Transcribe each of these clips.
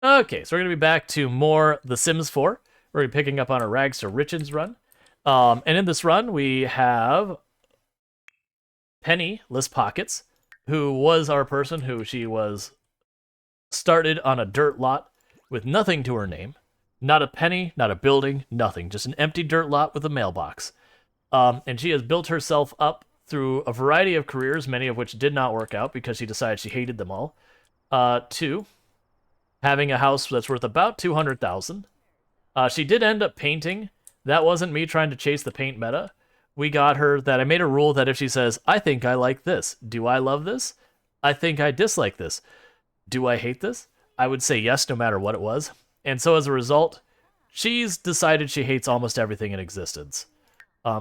Okay, so we're going to be back to more The Sims 4. We're going to be picking up on a Rags to Riches run. And in this run, we have Penny List Pockets, who was our person who she was started on a dirt lot with nothing to her name. Not a penny, not a building, nothing. Just an empty dirt lot with a mailbox. And she has built herself up through a variety of careers, many of which did not work out because she decided she hated them all, to having a house that's worth about 200,000. She did end up painting. That wasn't me trying to chase the paint meta. We got her that I made a rule that if she says, I think I like this, do I love this? I think I dislike this. Do I hate this? I would say yes no matter what it was. And so as a result, she's decided she hates almost everything in existence.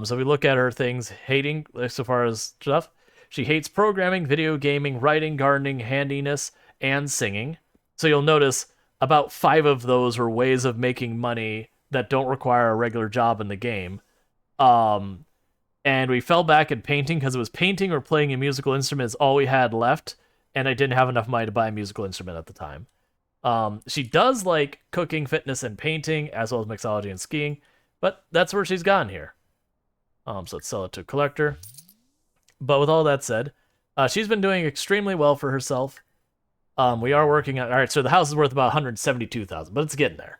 So we look at her things hating so far as stuff. She hates programming, video gaming, writing, gardening, handiness, and singing. So you'll notice about 5 of those are ways of making money that don't require a regular job in the game. Um, and we fell back at painting because it was painting or playing a musical instrument is all we had left, and I didn't have enough money to buy a musical instrument at the time. She does like cooking, fitness, and painting, as well as mixology and skiing, but that's where she's gone here. So let's sell it to a collector. But with all that said, she's been doing extremely well for herself. We are working on. All right, so the house is worth about 172,000, but it's getting there.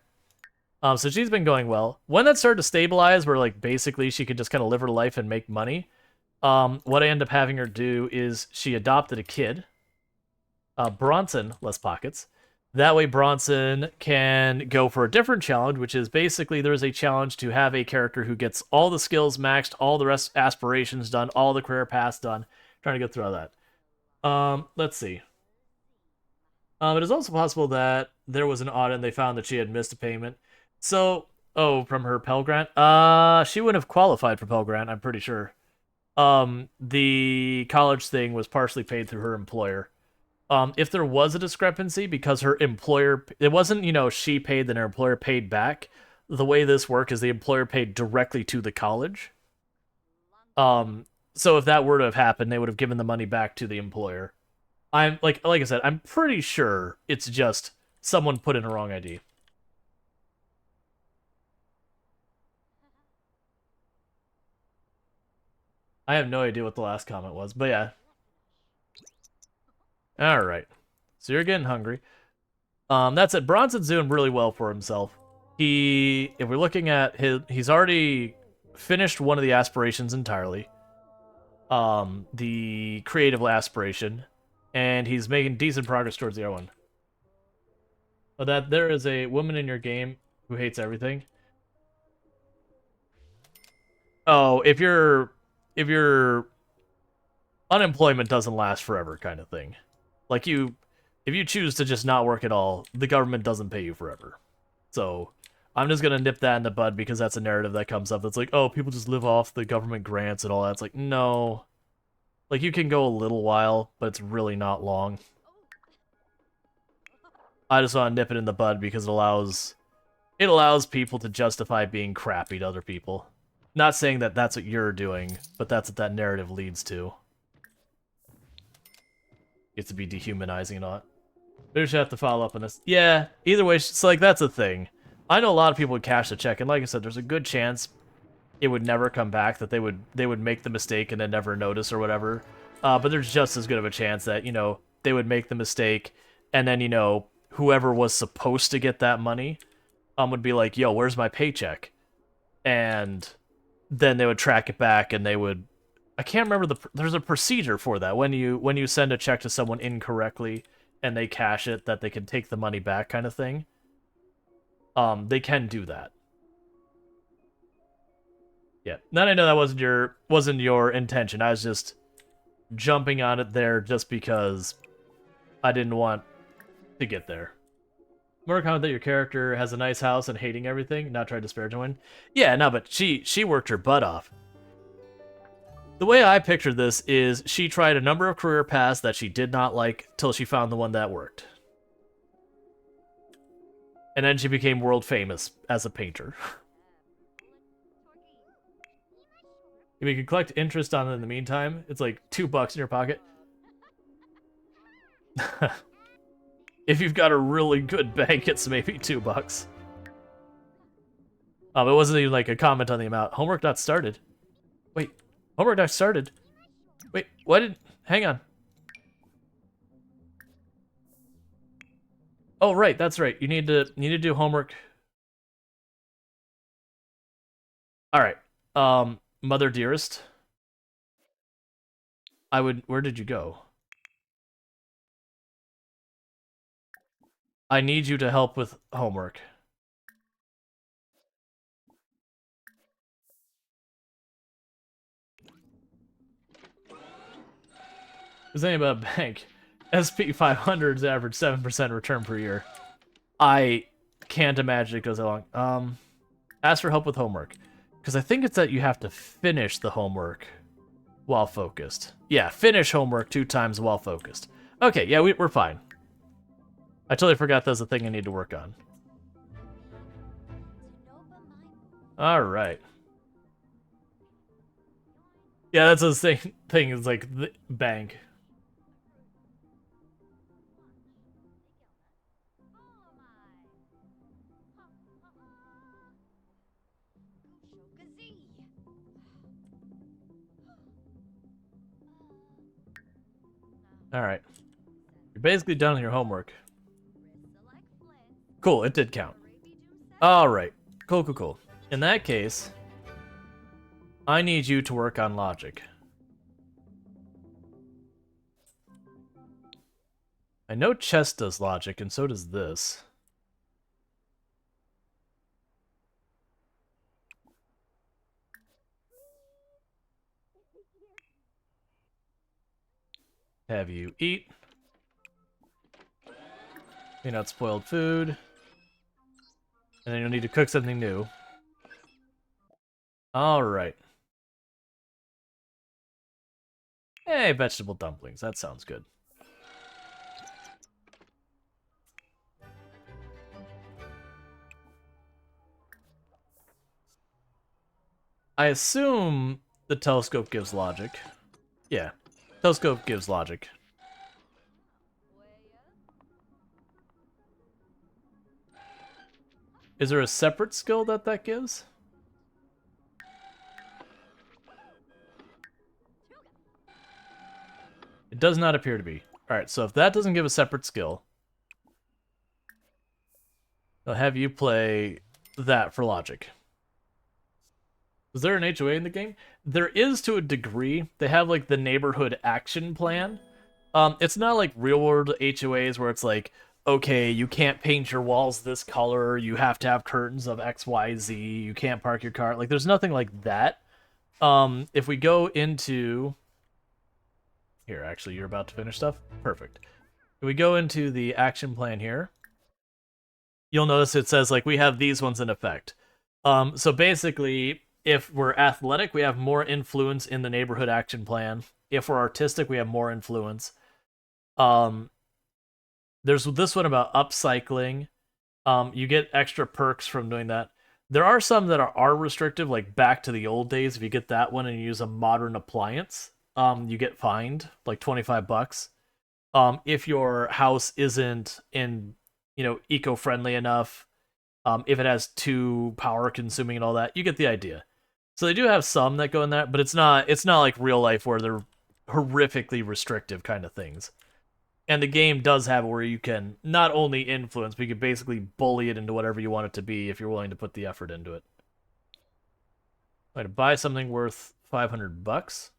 So she's been going well. When that started to stabilize, where like basically she could just kind of live her life and make money. What I end up having her do is she adopted a kid, Bronson, less pockets. That way, Bronson can go for a different challenge, which is basically there's a challenge to have a character who gets all the skills maxed, all the rest aspirations done, all the career paths done. Trying to get through all that. Let's see. It is also possible that there was an audit and they found that she had missed a payment. So, oh, from her Pell Grant? She wouldn't have qualified for Pell Grant, I'm pretty sure. The college thing was partially paid through her employer. If there was a discrepancy because her employer, it wasn't, she paid, then her employer paid back. The way this worked is the employer paid directly to the college. So if that were to have happened, they would have given the money back to the employer. I'm like I said, I'm pretty sure it's just someone put in a wrong ID. I have no idea what the last comment was, but yeah. All right. So you're getting hungry. That's it. Bronson's doing really well for himself. If we're looking at he's already finished one of the aspirations entirely. The creative aspiration, and he's making decent progress towards the other one. But that there is a woman in your game who hates everything. Oh, if your unemployment doesn't last forever, kind of thing. Like if you choose to just not work at all, the government doesn't pay you forever. So I'm just gonna nip that in the bud because that's a narrative that comes up. That's like, oh, people just live off the government grants and all that. It's like, no. Like you can go a little while, but it's really not long. I just want to nip it in the bud because it allows people to justify being crappy to other people. Not saying that that's what you're doing, but that's what that narrative leads to. It's to be dehumanizing and all that. We just have to follow up on this. Yeah, either way, it's like, that's the thing. I know a lot of people would cash the check, and like I said, there's a good chance it would never come back, that they would make the mistake and then never notice or whatever. But there's just as good of a chance that, they would make the mistake, and then, whoever was supposed to get that money would be like, yo, where's my paycheck? And then they would track it back, and they would... I can't remember there's a procedure for that. When you send a check to someone incorrectly and they cash it, that they can take the money back, kind of thing. They can do that. Yeah. Now I know that wasn't your intention. I was just jumping on it there just because I didn't want to get there. More comment that your character has a nice house and hating everything, not trying to disparage anyone. Yeah, no, but she worked her butt off. The way I pictured this is she tried a number of career paths that she did not like till she found the one that worked. And then she became world famous as a painter. If you can collect interest on it in the meantime, it's like $2 in your pocket. If you've got a really good bank, it's maybe $2. It wasn't even like a comment on the amount. Homework not started. Wait, homework not started. Wait, what did... Hang on. Oh, right, that's right. You need to do homework. All right. Mother dearest, where did you go? I need you to help with homework. There's anything about a bank. SP 500's average 7% return per year. I can't imagine it goes that long. Ask for help with homework. Because I think it's that you have to finish the homework while focused. Yeah, finish homework 2 times while focused. Okay, yeah, we're fine. I totally forgot that's a thing I need to work on. Alright. Yeah, that's the same thing as, like, the bank. Alright. You're basically done with your homework. Cool, it did count. Alright. Cool. In that case, I need you to work on logic. I know chess does logic, and so does this. Have you eat. Clean out spoiled food. And then you'll need to cook something new. Alright. Hey, vegetable dumplings. That sounds good. I assume the telescope gives logic. Yeah. Telescope gives logic. Is there a separate skill that gives? It does not appear to be. Alright, so if that doesn't give a separate skill, I'll have you play that for logic. Is there an HOA in the game? There is to a degree. They have, like, the neighborhood action plan. It's not like real-world HOAs where it's like, okay, you can't paint your walls this color, you have to have curtains of XYZ, you can't park your car. Like, there's nothing like that. If we go into... Here, actually, you're about to finish stuff? Perfect. If we go into the action plan here, you'll notice it says, like, we have these ones in effect. So basically, if we're athletic, we have more influence in the neighborhood action plan. If we're artistic, we have more influence. There's this one about upcycling. You get extra perks from doing that. There are some that are restrictive, like back to the old days. If you get that one and you use a modern appliance, you get fined like $25. If your house isn't eco-friendly enough, if it has too power consuming and all that, you get the idea. So they do have some that go in that, but it's not like real life where they're horrifically restrictive kind of things. And the game does have where you can not only influence, but you can basically bully it into whatever you want it to be if you're willing to put the effort into it. Right, to buy something worth $500.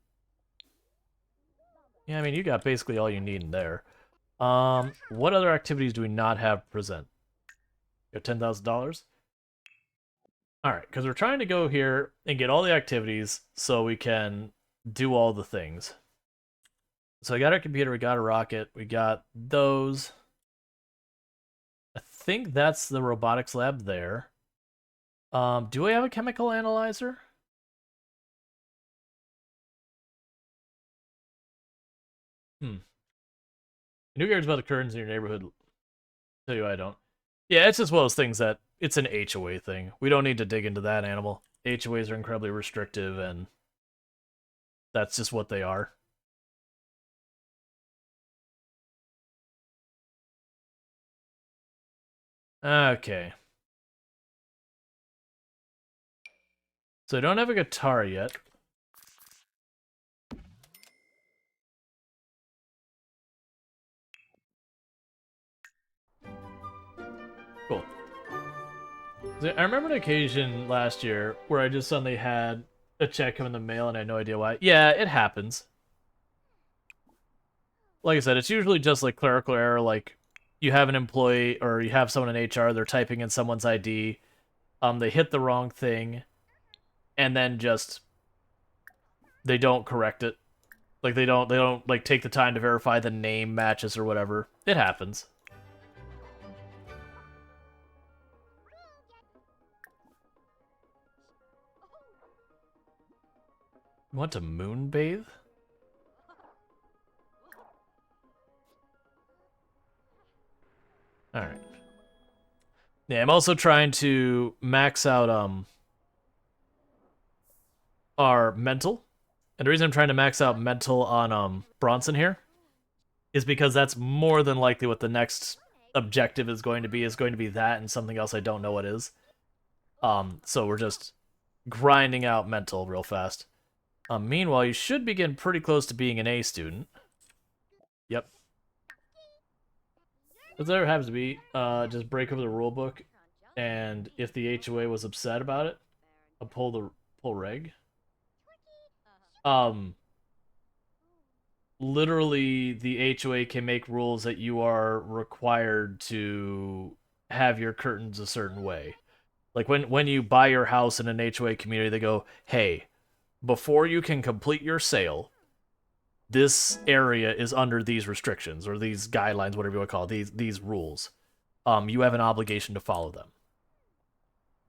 Yeah, I mean, you got basically all you need in there. What other activities do we not have present? You got $10,000? Alright, because we're trying to go here and get all the activities so we can do all the things. So we got our computer, we got a rocket, we got those. I think that's the robotics lab there. Do we have a chemical analyzer? Who cares about the curtains in your neighborhood? Tell you I don't. Yeah, it's just one of those things that it's an HOA thing. We don't need to dig into that animal. HOAs are incredibly restrictive, and that's just what they are. Okay. So I don't have a guitar yet. Cool. I remember an occasion last year where I just suddenly had a check come in the mail and I had no idea why. Yeah, it happens. Like I said, it's usually just like clerical error, like you have an employee or you have someone in HR, they're typing in someone's ID, they hit the wrong thing, and then just they don't correct it. Like they don't like take the time to verify the name matches or whatever. It happens. You want to moonbathe? Alright. Yeah, I'm also trying to max out our mental. And the reason I'm trying to max out mental on Bronson here is because that's more than likely what the next objective is going to be that and something else I don't know what is. So we're just grinding out mental real fast. Meanwhile, you should be getting pretty close to being an A student. Yep. If there happens to be, just break over the rule book, and if the HOA was upset about it, I'll pull reg. Um, Literally, the HOA can make rules that you are required to have your curtains a certain way. Like when you buy your house in an HOA community, they go, "Hey, before you can complete your sale, this area is under these restrictions or these guidelines, whatever you want to call it, these rules. You have an obligation to follow them.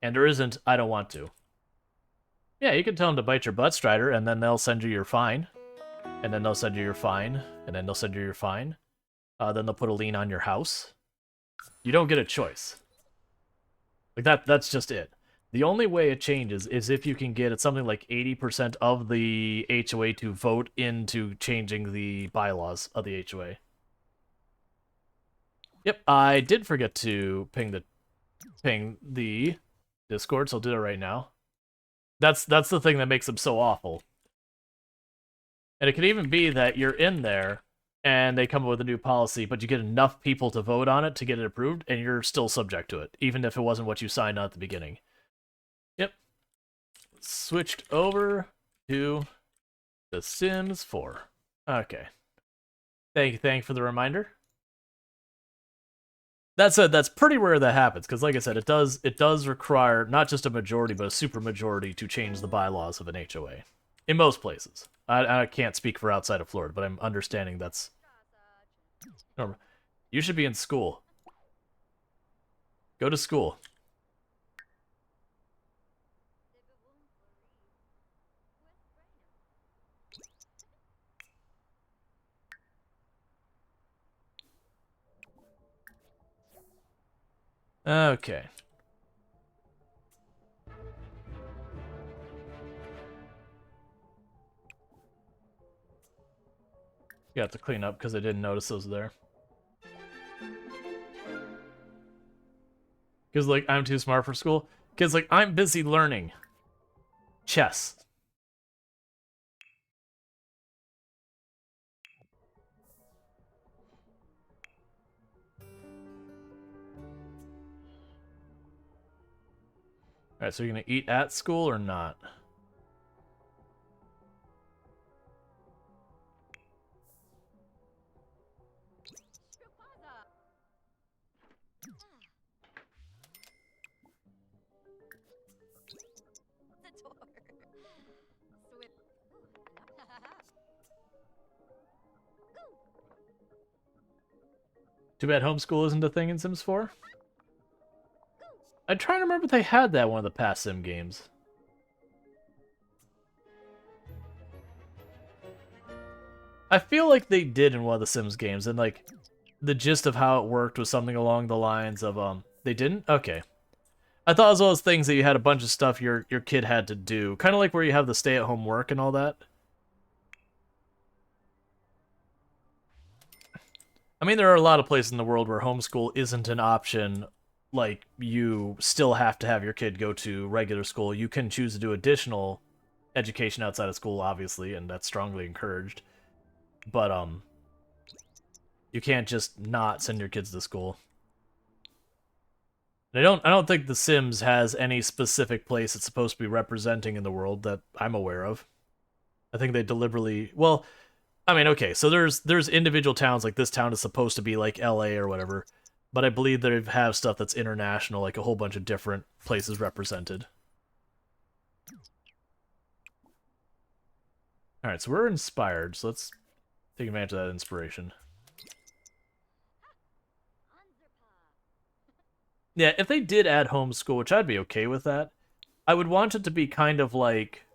And there isn't, I don't want to." Yeah, you can tell them to bite your butt, Strider, and then they'll send you your fine. And then they'll send you your fine. And then they'll send you your fine. Then they'll put a lien on your house. You don't get a choice. Like that's just it. The only way it changes is if you can get something like 80% of the HOA to vote into changing the bylaws of the HOA. Yep, I did forget to ping the Discord, so I'll do that right now. That's the thing that makes them so awful. And it could even be that you're in there and they come up with a new policy, but you get enough people to vote on it to get it approved, and you're still subject to it, even if it wasn't what you signed on at the beginning. Yep. Switched over to The Sims 4. Okay. Thank you for the reminder. That's pretty rare that happens, because like I said, it does require not just a majority, but a super majority to change the bylaws of an HOA. In most places. I can't speak for outside of Florida, but I'm understanding that's normal. You should be in school. Go to school. Okay. You have to clean up because I didn't notice those there. Because, like, I'm too smart for school. Because, like, I'm busy learning chess. Alright, so you're gonna eat at school or not? Too bad homeschool isn't a thing in Sims 4. I'm trying to remember if they had that one of the past Sim games. I feel like they did in one of the Sims games, and like the gist of how it worked was something along the lines of they didn't? Okay. I thought it was one of those things that you had a bunch of stuff your kid had to do. Kind of like where you have the stay-at-home work and all that. I mean, there are a lot of places in the world where homeschool isn't an option like you still have to have your kid go to regular school. You can choose to do additional education outside of school, obviously, and that's strongly encouraged. But you can't just not send your kids to school. And I don't think The Sims has any specific place it's supposed to be representing in the world that I'm aware of. I think they deliberately, well, I mean, okay, so there's individual towns, like this town is supposed to be like LA or whatever, but I believe they have stuff that's international, like a whole bunch of different places represented. All right, so we're inspired, so let's take advantage of that inspiration. Yeah, if they did add homeschool, which I'd be okay with that, I would want it to be kind of like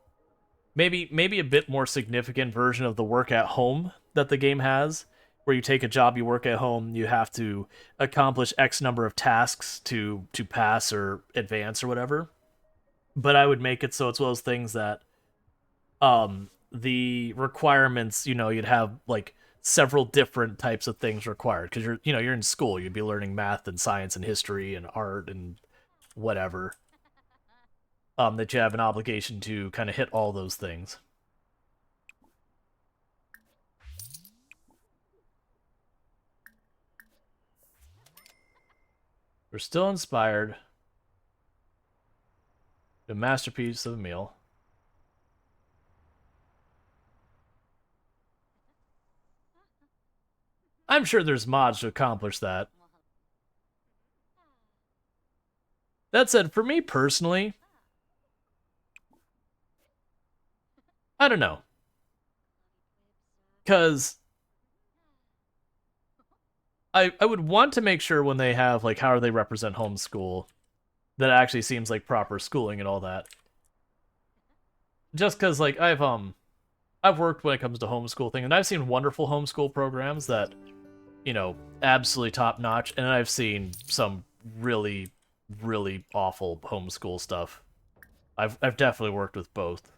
maybe a bit more significant version of the work at home that the game has, where you take a job, you work at home, you have to accomplish X number of tasks to pass or advance or whatever. But I would make it so it's one of those things that the requirements, you'd have like several different types of things required because you're in school, you'd be learning math and science and history and art and whatever. That you have an obligation to kind of hit all those things. We're still inspired. The masterpiece of a meal. I'm sure there's mods to accomplish that. That said, for me personally, I don't know. Because I would want to make sure when they have, like, how do they represent homeschool, that actually seems like proper schooling and all that. Just because, like, I've worked when it comes to homeschool thing, and I've seen wonderful homeschool programs that, absolutely top notch, and I've seen some really, really awful homeschool stuff. I've definitely worked with both.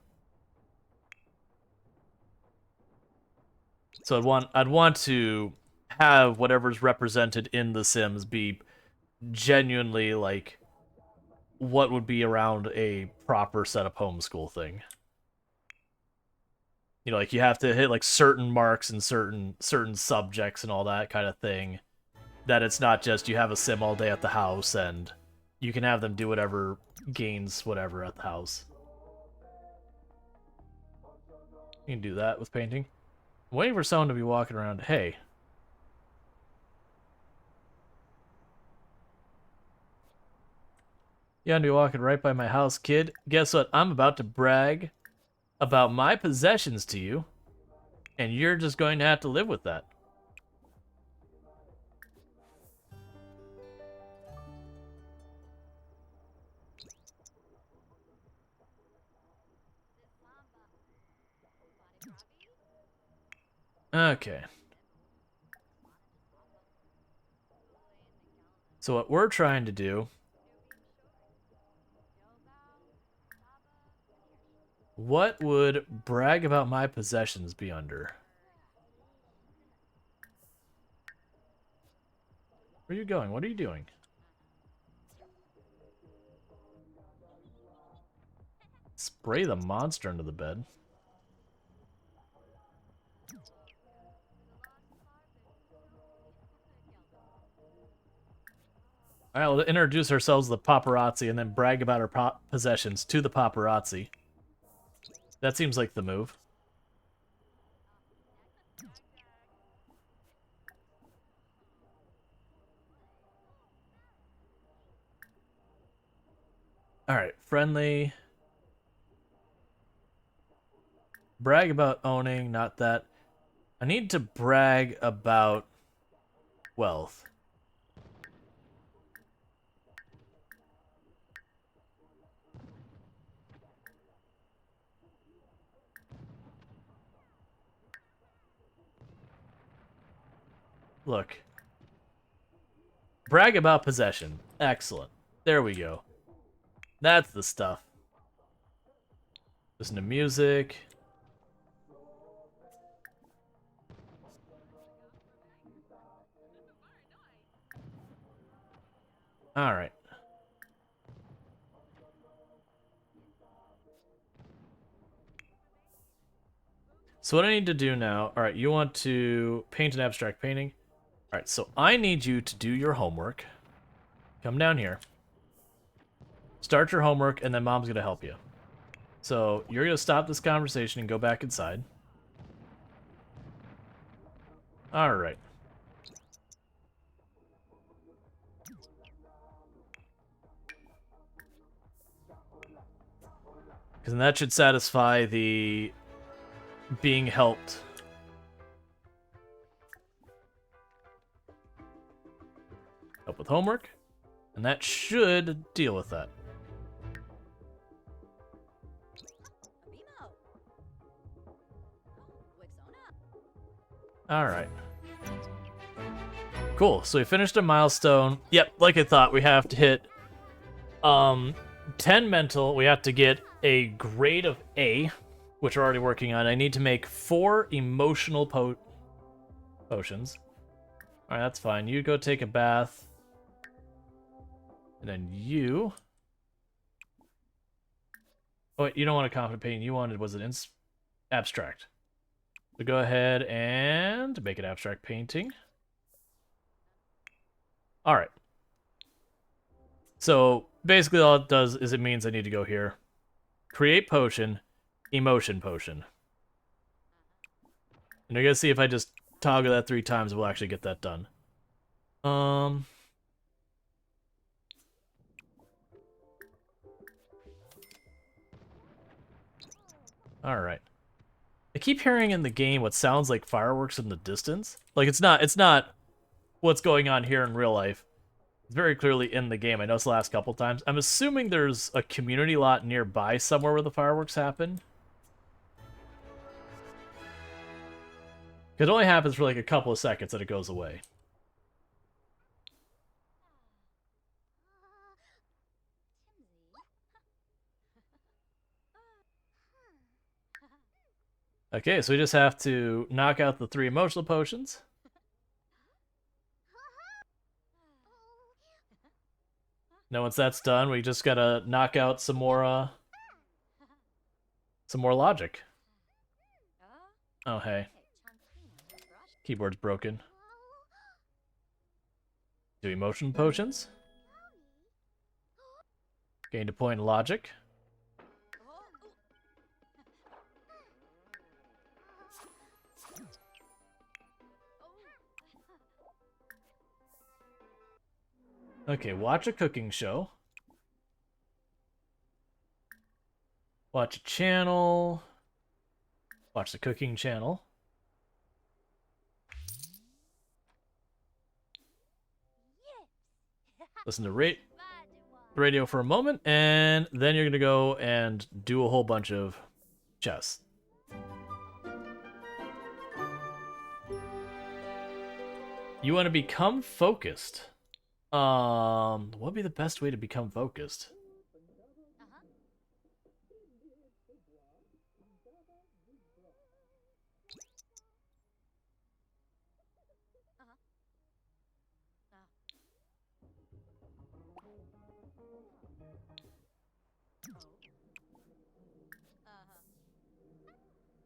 So I'd want to have whatever's represented in The Sims be genuinely like what would be around a proper setup homeschool thing. Like you have to hit like certain marks and certain subjects and all that kind of thing. That it's not just you have a sim all day at the house and you can have them do whatever gains whatever at the house. You can do that with painting. I'm waiting for someone to be walking around. Hey. You gonna be walking right by my house, kid. Guess what? I'm about to brag about my possessions to you, and you're just going to have to live with that. Okay. So what we're trying to do... What would brag about my possessions be under? Where are you going? What are you doing? Spray the monster under the bed. Alright, we'll introduce ourselves to the paparazzi and then brag about our possessions to the paparazzi. That seems like the move. Alright, friendly. Brag about owning, not that. I need to brag about wealth. Look. Brag about possession. Excellent. There we go. That's the stuff. Listen to music. Alright. So what I need to do now, all right, you want to paint an abstract painting. All right, so I need you to do your homework. Come down here. Start your homework, and then Mom's going to help you. So you're going to stop this conversation and go back inside. All right. Because that should satisfy the being helped. Help with homework. And that should deal with that. Alright. Cool, so we finished a milestone. Yep, like I thought, we have to hit 10 mental. We have to get a grade of A, which we're already working on. I need to make 4 emotional potions. Alright, that's fine. You go take a bath. And then you... Oh, wait, you don't want a confident painting. You wanted, was it abstract? So go ahead and make an abstract painting. Alright. So basically all it does is it means I need to go here. Create potion, emotion potion. And you're gonna see if I just toggle that 3 times, we'll actually get that done. Alright. I keep hearing in the game what sounds like fireworks in the distance. Like it's not what's going on here in real life. It's very clearly in the game. I know it's the last couple times. I'm assuming there's a community lot nearby somewhere where the fireworks happen. It only happens for like a couple of seconds and it goes away. Okay, so we just have to knock out the 3 emotional potions. Now once that's done, we just gotta knock out some more logic. Oh, hey. Keyboard's broken. Do emotion potions. Gained a point of logic. Okay, watch a cooking show. Watch a channel. Watch the cooking channel. Listen to radio for a moment, and then you're gonna go and do a whole bunch of chess. You want to become focused. What would be the best way to become focused?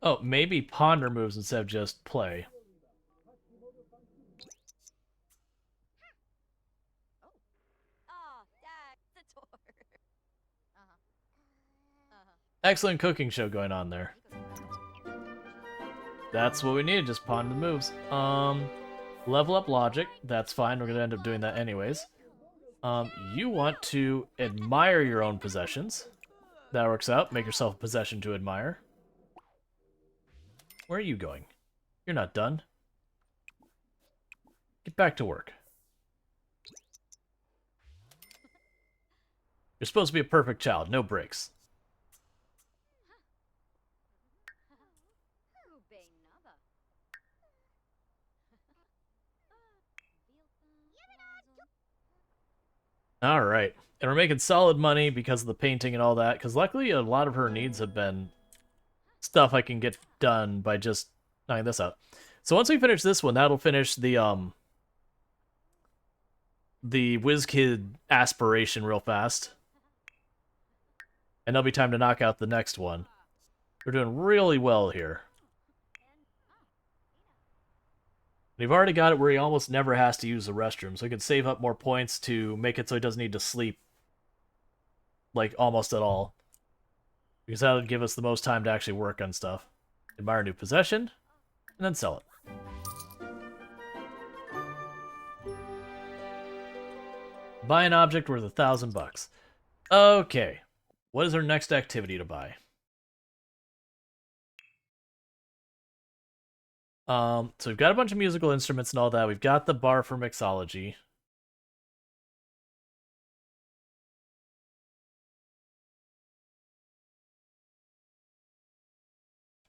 Oh, maybe ponder moves instead of just play. Excellent cooking show going on there. That's what we need, just ponder moves. Level up logic. That's fine, we're gonna end up doing that anyways. You want to admire your own possessions. That works out. Make yourself a possession to admire. Where are you going? You're not done. Get back to work. You're supposed to be a perfect child, no breaks. Alright. And we're making solid money because of the painting and all that, because luckily a lot of her needs have been stuff I can get done by just knocking this out. So once we finish this one, that'll finish the WizKid aspiration real fast. And there'll be time to knock out the next one. We're doing really well here. We've already got it where he almost never has to use the restroom, so he can save up more points to make it so he doesn't need to sleep, like, almost at all. Because that would give us the most time to actually work on stuff. Admire a new possession, and then sell it. Buy an object worth $1,000. Okay. What is our next activity to buy? So we've got a bunch of musical instruments and all that. We've got the bar for mixology.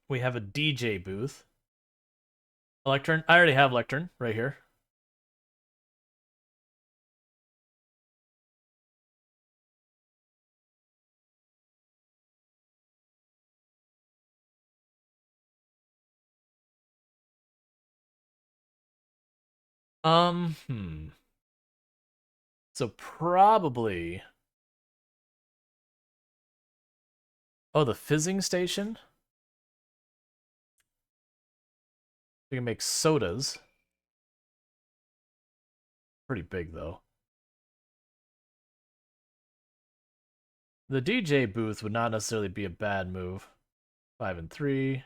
We have a DJ booth. A lectern. I already have lectern right here. Hmm. So probably. Oh, the fizzing station? We can make sodas. Pretty big, though. The DJ booth would not necessarily be a bad move. 5 and 3.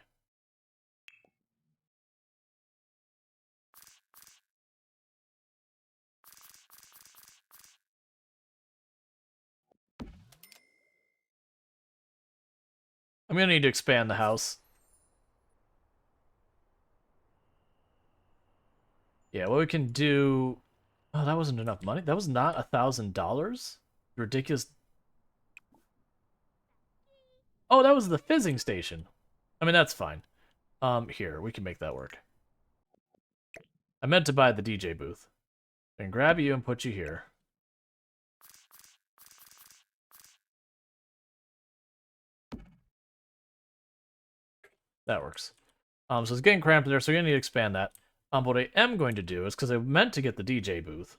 I'm gonna need to expand the house. Yeah, what we can do... Oh, that wasn't enough money? That was not $1,000? Ridiculous. Oh, that was the fizzing station. I mean, that's fine. Here, we can make that work. I meant to buy the DJ booth. And grab you and put you here. That works. So it's getting cramped there, so we're gonna need to expand that. What I am going to do is, because I meant to get the DJ booth.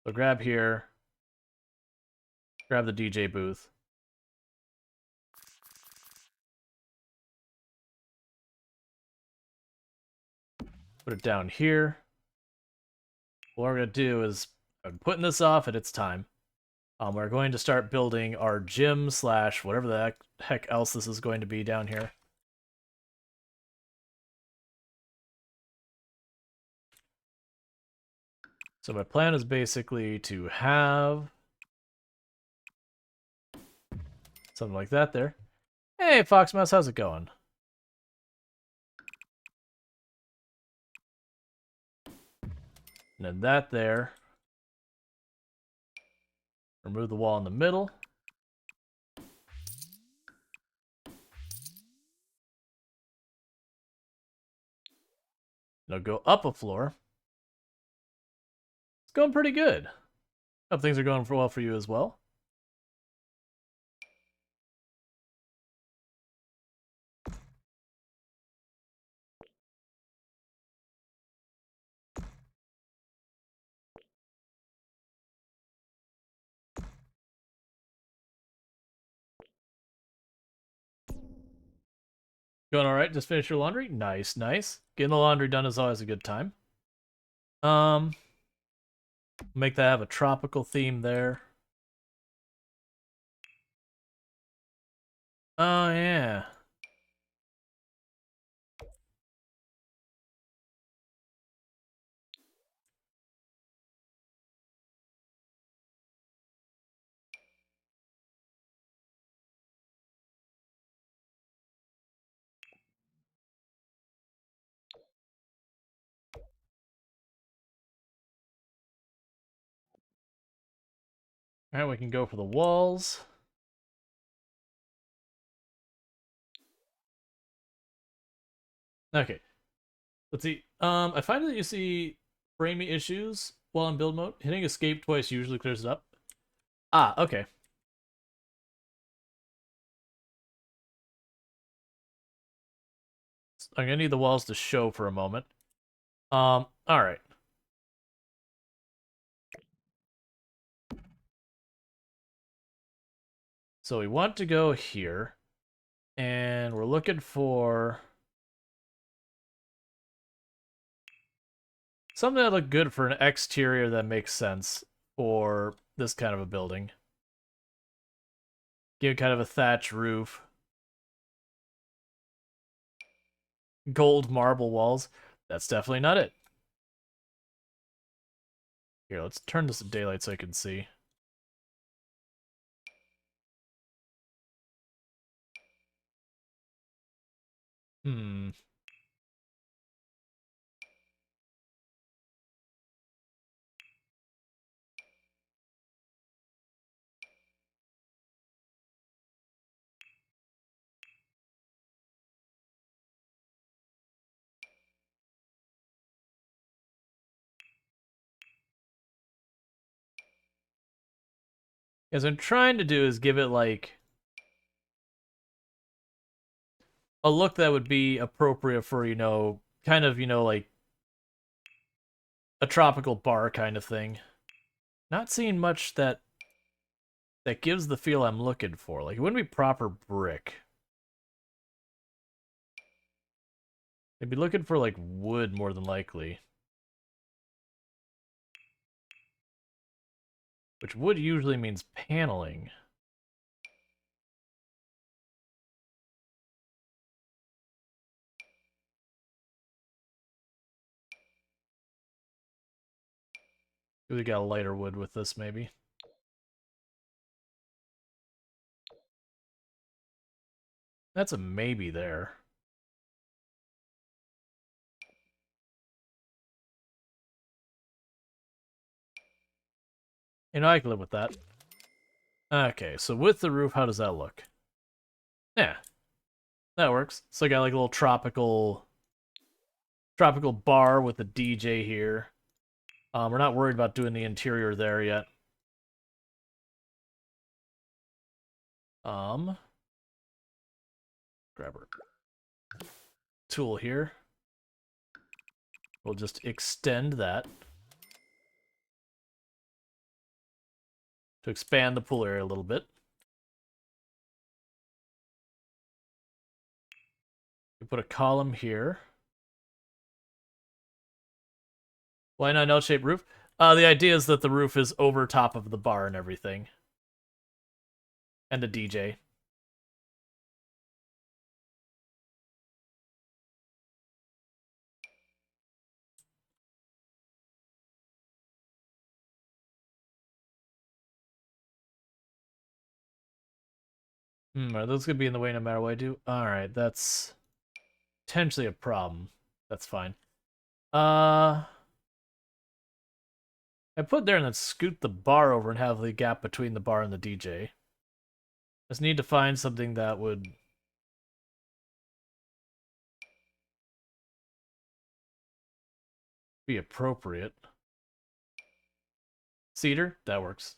So grab here. Grab the DJ booth. Put it down here. What we're going to do is, I'm putting this off at its time. We're going to start building our gym slash whatever the heck else this is going to be down here. So my plan is basically to have something like that there. Hey, Foxmouse, how's it going? And then that there. Remove the wall in the middle. Now go up a floor. It's going pretty good. Hope things are going well for you as well. Going all right? Just finish your laundry? Nice, nice. Getting the laundry done is always a good time. Make that have a tropical theme there. Oh, yeah. All right, we can go for the walls. Okay. Let's see. I find that you see framing issues while in build mode. Hitting escape twice usually clears it up. Ah, okay. I'm gonna need the walls to show for a moment. All right. So we want to go here, and we're looking for Something that look good for an exterior that makes sense for this kind of a building. Give it kind of a thatch roof. Gold marble walls. That's definitely not it. Here, let's turn this to daylight so I can see. Hmm. As I'm trying to do is give it like a look that would be appropriate for, kind of, like a tropical bar kind of thing. Not seeing much that gives the feel I'm looking for. Like, it wouldn't be proper brick. I'd be looking for, like, wood more than likely. Which wood usually means paneling. We got a lighter wood with this, maybe. That's a maybe there. I can live with that. Okay, so with the roof, how does that look? Yeah, that works. So I got like a little tropical bar with a DJ here. We're not worried about doing the interior there yet. Grab our tool here. We'll just extend that to expand the pool area a little bit. We put a column here. Why not L-shaped roof? The idea is that the roof is over top of the bar and everything. And the DJ. Are those gonna be in the way no matter what I do? Alright, that's potentially a problem. That's fine. I put there and then scoot the bar over and have the gap between the bar and the DJ. Just need to find something that would be appropriate. Cedar? That works.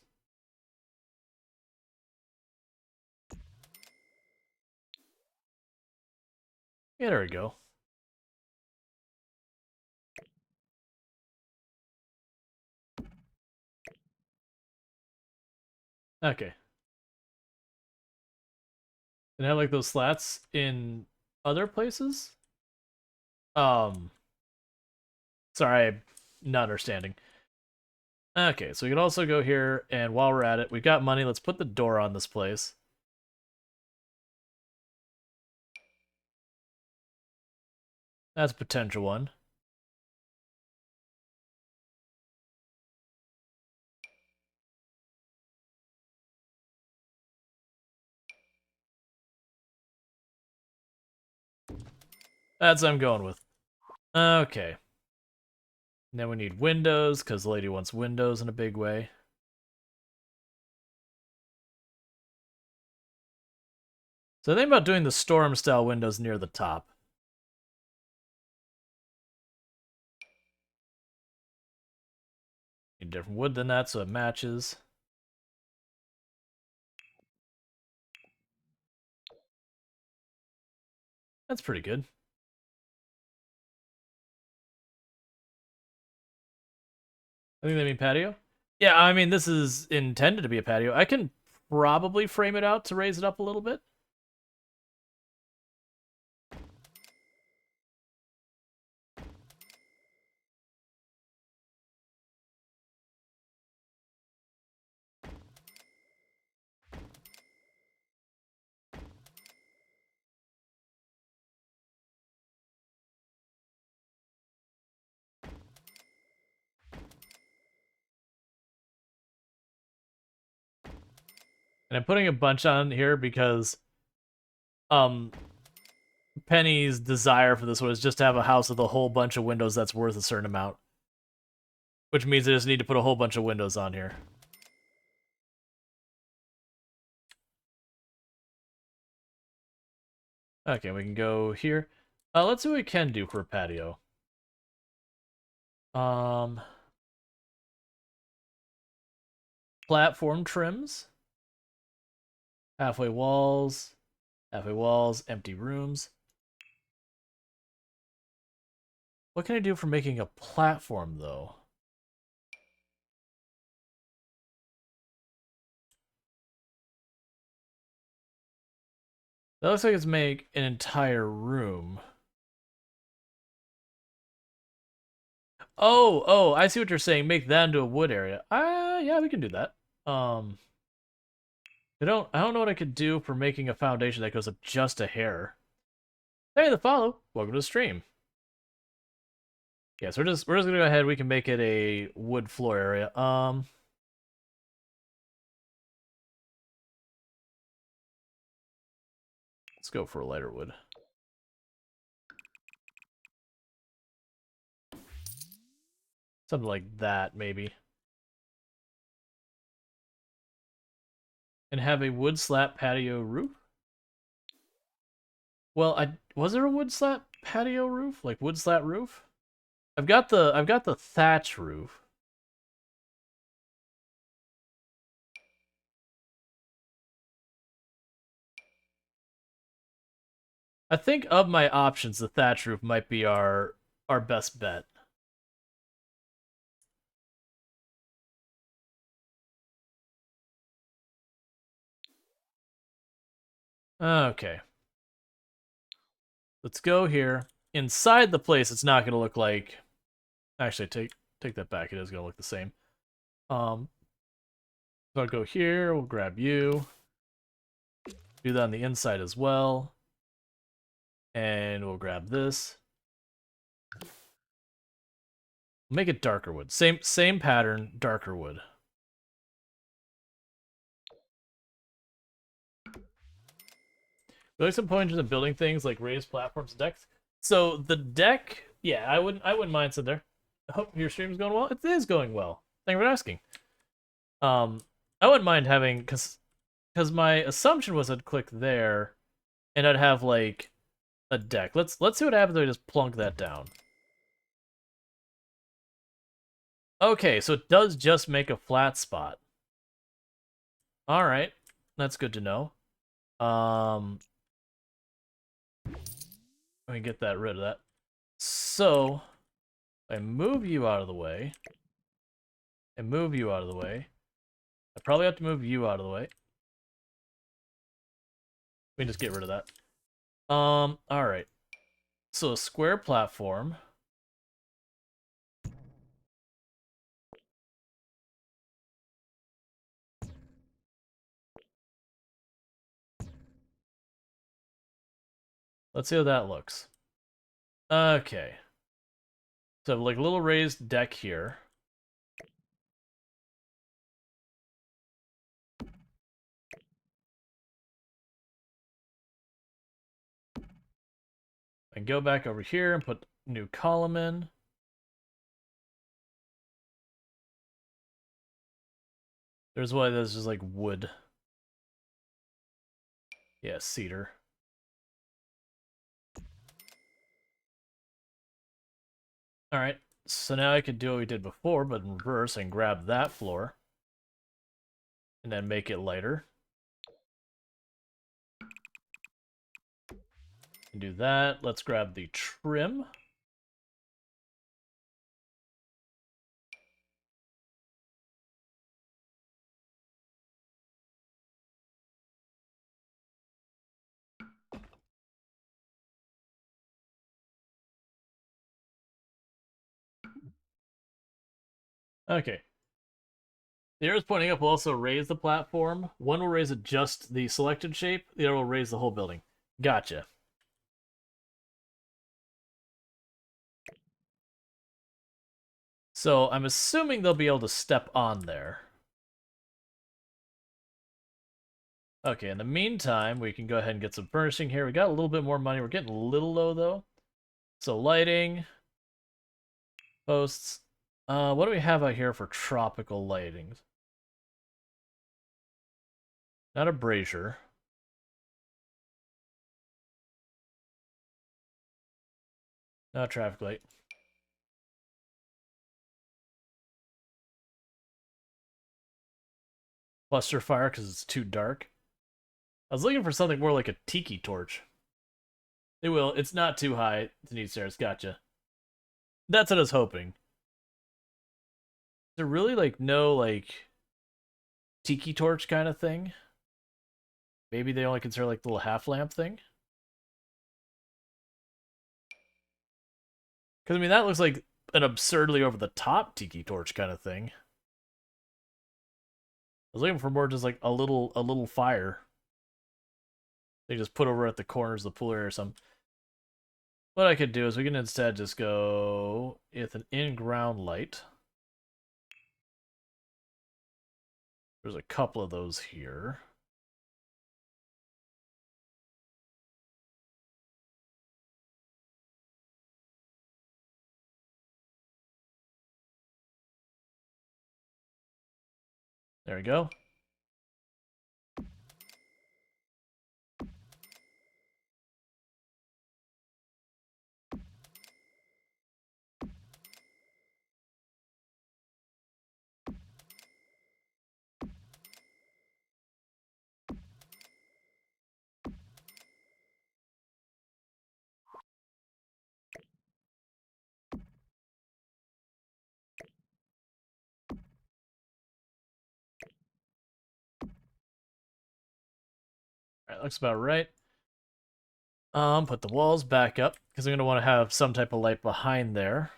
Yeah, there we go. Okay. And I have like those slats in other places? Sorry, I'm not understanding. Okay, so we can also go here, and while we're at it, we've got money. Let's put the door on this place. That's a potential one. That's what I'm going with. Okay. And then we need windows, because the lady wants windows in a big way. So think about doing the storm-style windows near the top. Need different wood than that so it matches. That's pretty good. I think they mean patio. Yeah, I mean, this is intended to be a patio. I can probably frame it out to raise it up a little bit. And I'm putting a bunch on here because um Penny's desire for this one is just to have a house with a whole bunch of windows that's worth a certain amount. Which means I just need to put a whole bunch of windows on here. Okay, we can go here. Let's see what we can do for a patio. Um, Platform trims. Halfway walls. Halfway walls. Empty rooms. What can I do for making a platform, though? That looks like it's make an entire room. Oh, I see what you're saying. Make that into a wood area. Yeah, we can do that. Um, I don't know what I could do for making a foundation that goes up just a hair. Hey, the follow. Welcome to the stream. Yeah, so we're just gonna go ahead. We can make it a wood floor area. Let's go for a lighter wood. Something like that, maybe. And have a wood slat patio roof? Well, was there a wood slat patio roof? Like wood slat roof? I've got the thatch roof. I think of my options, the thatch roof might be our best bet. Okay. Let's go here. Inside the place, it's not gonna look like. Actually, take that back. It is gonna look the same. So I'll go here. We'll grab you. Do that on the inside as well. And we'll grab this. Make it darker wood. Same pattern, darker wood. We like some pointers in building things like raised platforms and decks. So the deck, yeah, I wouldn't mind sitting there. I hope your stream's going well. It is going well. Thank you for asking. I wouldn't mind having because my assumption was I'd click there and I'd have like a deck. Let's see what happens if I just plunk that down. Okay, so it does just make a flat spot. All right, that's good to know. Let me get that rid of that. So I move you out of the way. And move you out of the way. I probably have to move you out of the way. We can just get rid of that. Alright. So a square platform. Let's see how that looks. Okay. So like a little raised deck here. And go back over here and put new column in. There's why this is like wood. Yeah, cedar. Alright, so now I could do what we did before, but in reverse and grab that floor. And then make it lighter. And do that. Let's grab the trim. Okay. The arrows pointing up will also raise the platform. One will raise it just the selected shape, the other will raise the whole building. Gotcha. So I'm assuming they'll be able to step on there. Okay, in the meantime, we can go ahead and get some furnishing here. We got a little bit more money. We're getting a little low, though. So lighting, posts. What do we have out here for tropical lightings? Not a brazier. Not a traffic light. Cluster fire because it's too dark. I was looking for something more like a tiki torch. It will. It's not too high to need stairs. Gotcha. That's what I was hoping. Is there really like no like tiki torch kind of thing? Maybe they only consider like the little half lamp thing. Because I mean that looks like an absurdly over the top tiki torch kind of thing. I was looking for more just like a little fire. They just put over at the corners of the pool area or something. What I could do is we can instead just go with an in-ground light. There's a couple of those here. There we go. Alright, looks about right. Put the walls back up, because I'm going to want to have some type of light behind there.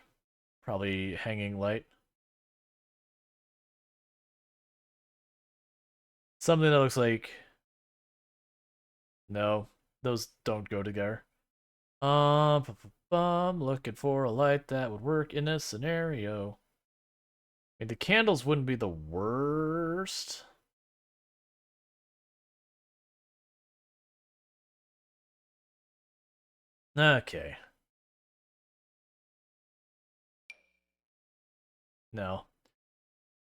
Probably hanging light. Something that looks like... No, those don't go together. Looking for a light that would work in this scenario. I mean, the candles wouldn't be the worst. Okay. No.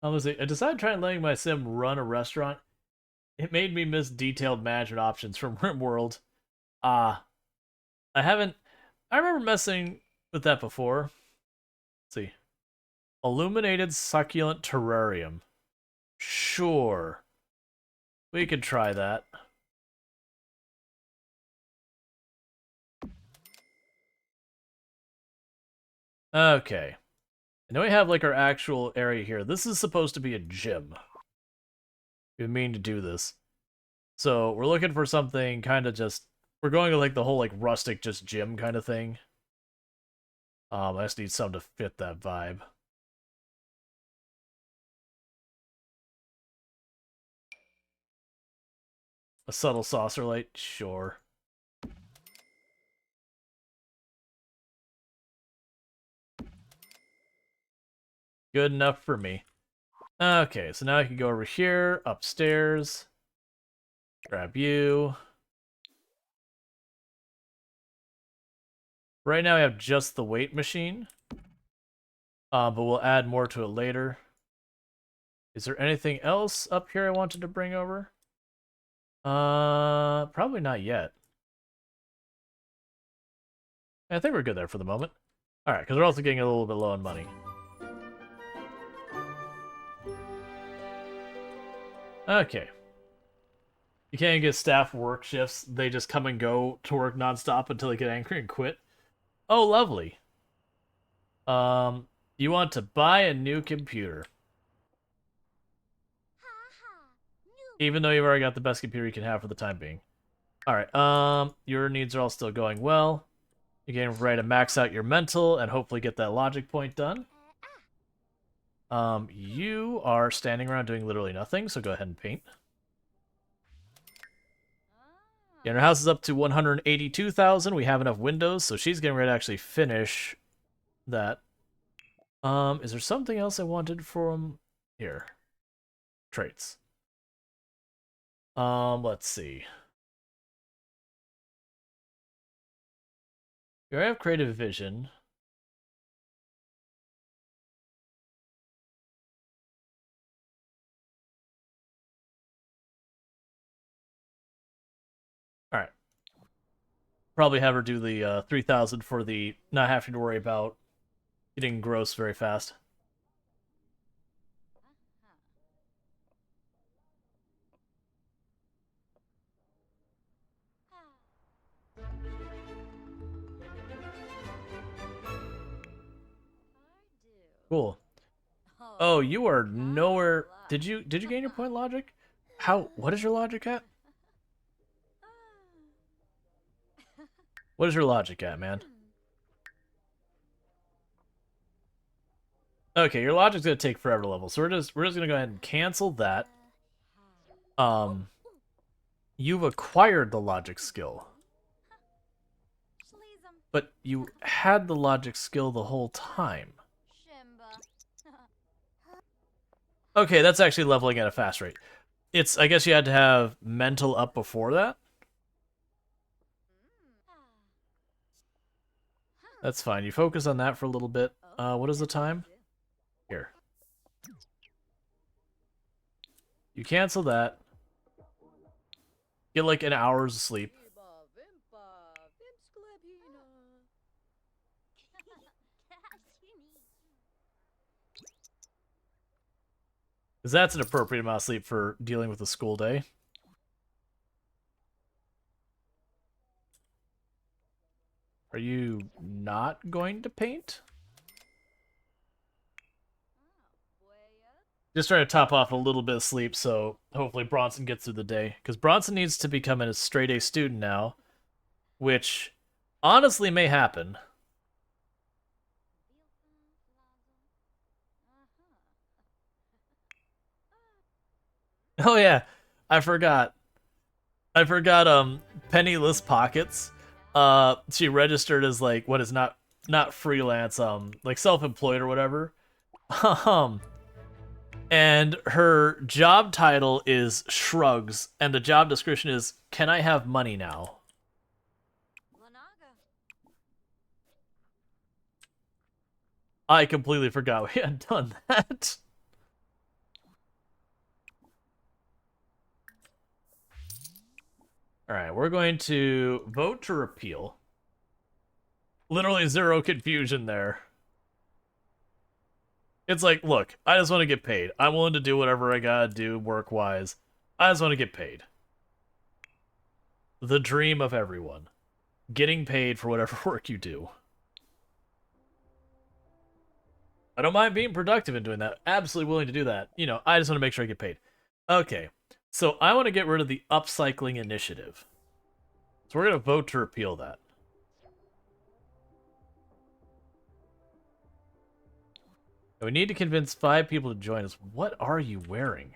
I decided trying letting my sim run a restaurant. It made me miss detailed management options from RimWorld. Ah, I haven't. I remember messing with that before. Let's see. Illuminated succulent terrarium. Sure. We could try that. Okay. And then we have like our actual area here. This is supposed to be a gym. We mean to do this. So we're looking for something kind of just... We're going to like the whole like rustic just gym kind of thing. I just need something to fit that vibe. A subtle saucer light? Sure. Good enough for me. Okay, so now I can go over here, upstairs. Grab you. Right now I have just the weight machine. But we'll add more to it later. Is there anything else up here I wanted to bring over? Probably not yet. I think we're good there for the moment. Alright, because we're also getting a little bit low on money. Okay. You can't get staff work shifts. They just come and go to work nonstop until they get angry and quit. Oh, lovely. You want to buy a new computer. Even though you've already got the best computer you can have for the time being. Alright, your needs are all still going well. You're getting ready to max out your mental and hopefully get that logic point done. You are standing around doing literally nothing, so go ahead and paint. Yeah, her house is up to 182,000. We have enough windows, so she's getting ready to actually finish that. Is there something else I wanted from here? Traits. Let's see. You already have creative vision. All right. Probably have her do the 3,000 for the not having to worry about getting gross very fast. Cool. Oh, you are nowhere. Did you gain your point logic? How? What is your logic at? What is your logic at, man? Okay, your logic's gonna take forever to level, so we're just gonna go ahead and cancel that. Um, you've acquired the logic skill, but you had the logic skill the whole time. Okay, that's actually leveling at a fast rate. I guess you had to have mental up before that. That's fine. You focus on that for a little bit. What is the time? Here. You cancel that. Get like an hour's of sleep. Because that's an appropriate amount of sleep for dealing with a school day. Are you not going to paint? Just trying to top off a little bit of sleep, so hopefully Bronson gets through the day. Because Bronson needs to become a straight A student now, which honestly may happen. Oh yeah, I forgot. Penniless Pockets. She registered as like what is not freelance, like self-employed or whatever. Um, and her job title is Shrugs, and the job description is, "Can I have money now?" I completely forgot we had done that. All right, we're going to vote to repeal. Literally zero confusion there. It's like, look, I just want to get paid. I'm willing to do whatever I gotta do work-wise. I just want to get paid. The dream of everyone. Getting paid for whatever work you do. I don't mind being productive and doing that. Absolutely willing to do that. You know, I just want to make sure I get paid. Okay, so I want to get rid of the upcycling initiative. So we're going to vote to repeal that. And we need to convince 5 people to join us. What are you wearing?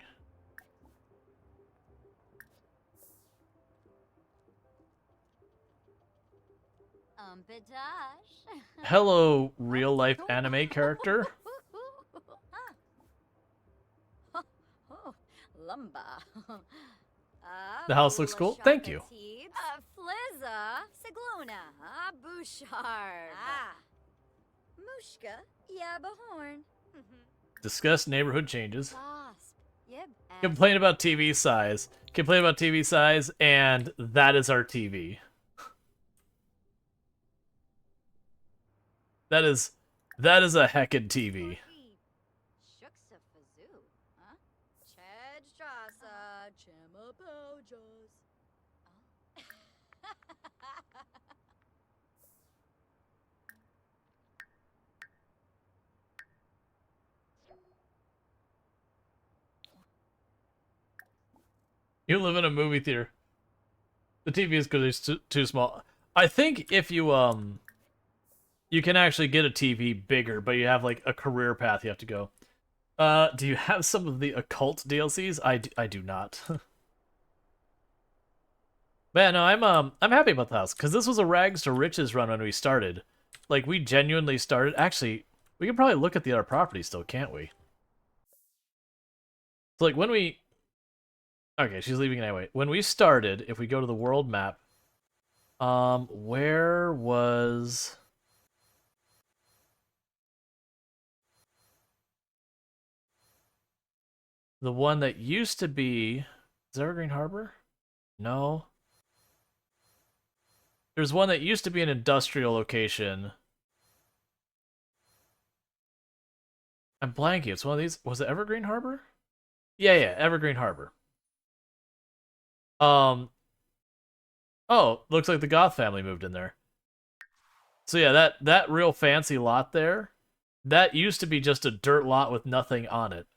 Hello, real-life anime character. The house looks cool. Thank you. Discuss neighborhood changes. Complain about TV size. Complain about TV size, and that is our TV. That is a heckin' TV. You live in a movie theater. The TV is because it's too small. I think if you can actually get a TV bigger, but you have like a career path you have to go. Do you have some of the occult DLCs? I do not. Man, no, I'm happy about the house because this was a rags to riches run when we started. Like we genuinely started. Actually, we can probably look at the other properties still, can't we? So like when we Okay, she's leaving anyway. When we started, if we go to the world map, where was the one that used to be? Is Evergreen Harbor? No. There's one that used to be an industrial location. I'm blanking. It's one of these. Was it Evergreen Harbor? Yeah, yeah, Evergreen Harbor. Um. Oh, looks like the Goth family moved in there. So yeah, that real fancy lot there, that used to be just a dirt lot with nothing on it.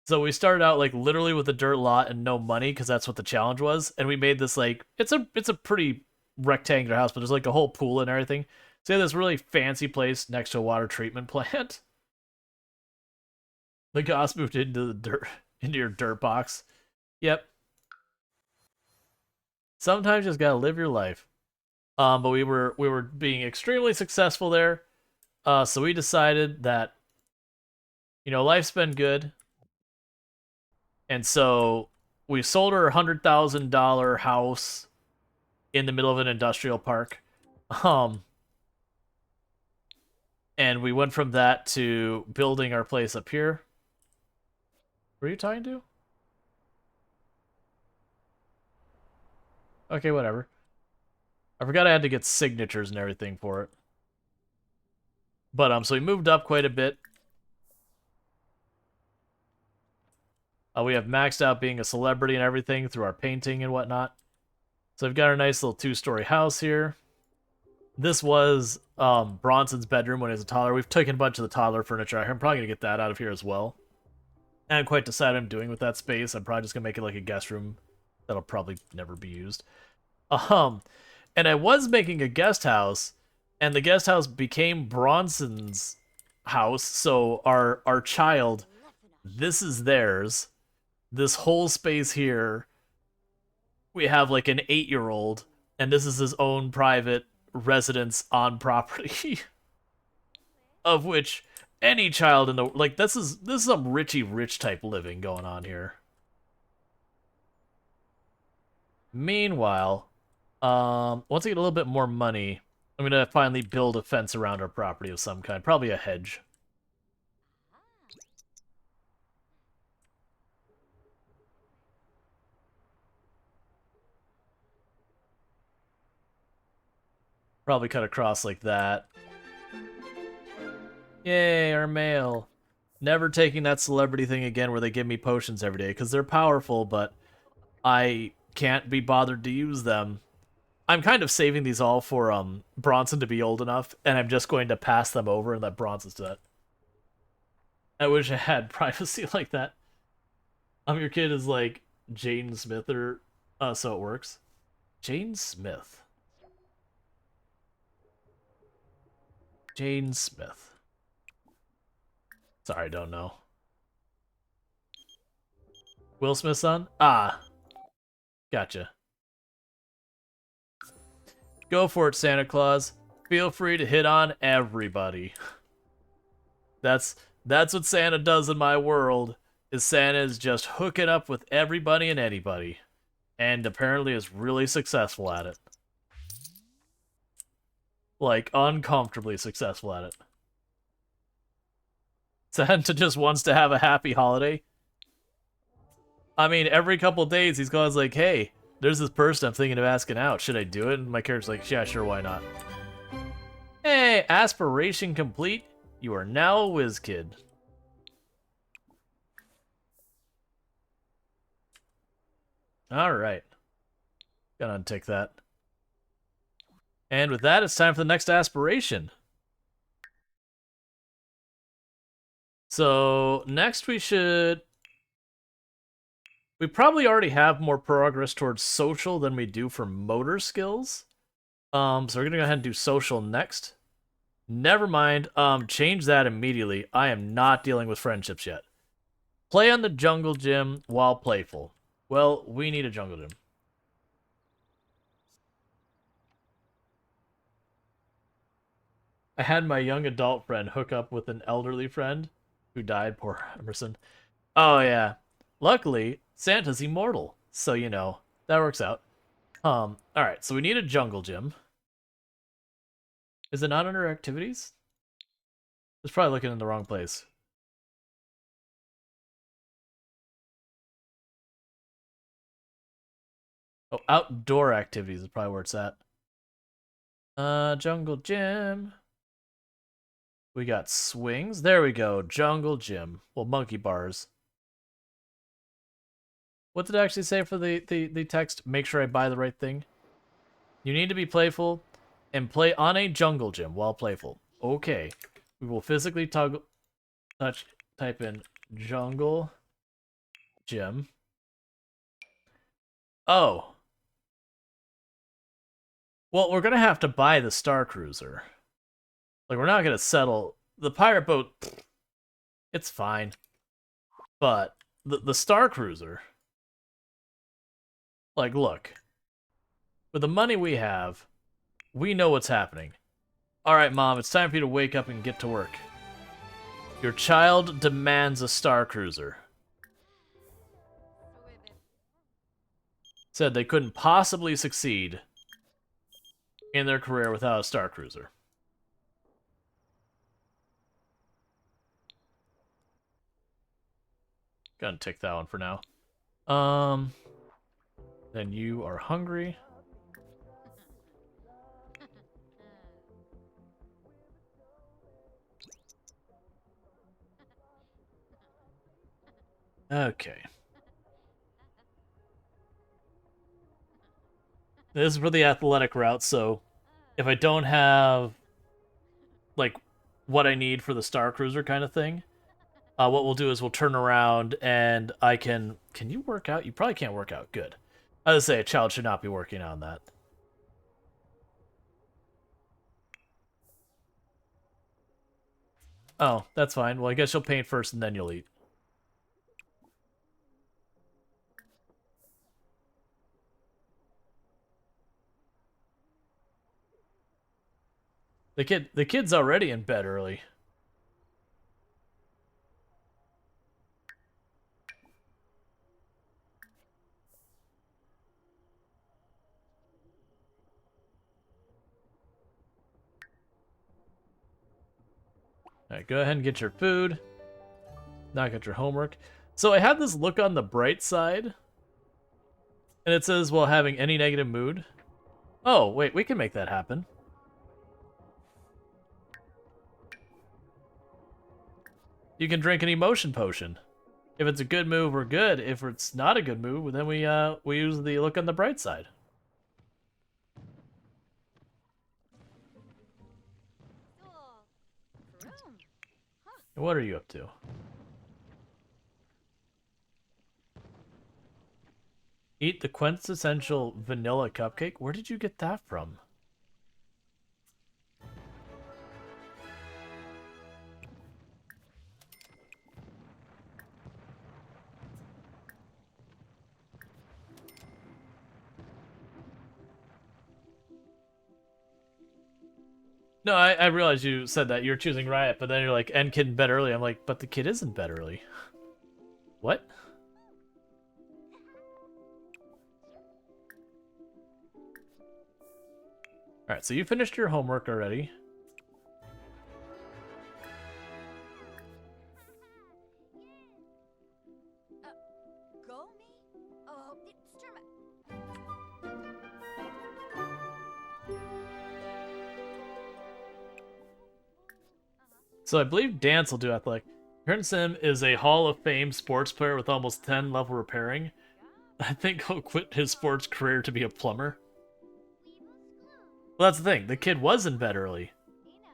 So we started out like literally with a dirt lot and no money because that's what the challenge was, and we made this like it's a pretty rectangular house, but there's like a whole pool and everything. So yeah, this really fancy place next to a water treatment plant. The Goths moved into the dirt into your dirt box. Yep. Sometimes you just gotta live your life. But we were being extremely successful there. So we decided that life's been good, and so we sold our $100,000 house in the middle of an industrial park. Um, and we went from that to building our place up here. Were you talking to? Okay, whatever. I forgot I had to get signatures and everything for it. But so we moved up quite a bit. We have maxed out being a celebrity and everything through our painting and whatnot. So we've got our nice little 2-story house here. This was Bronson's bedroom when he was a toddler. We've taken a bunch of the toddler furniture out here. I'm probably going to get that out of here as well. I haven't quite decided what I'm doing with that space. I'm probably just going to make it like a guest room that'll probably never be used. Um, and I was making a guest house, and the guest house became Bronson's house. So our child, this is theirs. This whole space here, we have like an 8-year-old, and this is his own private residence on property, of which any child in the like this is some richy rich type living going on here. Meanwhile, once I get a little bit more money, I'm gonna finally build a fence around our property of some kind, probably a hedge. Probably cut across like that. Yay, our mail. Never taking that celebrity thing again where they give me potions every day, because they're powerful, but I can't be bothered to use them. I'm kind of saving these all for Bronson to be old enough, and I'm just going to pass them over and let Bronson do that. I wish I had privacy like that. Your kid is like Jane Smith or so it works. Jane Smith. Jane Smith. Sorry, don't know. Will Smith's son? Ah, gotcha. Go for it, Santa Claus. Feel free to hit on everybody. That's that's what Santa does in my world. Is Santa is just hooking up with everybody and anybody, and apparently is really successful at it. Like uncomfortably successful at it. Santa just wants to have a happy holiday. I mean, every couple days he's going like, "Hey, there's this person I'm thinking of asking out. Should I do it?" And my character's like, "Yeah, sure, why not?" Hey, aspiration complete. You are now a whiz kid. All right. Gotta untick that. And with that, it's time for the next aspiration. So next we probably already have more progress towards social than we do for motor skills. So we're gonna go ahead and do social next. Never mind. Change that immediately. I am not dealing with friendships yet. Play on the jungle gym while playful. Well, we need a jungle gym. I had my young adult friend hook up with an elderly friend who died. Poor Emerson. Oh, yeah. Luckily, Santa's immortal. So, you know, that works out. Alright, so we need a jungle gym. Is it not under activities? It's probably looking in the wrong place. Oh, outdoor activities is probably where it's at. Jungle gym. We got swings. There we go. Jungle gym. Well, monkey bars. What did it actually say for the text? Make sure I buy the right thing. You need to be playful and play on a jungle gym while playful. Okay. We will physically type in jungle gym. Oh. Well, we're going to have to buy the Star Cruiser. Like, we're not going to settle. The pirate boat, it's fine. But the Star Cruiser, like, look. With the money we have, we know what's happening. Alright, Mom, it's time for you to wake up and get to work. Your child demands a Star Cruiser. Said they couldn't possibly succeed in their career without a Star Cruiser. Gonna tick that one for now. Then you are hungry. Okay. This is for the athletic route, so if I don't have, like, what I need for the Star Cruiser kind of thing, what we'll do is we'll turn around and I can... Can you work out? You probably can't work out. Good. I would say a child should not be working on that. Oh, that's fine. Well, I guess you'll paint first and then you'll eat. The kid's already in bed early. Alright, go ahead and get your food. Not get your homework. So I have this look on the bright side. And it says, while having any negative mood. Oh, wait, we can make that happen. You can drink an emotion potion. If it's a good move, we're good. If it's not a good move, then we use the look on the bright side. What are you up to? Eat the quintessential vanilla cupcake? Where did you get that from? No, I realize you said that. You're choosing Riot, but then you're like, and kid in bed early. I'm like, but the kid is in bed early. What? Alright, so you finished your homework already. So I believe Dance will do athletic. Sim is a Hall of Fame sports player with almost 10 level repairing. I think he'll quit his sports career to be a plumber. Well, that's the thing. The kid was in bed early.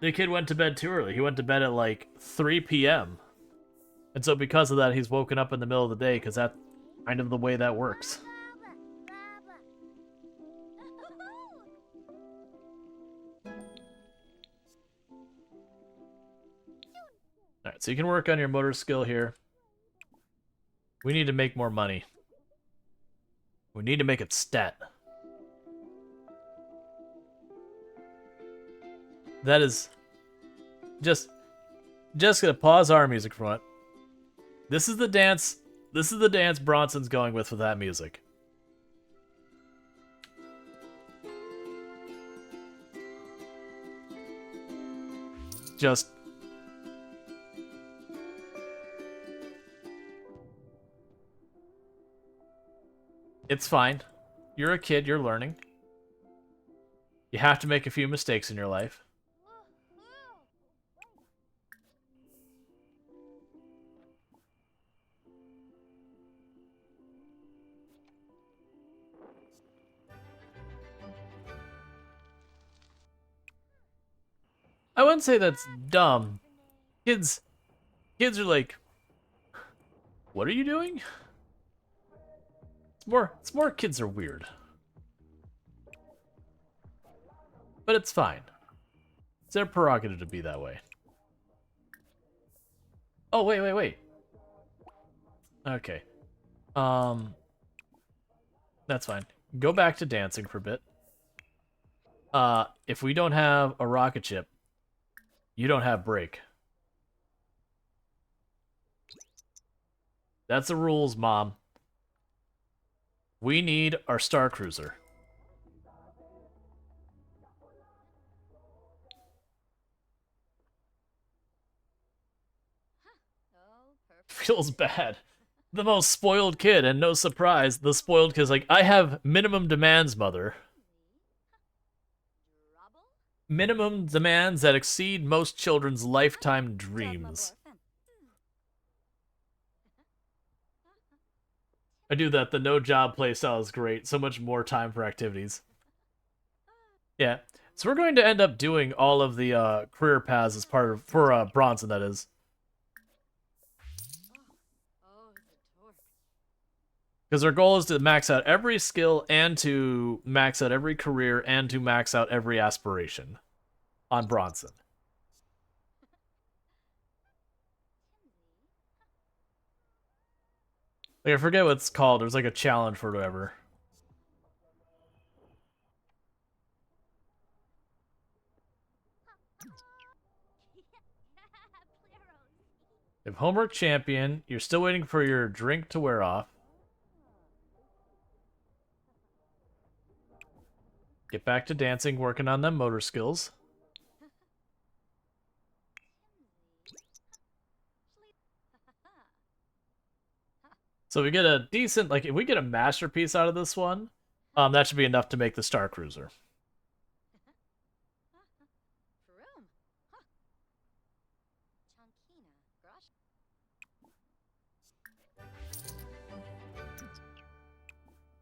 The kid went to bed too early. He went to bed at like 3 p.m. And so because of that, he's woken up in the middle of the day because that's kind of the way that works. Alright, so you can work on your motor skill here. We need to make more money. We need to make it stat. That is... Just gonna pause our music for a moment. This is the dance Bronson's going with that music. just... It's fine. You're a kid, you're learning. You have to make a few mistakes in your life. I wouldn't say that's dumb. Kids are like, what are you doing? It's more kids are weird. But it's fine. It's their prerogative to be that way. Oh, wait. Okay. That's fine. Go back to dancing for a bit. If we don't have a rocket ship, you don't have break. That's the rules, Mom. We need our Star Cruiser. Feels bad. The most spoiled kid, and no surprise, the spoiled kid's like, I have minimum demands, Mother. Minimum demands that exceed most children's lifetime dreams. I do that. The no job playstyle is great. So much more time for activities. Yeah. So we're going to end up doing all of the career paths as part of, for Bronson, that is. Because our goal is to max out every skill and to max out every career and to max out every aspiration on Bronson. Like, I forget what it's called. There's like a challenge for whatever. If homework champion, you're still waiting for your drink to wear off. Get back to dancing, working on them motor skills. So we get a decent, like, if we get a masterpiece out of this one, that should be enough to make the Star Cruiser.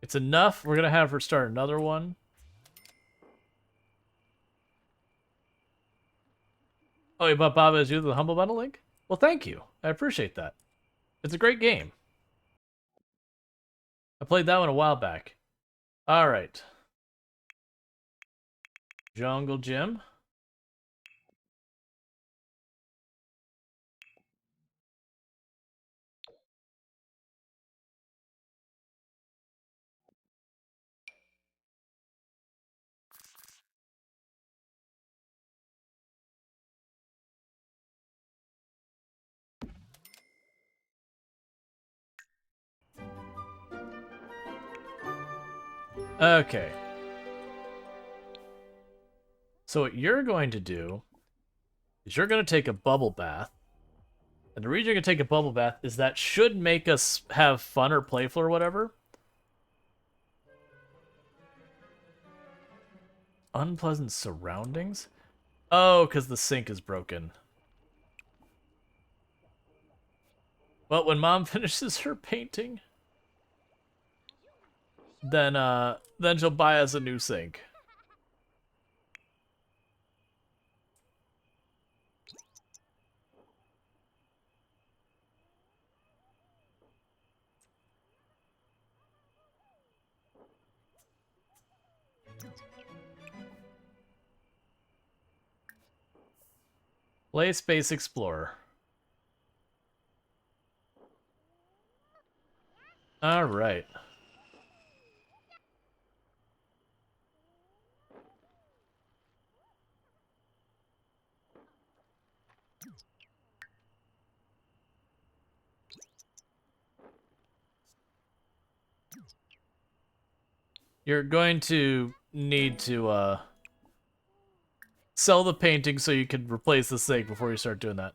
It's enough. We're gonna have her start another one. Oh, you bought Baba as you the Humble Bundle link? Well, thank you. I appreciate that. It's a great game. I played that one a while back. All right. Jungle Gym. Okay. So what you're going to do is you're going to take a bubble bath. And the reason you're going to take a bubble bath is that should make us have fun or playful or whatever. Unpleasant surroundings? Oh, because the sink is broken. Well, when Mom finishes her painting, then she'll buy us a new sink. Play Space Explorer. All right. You're going to need to, Sell the painting so you can replace the sink before you start doing that.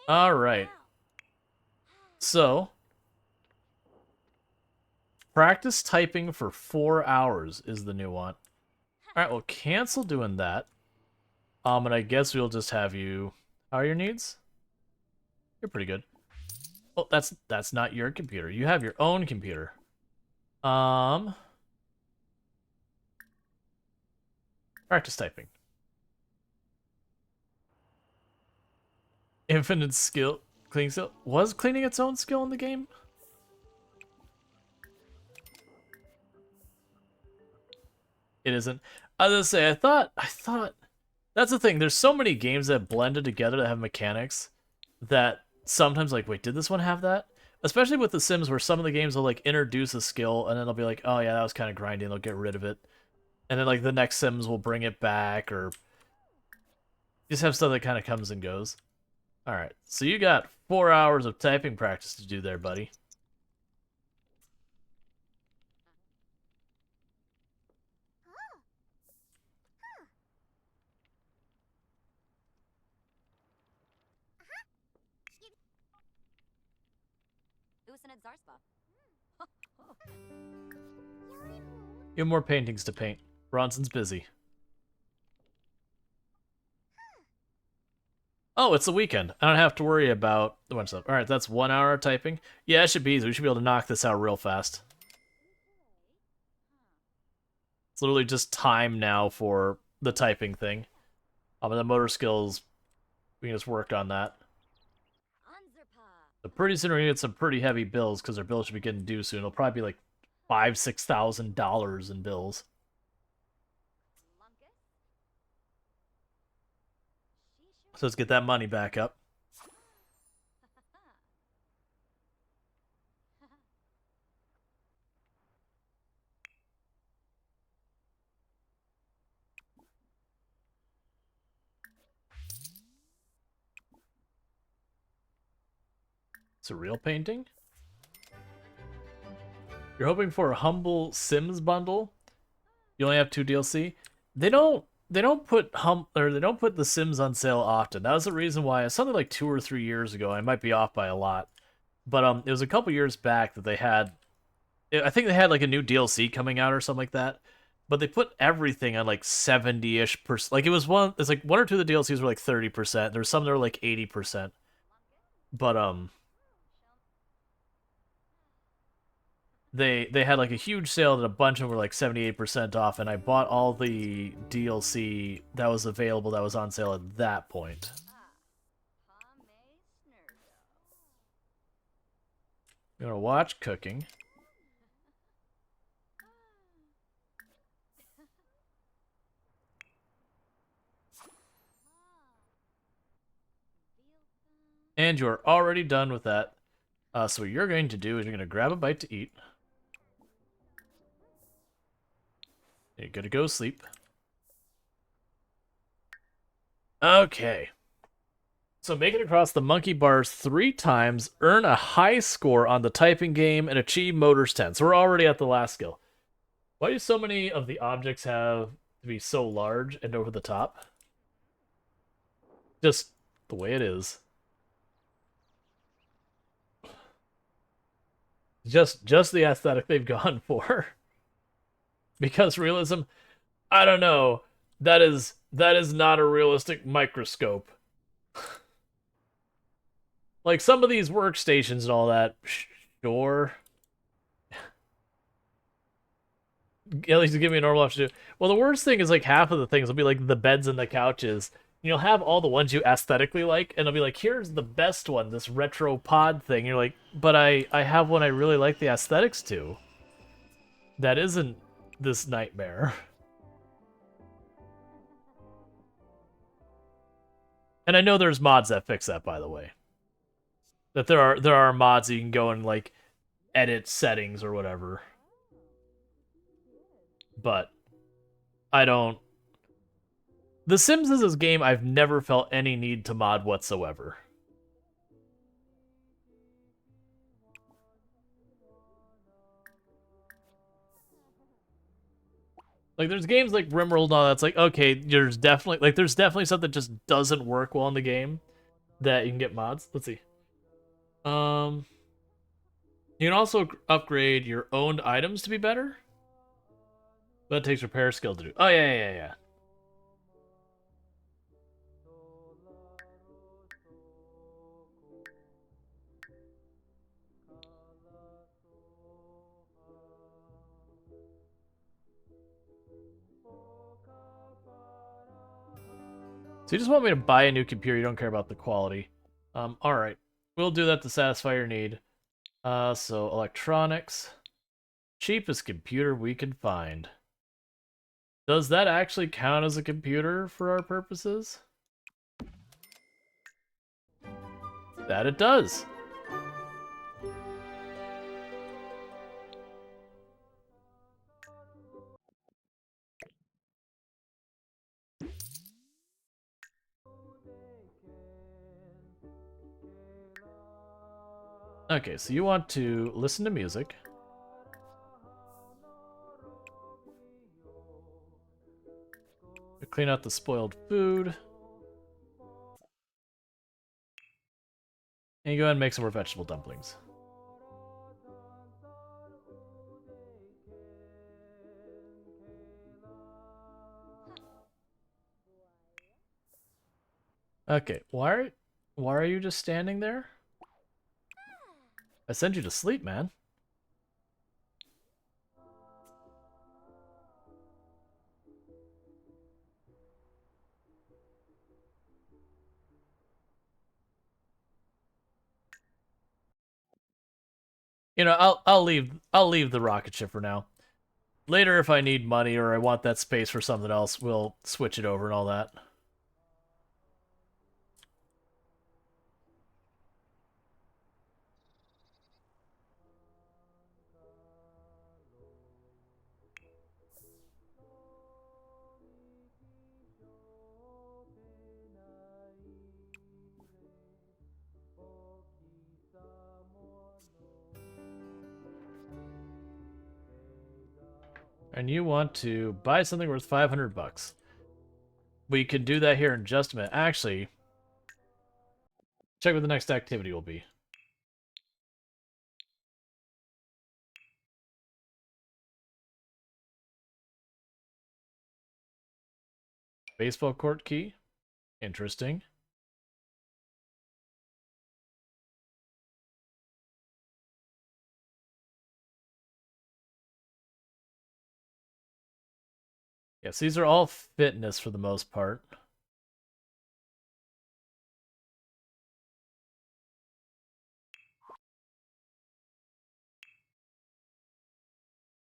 Alright. So, practice typing for 4 hours is the new one. Alright, well, cancel doing that. And I guess we'll just have you... How are your needs? You're pretty good. Oh, that's not your computer. You have your own computer. Practice typing. Infinite skill. Cleaning skill. Was cleaning its own skill in the game? It isn't. I was gonna say, I thought that's the thing. There's so many games that blended together that have mechanics that sometimes like, wait, did this one have that? Especially with The Sims, where some of the games will like introduce a skill and then they'll be like, oh yeah, that was kind of grindy, and they'll get rid of it. And then like the next Sims will bring it back, or just have stuff that kind of comes and goes. All right, so you got 4 hours of typing practice to do there, buddy. You have more paintings to paint. Bronson's busy. Oh, it's the weekend. I don't have to worry about a bunch of stuff. All right, that's 1 hour of typing. Yeah, it should be easy. We should be able to knock this out real fast. It's literally just time now for the typing thing. And the motor skills, we can just work on that. But pretty soon we're gonna get some pretty heavy bills because our bills should be getting due soon. It'll probably be like $5,000-6,000 in bills. So let's get that money back up. It's a real painting. You're hoping for a humble Sims bundle. You only have 2 DLC. They don't put the Sims on sale often. That was the reason why something like 2 or 3 years ago. I might be off by a lot, but it was a couple years back that they had. I think they had like a new DLC coming out or something like that. But they put everything on like 70-ish%. Like it's like 1 or 2 of the DLCs were like 30%. There's some that were like 80%. But they had like a huge sale that a bunch of them were like 78% off, and I bought all the DLC that was available that was on sale at that point. I'm gonna watch cooking. And you're already done with that. So what you're going to do is you're gonna grab a bite to eat. You're gonna go sleep. Okay. So make it across the monkey bars 3 times, earn a high score on the typing game, and achieve Motors 10. So we're already at the last skill. Why do so many of the objects have to be so large and over the top? Just the way it is. Just the aesthetic they've gone for. Because realism, I don't know. That is not a realistic microscope. Like some of these workstations and all that, sure. At least give me a normal option to do. Well, the worst thing is like half of the things will be like the beds and the couches. You'll have all the ones you aesthetically like, and it'll be like, here's the best one, this retro pod thing. You're like, but I have one I really like the aesthetics to. That isn't this nightmare. And I know there's mods that fix that, by the way. That there are mods that you can go and like edit settings or whatever. But I don't. The Sims is this game I've never felt any need to mod whatsoever. Like, there's games like Rimworld and all that's like, okay, there's definitely stuff that just doesn't work well in the game that you can get mods. Let's see. Um, you can also upgrade your owned items to be better, but it takes repair skill to do. Oh yeah. So you just want me to buy a new computer, you don't care about the quality. Alright. We'll do that to satisfy your need. So electronics. Cheapest computer we can find. Does that actually count as a computer for our purposes? That it does. Okay, so you want to listen to music. Clean out the spoiled food. And you go ahead and make some more vegetable dumplings. Okay, why are you just standing there? I sent you to sleep, man. You know, I'll leave the rocket ship for now. Later, if I need money or I want that space for something else, we'll switch it over and all that. And you want to buy something worth 500 bucks. We can do that here in just a minute. Actually, check what the next activity will be. Baseball court key. Interesting. Yes, these are all fitness for the most part.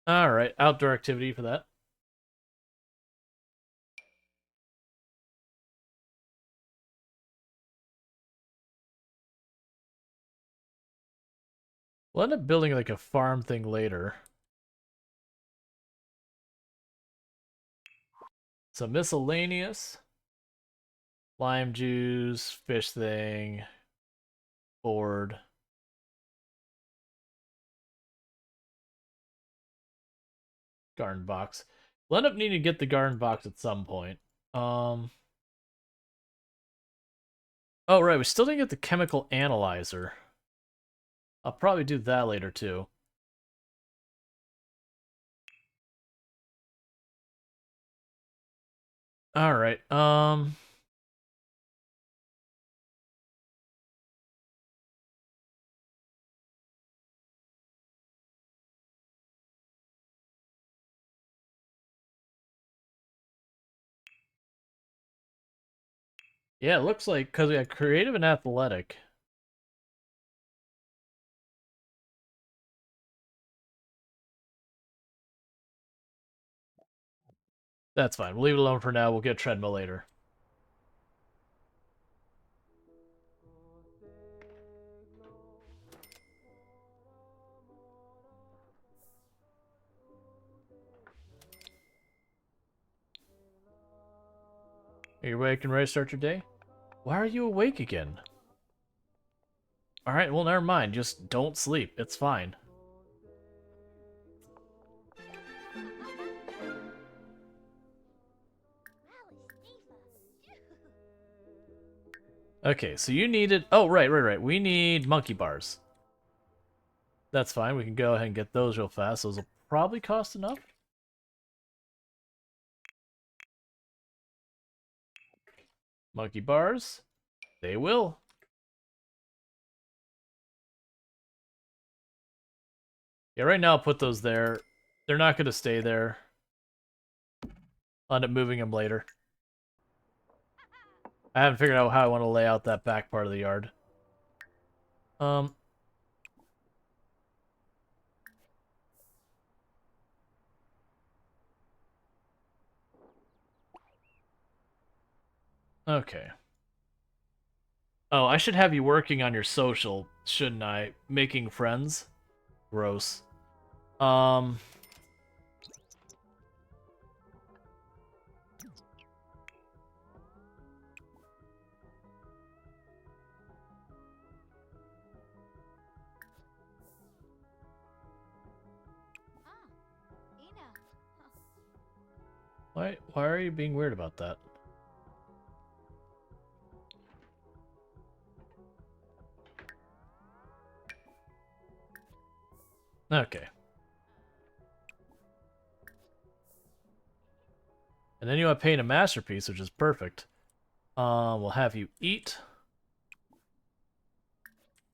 Alright, outdoor activity for that. We'll end up building like a farm thing later. So miscellaneous. Lime juice, fish thing, board. Garden box. We'll end up needing to get the garden box at some point. Oh, right, we still didn't get the chemical analyzer. I'll probably do that later, too. Alright, yeah, it looks like, because we had creative and athletic. That's fine. We'll leave it alone for now. We'll get a treadmill later. Are you awake and ready to start your day? Why are you awake again? Alright, well, never mind. Just don't sleep. It's fine. Okay, so you needed... Oh, right. We need monkey bars. That's fine. We can go ahead and get those real fast. Those will probably cost enough. Monkey bars. They will. Yeah, right now I'll put those there. They're not going to stay there. I'll end up moving them later. I haven't figured out how I want to lay out that back part of the yard. Okay. Oh, I should have you working on your social, shouldn't I? Making friends? Gross. Why are you being weird about that? Okay. And then you want to paint a masterpiece, which is perfect. We'll have you eat.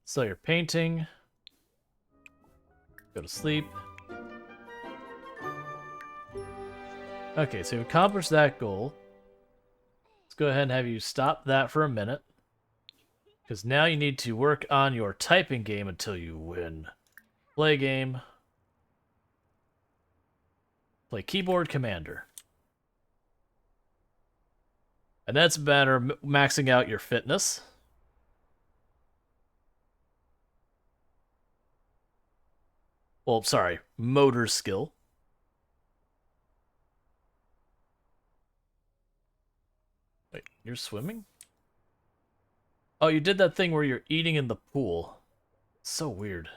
So you're painting. Go to sleep. Okay, so you accomplished that goal. Let's go ahead and have you stop that for a minute. Because now you need to work on your typing game until you win. Play game. Play keyboard commander. And that's a matter of maxing out your fitness. Well, sorry, motor skill. Wait, you're swimming? Oh, you did that thing where you're eating in the pool. So weird.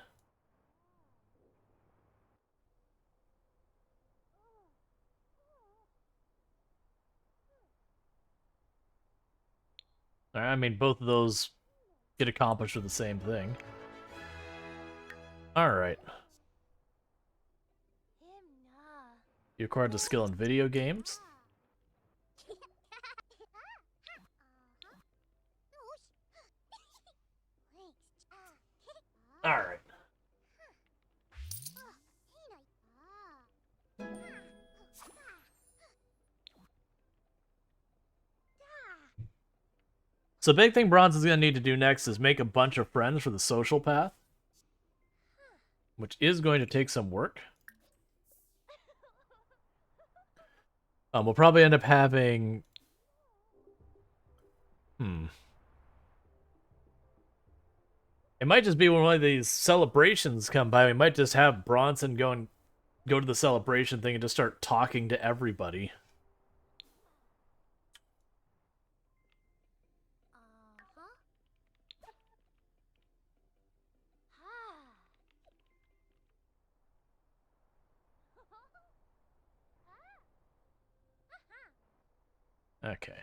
I mean, both of those get accomplished with the same thing. Alright. You acquired the skill in video games. Alright. So the big thing Bronson's going to need to do next is make a bunch of friends for the social path. Which is going to take some work. We'll probably end up having... It might just be when one of these celebrations come by. We might just have Bronson go to the celebration thing and just start talking to everybody. Okay.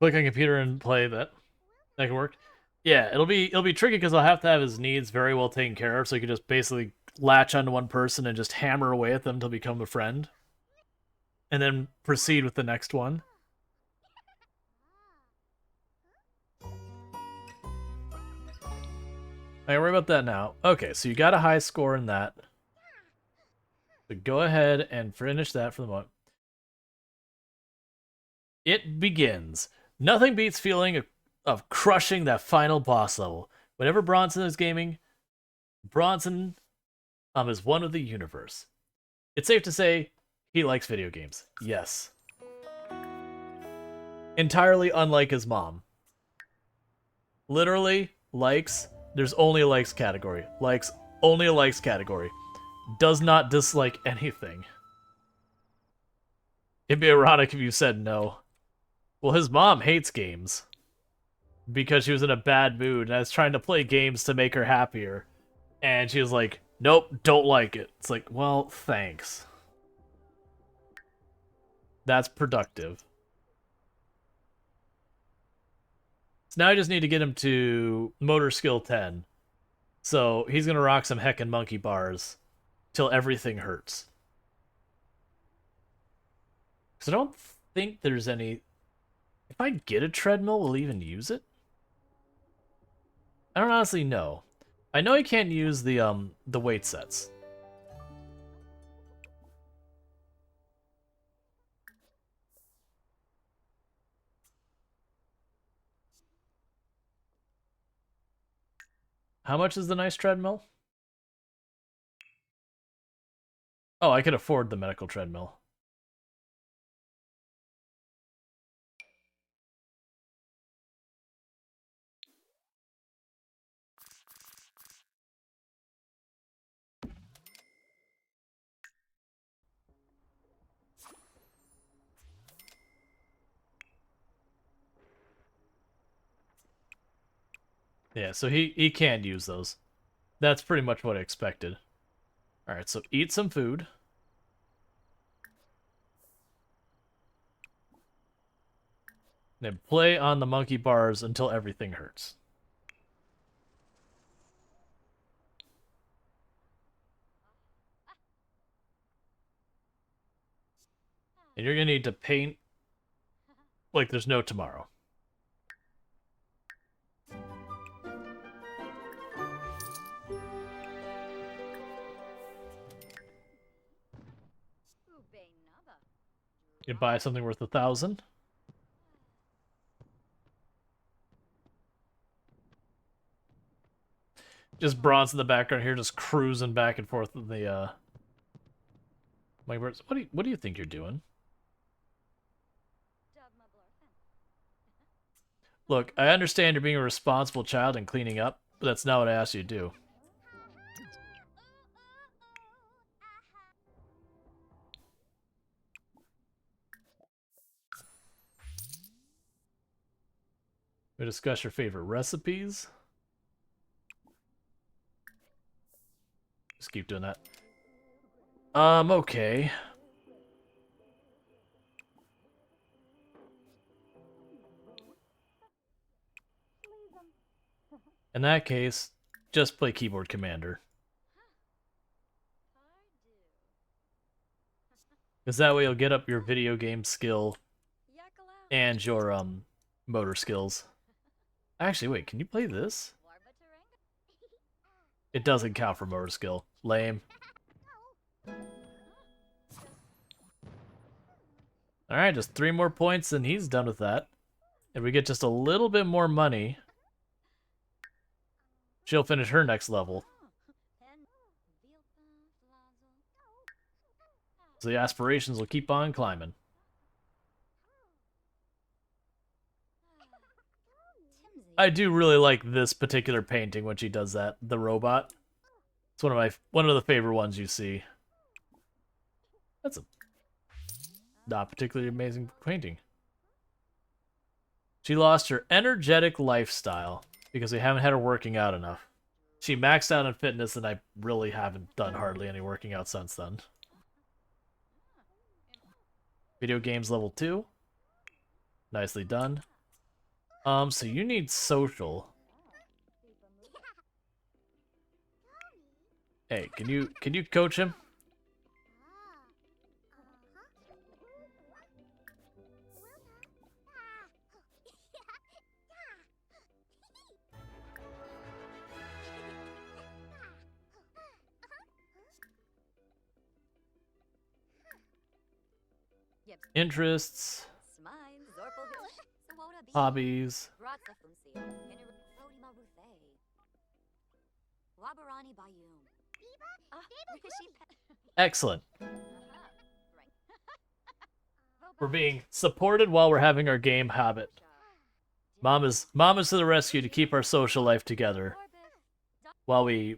Click on computer and play that. That can work. Yeah, it'll be tricky because I'll have to have his needs very well taken care of, so you can just basically latch onto one person and just hammer away at them to become a friend. And then proceed with the next one. I worry about that now. Okay, so you got a high score in that. So go ahead and finish that for the moment. It begins. Nothing beats feeling of crushing that final boss level. Whenever Bronson is gaming, Bronson is one of the universe. It's safe to say he likes video games. Yes. Entirely unlike his mom. Literally, likes. There's only a likes category. Likes, only a likes category. Does not dislike anything. It'd be ironic if you said no. Well, his mom hates games. Because she was in a bad mood and I was trying to play games to make her happier. And she was like, Nope, don't like it. It's like, well, thanks. That's productive. So now I just need to get him to motor skill 10. So he's gonna rock some heckin' monkey bars till everything hurts. Because I don't think there's any... If I get a treadmill, we'll even use it? I don't honestly know. I know I can't use the weight sets. How much is the nice treadmill? Oh, I could afford the medical treadmill. Yeah, so he can use those. That's pretty much what I expected. Alright, so eat some food. Then play on the monkey bars until everything hurts. And you're gonna need to paint like there's no tomorrow. You buy something worth 1,000. Just Bronson in the background here, just cruising back and forth with the my words. What do you think you're doing? Look, I understand you're being a responsible child and cleaning up, but that's not what I asked you to do. We discuss your favorite recipes. Just keep doing that. Okay. In that case, just play Keyboard Commander. Because that way you'll get up your video game skill and your motor skills. Actually, wait, can you play this? It doesn't count for motor skill. Lame. Alright, just 3 more points and he's done with that. If we get just a little bit more money, she'll finish her next level. So the aspirations will keep on climbing. I do really like this particular painting when she does that, the robot. It's one of the favorite ones you see. That's a not particularly amazing painting. She lost her energetic lifestyle because we haven't had her working out enough. She maxed out in fitness, and I really haven't done hardly any working out since then. Video games level 2. Nicely done. So you need social. Hey, can you coach him? Interests, hobbies. Excellent. We're being supported while we're having our game habit. Mom is to the rescue to keep our social life together while we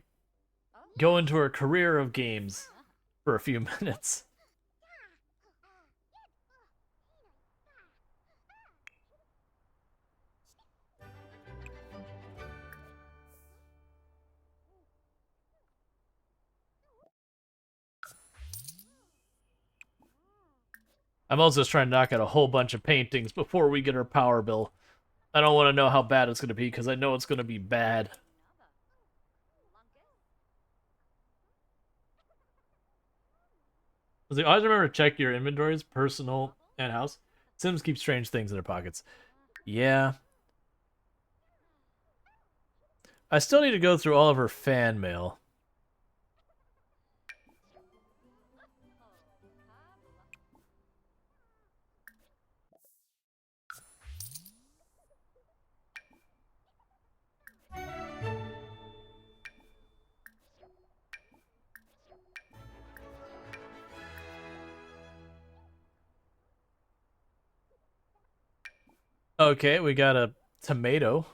go into our career of games for a few minutes. I'm also just trying to knock out a whole bunch of paintings before we get our power bill. I don't want to know how bad it's going to be, because I know it's going to be bad. I always remember to check your inventories, personal and house. Sims keep strange things in their pockets. Yeah. I still need to go through all of her fan mail. Okay, we got a tomato.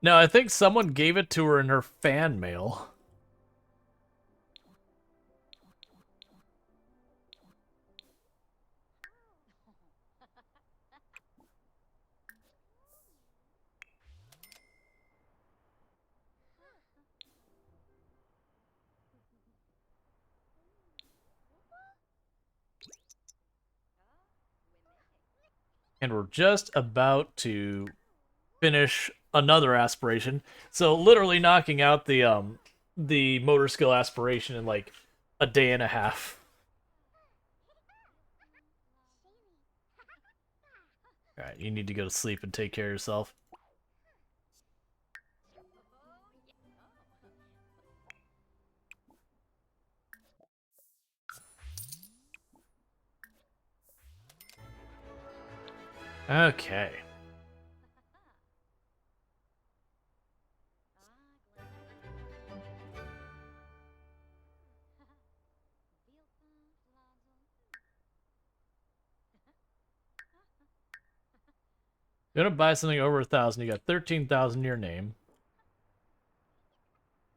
No, I think someone gave it to her in her fan mail. And we're just about to finish another aspiration. So literally knocking out the motor skill aspiration in like a day and a half. Alright, you need to go to sleep and take care of yourself. Okay. You're gonna buy something over 1,000. You got 13,000 in your name.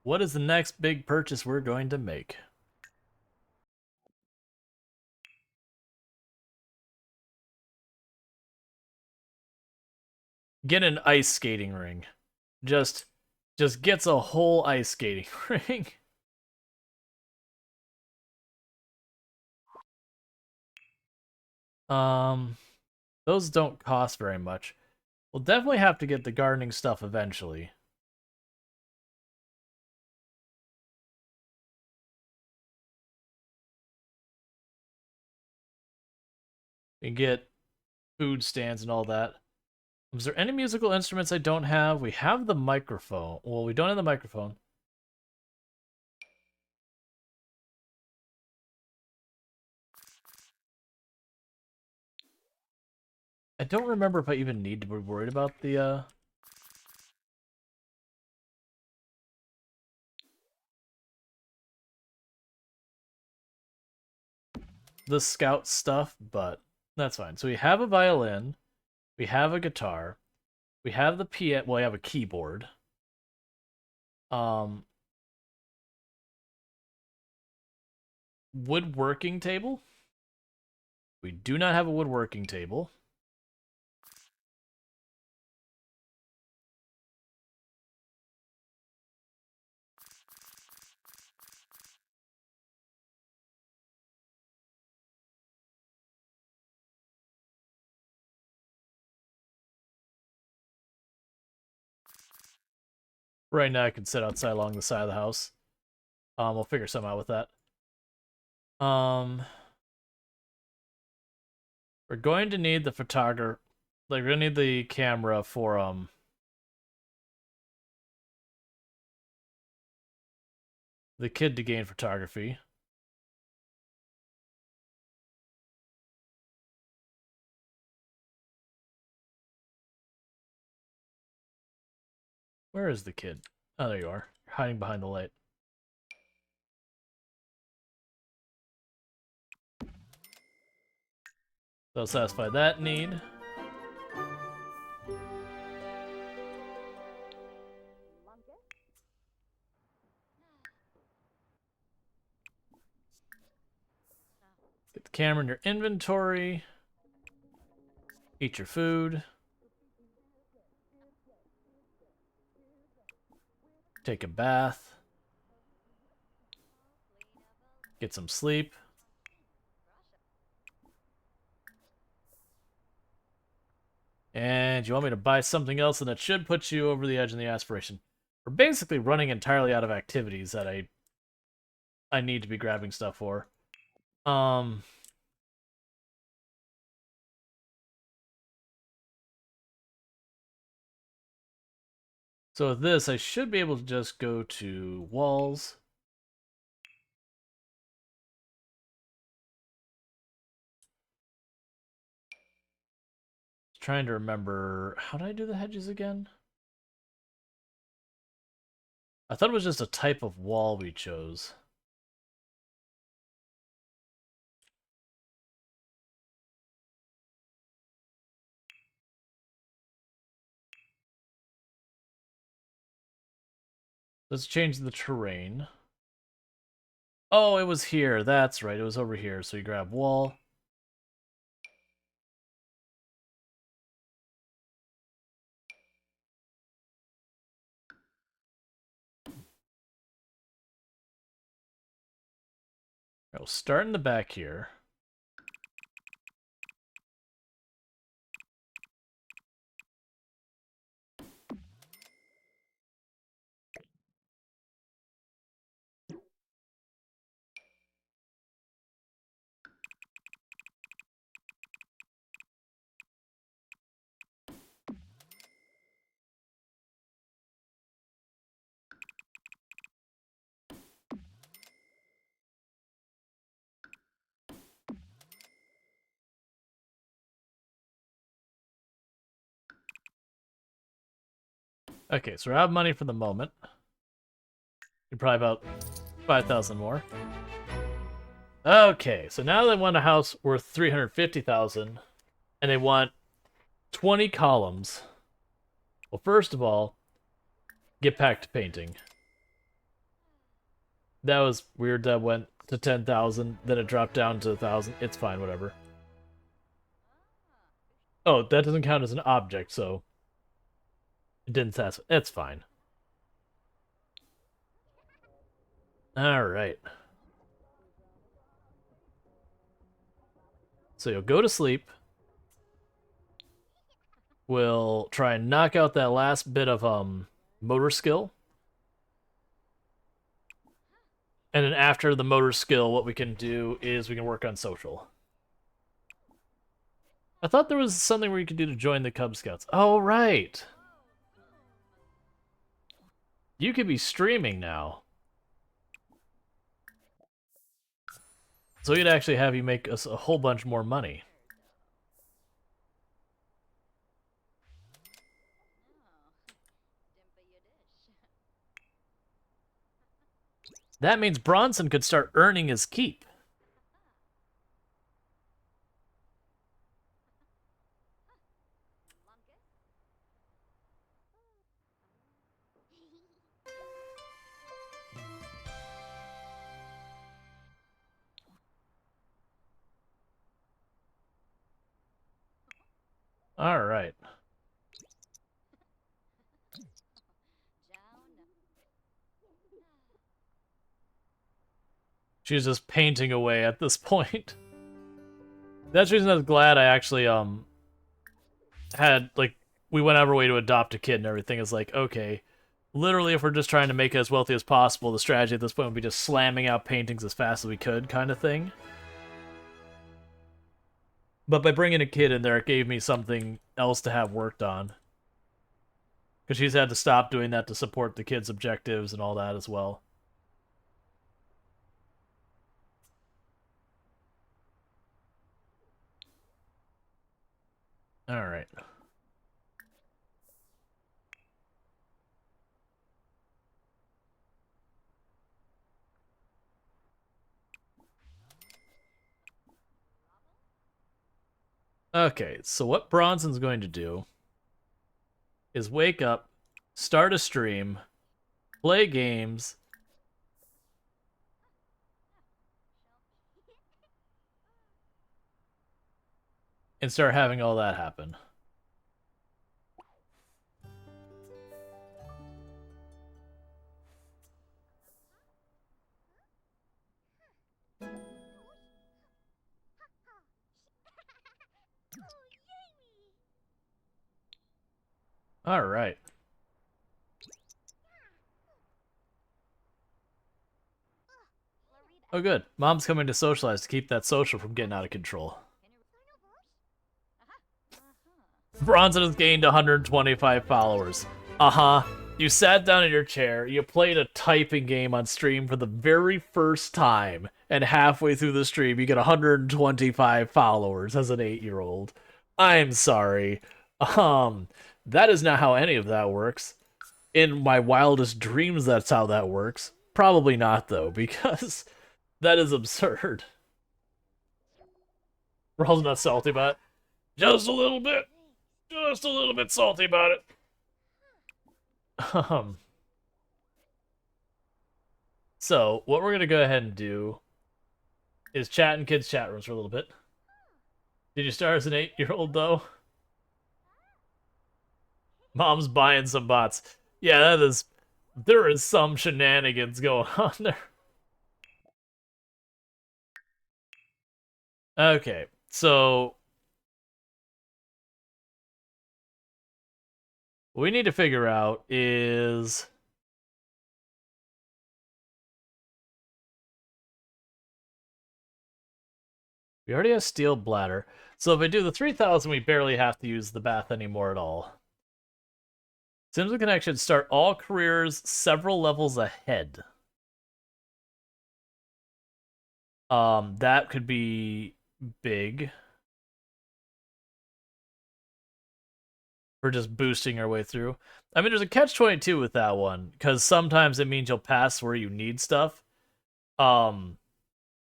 What is the next big purchase we're going to make? Get an ice skating ring. Just gets a whole ice skating ring. Um, those don't cost very much. We'll definitely have to get the gardening stuff eventually. And get food stands and all that. Is there any musical instruments I don't have? We have the microphone. Well, we don't have the microphone. I don't remember if I even need to be worried about the scout stuff, but that's fine. So we have a violin, we have a guitar, we have the piano. Well, we have a keyboard. Um, woodworking table. We do not have a woodworking table. Right now, I can sit outside along the side of the house. We'll figure something out with that. We're going to need the photographer. Like, we're gonna need the camera for the kid to gain photography. Where is the kid? Oh, there you are. You're hiding behind the light. That'll satisfy that need. Get the camera in your inventory. Eat your food. Take a bath. Get some sleep. And you want me to buy something else, and that should put you over the edge in the aspiration. We're basically running entirely out of activities that I need to be grabbing stuff for. So with this, I should be able to just go to walls. Trying to remember, how did I do the hedges again? I thought it was just a type of wall we chose. Let's change the terrain. Oh, it was here. That's right. It was over here. So you grab wall. We'll start in the back here. Okay, so we're out of money for the moment. You're probably about 5,000 more. Okay, so now they want a house worth 350,000, and they want 20 columns. Well, first of all, get back to painting. That was weird that went to 10,000, then it dropped down to 1,000. It's fine, whatever. Oh, that doesn't count as an object, so it didn't satisfy. It's fine. Alright. So you'll go to sleep. We'll try and knock out that last bit of motor skill. And then after the motor skill, what we can do is we can work on social. I thought there was something where you could do to join the Cub Scouts. Oh, right. You could be streaming now. So we'd actually have you make us a whole bunch more money. That means Bronson could start earning his keep. All right. She's just painting away at this point. That's the reason I was glad I actually had like we went out of our way to adopt a kid and everything. Is like, okay, literally if we're just trying to make it as wealthy as possible, the strategy at this point would be just slamming out paintings as fast as we could, kind of thing. But by bringing a kid in there, it gave me something else to have worked on. Because she's had to stop doing that to support the kids' objectives and all that as well. Alright. Okay, so what Bronson's going to do is wake up, start a stream, play games, and start having all that happen. All right. Oh, good. Mom's coming to socialize to keep that social from getting out of control. Bronson has gained 125 followers. Uh-huh. You sat down in your chair, you played a typing game on stream for the very first time, and halfway through the stream you get 125 followers as an 8-year-old. I'm sorry. That is not how any of that works. In my wildest dreams, that's how that works. Probably not, though, because that is absurd. Rual's not salty about it. Just a little bit. Just a little bit salty about it. So, what we're going to go ahead and do is chat in kids' chat rooms for a little bit. Did you start as an 8-year-old, though? Mom's buying some bots. Yeah, that is... There is some shenanigans going on there. Okay, so... what we need to figure out is... we already have steel bladder. So if we do the 3,000, we barely have to use the bath anymore at all. Sims with Connection start all careers several levels ahead. That could be big. For just boosting our way through. I mean, there's a catch-22 with that one, because sometimes it means you'll pass where you need stuff. And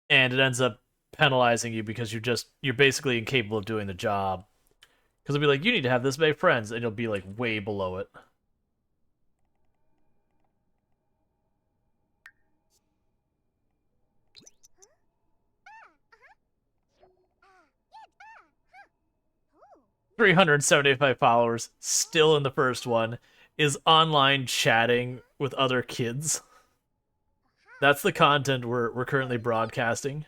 it ends up penalizing you because you're basically incapable of doing the job. Because it'll be like, you need to have this many friends, and you'll be like way below it. $375 followers, still in the first one, is online chatting with other kids. That's the content we're currently broadcasting.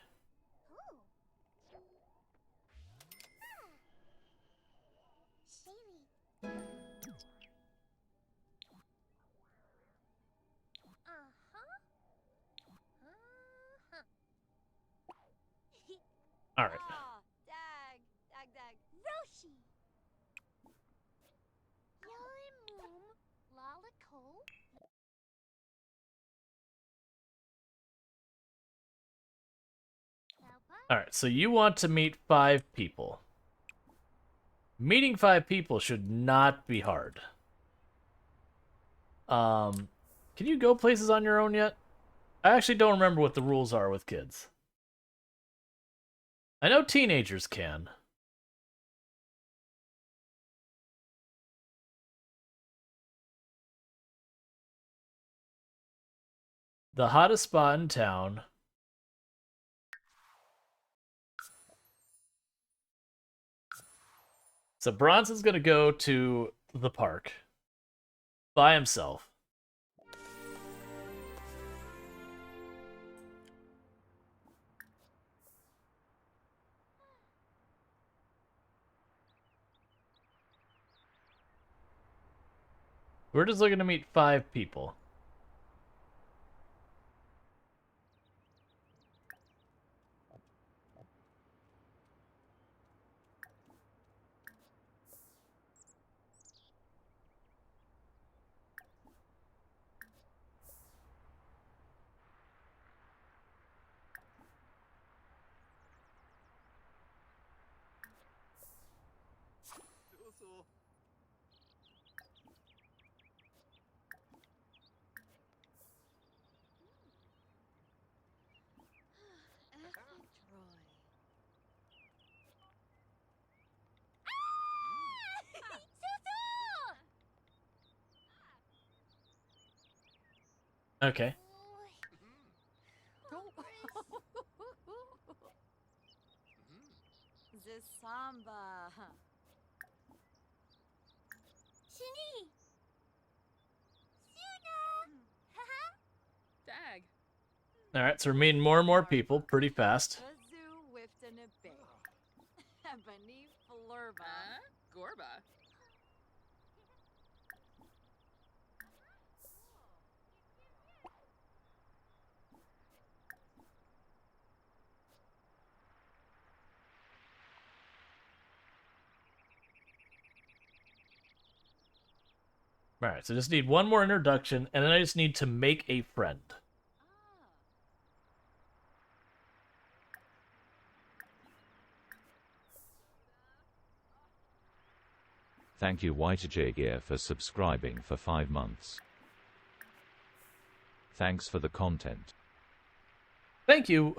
All right. All right, so you want to meet 5 people. Meeting 5 people should not be hard. Can you go places on your own yet? I actually don't remember what the rules are with kids. I know teenagers can. The hottest spot in town. So Bronson's gonna go to the park by himself. We're just looking to meet 5 people. Okay. Samba. Shini. Dag. All right, so we're meeting more and more people pretty fast. Gorba. All right, so just need one more introduction, and then I just need to make a friend. Thank you YTJ for subscribing for 5 months. Thanks for the content. Thank you,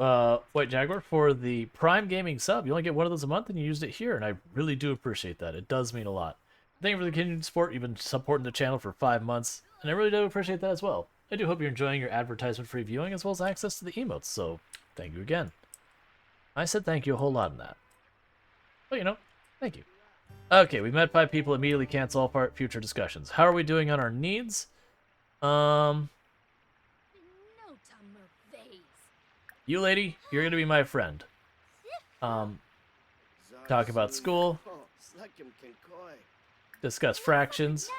White Jaguar, for the Prime Gaming sub. You only get one of those a month, and you used it here, and I really do appreciate that. It does mean a lot. Thank you for the continued support. You've been supporting the channel for 5 months, and I really do appreciate that as well. I do hope you're enjoying your advertisement-free viewing as well as access to the emotes, so thank you again. I said thank you a whole lot in that. But, you know, thank you. Okay, we met 5 people, immediately cancel all future discussions. How are we doing on our needs? You lady, you're gonna be my friend. Talk about school. Discuss fractions.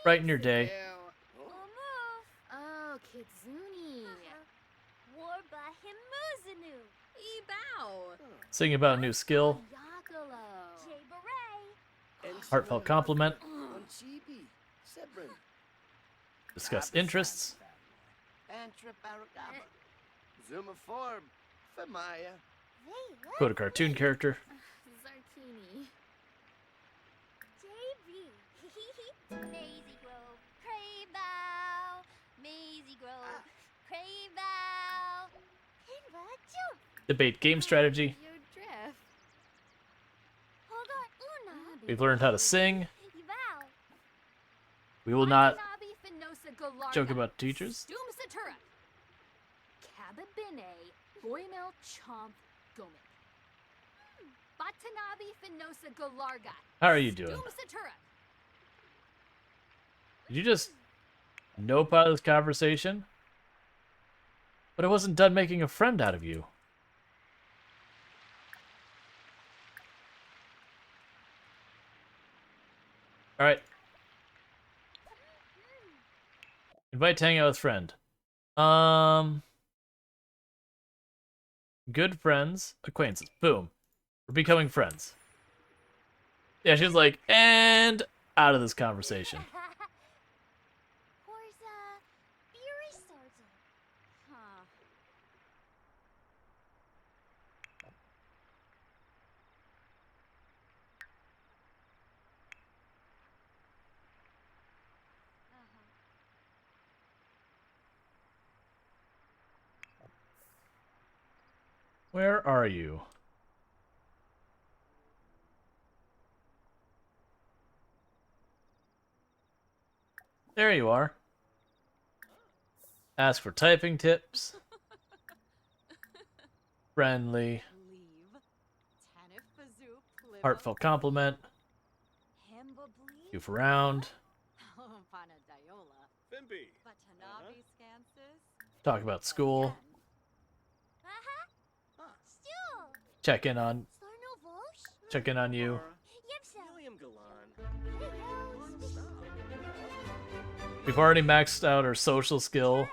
Brighten your day. Oh, Kitsuni. Warba Himuzunu. Ebao. Sing about a new skill. Heartfelt compliment. Discuss interests. Quote a cartoon character. Zarkini. JB. Maisie Grove. Craybow. Maisie Grove. Craybow. Debate game strategy. We've learned how to sing. We will not joke about teachers. How are you doing? Did you just nope out of this conversation? But I wasn't done making a friend out of you. Alright. Invite to hang out with friend. Good friends, acquaintances. Boom. We're becoming friends. Yeah, she was like, and out of this conversation. Where are you? There you are. Ask for typing tips. Friendly. Heartfelt compliment. Goof around. Talk about school. Check in on you. We've already maxed out our social skill.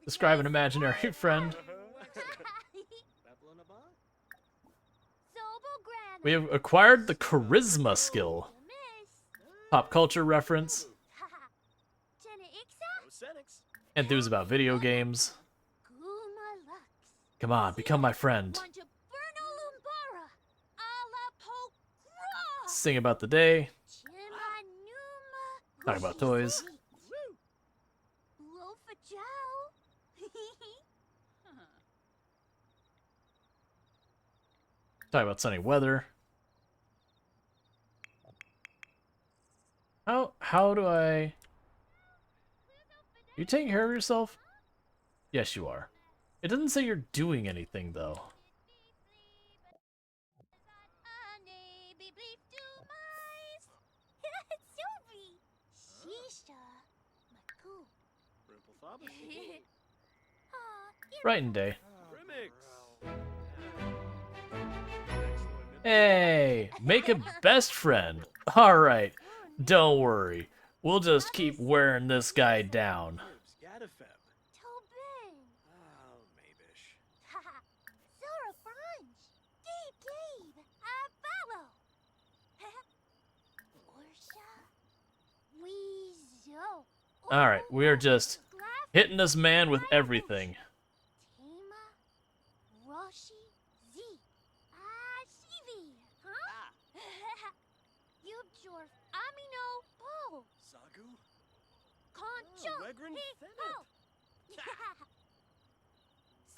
Describe an imaginary friend. We have acquired the charisma skill. Pop culture reference. Enthuse about video games. Come on, become my friend. Sing about the day. Talk about toys. Talk about sunny weather. How do I... You taking care of yourself? Yes, you are. It doesn't say you're doing anything, though. Brighton Day. Hey, make a best friend. Alright, don't worry. We'll just keep wearing this guy down. Tobin. Zora Franch. Gabe. Follow. Orsha. Weezo. Alright, we are just hitting this man with everything. Tama. Roshi. Z. Shivi. Huh? Yubjorf. Amino. Bo. Sagu? Concho. Regrin Oh.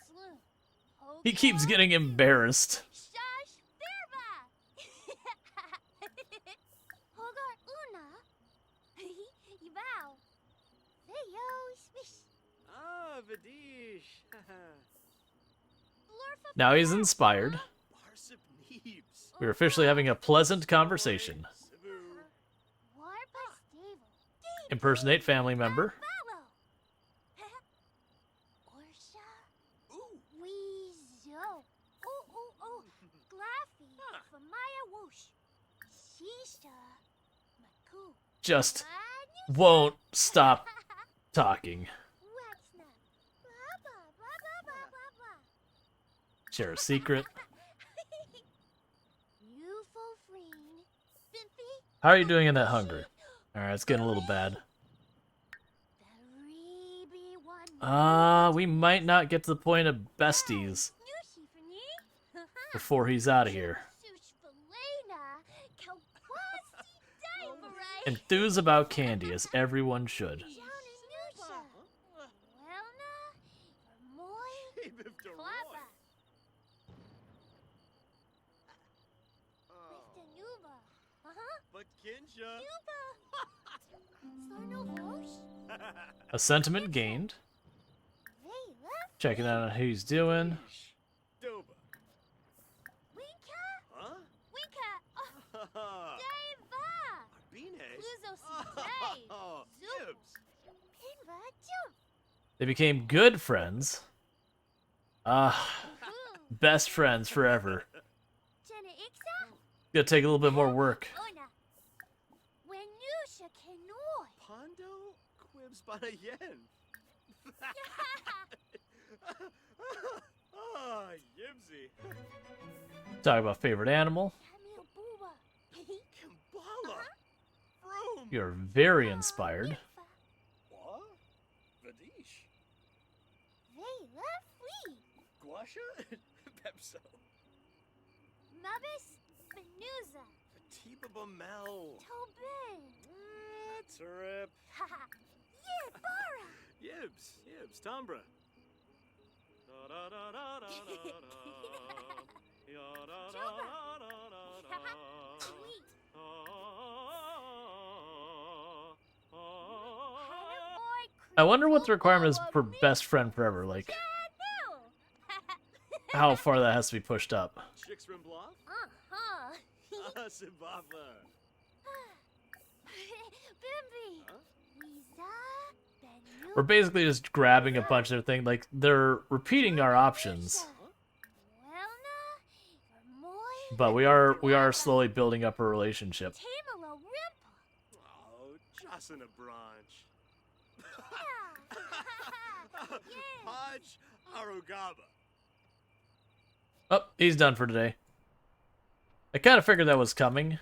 Sloom. He keeps getting embarrassed. Shash Birba. Hogar Una. Yvao. Theo Swish. Vidish. Blurfa. Now he's inspired. Barsip Neebs. We're officially having a pleasant conversation. Sivu. Warpa Stable. Impersonate family member. Follow. Orsha. Ooh. Weezo. Oh. Glaffy. Famaya Whoosh. Shisha. Maku. Just won't stop talking. Waxna. Blah. Share a secret. Youthful Freen. Bimpy. How are you doing in that hunger? Alright, it's getting a little bad. We might not get to the point of besties before he's out of here. Enthuse about candy, as everyone should. Biv Deroy. But Kinsha. A sentiment gained. Checking out on who he's doing. Doba. Huh? Arbines. Oh, Gibbs. They became good friends. Best friends forever. Gonna take a little bit more work. Pondo Quibs Bana Yen. Ah, Yibsy. Talk about favorite animal. Kimbala. Vroom. You're very inspired. What? Vadish. Guasha? Pepso. Fatiba Bamel. Trip. Yibs. Tombra. I wonder what the requirement is for best friend forever. Like, how far that has to be pushed up. Chicks Rimbloff? Simbafla. We're basically just grabbing a bunch of things. Like, they're repeating our options, but we are slowly building up a relationship. Oh, just in a branch. Hodge Arugaba. Oh, he's done for today. I kind of figured that was coming,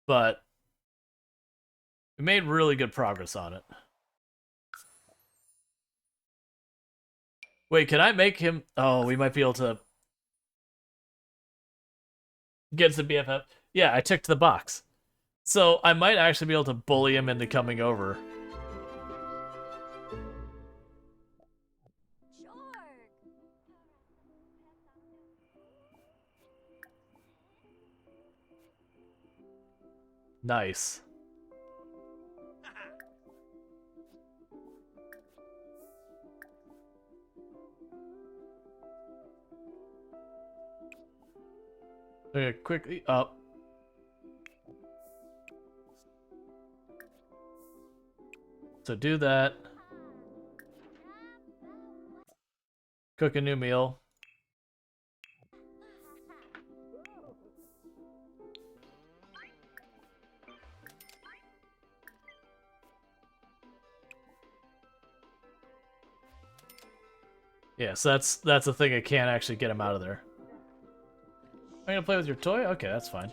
but we made really good progress on it. Wait, can I make him... Oh, we might be able to get to BFF. Yeah, I ticked the box. So I might actually be able to bully him into coming over. Nice. Okay, quickly up. So do that. Cook a new meal. Yes, that's the thing. I can't actually get him out of there. I'm gonna play with your toy? Okay, that's fine.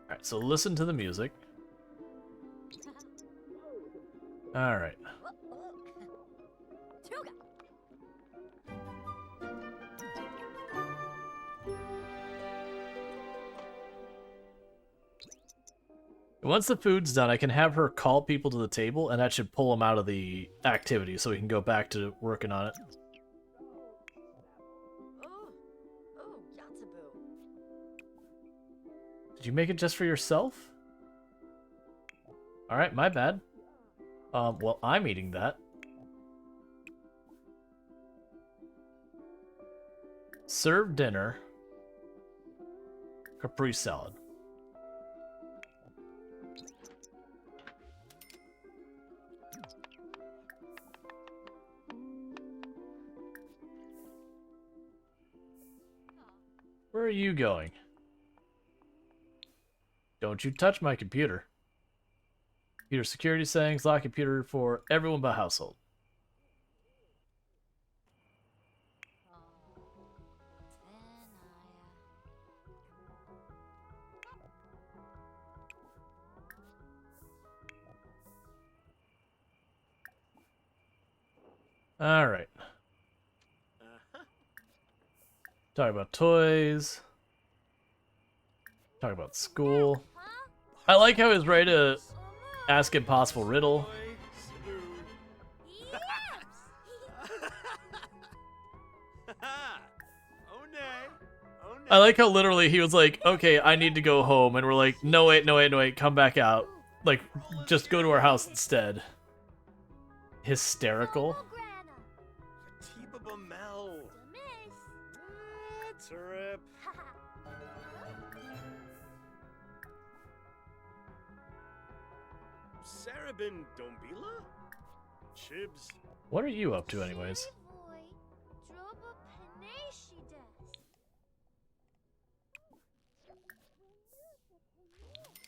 Alright, so listen to the music. Alright. Once the food's done, I can have her call people to the table, and that should pull them out of the activity so we can go back to working on it. Did you make it just for yourself? Alright, my bad. Well, I'm eating that. Serve dinner. Capri salad. Where are you going? Don't you touch my computer. Computer security settings, lock computer for everyone but household. Alright. Talk about toys. Talk about school. I like how he's ready to ask impossible riddle. I like how literally he was like, okay, I need to go home. And we're like, no, wait, no, wait, no, wait, come back out. Like, just go to our house instead. Hysterical. Trip. Sarabin Dombila? Chibs. What are you up to anyways?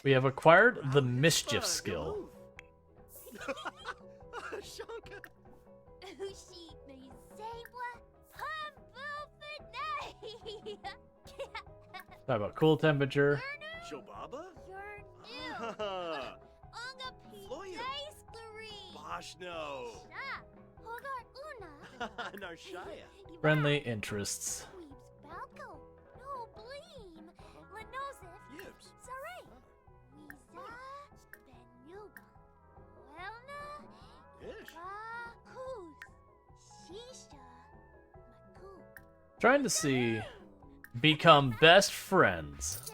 We have acquired the mischief skill. Talk about cool temperature. Shobaba? Boshno. Narshaya. Friendly interests. Yibs. Ish. Trying to see. Become best friends.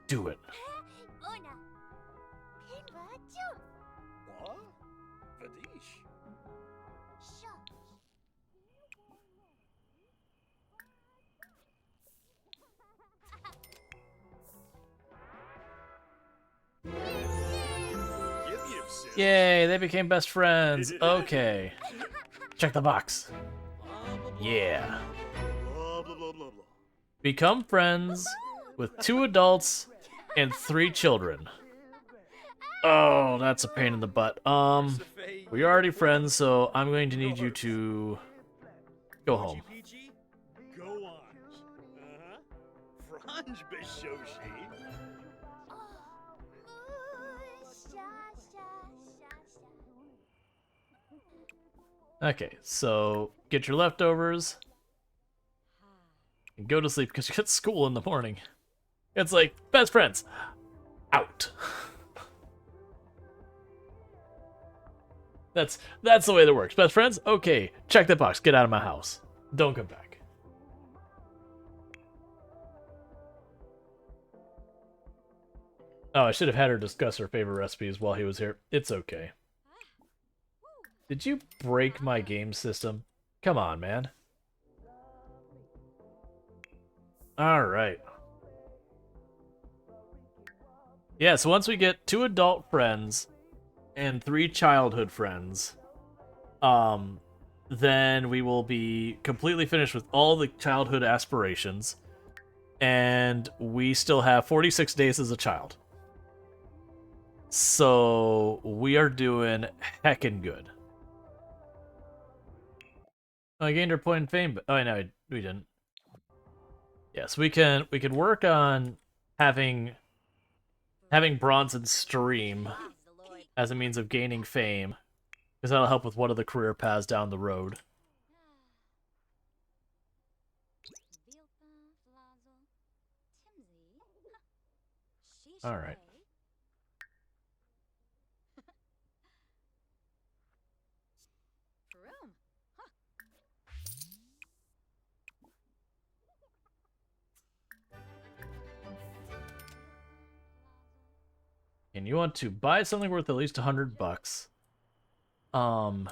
Do it. What? Vadish. Yay, they became best friends. Okay. Check the box. Yeah. Become friends with 2 adults and 3 children. Oh, that's a pain in the butt. We're already friends, so I'm going to need you to go home. Go on. Franj Bishoshi. Okay, so get your leftovers and go to sleep because you got school in the morning. It's like, best friends, out. That's the way that works. Best friends, okay, check the box, get out of my house. Don't come back. Oh, I should have had her discuss her favorite recipes while he was here. It's okay. Did you break my game system? Come on, man. Alright. Yeah, so once we get 2 adult friends and 3 childhood friends, then we will be completely finished with all the childhood aspirations, and we still have 46 days as a child. So we are doing heckin' good. Oh, I gained our point in fame, but oh no, we didn't. Yes, we can work on having Bronson stream as a means of gaining fame, because that'll help with one of the career paths down the road. All right. And you want to buy something worth at least $100. You know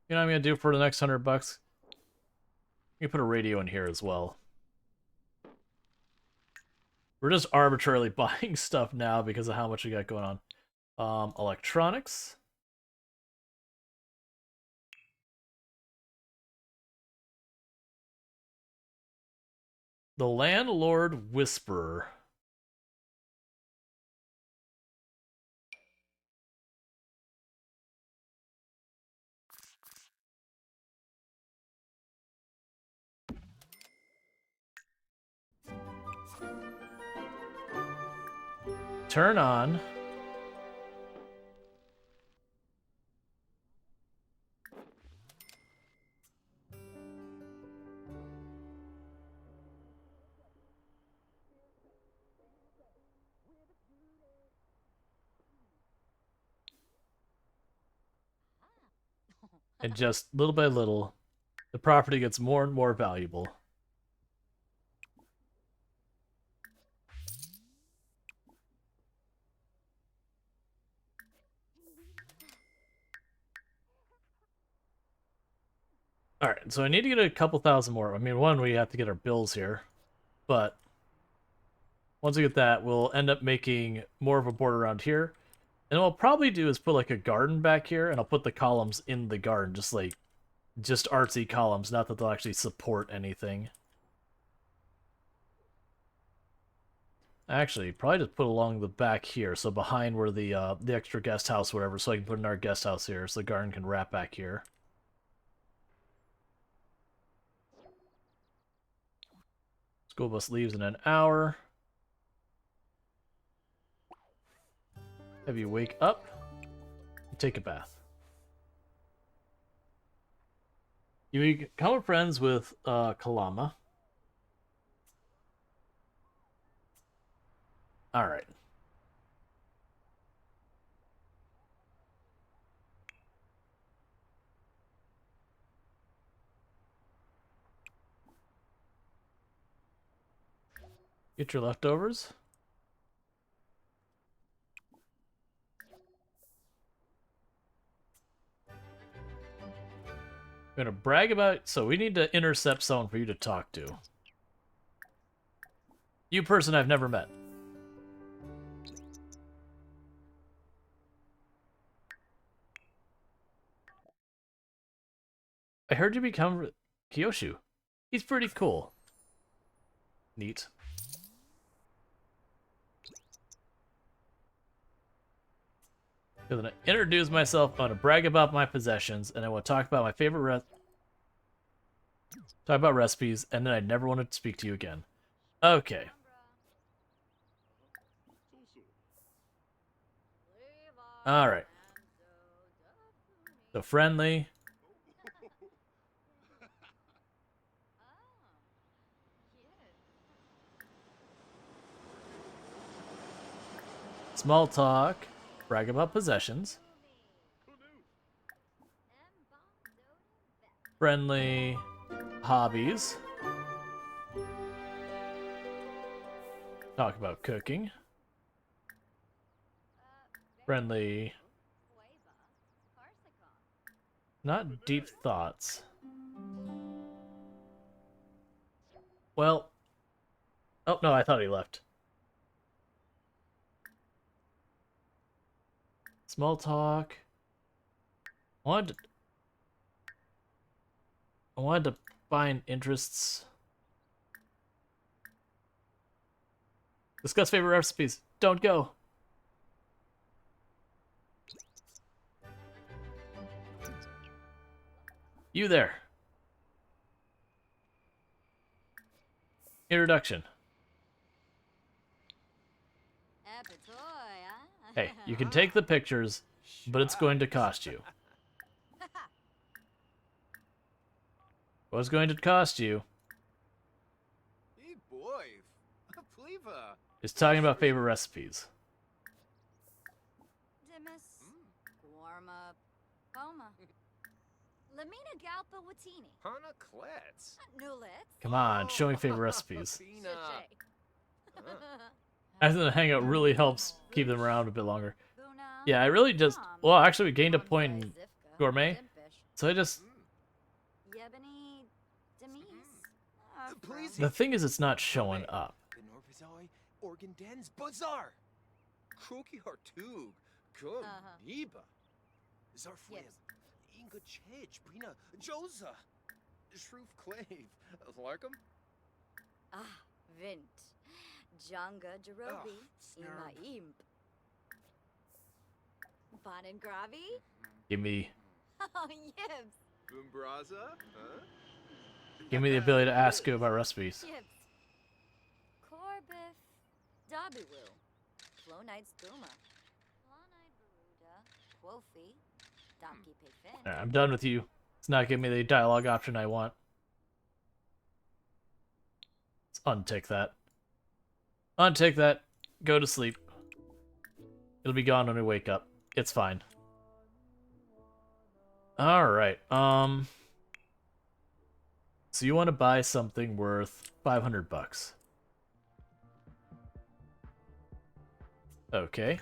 what I'm gonna do for the next $100? You put a radio in here as well. We're just arbitrarily buying stuff now because of how much we got going on. Electronics. The Landlord Whisperer. Turn on. And just little by little, the property gets more and more valuable. Alright, so I need to get a couple thousand more. I mean, one, we have to get our bills here. But once we get that, we'll end up making more of a border around here. And what I'll probably do is put like a garden back here, and I'll put the columns in the garden, just artsy columns, not that they'll actually support anything. Actually, probably just put along the back here, so behind where the extra guest house, whatever, so I can put in our guest house here, so the garden can wrap back here. School bus leaves in an hour. Have you wake up, take a bath. You become friends with Kalama. Alright. Get your leftovers. I'm gonna brag about... So we need to intercept someone for you to talk to. You person I've never met. I heard you become Kyoshu. He's pretty cool. Neat. I'm gonna introduce myself, I'm gonna brag about my possessions, and I want to talk about my favorite talk about recipes, and then I never want to speak to you again. Okay. Alright. So friendly. Small talk. Brag about possessions. Friendly. Hobbies. Talk about cooking. Friendly. Not deep thoughts. Well. Oh, no, I thought he left. Small talk. I wanted to find interests. Discuss favorite recipes. Don't go. You there. Introduction. Hey, you can take the pictures, but it's going to cost you. What's going to cost you Hey boy, Pleva. is talking about favorite recipes. Dimas, Guarma, Boma, Lamina Galpa Watini, Hana Klets. Nulets, Come on, showing favorite recipes. Fina. I think the hangout really helps keep them around a bit longer. Buna, Yeah, I really just... Well, actually, we gained a point in Zivka, gourmet, Dimpish, so I just... Yebony, Demise. Please. The thing is, it's not showing up. Benorpizoi, Organ Dens, Bazaar. Kroki Hartug, Kun, Niba. Zarfwim, Inga Chej, Brina, Joza. Shroof Clave, Larkham. Ah, Vint, Janga Jerobi, Ima Imp. Bonin Gravi? Give me Oh, Yibs, Bumbraza, huh? the ability to ask you about recipes. Yibs. Corbiff, Dabiwu, Flow Knight Skooma, Flonite Baruda, Quofi, Donkey Payfin. Alright, I'm done with you. It's not giving me the dialogue option I want. Let's untick that. Untick that. Go to sleep. It'll be gone when we wake up. It's fine. Alright, so you want to buy something worth 500 bucks. Okay.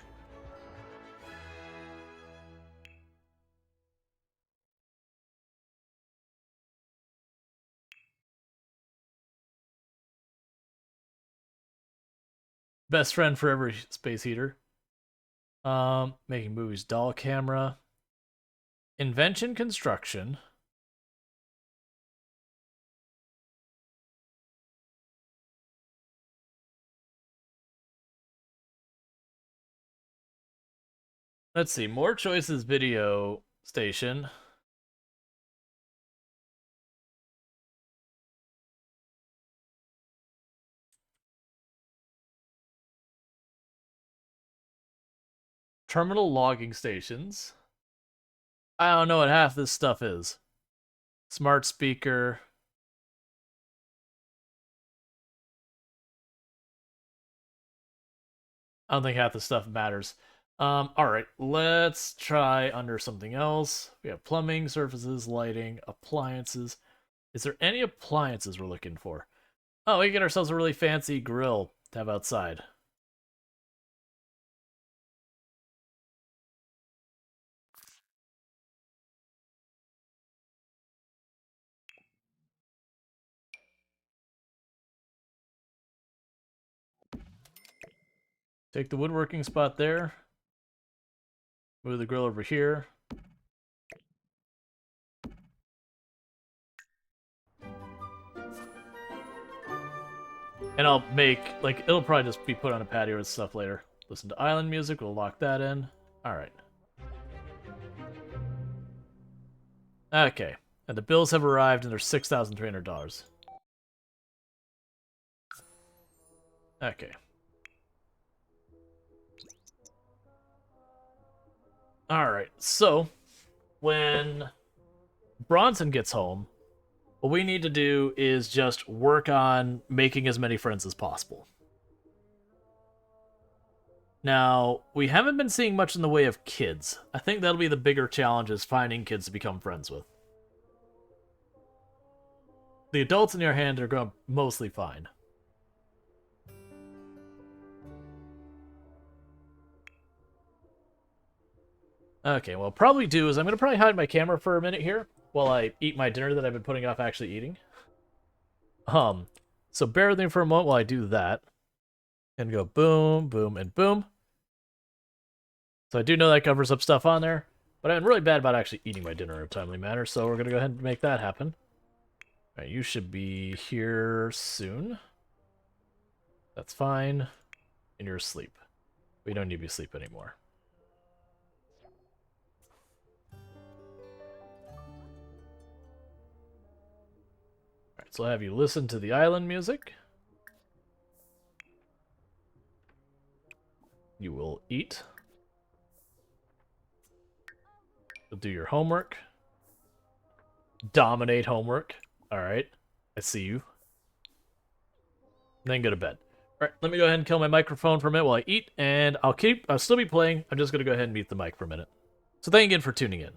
Best friend for every space heater. Making movies, doll camera. Invention construction. Let's see, more choices video station. Terminal logging stations. I don't know what half this stuff is. Smart speaker. I don't think half the stuff matters. Alright, let's try under something else. We have plumbing, surfaces, lighting, appliances. Is there any appliances we're looking for? Oh, we can get ourselves a really fancy grill to have outside. Take the woodworking spot there. Move the grill over here. And I'll make, like, it'll probably just be put on a patio and stuff later. Listen to island music, we'll lock that in. Alright. Okay. And the bills have arrived and they're $6,300. Okay. Alright, so when Bronson gets home, what we need to do is just work on making as many friends as possible. Now, we haven't been seeing much in the way of kids. I think that'll be the bigger challenge, is finding kids to become friends with. The adults in your hand are going mostly fine. Okay, what I'll probably do is I'm going to probably hide my camera for a minute here while I eat my dinner that I've been putting off actually eating. So bear with me for a moment while I do that. And go boom, boom, and boom. So I do know that covers up stuff on there. But I'm really bad about actually eating my dinner in a timely manner, so we're going to go ahead and make that happen. Alright, you should be here soon. That's fine. And you're asleep. We don't need to be asleep anymore. Alright, so I'll have you listen to the island music. You will eat. You'll do your homework. Dominate homework. Alright, I see you. And then go to bed. Alright, let me go ahead and kill my microphone for a minute while I eat, and I'll still be playing. I'm just gonna go ahead and mute the mic for a minute. So thank you again for tuning in.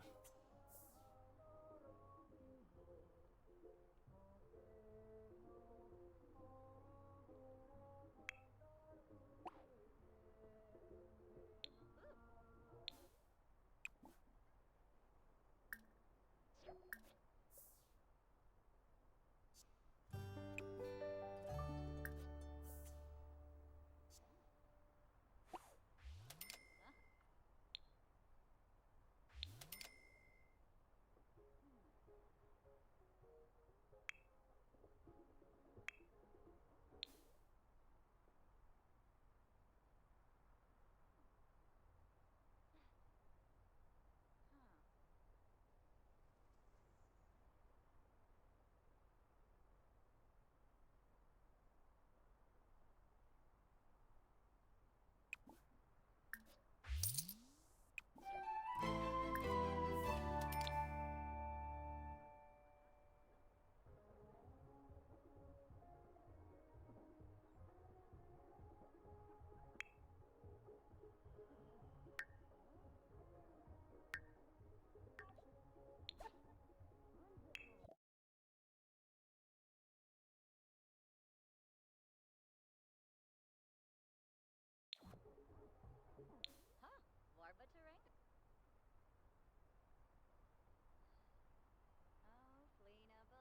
Larva terrain? Oh, fleanable.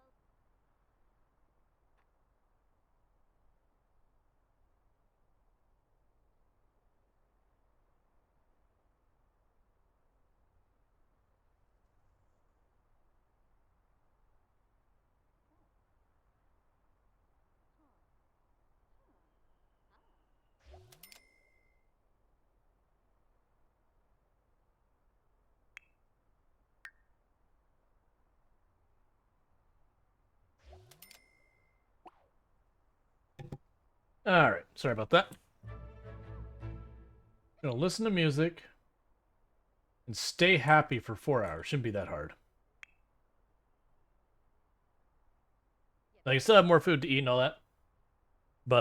Alright, sorry about that. Gonna listen to music and stay happy for 4 hours. Shouldn't be that hard. Now you still have more food to eat and all that. But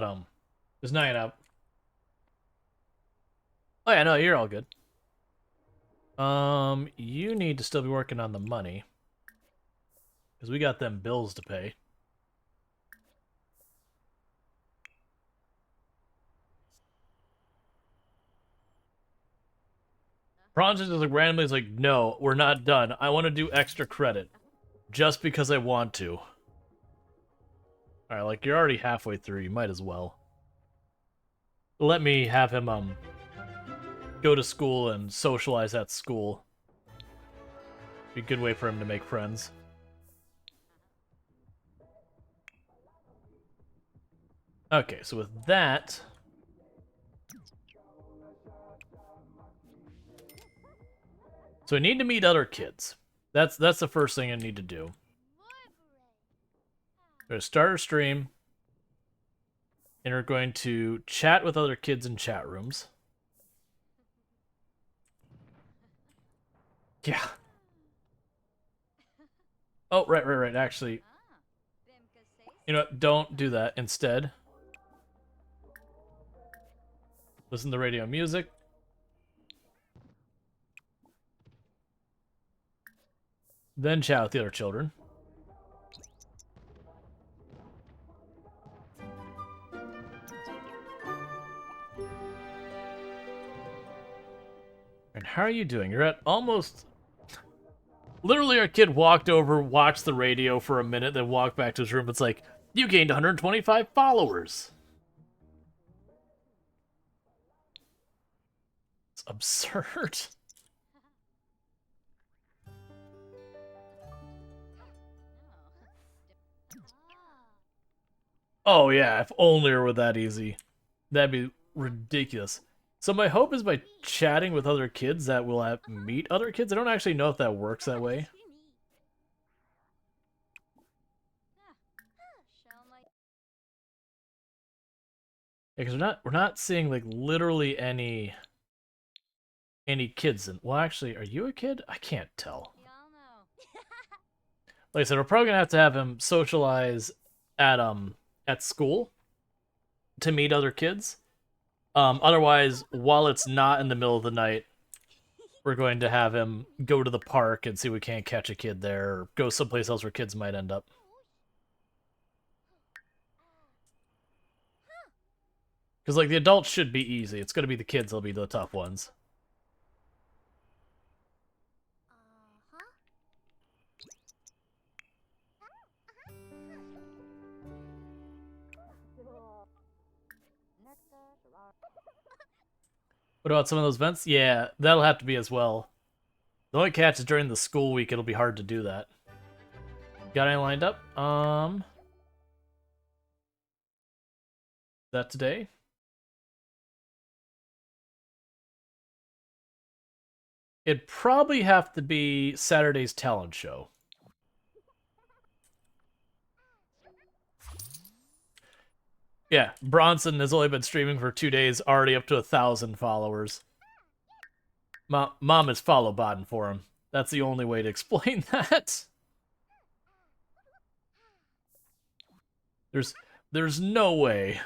just not it out. Oh yeah, no, you're all good. You need to still be working on the money. Because we got them bills to pay. Bronson just like randomly is like, no, we're not done. I want to do extra credit. Just because I want to. Alright, like you're already halfway through, you might as well. Let me have him go to school and socialize at school. Be a good way for him to make friends. Okay, so with that, so I need to meet other kids. That's the first thing I need to do. We're going to start a stream, and we're going to chat with other kids in chat rooms. Yeah. Oh, right. Actually, you know what? Don't do that. Instead, listen to radio music. Then chat with the other children. And how are you doing? You're at almost... Literally, our kid walked over, watched the radio for a minute, then walked back to his room. It's like, you gained 125 followers. It's absurd. Oh yeah, if only it were that easy. That'd be ridiculous. So my hope is by chatting with other kids that we'll meet other kids. I don't actually know if that works that way. Shall my Because we're not seeing like literally any kids in. Well, actually, are you a kid? I can't tell. y'all know? Like I said, we're probably gonna have to have him socialize at school to meet other kids. Otherwise, while it's not in the middle of the night, we're going to have him go to the park and see if we can't catch a kid there, or go someplace else where kids might end up. Because like the adults should be easy. It's gonna be the kids that'll be the tough ones. Uh-huh. What about some of those events? Yeah, that'll have to be as well. The only catch is during the school week, it'll be hard to do that. Got any lined up? Is that today? It'd probably have to be Saturday's talent show. Yeah, Bronson has only been streaming for 2 days, already up to 1,000 followers. Mom is follow botting for him. That's the only way to explain that. There's no way.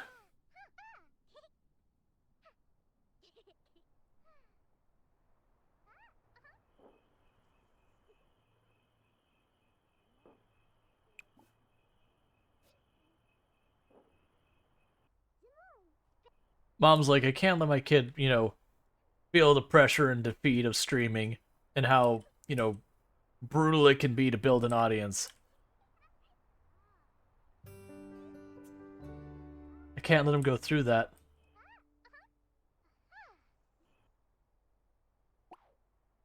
Mom's like, I can't let my kid, feel the pressure and defeat of streaming and how, brutal it can be to build an audience. I can't let him go through that.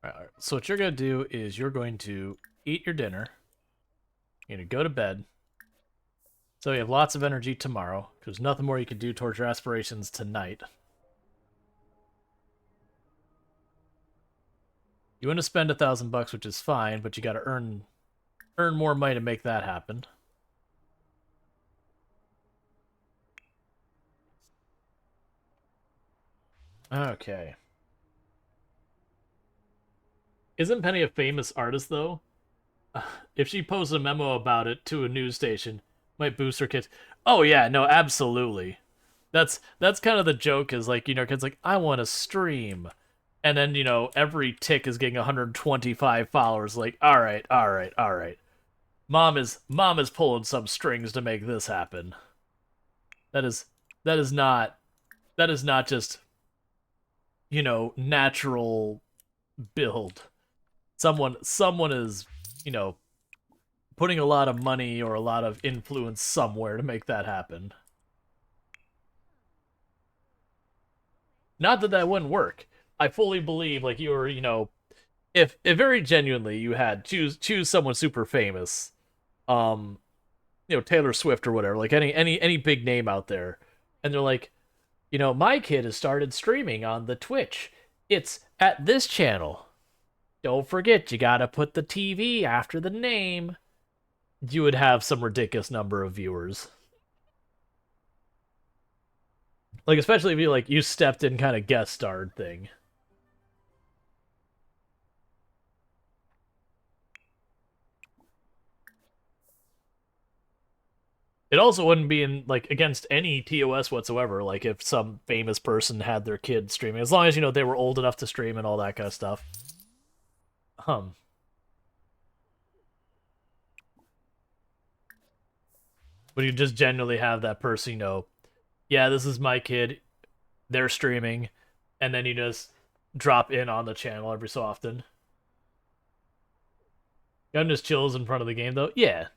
Alright, so what you're going to do is you're going to eat your dinner. You're going to go to bed. So you have lots of energy tomorrow, because there's nothing more you can do towards your aspirations tonight. You want to spend $1,000, which is fine, but you got to earn more money to make that happen. Okay. Isn't Penny a famous artist, though? If she posts a memo about it to a news station, might boost her kids. Oh yeah, no, absolutely. That's kind of the joke is like, kids like, I want to stream. And then, every tick is getting 125 followers. Like, all right. Mom is pulling some strings to make this happen. That is not just, natural build. Someone is, putting a lot of money or a lot of influence somewhere to make that happen. Not that that wouldn't work. I fully believe, like, you were, if very genuinely you had choose someone super famous, Taylor Swift or whatever, like any big name out there, and they're like, my kid has started streaming on the Twitch. It's at this channel. Don't forget, you gotta put the TV after the name. You would have some ridiculous number of viewers. Like, especially if you stepped in kind of guest starred thing. It also wouldn't be against any TOS whatsoever, like if some famous person had their kid streaming, as long as, they were old enough to stream and all that kind of stuff. But you just genuinely have that person, yeah, this is my kid, they're streaming, and then you just drop in on the channel every so often. Gun just chills in front of the game, though? Yeah.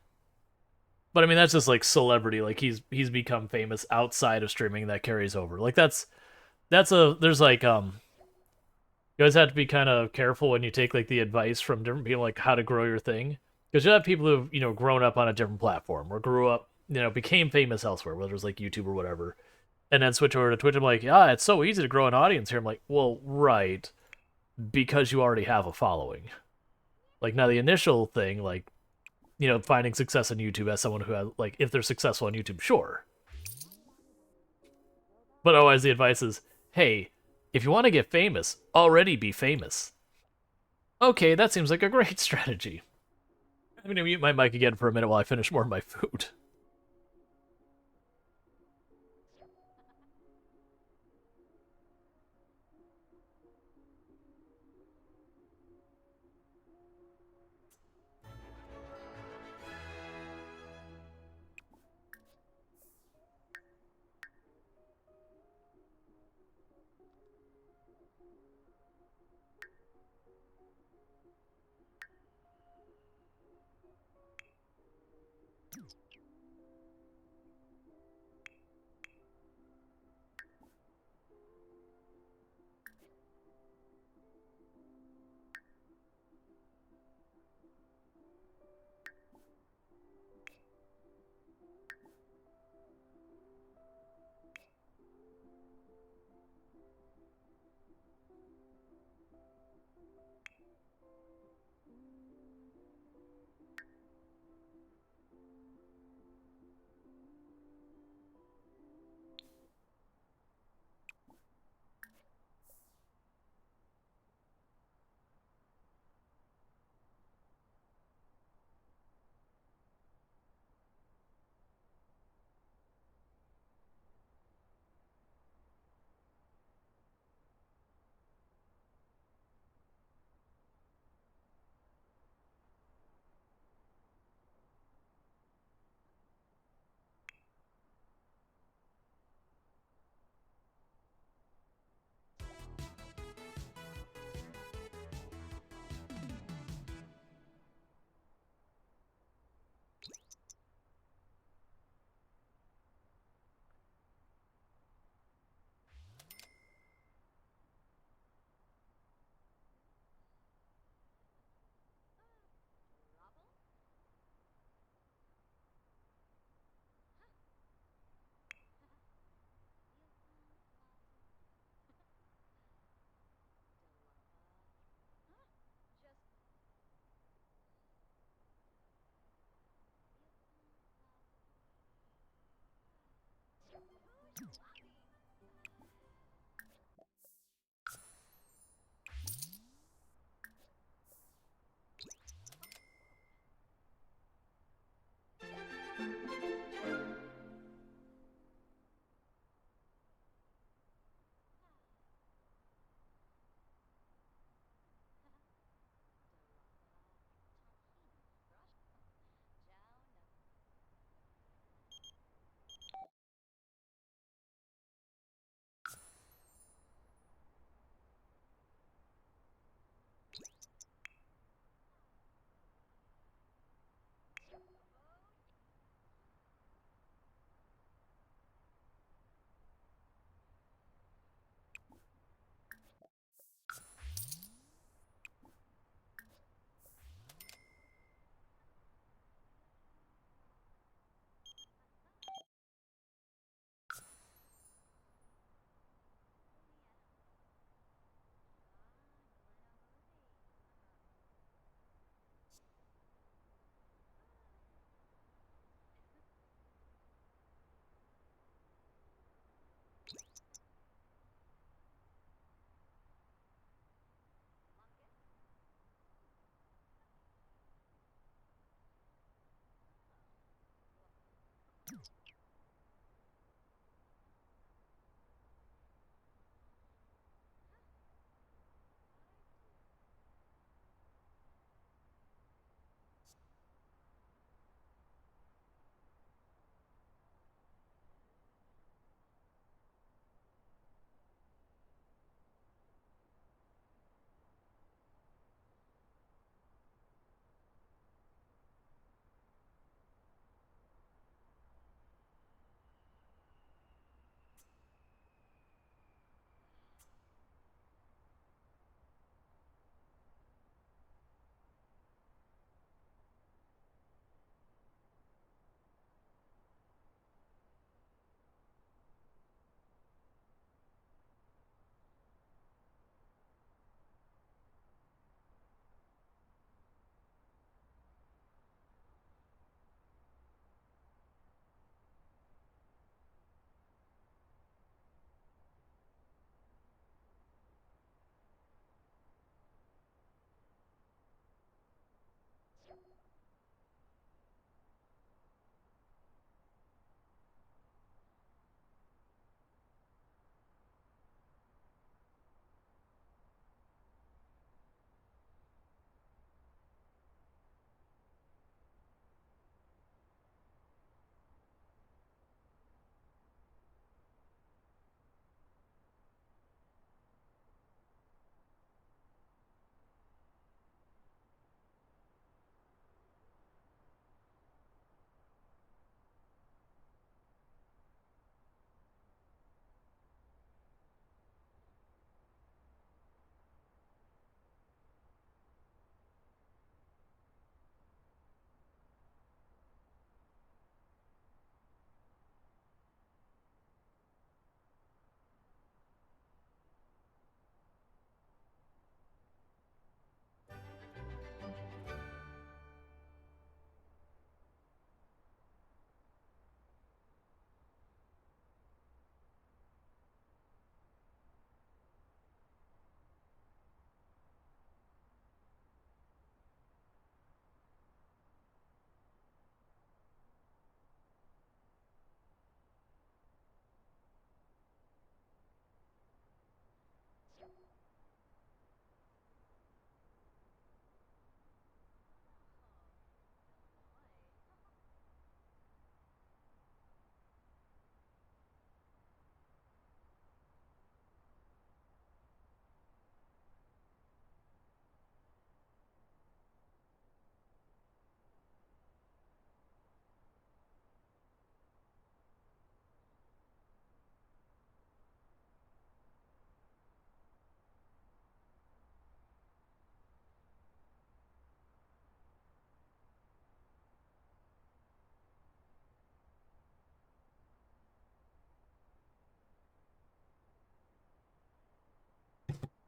But I mean, that's just like celebrity. Like he's become famous outside of streaming. That carries over. Like there's like you guys have to be kind of careful when you take like the advice from different people, like how to grow your thing, because you have people who've grown up on a different platform or grew up became famous elsewhere, whether it was like YouTube or whatever, and then switch over to Twitch. I'm like, yeah, it's so easy to grow an audience here. I'm like, well, right, because you already have a following. Like now the initial thing, like, finding success on YouTube as someone who has, like, if they're successful on YouTube, sure. But always the advice is, hey, if you want to get famous, already be famous. Okay, that seems like a great strategy. I'm gonna mute my mic again for a minute while I finish more of my food.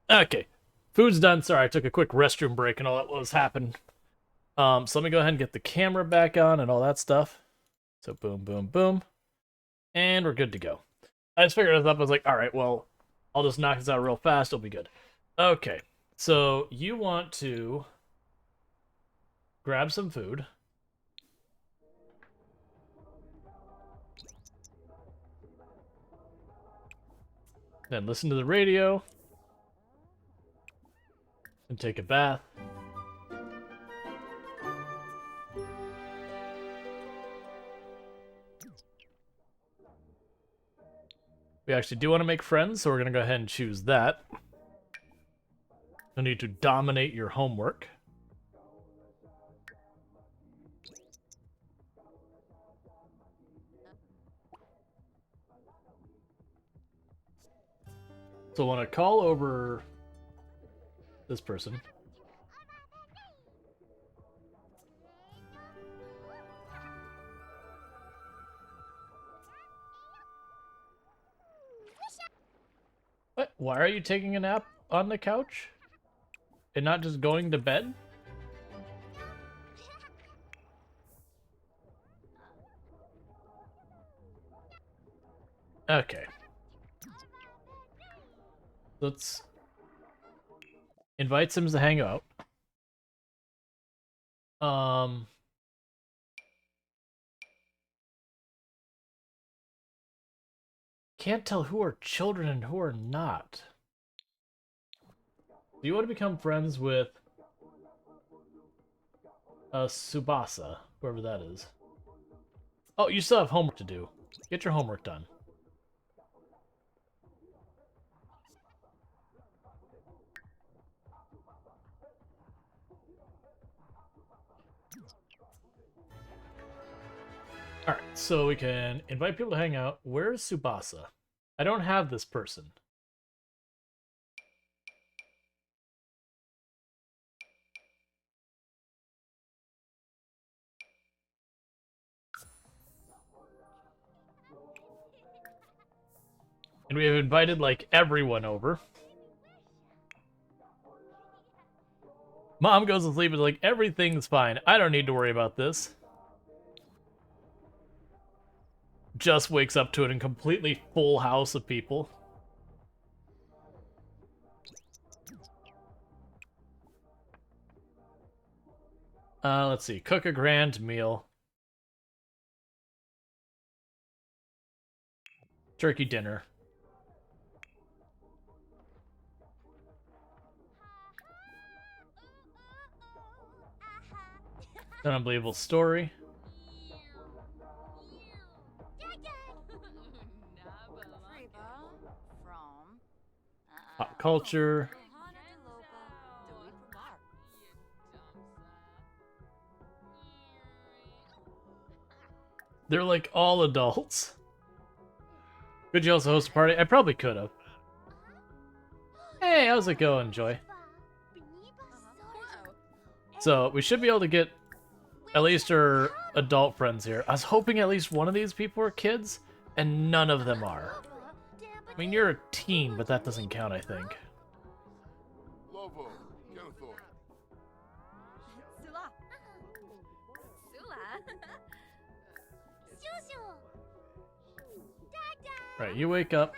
Okay. Food's done. Sorry, I took a quick restroom break and all that was happening. So let me go ahead and get the camera back on and all that stuff. So boom, boom, boom. And we're good to go. I just figured it up. I was like, all right, well, I'll just knock this out real fast. It'll be good. Okay. So you want to grab some food. Then listen to the radio. And take a bath. We actually do want to make friends, so we're going to go ahead and choose that. You'll need to dominate your homework. So I want to call over this person. What? Why are you taking a nap on the couch? And not just going to bed? Okay. Let's invite Sims to hang out. Can't tell who are children and who are not. Do you want to become friends with Tsubasa, whoever that is? Oh, you still have homework to do. Get your homework done. Alright, so we can invite people to hang out. Where's Tsubasa? I don't have this person. And we have invited, like, everyone over. Mom goes to sleep and like, everything's fine. I don't need to worry about this. Just wakes up to it in completely full house of people. Let's see. Cook a grand meal. Turkey dinner. An unbelievable story. Pop culture. They're like all adults. Could you also host a party? I probably could have. Hey, how's it going, Joy? So, we should be able to get at least our adult friends here. I was hoping at least one of these people are kids, and none of them are. I mean, you're a teen, but that doesn't count, I think. Right, you wake up.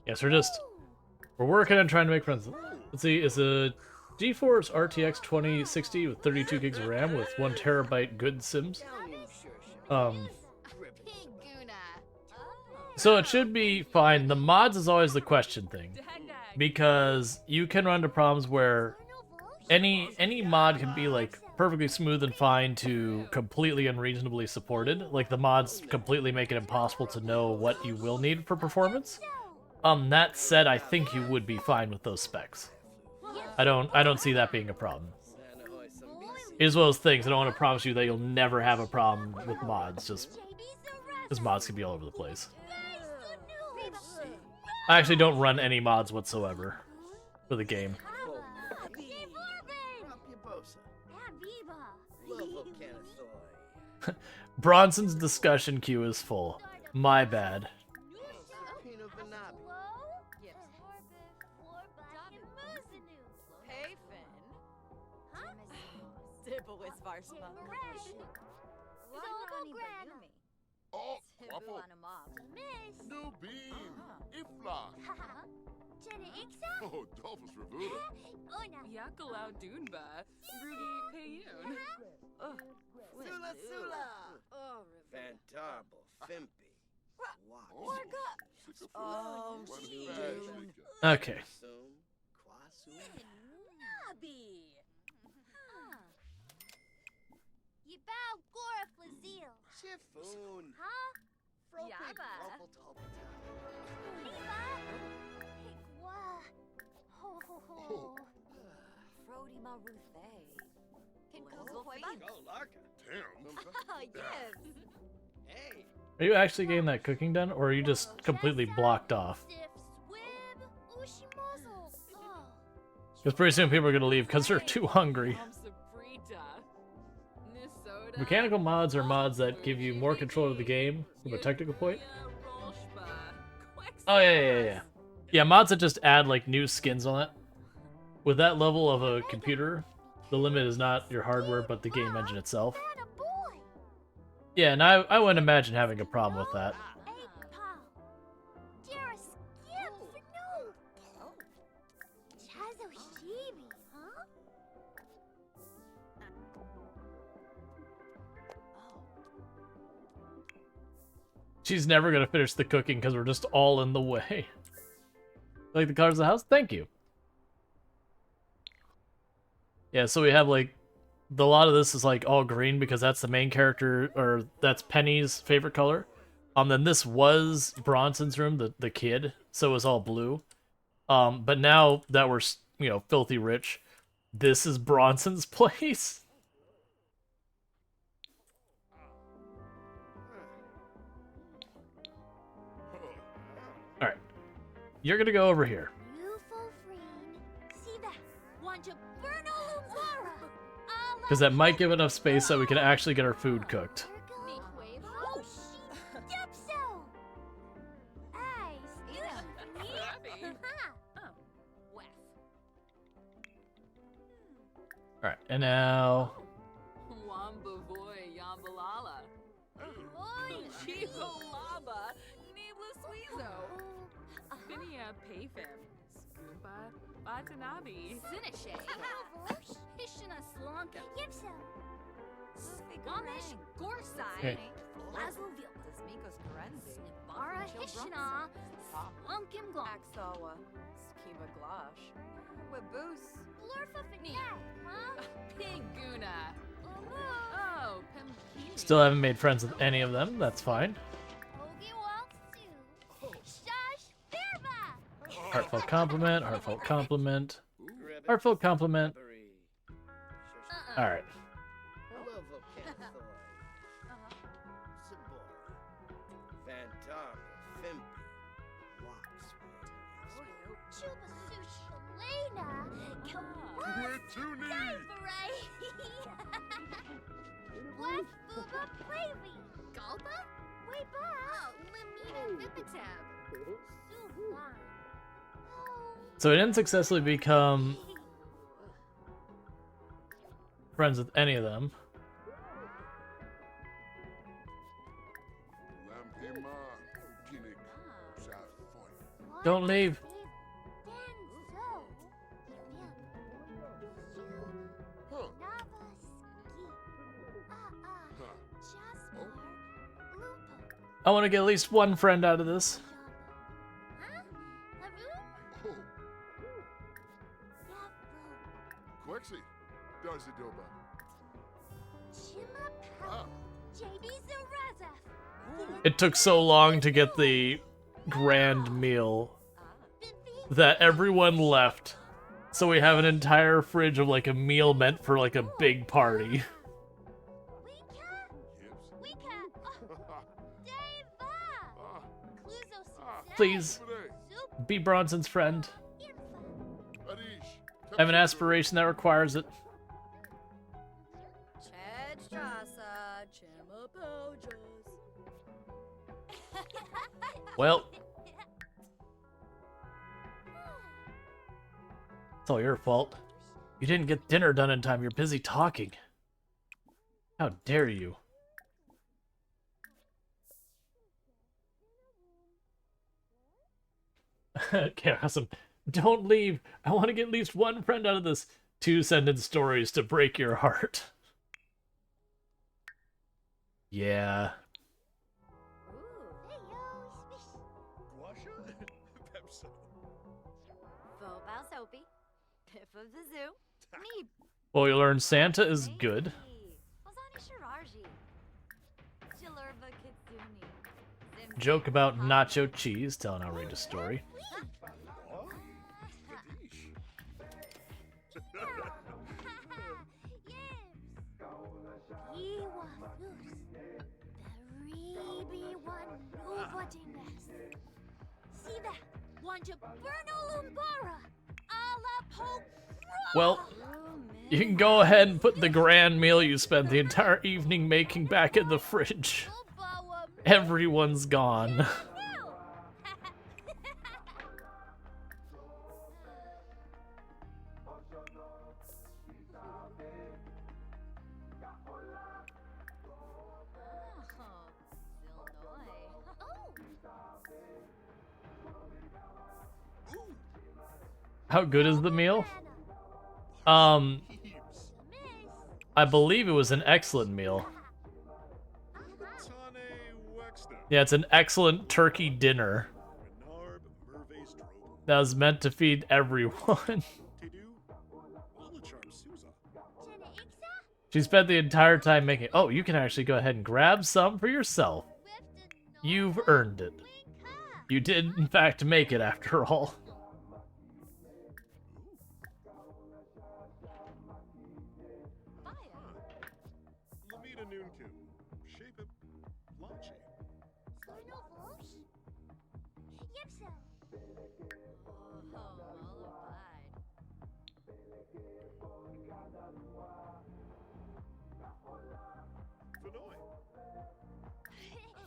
Yes, we're working on trying to make friends. Let's see, is a GeForce RTX 2060 with 32 gigs of RAM with 1 terabyte good Sims. So it should be fine. The mods is always the question thing, because you can run into problems where any mod can be like perfectly smooth and fine to completely unreasonably supported. Like the mods completely make it impossible to know what you will need for performance. That said, I think you would be fine with those specs. I don't see that being a problem. It's one of those things, I don't want to promise you that you'll never have a problem with mods, just Because mods can be all over the place. I actually don't run any mods whatsoever for the game. Bronson's discussion queue is full. My bad. Oh, waffle. New beam. Ifla. Oh, Dolphus Revuda. Yakalau Dunba, Rudy Payun. Sula Sula. Fantarble, Fimpy. Oh, Okay. Yibao Gora Flazil. Chiffon. Huh? Yaba. Liba. Higwa. Ho ho ho. Frody Maruthe. Go, Larka. Damn. Yes. Hey. Are you actually getting that cooking done, or are you just completely blocked off? Stiff swib. Ushimozo. Oh. Because pretty soon people are going to leave because they're too hungry. Mechanical mods are mods that give you more control of the game from a technical point. Oh, yeah. Yeah, mods that just add, like, new skins on it. With that level of a computer, the limit is not your hardware, but the game engine itself. Yeah, and I wouldn't imagine having a problem with that. She's never gonna finish the cooking because we're just all in the way. Like the colors of the house? Thank you. Yeah, so we have like a lot of this is like all green because that's the main character, or that's Penny's favorite color. Then this was Bronson's room, the kid, so it was all blue. But now that we're filthy rich, this is Bronson's place. Alright. You're gonna go over here. Because that might give enough space so we can actually get our food cooked. Alright, and now... Okay. Still haven't made friends with any of them, that's fine. Heartfelt compliment, heartfelt compliment, heartfelt compliment. Alright. So we didn't successfully become friends with any of them. Don't leave. I want to get at least one friend out of this. It took so long to get the grand meal that everyone left. So we have an entire fridge of like a meal meant for like a big party. Please, Today, be Bronson's friend. Arish, I have an aspiration that requires it. Well, it's all your fault. You didn't get dinner done in time. You're busy talking. How dare you? Okay, awesome. Don't leave. I want to get at least one friend out of this. 2-sentence stories to break your heart. Yeah. Guasha? Pepso. Well, you learn Santa is good. Joke about nacho cheese, tell an outrageous story. Well, you can go ahead and put the grand meal you spent the entire evening making back in the fridge. Everyone's gone. How good is the meal? I believe it was an excellent meal. Yeah, it's an excellent turkey dinner that was meant to feed everyone. She spent the entire time making... Oh, you can actually go ahead and grab some for yourself. You've earned it. You did, in fact, make it after all.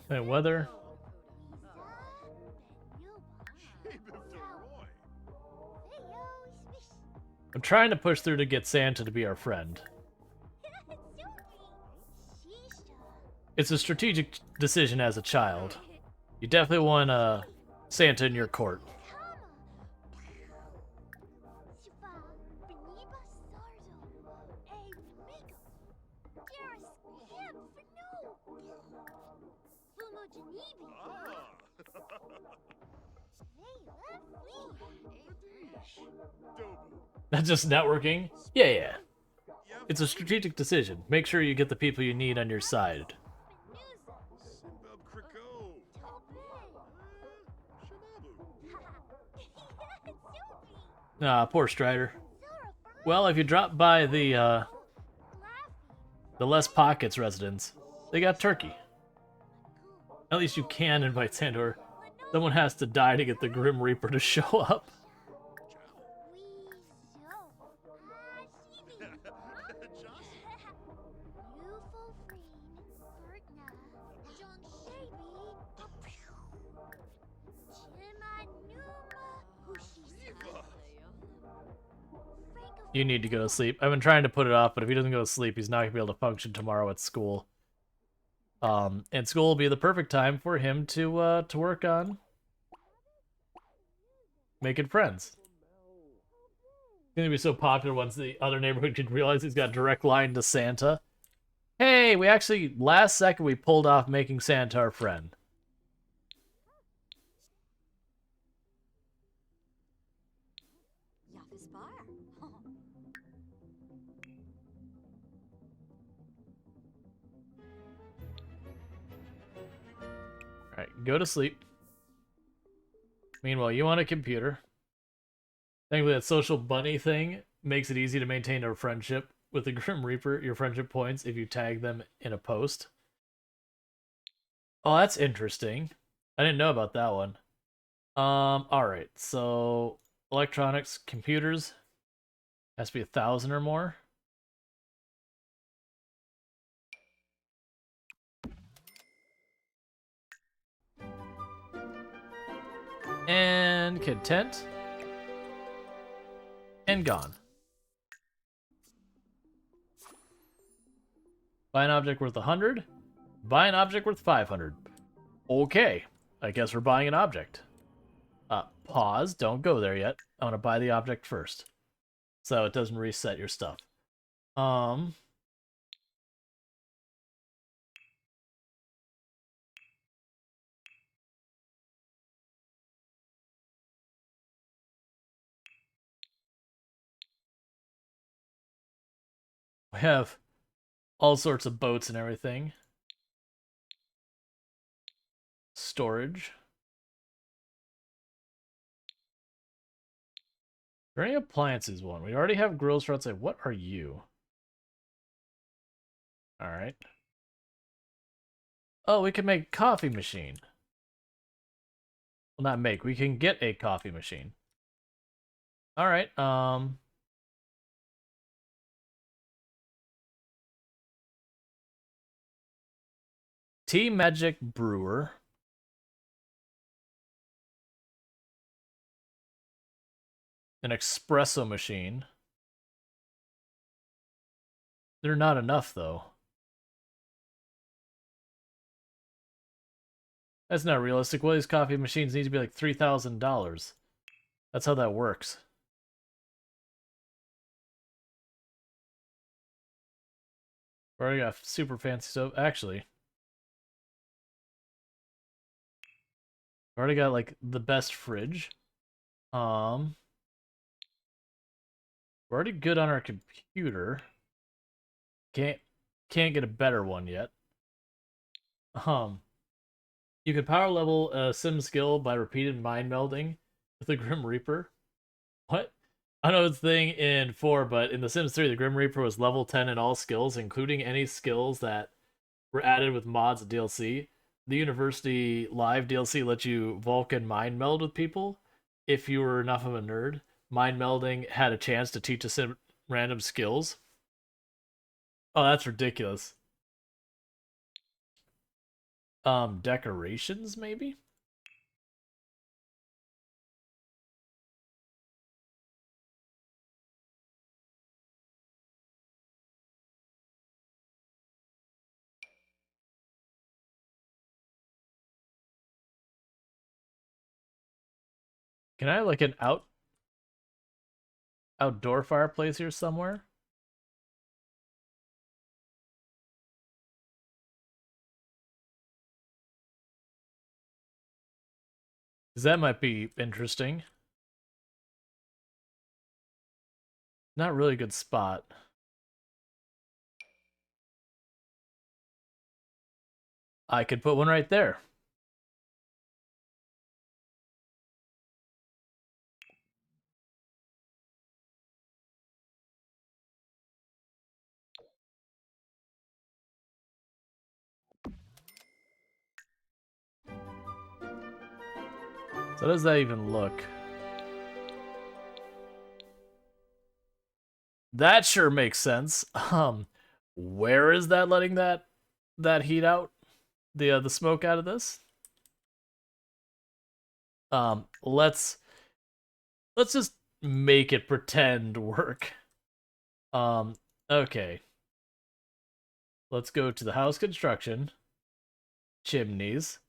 Hey, weather. I'm trying to push through to get Santa to be our friend. It's a strategic decision as a child. You definitely want Santa in your court. That's just networking? Yeah. It's a strategic decision. Make sure you get the people you need on your side. Ah, poor Strider. Well, if you drop by the Les Pockets residence, they got turkey. At least you can invite Sandor. Someone has to die to get the Grim Reaper to show up. You need to go to sleep. I've been trying to put it off, but if he doesn't go to sleep, he's not going to be able to function tomorrow at school. And school will be the perfect time for him to work on making friends. He's going to be so popular once the other neighborhood could realize he's got a direct line to Santa. Hey, we actually, last second, we pulled off making Santa our friend. Alright, go to sleep. Meanwhile, you on a computer. Thankfully, that social bunny thing makes it easy to maintain a friendship with the Grim Reaper. Your friendship points if you tag them in a post. Oh, that's interesting. I didn't know about that one. All right. So electronics, computers has to be 1,000 or more. And content. And gone. Buy an object worth 100. Buy an object worth 500. Okay. I guess we're buying an object. Pause. Don't go there yet. I want to buy the object first, so it doesn't reset your stuff. We have all sorts of boats and everything. Storage. Are there any appliances one? We already have grills for outside. What are you? Alright. Oh, we can make coffee machine. Well, not make. We can get a coffee machine. Alright, Tea Magic Brewer. An espresso machine. They're not enough, though. That's not realistic. Well, these coffee machines need to be like $3,000. That's how that works. Already got super fancy stuff. Actually, already got like the best fridge. We're already good on our computer. Can't get a better one yet. You can power level a sim skill by repeated mind melding with the Grim Reaper. What? I know it's a thing in 4, but in The Sims 3, the Grim Reaper was level 10 in all skills, including any skills that were added with mods and DLC. The University Live DLC lets you Vulcan mind meld with people if you were enough of a nerd. Mind melding had a chance to teach us random skills. Oh, that's ridiculous. Decorations, maybe? Can I have like an outdoor fireplace here somewhere? Because that might be interesting. Not really a good spot. I could put one right there. So how does that even look? That sure makes sense. Where is that letting that heat out? The smoke out of this? Let's just make it pretend work. Okay. Let's go to the house construction. Chimneys.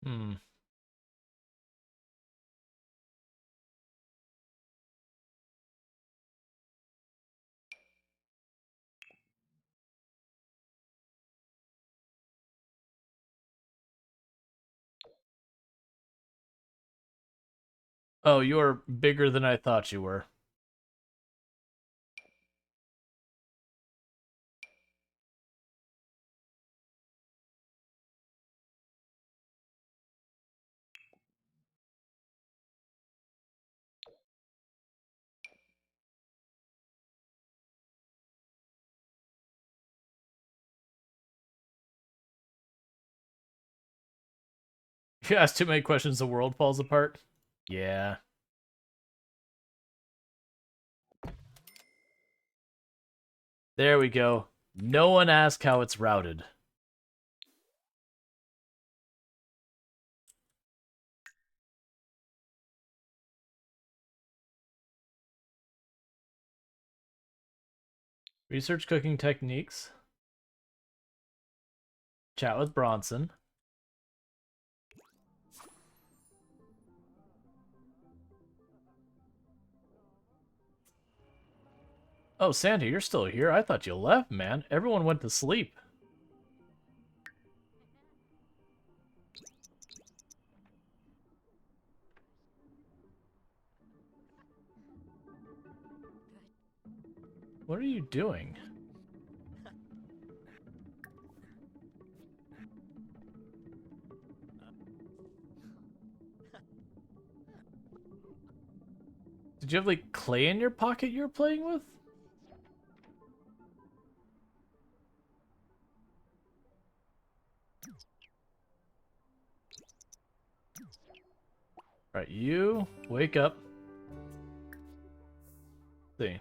Hmm. Oh, you're bigger than I thought you were. If you ask too many questions, the world falls apart. Yeah. There we go. No one asked how it's routed. Research cooking techniques. Chat with Bronson. Oh, Santa, you're still here? I thought you left, man. Everyone went to sleep. What are you doing? Did you have, like, clay in your pocket you were playing with? Alright, you wake up. See.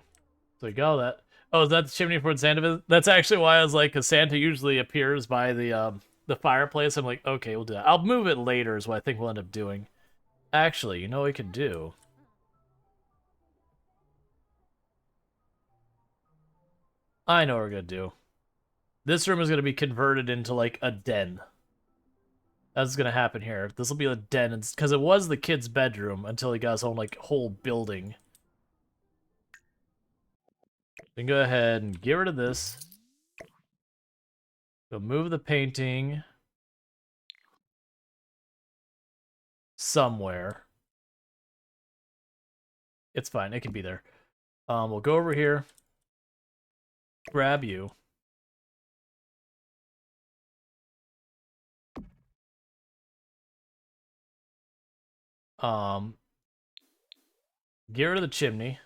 So you got all that. Oh, is that the chimney for Santa? That's actually why I was like, because Santa usually appears by the fireplace. I'm like, okay, we'll do that. I'll move it later is what I think we'll end up doing. Actually, you know what we could do? I know what we're gonna do. This room is gonna be converted into like a den. That's gonna happen here. This will be a den, because it was the kid's bedroom until he got his own like whole building. Then go ahead and get rid of this. Go move the painting somewhere. It's fine. It can be there. We'll go over here. Grab you. Get rid of the chimney.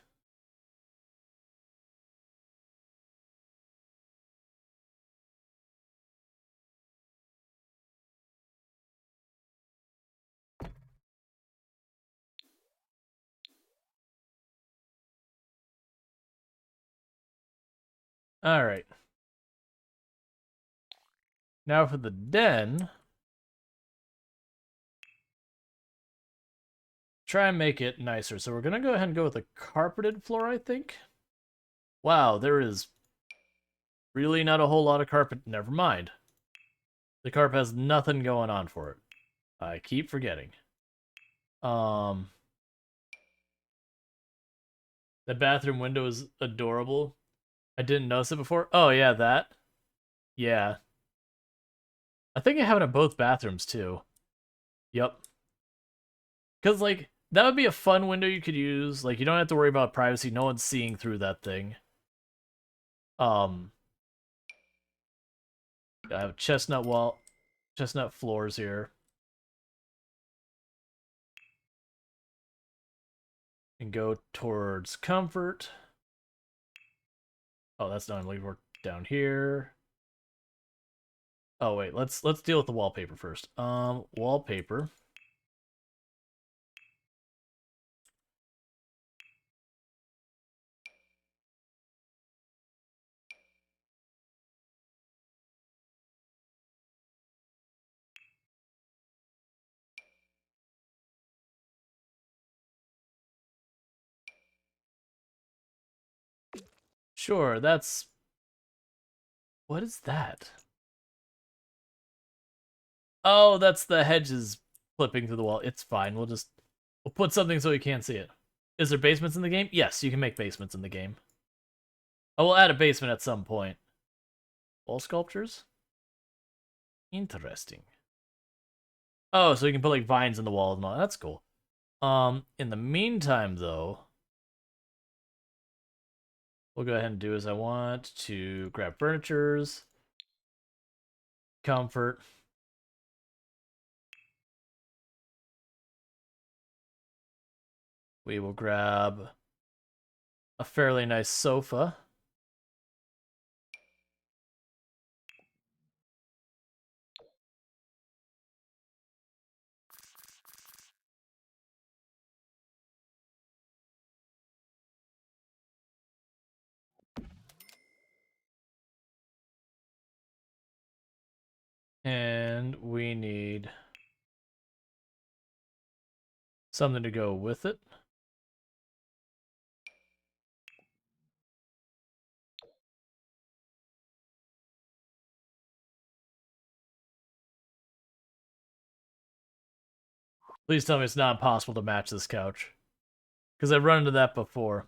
Alright. Now for the den. Try and make it nicer. So we're going to go ahead and go with a carpeted floor, I think. Wow, there is really not a whole lot of carpet. Never mind. The carpet has nothing going on for it. I keep forgetting. The bathroom window is adorable. I didn't notice it before. Oh, yeah, that. Yeah. I think I have it in both bathrooms, too. Yep. Because, like, that would be a fun window you could use. Like, you don't have to worry about privacy. No one's seeing through that thing. I have chestnut floors here. And go towards comfort. Oh, that's not really work down here. Oh wait, let's deal with the wallpaper first. Wallpaper. Sure, that's... What is that? Oh, that's the hedges flipping through the wall. It's fine. We'll put something so we can't see it. Is there basements in the game? Yes, you can make basements in the game. I will add a basement at some point. Wall sculptures? Interesting. Oh, so you can put like vines in the wall and all. That's cool. In the meantime, though, we'll go ahead and do as I want to grab furnitures, comfort. We will grab a fairly nice sofa. we need something to go with it. Please tell me it's not impossible to match this couch. Because I've run into that before.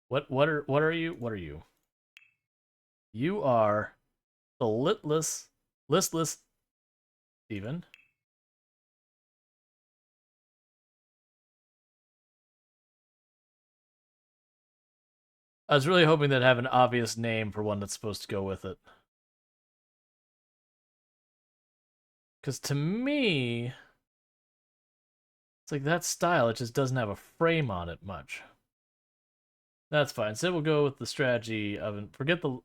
What are you? What are you? You are the listless Steven. I was really hoping they'd have an obvious name for one that's supposed to go with it. Because to me, it's like that style, it just doesn't have a frame on it much. That's fine. So we'll go with the strategy of, forget the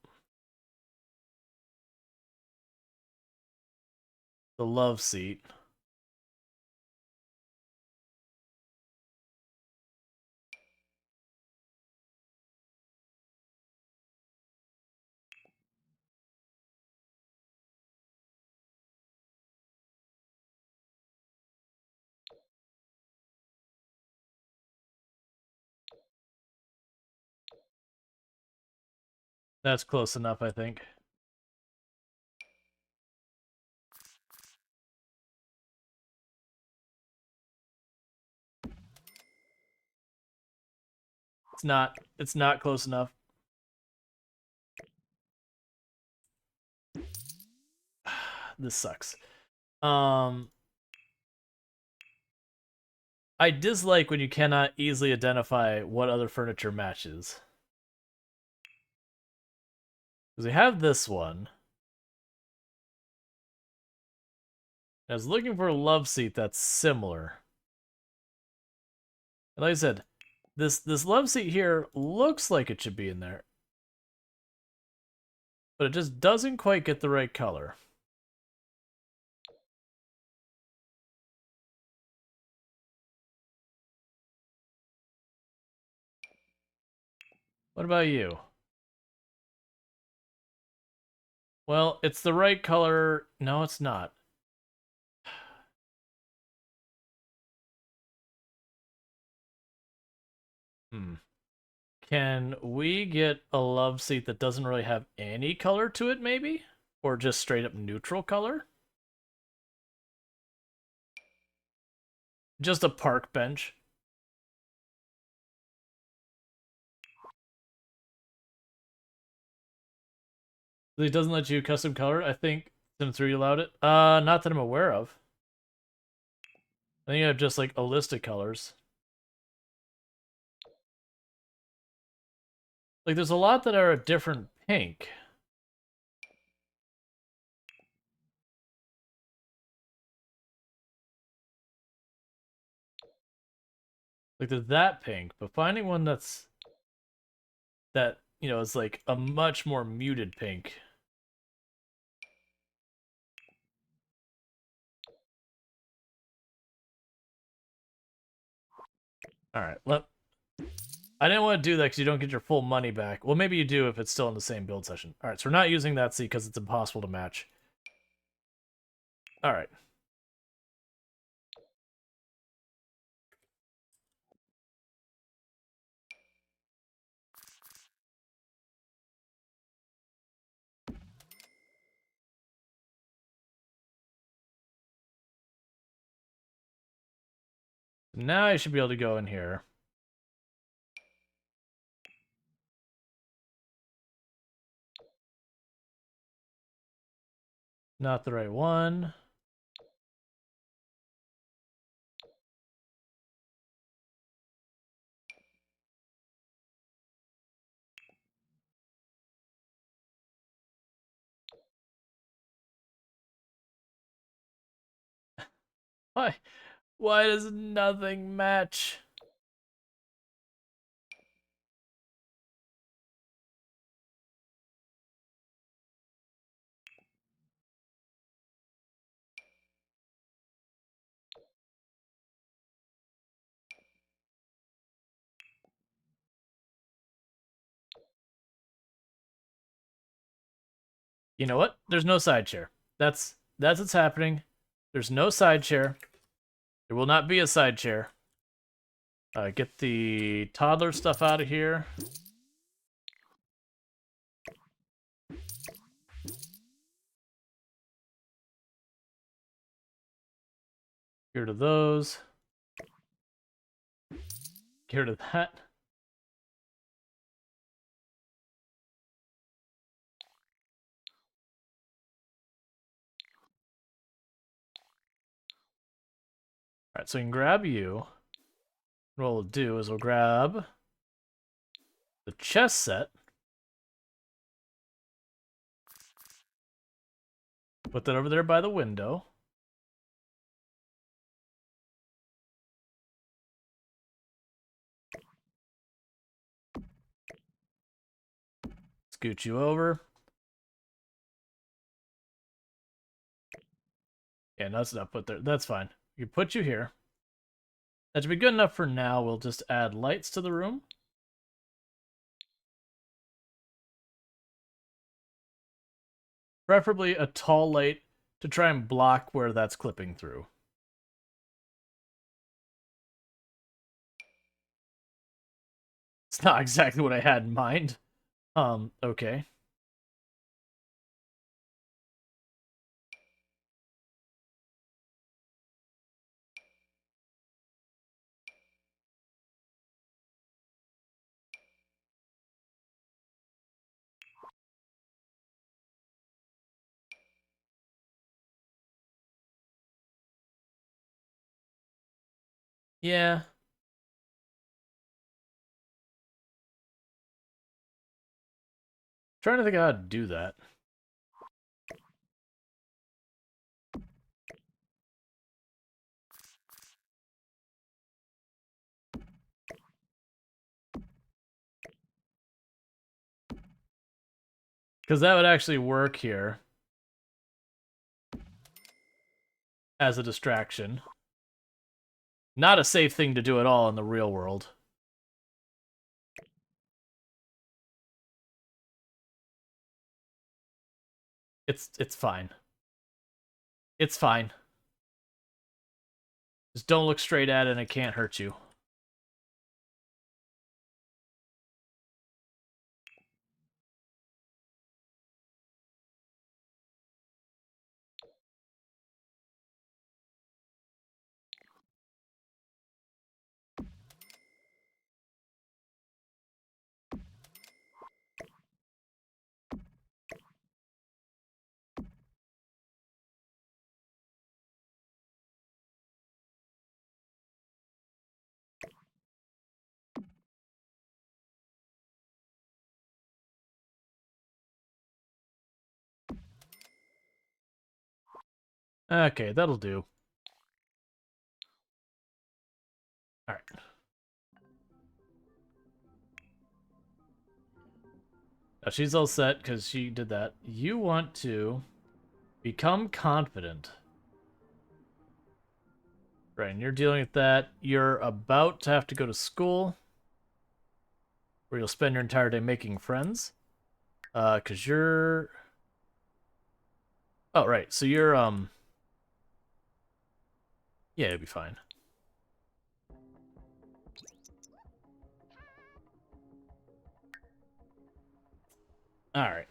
love seat. That's close enough, I think. It's not close enough. This sucks. I dislike when you cannot easily identify what other furniture matches. Because we have this one. I was looking for a love seat that's similar. And like I said, this love seat here looks like it should be in there. But it just doesn't quite get the right color. What about you? Well, it's the right color. No, it's not. Can we get a love seat that doesn't really have any color to it, maybe? Or just straight up neutral color? Just a park bench. It doesn't let you custom color. I think Sim 3 allowed it. Not that I'm aware of. I think you have just like a list of colors. Like there's a lot that are a different pink. Like there's that pink, but finding one that's is like a much more muted pink. All right, I didn't want to do that because you don't get your full money back. Well, maybe you do if it's still in the same build session. All right, so we're not using that seat because it's impossible to match. All right. Now I should be able to go in here. Not the right one. Why? Why does nothing match? You know what? There's no side chair. That's what's happening. There's no side chair. There will not be a side chair. Get the toddler stuff out of here. Get rid of those. Get rid of that. Alright, so we can grab you. What we'll do is we'll grab the chess set. Put that over there by the window. Scoot you over. Yeah, that's not put there. That's fine. We can put you here. That should be good enough for now. We'll just add lights to the room. Preferably a tall light to try and block where that's clipping through. It's not exactly what I had in mind. Okay. Yeah. Trying to think how to do that. Because that would actually work here as a distraction. Not a safe thing to do at all in the real world. It's fine. It's fine. Just don't look straight at it and it can't hurt you. Okay, that'll do. Alright. Now she's all set because she did that. You want to become confident. Right, and you're dealing with that. You're about to have to go to school, where you'll spend your entire day making friends. Because you're... Oh, right, so you're, yeah, it'll be fine. Alright.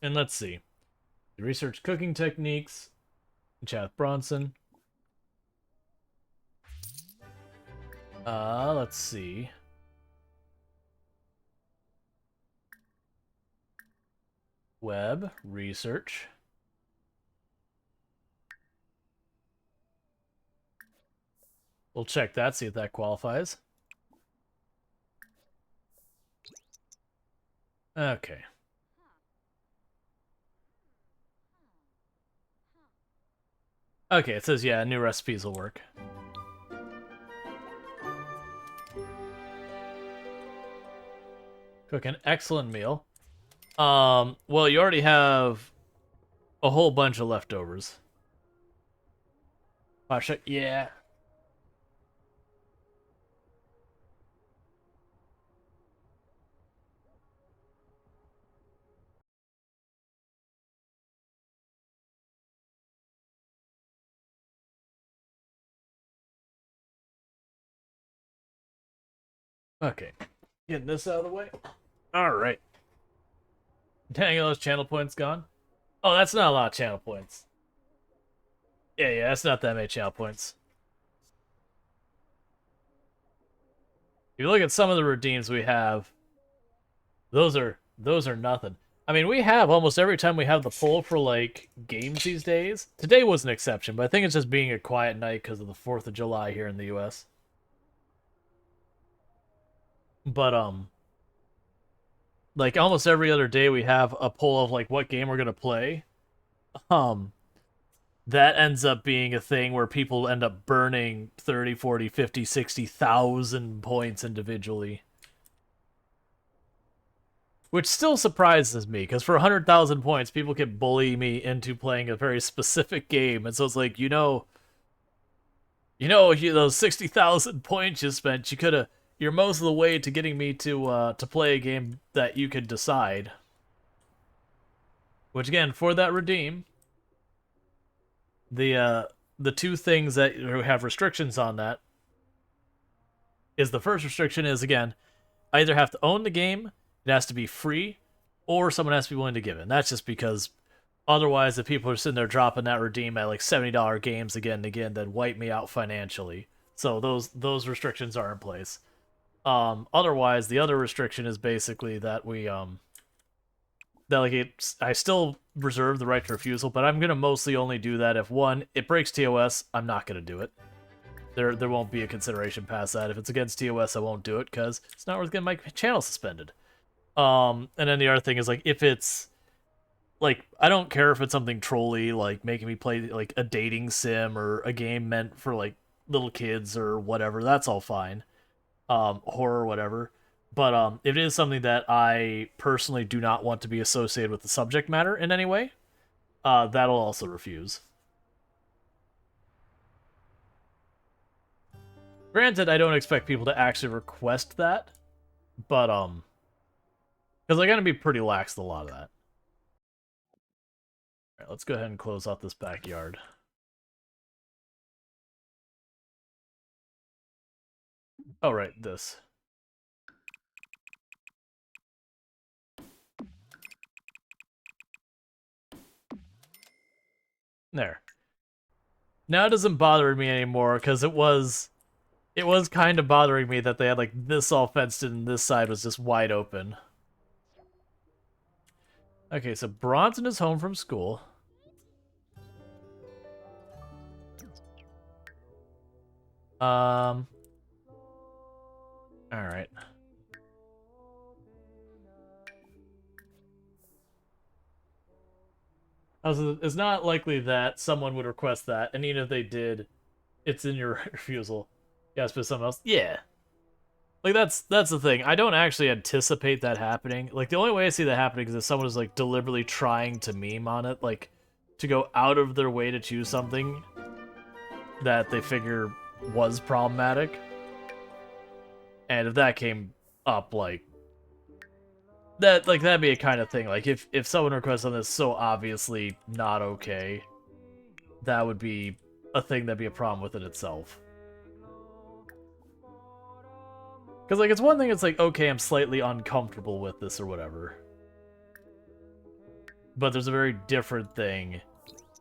And let's see. Research cooking techniques. Chat with Bronson. Let's see. Web, research. We'll check that, see if that qualifies. Okay. Okay, it says, yeah, new recipes will work. Cook an excellent meal. Well, you already have a whole bunch of leftovers. Pasha, yeah. Okay. Getting this out of the way. Alright. Dang, those channel points gone. Oh, that's not a lot of channel points. Yeah, that's not that many channel points. If you look at some of the redeems we have, those are nothing. I mean, we have almost every time we have the pull for like games these days. Today was an exception, but I think it's just being a quiet night because of the 4th of July here in the US. But like almost every other day we have a poll of like what game we're gonna play. Um that ends up being a thing where people end up burning 30, 40, 50, 60,000 points individually. Which still surprises me, because for 100,000 points, people can bully me into playing a very specific game. And so it's like, those 60,000 points you spent, you're most of the way to getting me to play a game that you could decide. Which again, for that redeem, the two things that have restrictions on that is the first restriction is, again, I either have to own the game, it has to be free, or someone has to be willing to give it. And that's just because otherwise, if people are sitting there dropping that redeem at like $70 games again and again, then wipe me out financially. So those restrictions are in place. Otherwise, the other restriction is basically that I still reserve the right to refusal, but I'm gonna mostly only do that if one, it breaks TOS. I'm not gonna do it. There won't be a consideration past that. If it's against TOS, I won't do it because it's not worth getting my channel suspended. And then the other thing is, like, if it's like, I don't care if it's something trolly, like making me play like a dating sim or a game meant for like little kids or whatever. That's all fine. Horror, whatever. But if it is something that I personally do not want to be associated with the subject matter in any way, that'll also refuse. Granted, I don't expect people to actually request that, but because they're gonna be pretty lax with a lot of that. Alright, let's go ahead and close off this backyard. Oh, right, this. There. Now it doesn't bother me anymore, because it was kind of bothering me that they had like this all fenced in and this side was just wide open. Okay, so Bronson is home from school. Alright. It's not likely that someone would request that, and even if they did, it's in your refusal. Yes, but someone else. Yeah. Like, that's the thing. I don't actually anticipate that happening. Like, the only way I see that happening is if someone is, like, deliberately trying to meme on it. Like, to go out of their way to choose something that they figure was problematic. And if that came up, like, that'd be a kind of thing. Like, if someone requests something that's so obviously not okay, that would be a thing that'd be a problem within itself. Because, like, it's one thing, it's like, okay, I'm slightly uncomfortable with this or whatever. But there's a very different thing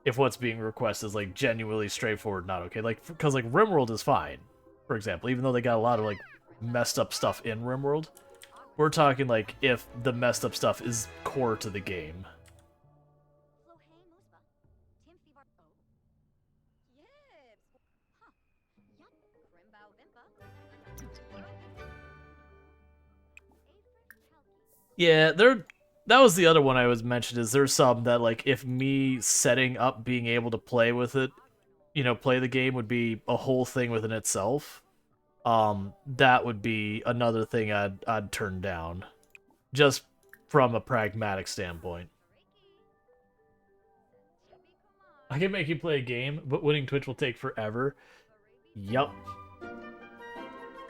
if what's being requested is, like, genuinely straightforward, not okay. Like, because, like, RimWorld is fine, for example, even though they got a lot of, like, messed up stuff in RimWorld. We're talking, like, if the messed up stuff is core to the game. Yeah, that was the other one I was mentioned, is there's some that, like, if me setting up being able to play with it, play the game would be a whole thing within itself. That would be another thing I'd turn down. Just from a pragmatic standpoint. I can make you play a game, but winning Twitch will take forever. Yup.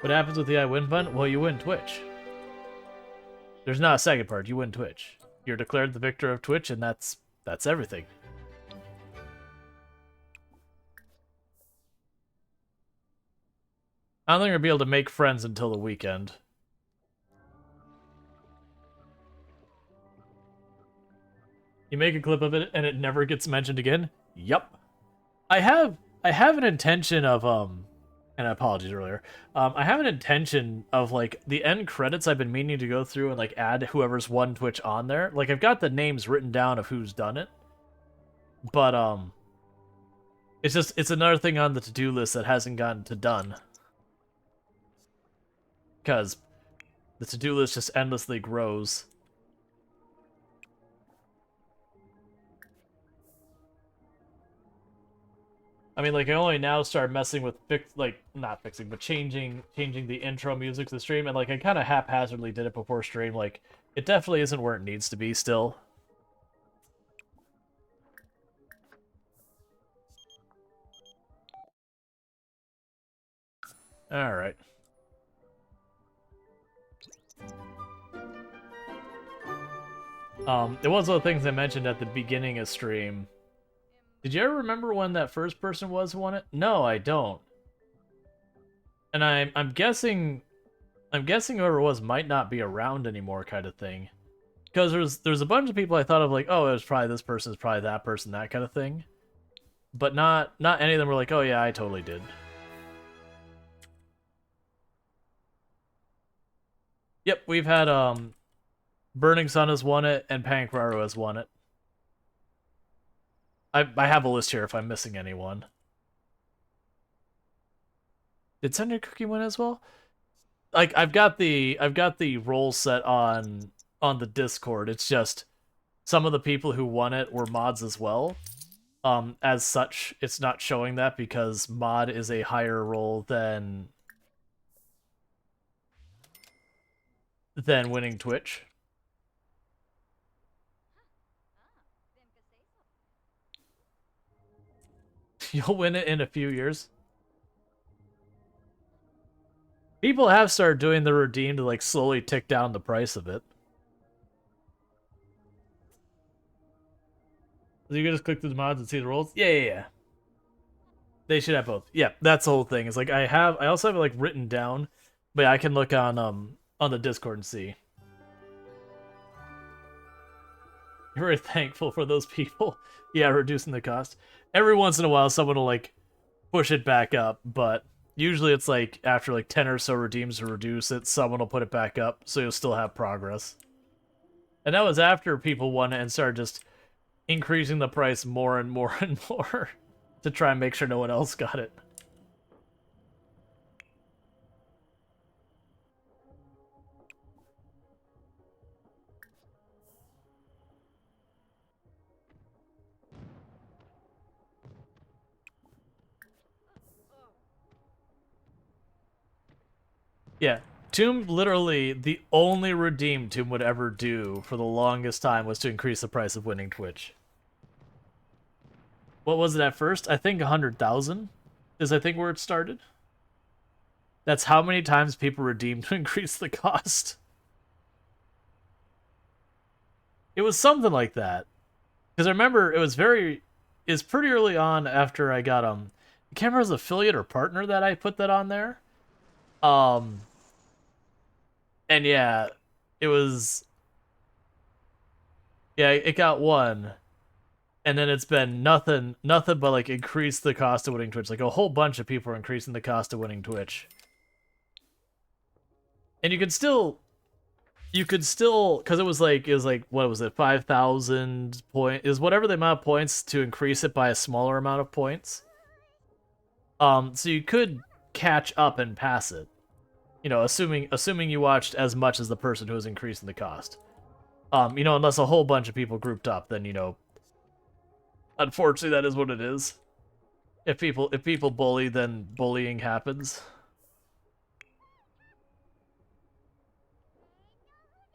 What happens with the I win button? Well, you win Twitch. There's not a second part. You win Twitch. You're declared the victor of Twitch, and that's everything. I don't think I'll be able to make friends until the weekend. You make a clip of it and it never gets mentioned again? Yup. I have an intention of and apologies earlier. I have an intention of like the end credits I've been meaning to go through and like add whoever's won Twitch on there. Like I've got the names written down of who's done it. But it's another thing on the to-do list that hasn't gotten to done. Because the to-do list just endlessly grows. I mean, like, I only now start messing with, not fixing, but changing the intro music to the stream, and, like, I kind of haphazardly did it before stream, like, it definitely isn't where it needs to be still. Alright. It was one of the things I mentioned at the beginning of stream. Did you ever remember when that first person was who won it? No, I don't. And I'm guessing whoever it was might not be around anymore, kind of thing. Because there's a bunch of people I thought of like, oh, it was probably this person, it's probably that person, that kind of thing. But not any of them were like, oh yeah, I totally did. Yep, we've had Burning Sun has won it, and Pankraro has won it. I have a list here if I'm missing anyone. Did Sender Cookie win as well? Like I've got the role set on the Discord. It's just some of the people who won it were mods as well. As such, it's not showing that because mod is a higher role than winning Twitch. You'll win it in a few years. People have started doing the redeem to like slowly tick down the price of it. So you can just click through the mods and see the roles? Yeah. They should have both. Yeah, that's the whole thing. It's like I also have it like written down, but I can look on the Discord and see. You're very thankful for those people. Yeah, reducing the cost. Every once in a while someone will like push it back up, but usually it's like after like 10 or so redeems to reduce it, someone will put it back up, so you'll still have progress. And that was after people won it and started just increasing the price more and more and more to try and make sure no one else got it. Yeah, Tomb, literally, the only redeem Tomb would ever do for the longest time was to increase the price of winning Twitch. What was it at first? I think 100,000 is I think where it started. That's how many times people redeemed to increase the cost. It was something like that. Because I remember it was pretty early on after I got, I can't remember if it was affiliate or partner that I put that on there. And yeah, it was, yeah, it got one, and then it's been nothing but like increase the cost of winning Twitch. Like a whole bunch of people are increasing the cost of winning Twitch. And you could still, because it was like, what was it, 5,000 points, is whatever the amount of points to increase it by a smaller amount of points. So you could catch up and pass it. You know, assuming you watched as much as the person who was increasing the cost. You know, unless a whole bunch of people grouped up, then, you know, unfortunately that is what it is. If people bully, then bullying happens.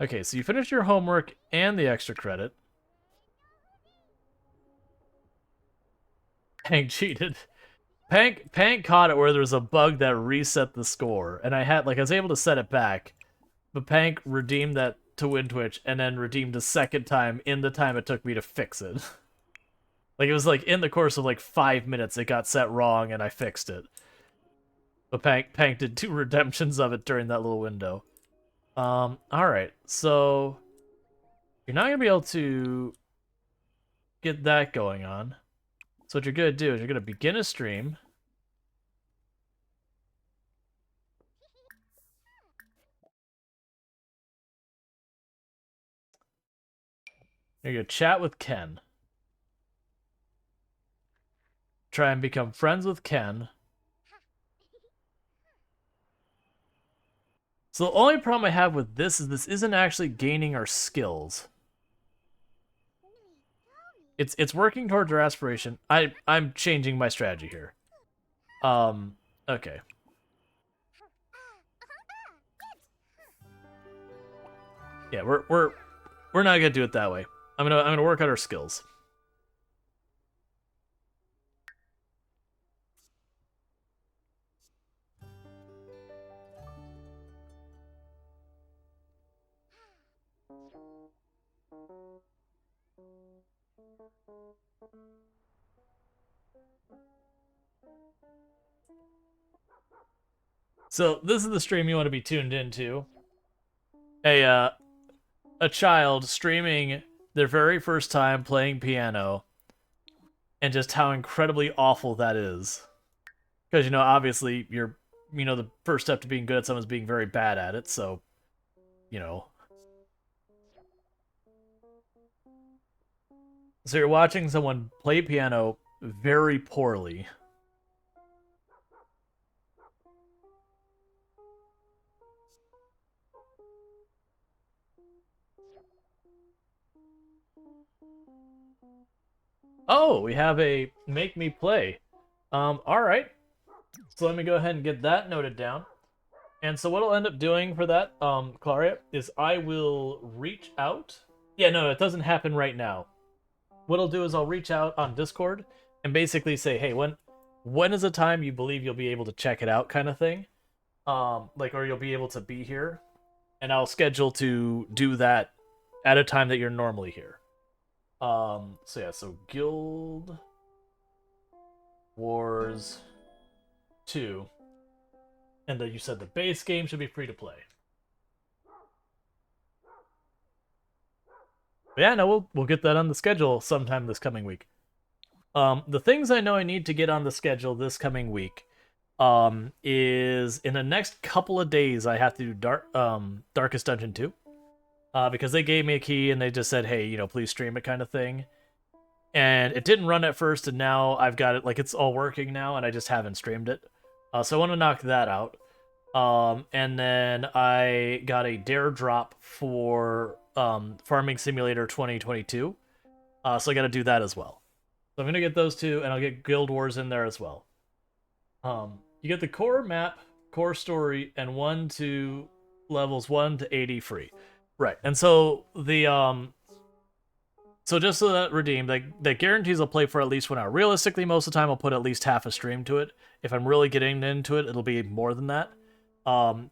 Okay, so you finished your homework and the extra credit. Pank cheated. Pank caught it where there was a bug that reset the score, and I was able to set it back, but Pank redeemed that to win Twitch, and then redeemed a second time in the time it took me to fix it. Like, it was like in the course of like 5 minutes it got set wrong and I fixed it. But Pank did 2 redemptions of it during that little window. Alright, so you're not gonna be able to get that going on. So what you're gonna do is you're gonna begin a stream. You're gonna chat with Ken. Try and become friends with Ken. So the only problem I have with this is this isn't actually gaining our skills. It's working towards our aspiration. I'm changing my strategy here. Okay. Yeah, we're not gonna do it that way. I'm gonna work on our skills. So this is the stream you want to be tuned into. A child streaming their very first time playing piano, and just how incredibly awful that is. Because, you know, obviously the first step to being good at something is being very bad at it, so, you know. So you're watching someone play piano very poorly. Oh, we have a make me play. Alright. So let me go ahead and get that noted down. And so what I'll end up doing for that, Claria, is I will reach out. Yeah, no, it doesn't happen right now. What I'll do is I'll reach out on Discord and basically say, hey, when is a time you believe you'll be able to check it out, kind of thing. Or you'll be able to be here. And I'll schedule to do that at a time that you're normally here. So Guild Wars 2. And you said the base game should be free to play. But yeah, no, we'll get that on the schedule sometime this coming week. The things I know I need to get on the schedule this coming week is in the next couple of days I have to do Darkest Dungeon 2. Because they gave me a key and they just said, hey, please stream it, kind of thing. And it didn't run at first, and now I've got it, it's all working now, and I just haven't streamed it. So I want to knock that out. And then I got a dare drop for Farming Simulator 2022. So I got to do that as well. So I'm going to get those 2, and I'll get Guild Wars in there as well. You get the core map, core story, and levels 1 to 80 free. Right, and so so just so that redeemed, that guarantees I'll play for at least 1 hour. Realistically, most of the time I'll put at least half a stream to it. If I'm really getting into it, it'll be more than that.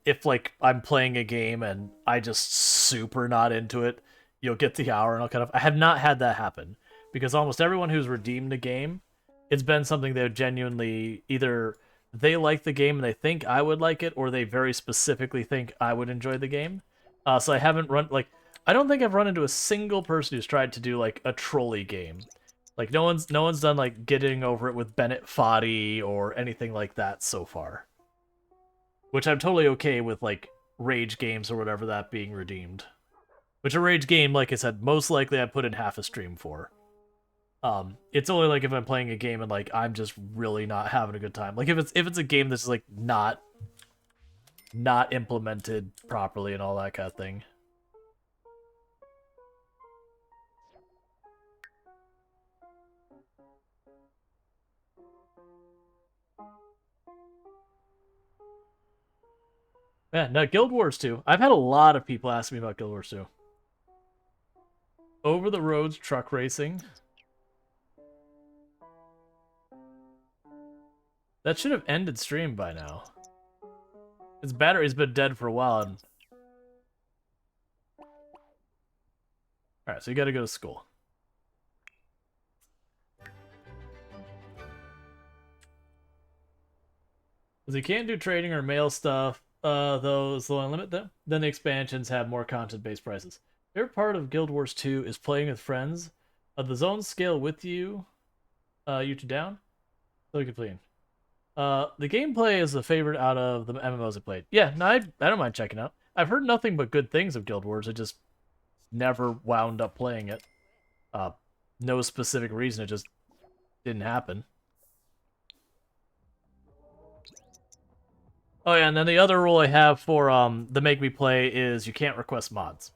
If I'm playing a game and I just super not into it, you'll get the hour and I have not had that happen. Because almost everyone who's redeemed a game, it's been something they genuinely, either they like the game and they think I would like it, or they very specifically think I would enjoy the game. So I haven't I don't think I've run into a single person who's tried to do a trolley game. No one's done getting over it with Bennett Foddy or anything like that so far. Which I'm totally okay with rage games or whatever that being redeemed. Which a rage game, like I said, most likely I'd put in half a stream for. It's only if I'm playing a game and I'm just really not having a good time. If it's a game that's not implemented properly and all that kind of thing. Yeah, no, Guild Wars 2. I've had a lot of people ask me about Guild Wars 2. Over the roads truck racing. That should have ended stream by now. Its battery's been dead for a while. And... Alright, so you gotta go to school. Because you can't do trading or mail stuff, those the only limit them. Then the expansions have more content-based prices. Favorite part of Guild Wars 2 is playing with friends. The zones scale with you, you two down. So completing. The gameplay is a favorite out of the MMOs I played. Yeah, no, I don't mind checking out. I've heard nothing but good things of Guild Wars. I just never wound up playing it. No specific reason. It just didn't happen. Oh yeah, and then the other rule I have for the make me play is you can't request mods.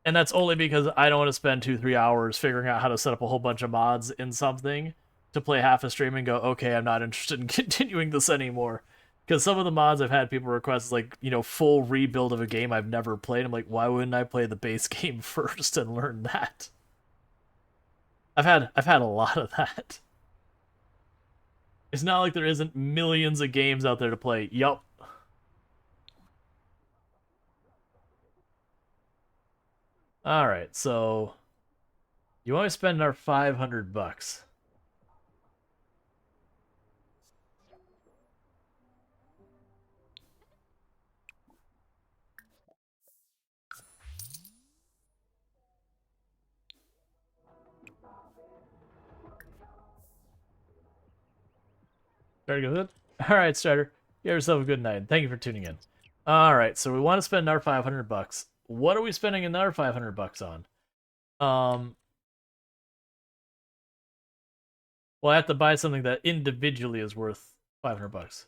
And that's only because I don't want to spend 2-3 hours figuring out how to set up a whole bunch of mods in something to play half a stream and go, okay, I'm not interested in continuing this anymore. Because some of the mods I've had people request, like, you know, full rebuild of a game I've never played. I'm like, why wouldn't I play the base game first and learn that? I've had a lot of that. It's not like there isn't millions of games out there to play. Yup. Alright, so... You want to spend our 500 bucks. Very good. Alright, Strider. You have yourself a good night. Thank you for tuning in. Alright, so we want to spend our 500 bucks. What are we spending another 500 bucks on? Well, I have to buy something that individually is worth 500 bucks.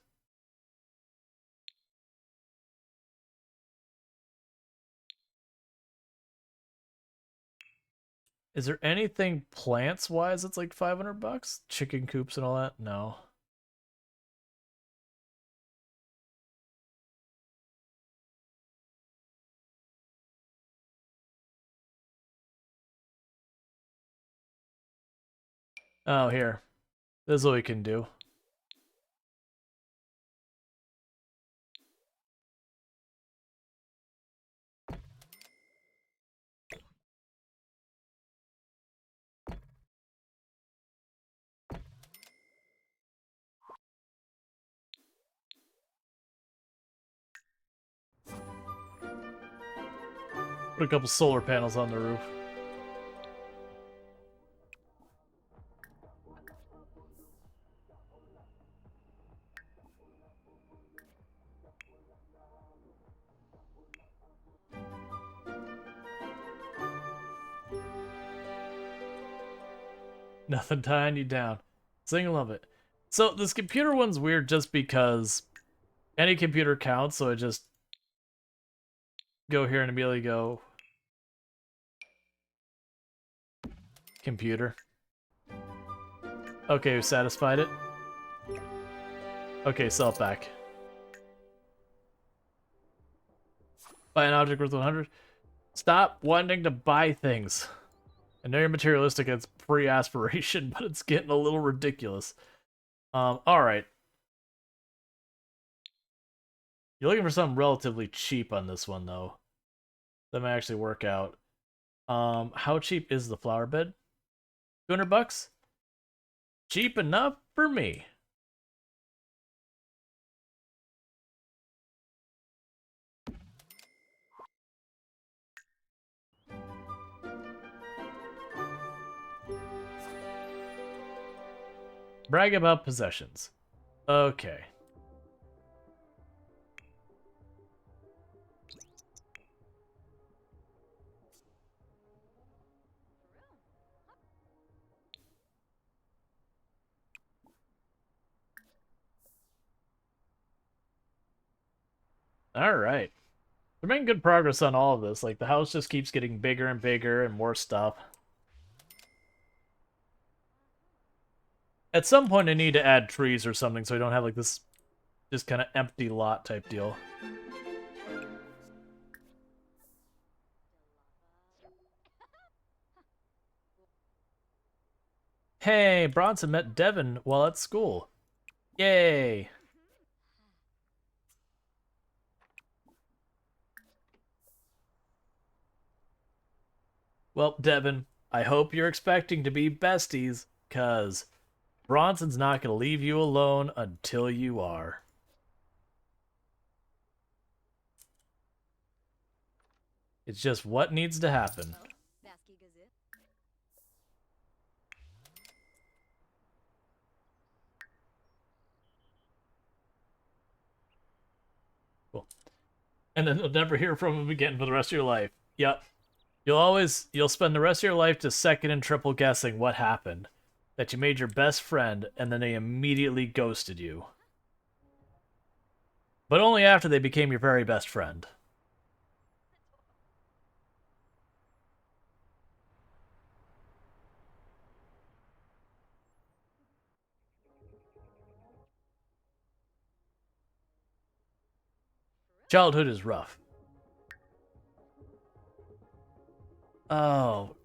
Is there anything plants-wise that's like 500 bucks? Chicken coops and all that? No. Oh, here. This is what we can do. Put a couple solar panels on the roof. Nothing tying you down. Sing love it. So this computer one's weird just because any computer counts, so I just go here and immediately go computer. Okay, we satisfied it. Okay, sell it back. Buy an object worth 100. Stop wanting to buy things. I know you're materialistic, it's pre-aspiration, but it's getting a little ridiculous. Alright. You're looking for something relatively cheap on this one, though. That might actually work out. How cheap is the flower bed? 200 bucks? Cheap enough for me. Brag about possessions. Okay. Alright. We're making good progress on all of this. Like, the house just keeps getting bigger and bigger and more stuff. At some point I need to add trees or something so I don't have like this just kind of empty lot type deal. Hey, Bronson met Devin while at school. Yay! Well, Devin, I hope you're expecting to be besties, cause Bronson's not gonna leave you alone until you are. It's just what needs to happen. Basky Gazette. Cool. And then you'll never hear from him again for the rest of your life. Yep. You'll spend the rest of your life just second and triple guessing what happened. That you made your best friend and then they immediately ghosted you. But only after they became your very best friend. Childhood is rough. Oh.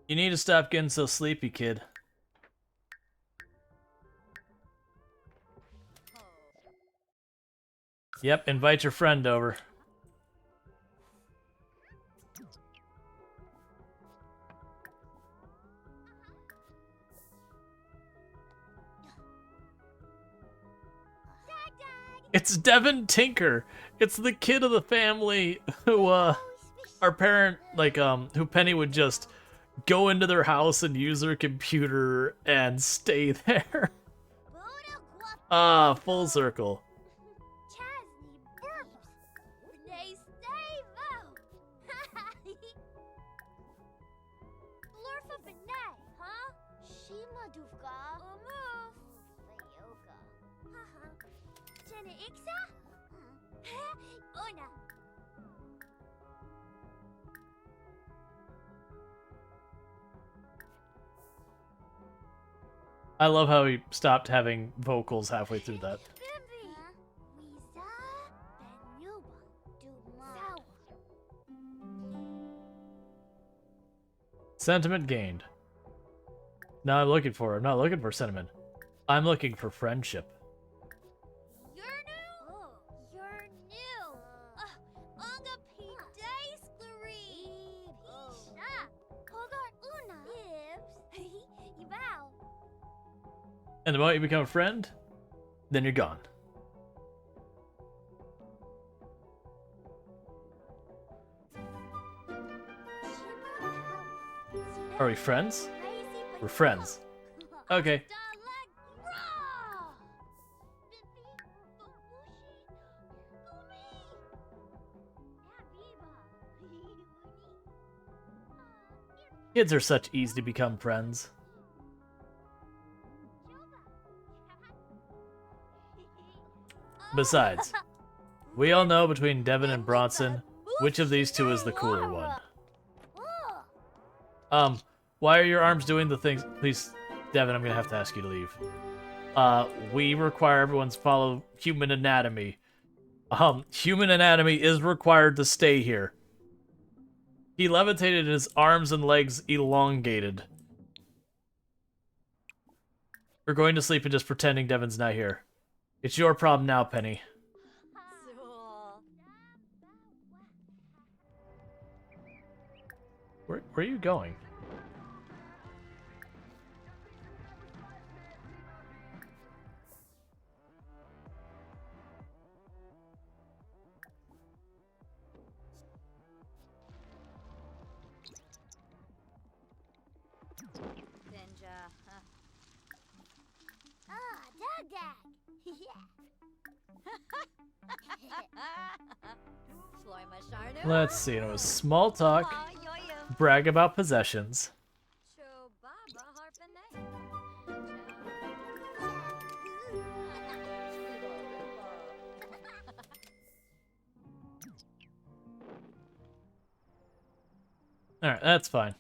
You need to stop getting so sleepy, kid. Yep, invite your friend over. It's Devin Tinker. It's the kid of the family who, our parent, like, who Penny would just go into their house and use their computer and stay there. Ah, full circle. Chasney burps. They stay out. Blurfa benay, huh? Shima dufka. Umuf. Sayoka. Haha. Jenna iksa? Una. I love how he stopped having vocals halfway through that. Bimbi. Wiza. Benuba. Duma. Sentiment gained. Now I'm looking for. I'm not looking for sentiment. I'm looking for friendship. You're new? You're new. Onga pide skluri. Pisha. Hogar una. Ibs. Ibao. And the moment you become a friend, then you're gone. Are we friends? We're friends. Okay. Kids are such easy to become friends. Besides, we all know between Devin and Bronson, which of these two is the cooler one. Why are your arms doing the things? Please, Devin, I'm gonna have to ask you to leave. We require everyone's follow human anatomy. Human anatomy is required to stay here. He levitated, his arms and legs elongated. We're going to sleep and just pretending Devin's not here. It's your problem now, Penny. Where are you going? Let's see, it was small talk, brag about possessions. Alright, that's fine.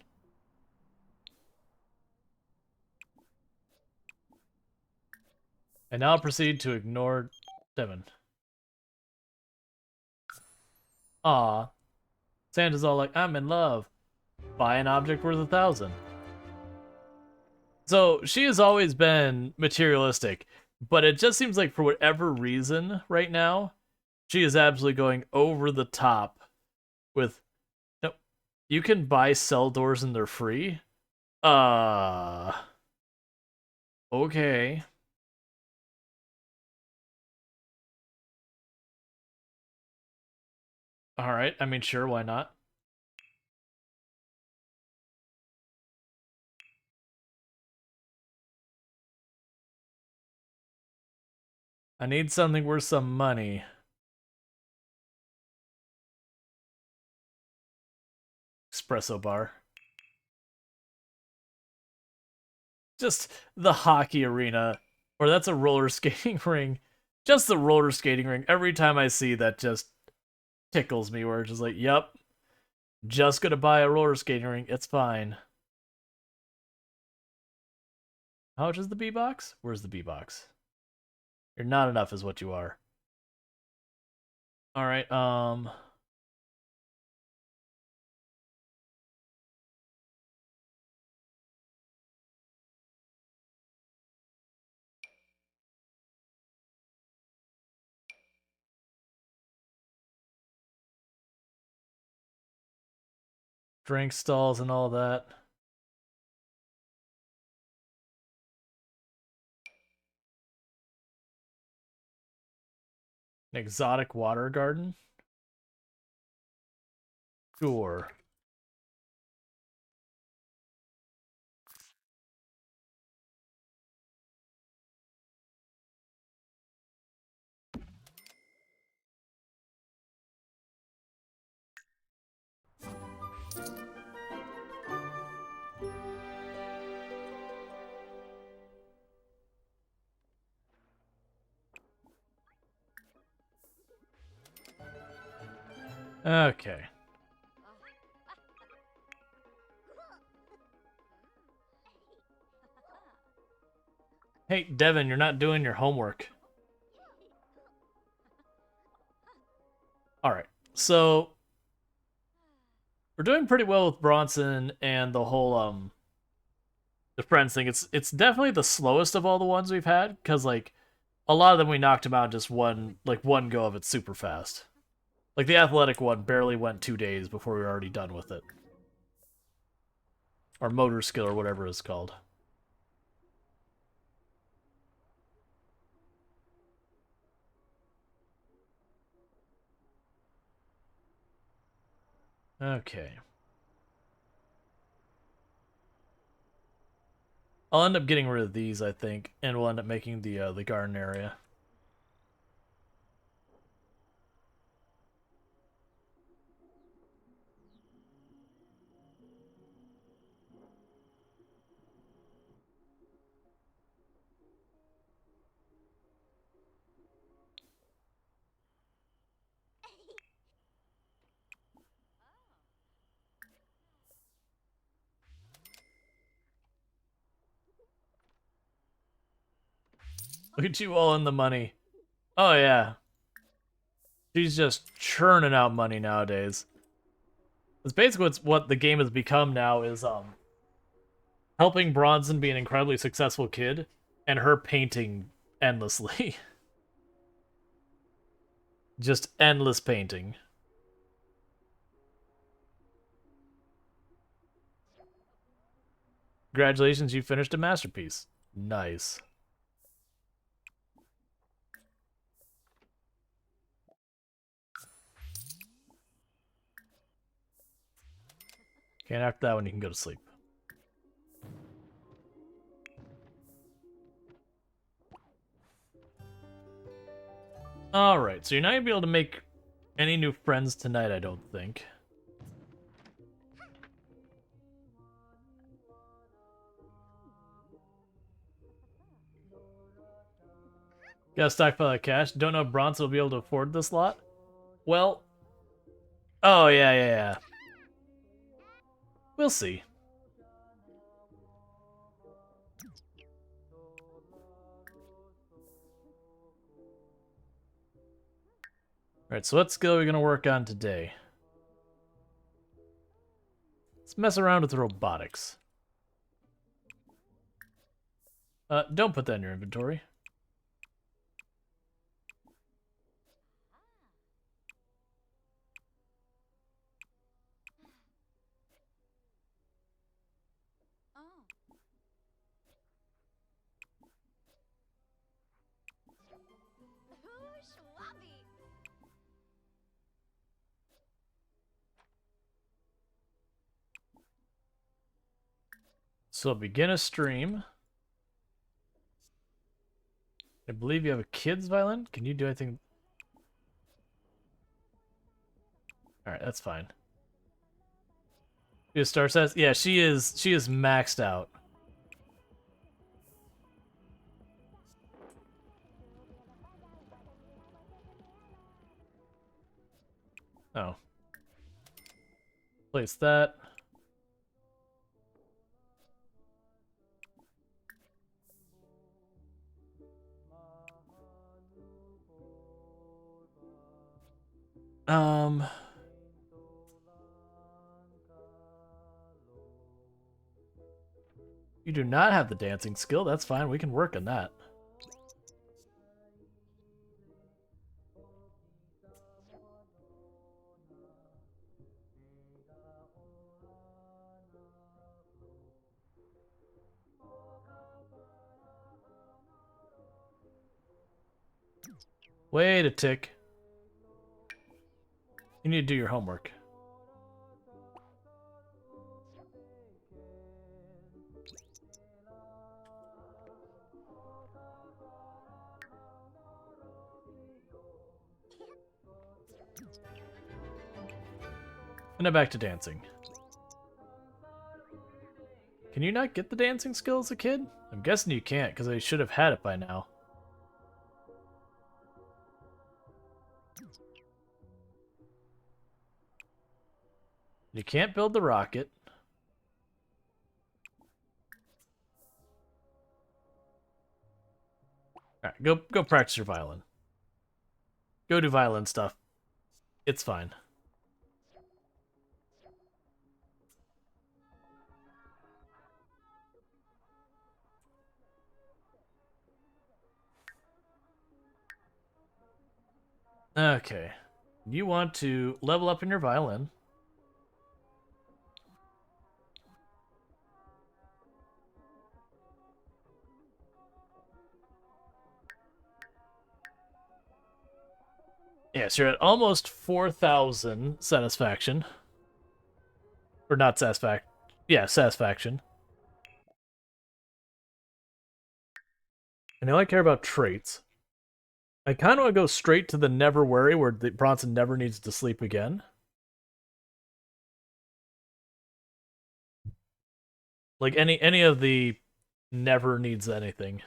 And now proceed to ignore Devin. Aw. Santa's all like, I'm in love. Buy an object worth 1,000. So she has always been materialistic, but it just seems like for whatever reason right now, she is absolutely going over the top with no, you can buy cell doors and they're free. Okay. All right. I mean, sure, why not? I need something worth some money. Espresso bar. Just the hockey arena, or that's a roller skating ring. Just the roller skating ring. Every time I see that, just tickles me. Where it's just like, yep, just gonna buy a roller skating ring. It's fine. How much is the B box? Where's the B box? You're not enough, is what you are. All right. Drink stalls and all that. An exotic water garden? Sure. Okay. Hey, Devin, you're not doing your homework. All right. So we're doing pretty well with Bronson and the whole the friends thing. It's definitely the slowest of all the ones we've had cuz like a lot of them we knocked them out in just one go of it super fast. Like the athletic one barely went 2 days before we were already done with it. Or motor skill or whatever it's called. Okay. I'll end up getting rid of these, I think, and we'll end up making the garden area. Look at you all in the money. Oh yeah. She's just churning out money nowadays. It's basically what the game has become now is helping Bronson be an incredibly successful kid and her painting endlessly. Just endless painting. Congratulations, you finished a masterpiece. Nice. Okay, and after that one you can go to sleep. Alright, so you're not gonna be able to make any new friends tonight, I don't think. Got a stockpile of cash. Don't know if Bronson will be able to afford this lot? Well... Oh, yeah. We'll see. Alright, so what skill are we going to work on today? Let's mess around with robotics. Don't put that in your inventory. Oh. Ooh, schwabby. So begin a stream. I believe you have a kid's violin. Can you do anything? Alright, that's fine. You star says, yeah, she is maxed out. Oh. Place that. You do not have the dancing skill. That's fine. We can work on that. Wait a tick. You need to do your homework. And now back to dancing. Can you not get the dancing skill as a kid? I'm guessing you can't, because I should have had it by now. You can't build the rocket. Alright, go practice your violin. Go do violin stuff. It's fine. Okay. You want to level up in your violin. Yes, you're at almost 4,000 satisfaction. Or not satisfaction. Yeah, satisfaction. I know I care about traits. I kind of want to go straight to the never worry, where the Bronson never needs to sleep again. Like any of the never needs anything.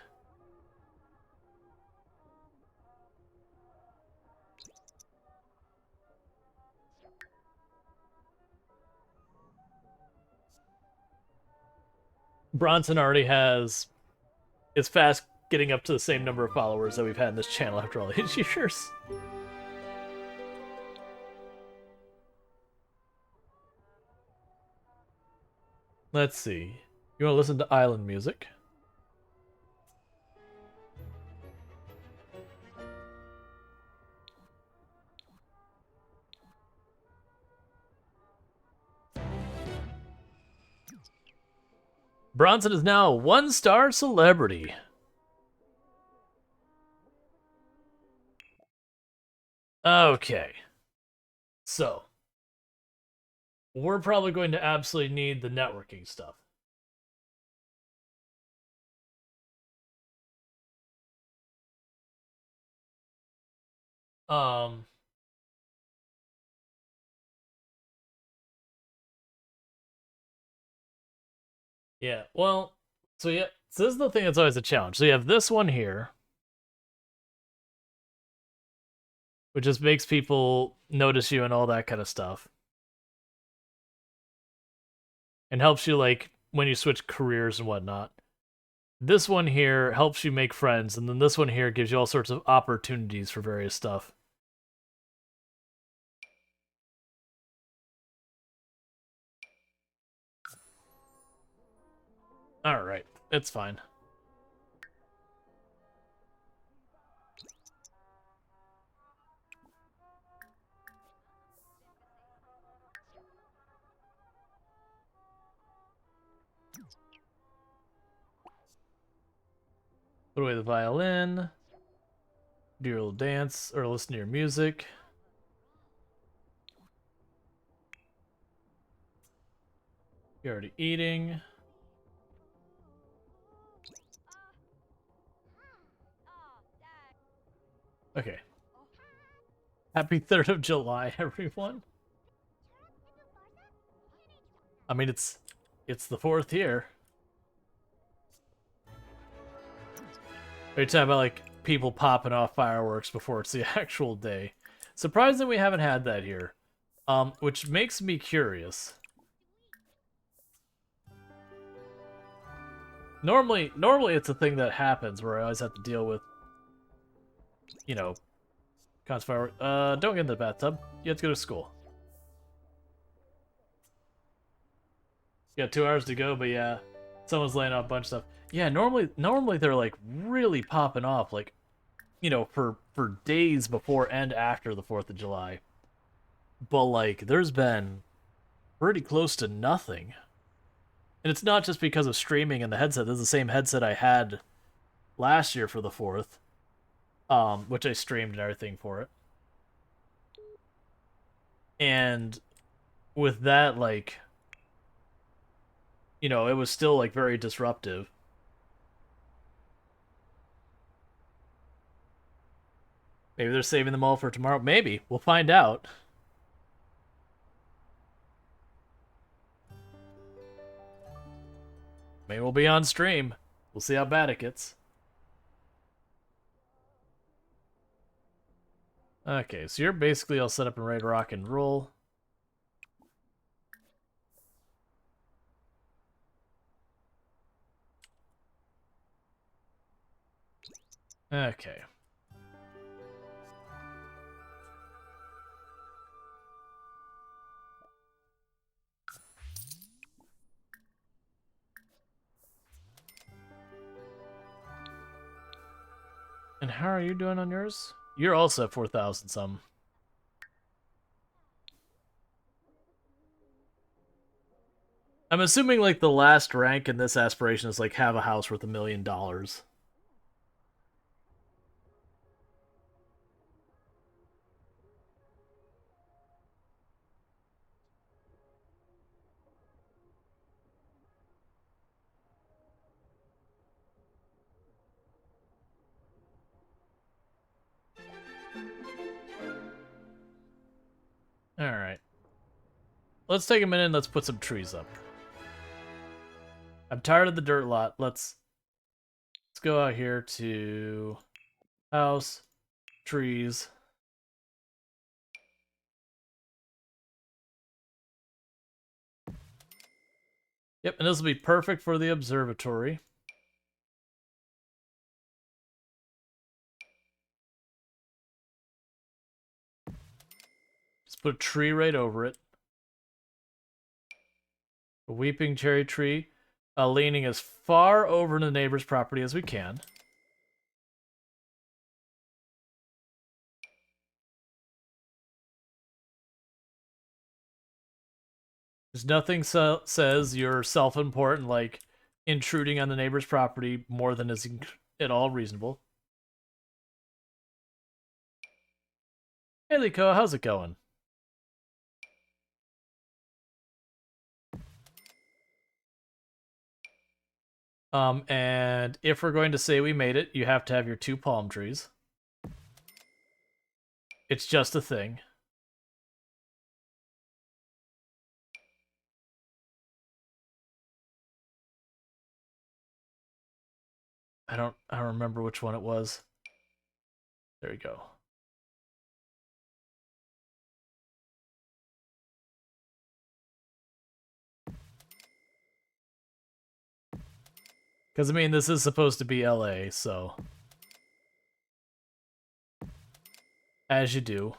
Bronson already has... It's fast getting up to the same number of followers that we've had in this channel after all these years. Let's see. You want to listen to island music? Bronson is now a one-star celebrity. Okay. So, we're probably going to absolutely need the networking stuff. Yeah, well, so yeah, so this is the thing that's always a challenge. So you have this one here, which just makes people notice you and all that kind of stuff. And helps you, like, when you switch careers and whatnot. This one here helps you make friends, and then this one here gives you all sorts of opportunities for various stuff. Alright, it's fine. Put away the violin. Do your little dance or listen to your music. You're already eating. Okay. Happy 3rd of July, everyone. I mean, it's the 4th here. Are you talking about, like, people popping off fireworks before it's the actual day? Surprising we haven't had that here. Which makes me curious. Normally it's a thing that happens where I always have to deal with, you know, constant fireworks. Don't get in the bathtub. You have to go to school. You got 2 hours to go, but yeah, someone's laying out a bunch of stuff. Yeah, normally they're like really popping off, like, you know, for days before and after the 4th of July. But like, there's been pretty close to nothing. And it's not just because of streaming and the headset. This is the same headset I had last year for the 4th, which I streamed and everything for it. And with that, like, you know, it was still like very disruptive. Maybe they're saving them all for tomorrow. Maybe. We'll find out. Maybe we'll be on stream. We'll see how bad it gets. Okay, so you're basically all set up and ready to rock and roll. Okay. And how are you doing on yours? You're also at 4,000 some. I'm assuming like the last rank in this aspiration is like have a house worth $1 million. Alright. Let's take a minute and let's put some trees up. I'm tired of the dirt lot. Let's go out here to house, trees. Yep, and this will be perfect for the observatory. Just put a tree right over it. A weeping cherry tree, leaning as far over the neighbor's property as we can. There's nothing says you're self-important, like intruding on the neighbor's property more than is at all reasonable. Hey, Liko, how's it going? And if we're going to say we made it, you have to have your 2 palm trees. It's just a thing. I don't remember which one it was. There we go. Because, I mean, this is supposed to be LA, so... As you do.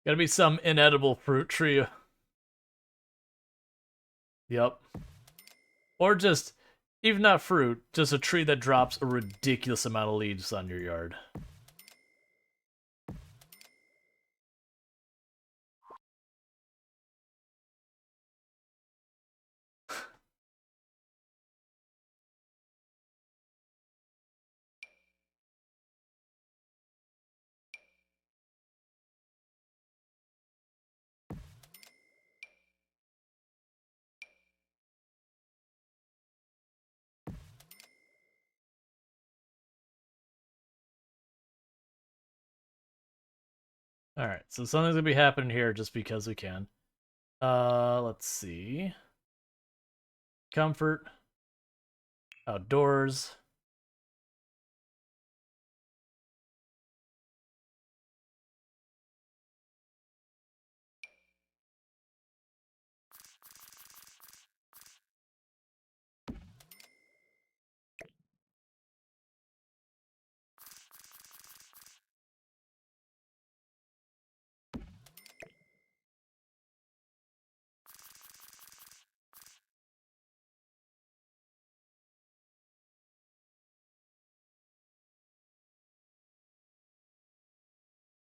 Gotta be some inedible fruit tree. Yep. Or just, even not fruit, just a tree that drops a ridiculous amount of leaves on your yard. Alright, so something's gonna be happening here just because we can. Let's see. Comfort. Outdoors.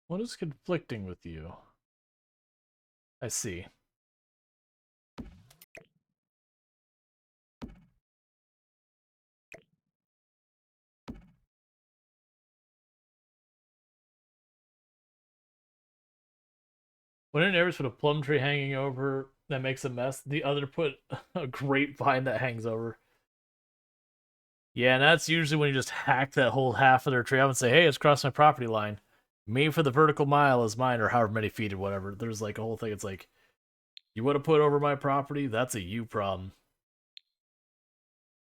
What is conflicting with you? I see. When an neighbors put a plum tree hanging over that makes a mess, the other put a grapevine that hangs over. Yeah, and that's usually when you just hack that whole half of their tree up and say, hey, it's crossed my property line. Me for the vertical mile is mine, or however many feet or whatever. There's like a whole thing. It's like, you want to put over my property? That's a you problem.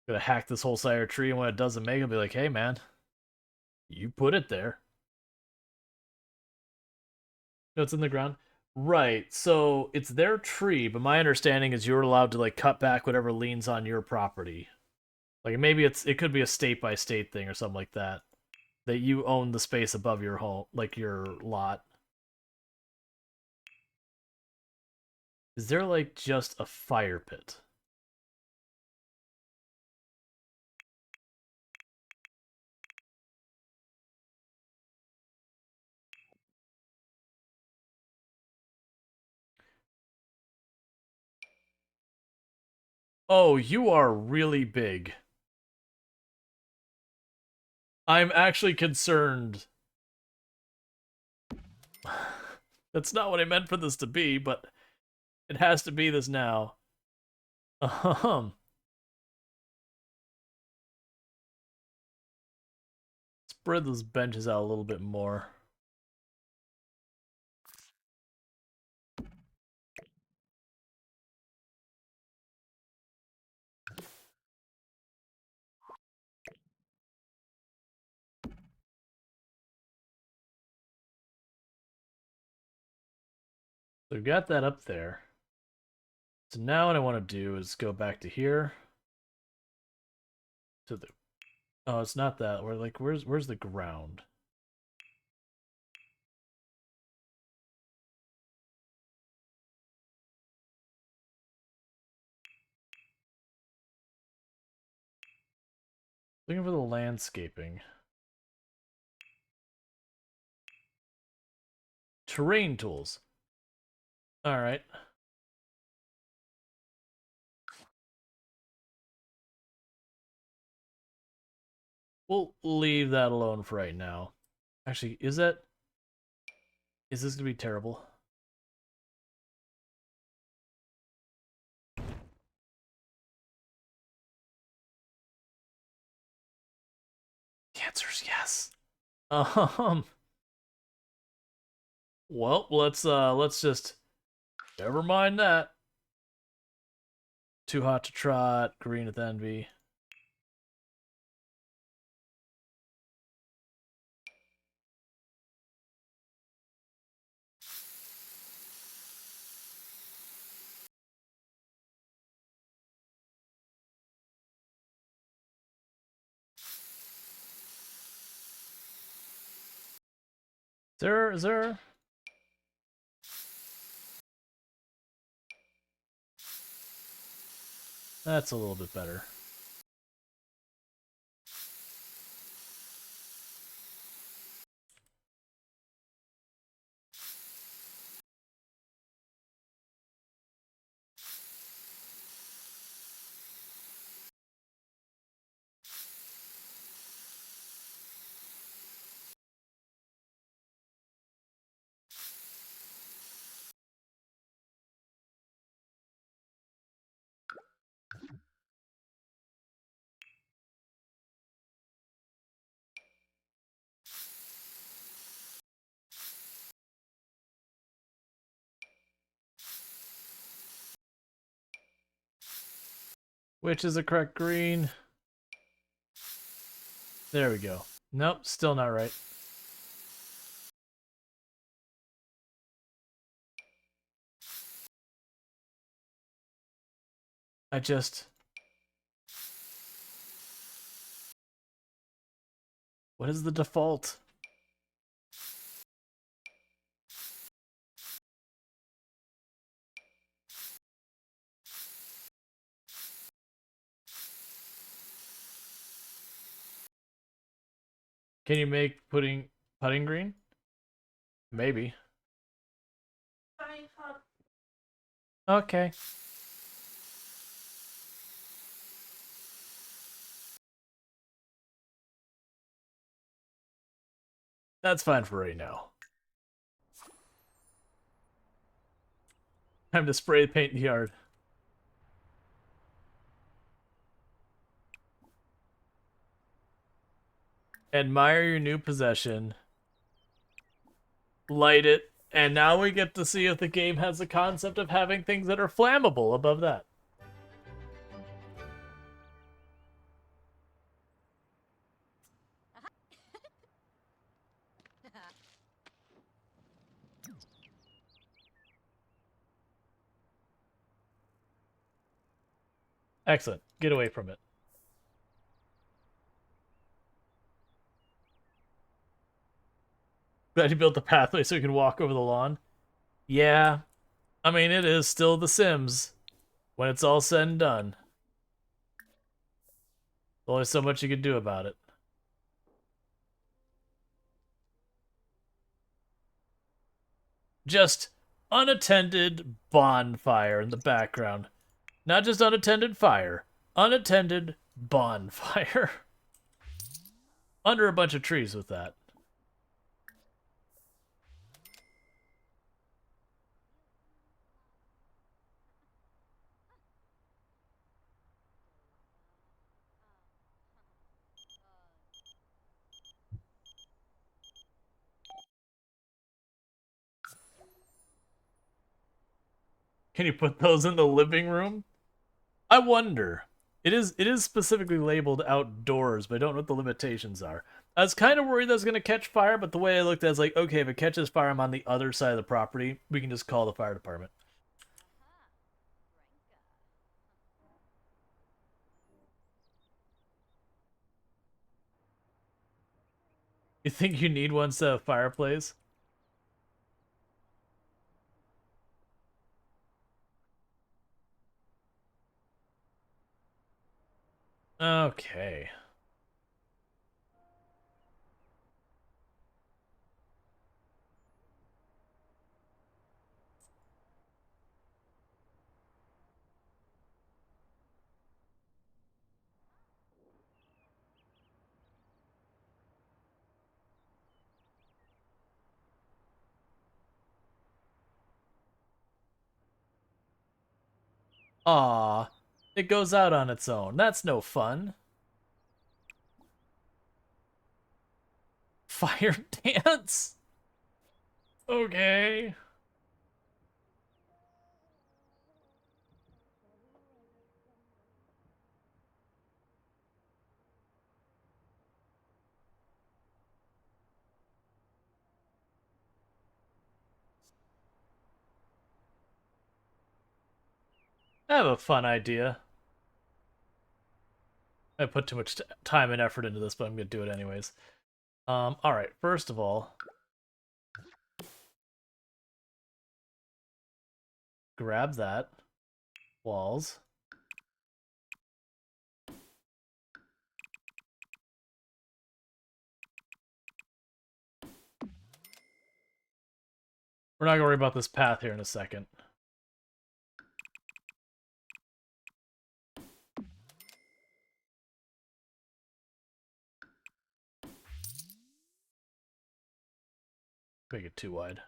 Gonna hack this whole side of your tree, and when it doesn't make it, be like, hey, man, you put it there. No, it's in the ground. Right. So it's their tree, but my understanding is you're allowed to like cut back whatever leans on your property. Like maybe it could be a state by state thing or something like that. That you own the space above your home, like your lot. Is there like just a fire pit? Oh, you are really big. I'm actually concerned. That's not what I meant for this to be, but it has to be this now. Spread those benches out a little bit more. So we've got that up there. So now what I want to do is go back to here. To the... Oh, it's not that. We're like, where's the ground? Looking for the landscaping. Terrain tools. Alright. We'll leave that alone for right now. Actually, is this gonna be terrible? The answer's yes. Well, let's just never mind that. Too hot to trot, green with envy. Is there? That's a little bit better. Which is the correct green? There we go. Nope, still not right. I just... What is the default? Can you make putting green? Maybe. Okay. That's fine for right now. Time to spray paint the yard. Admire your new possession. Light it. And now we get to see if the game has the concept of having things that are flammable above that. Excellent. Get away from it. Glad you built the pathway so you can walk over the lawn. Yeah. I mean, it is still The Sims. When it's all said and done. There's only so much you can do about it. Just unattended bonfire in the background. Not just unattended fire. Unattended bonfire. Under a bunch of trees with that. Can you put those in the living room? I wonder. It is specifically labeled outdoors, but I don't know what the limitations are. I was kind of worried that was going to catch fire, but the way I looked at it is like, okay, if it catches fire, I'm on the other side of the property. We can just call the fire department. You think you need one set of fireplace? Okay. Aw, it goes out on its own. That's no fun. Fire dance? Okay. I have a fun idea. I put too much time and effort into this, but I'm gonna do it anyways. Alright, first of all, grab that. Walls. We're not gonna worry about this path here in a second. Make it too wide.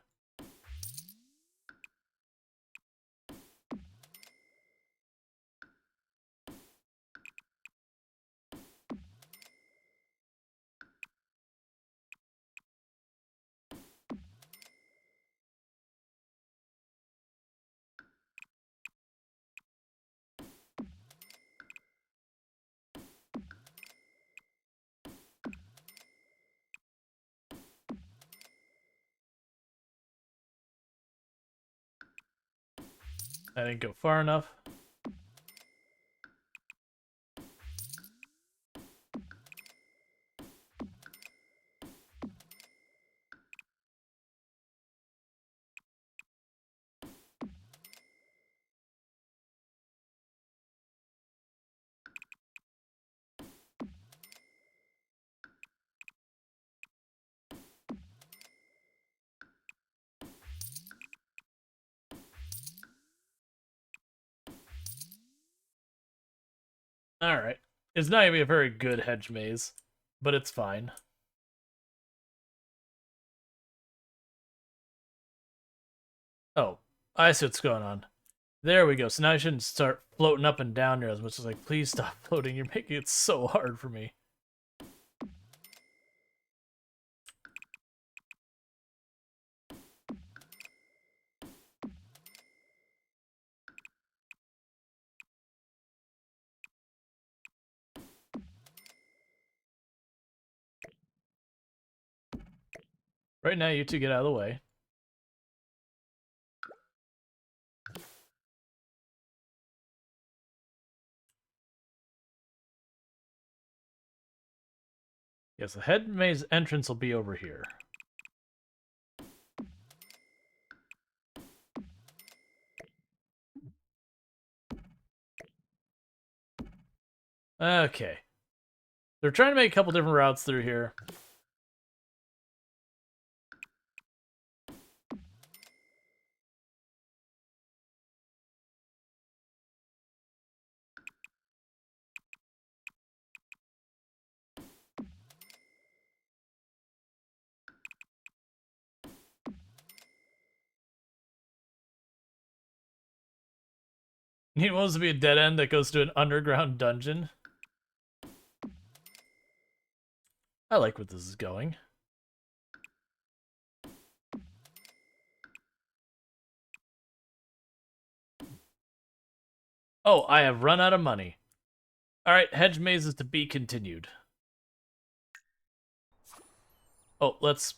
I didn't go far enough. Alright. It's not gonna be a very good hedge maze, but it's fine. Oh, I see what's going on. There we go. So now I shouldn't start floating up and down here as much as like, please stop floating. You're making it so hard for me. Right now, you two get out of the way. Yes, the head maze entrance will be over here. Okay. They're trying to make a couple different routes through here. He wants to be a dead end that goes to an underground dungeon. I like where this is going. Oh, I have run out of money. Alright, hedge mazes to be continued. Oh, let's...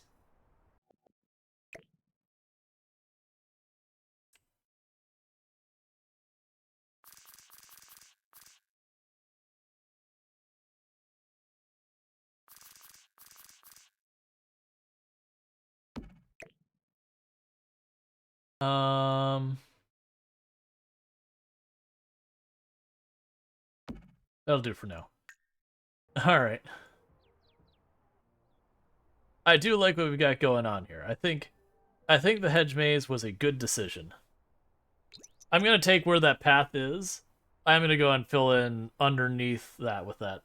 That'll do for now. Alright. I do like what we've got going on here. I think the hedge maze was a good decision. I'm gonna take where that path is. I'm gonna go and fill in underneath that with that.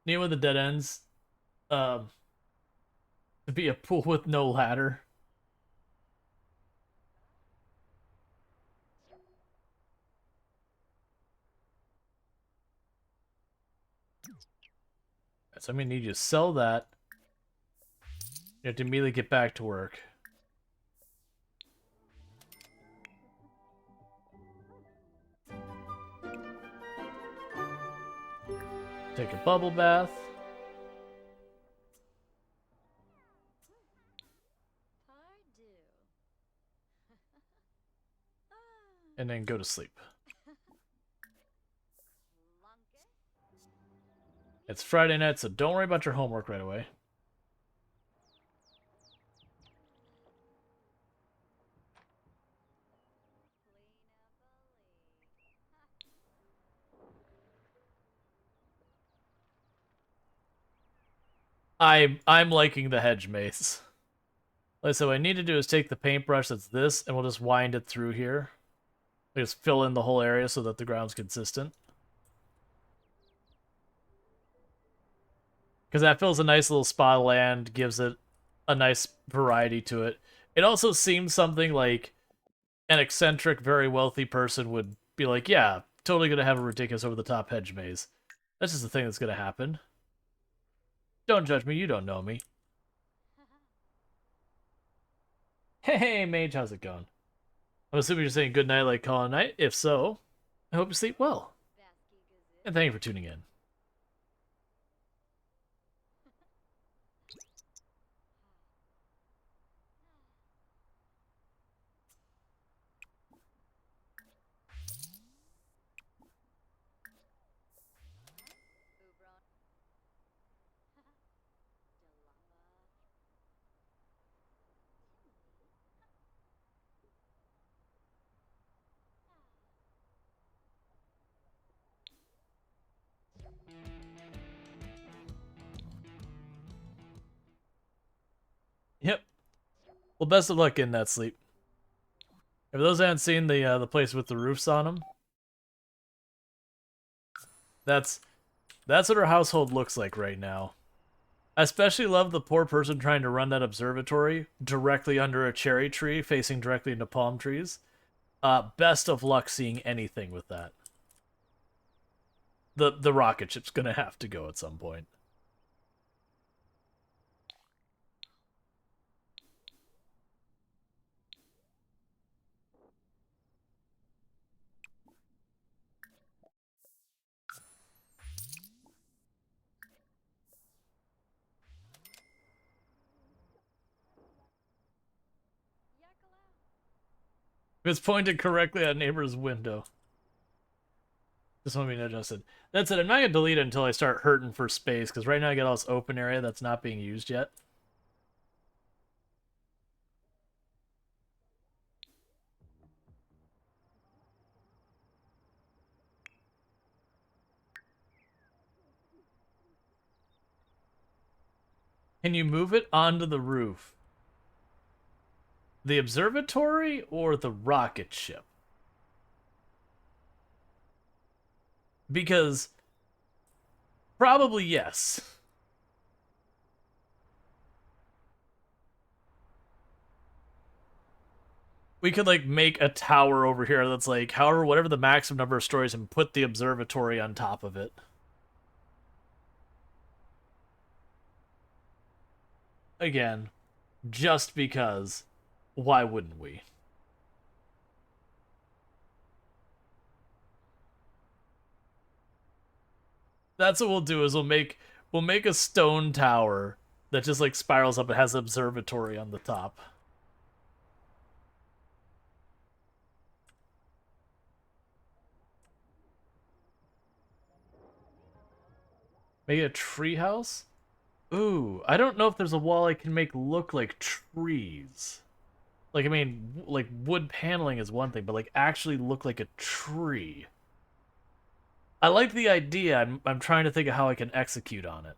Near with the dead ends. To be a pool with no ladder. So I'm gonna need you to sell that. You have to immediately get back to work. Take a bubble bath. And then go to sleep. It's Friday night, so don't worry about your homework right away. I'm liking the hedge maze. So what I need to do is take the paintbrush that's this, and we'll just wind it through here. Just fill in the whole area so that the ground's consistent. Because that fills a nice little spot of land, gives it a nice variety to it. It also seems something like an eccentric, very wealthy person would be like, yeah, totally gonna have a ridiculous over-the-top hedge maze. That's just the thing that's gonna happen. Don't judge me, you don't know me. Hey, Mage, how's it going? I'm assuming you're saying goodnight like calling night. If so, I hope you sleep well. And thank you for tuning in. Well, best of luck in that sleep. If those haven't seen the place with the roofs on them, that's what our household looks like right now. I especially love the poor person trying to run that observatory directly under a cherry tree, facing directly into palm trees. Best of luck seeing anything with that. The rocket ship's gonna have to go at some point. If it's pointed correctly at a neighbor's window. Just want to be adjusted. That's it. I'm not going to delete it until I start hurting for space, because right now I got all this open area that's not being used yet. Can you move it onto the roof? The observatory or the rocket ship? Because probably yes. We could like make a tower over here that's like however whatever the maximum number of stories and put the observatory on top of it. Again, just because why wouldn't we? That's what we'll do is we'll make a stone tower that just like spirals up and has an observatory on the top. Maybe a tree house? Ooh, I don't know if there's a wall I can make look like trees. Like, I mean, like, wood paneling is one thing, but, like, actually look like a tree. I like the idea. I'm trying to think of how I can execute on it.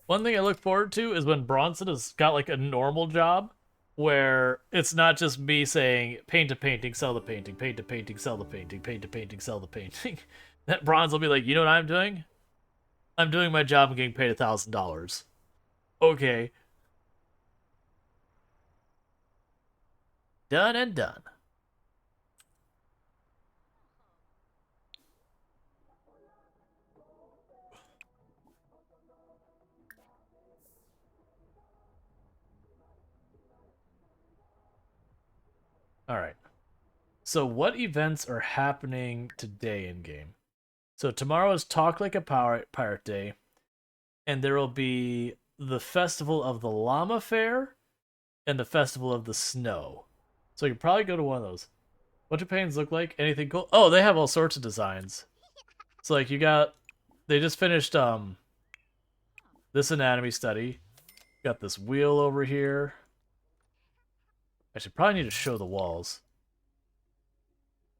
One thing I look forward to is when Bronson has got like a normal job where it's not just me saying paint a painting, sell the painting, paint a painting, sell the painting, paint a painting, sell the painting. That Bronze will be like, you know what I'm doing? I'm doing my job and getting paid $1,000. Okay. Done and done. Alright. So what events are happening today in game? So tomorrow is Talk Like a Pirate Day, and there will be the Festival of the Llama Fair and the Festival of the Snow. So you can probably go to one of those. What do paintings look like? Anything cool? Oh, they have all sorts of designs. So like you got, they just finished this anatomy study. Got this wheel over here. I should probably need to show the walls.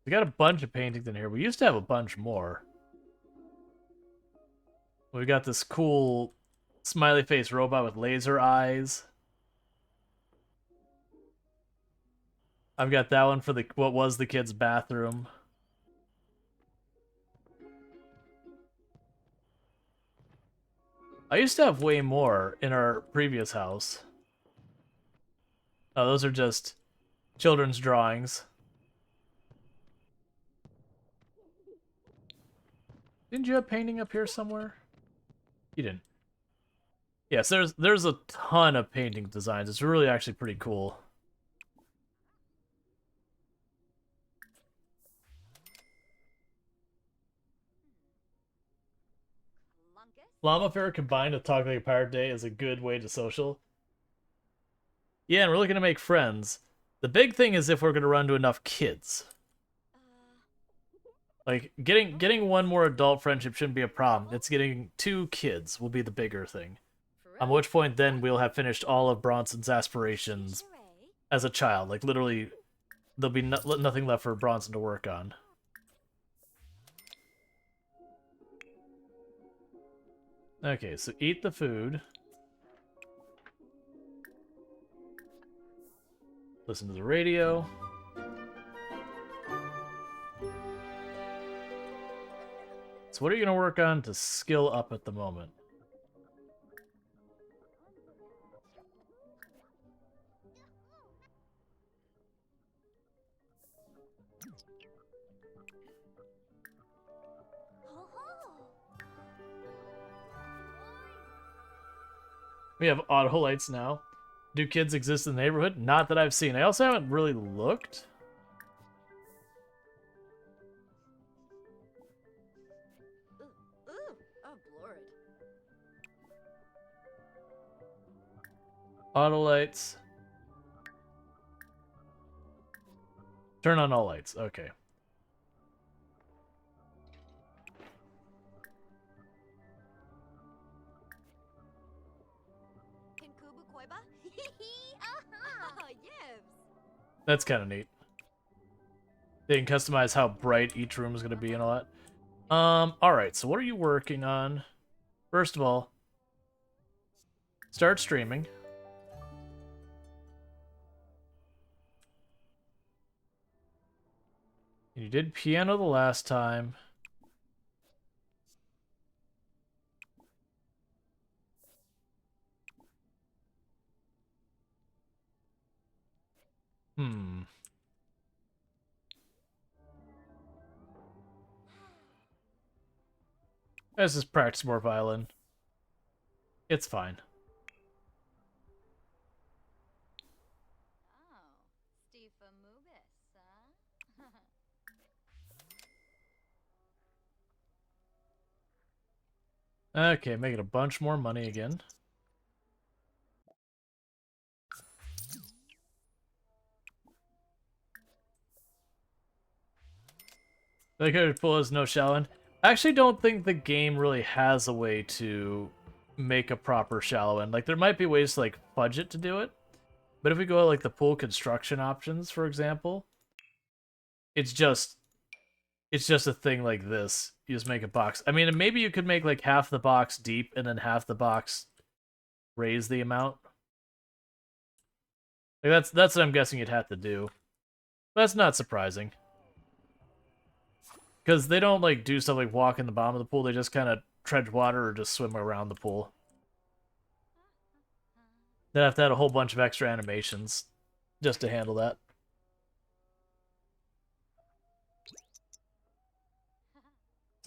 We got a bunch of paintings in here. We used to have a bunch more. We got this cool smiley face robot with laser eyes. I've got that one for the what was the kid's bathroom. I used to have way more in our previous house. Oh, those are just children's drawings. Didn't you have painting up here somewhere? You didn't. Yes, there's a ton of painting designs. It's really actually pretty cool. Llama Fair combined with Talk Like a Pirate Day is a good way to social. Yeah, and we're looking to make friends. The big thing is if we're going to run to enough kids. Like getting one more adult friendship shouldn't be a problem. It's getting 2 kids will be the bigger thing. At which point then we'll have finished all of Bronson's aspirations as a child. Like literally, there'll be nothing left for Bronson to work on. Okay, so eat the food. Listen to the radio. So what are you going to work on to skill up at the moment? We have auto lights now. Do kids exist in the neighborhood? Not that I've seen. I also haven't really looked. Auto lights. Turn on all lights. Okay. That's kind of neat. They can customize how bright each room is going to be and all that. Alright, so what are you working on? First of all, start streaming. You did piano the last time. Let's just practice more violin. It's fine. Okay, making a bunch more money again. The character pool has no shallow. I actually don't think the game really has a way to make a proper shallow end. Like, there might be ways to, like, fudge it to do it. But if we go to, like, the pool construction options, for example, it's just a thing like this. You just make a box. I mean, maybe you could make, like, half the box deep and then half the box raise the amount. Like, that's what I'm guessing you'd have to do. But that's not surprising. Because they don't, like, do stuff like walk in the bottom of the pool. They just kind of tread water or just swim around the pool. They have to add a whole bunch of extra animations just to handle that.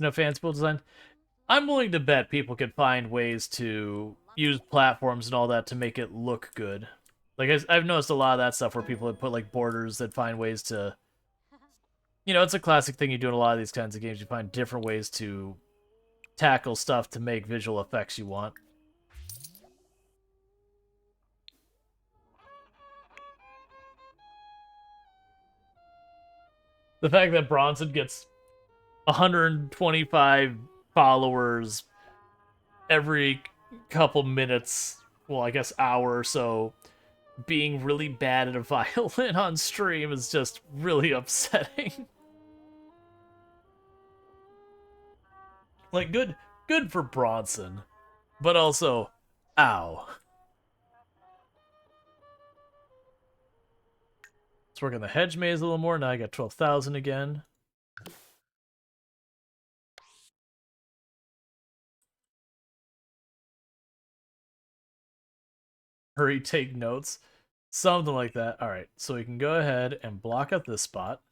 No fancy pool design. I'm willing to bet people could find ways to use platforms and all that to make it look good. Like, I've noticed a lot of that stuff where people would put, like, borders that find ways to... You know, it's a classic thing you do in a lot of these kinds of games. You find different ways to tackle stuff to make visual effects you want. The fact that Bronson gets 125 followers every couple minutes, well, I guess hour or so, being really bad at a violin on stream is just really upsetting. Like, good for Bronson, but also, ow. Let's work on the hedge maze a little more. Now I got 12,000 again. Hurry, take notes. Something like that. All right, so we can go ahead and block up this spot.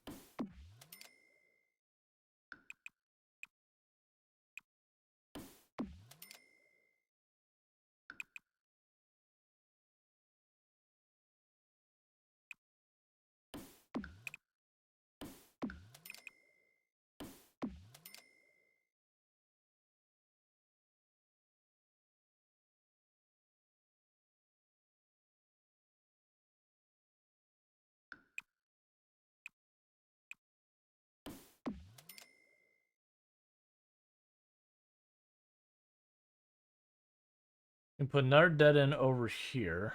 And put another dead end over here.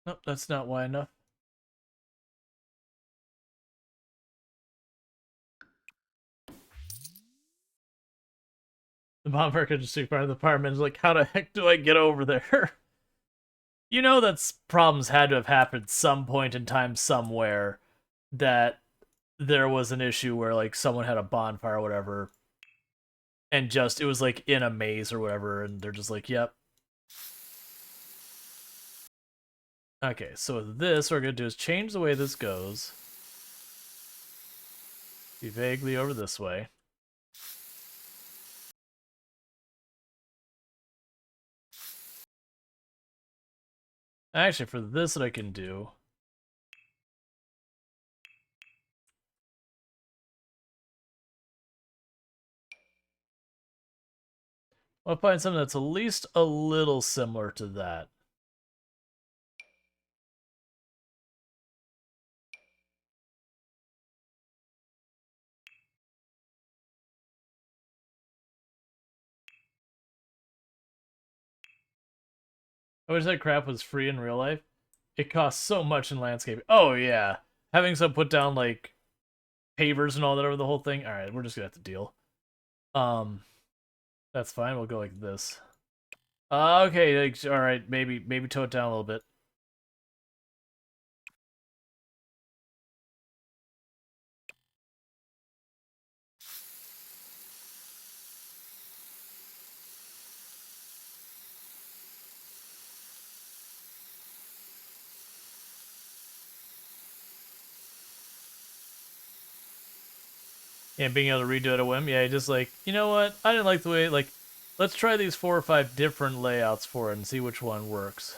Nope, that's not wide enough. The bomber could just take part of the apartment is like, how the heck do I get over there? You know that problems had to have happened some point in time somewhere that there was an issue where like someone had a bonfire or whatever and just it was like in a maze or whatever and they're just like, yep. Okay, so with this, what we're gonna do is change the way this goes. Be vaguely over this way. Actually, for this, what I can do. I'll find something that's at least a little similar to that. I wish that crap was free in real life. It costs so much in landscaping. Oh, yeah. Having some put down, like, pavers and all that over the whole thing. Alright, we're just gonna have to deal. That's fine. We'll go like this. Okay, like, alright. Maybe tow it down a little bit. Yeah, being able to redo it at a whim. Yeah, just like, you know what? I didn't like the way, like, let's try these 4 or 5 different layouts for it and see which one works.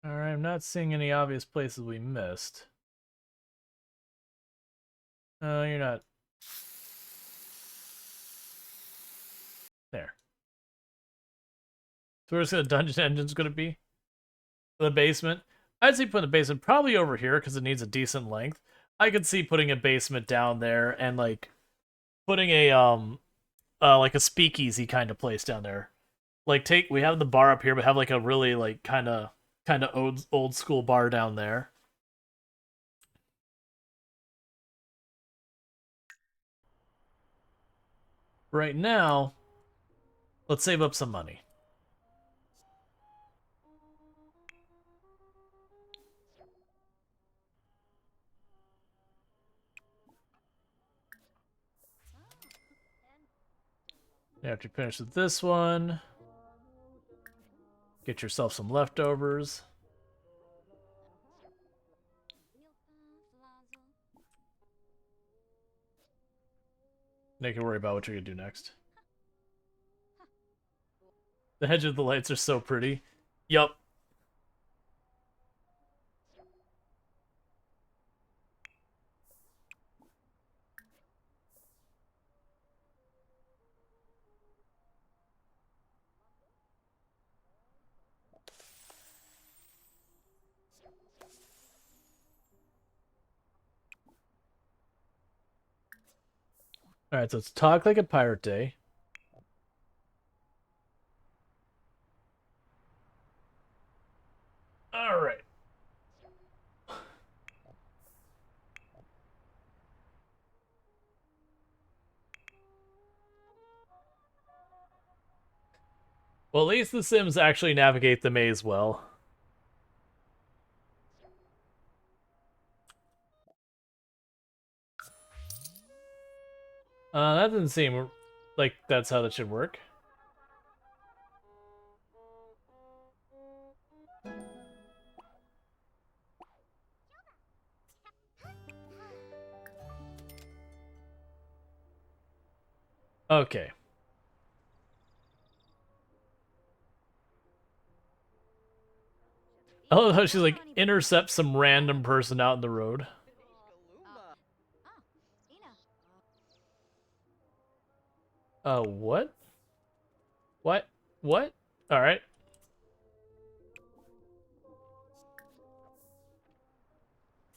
Alright, I'm not seeing any obvious places we missed. No, you're not. There. So where's the dungeon engine's gonna be? The basement? I'd say putting the basement probably over here because it needs a decent length. I could see putting a basement down there and like putting a like a speakeasy kind of place down there. Like we have the bar up here, but have like a really like kind of old school bar down there. Right now, let's save up some money. After you finish with this one, get yourself some leftovers. Now you can worry about what you're gonna do next. The hedge of the lights are so pretty. Yup. Alright, so it's Talk Like a Pirate Day. Alright. Well, at least the Sims actually navigate the maze well. That doesn't seem like that's how that should work. Okay. I love how she's like intercepts some random person out in the road. What? What? What? Alright.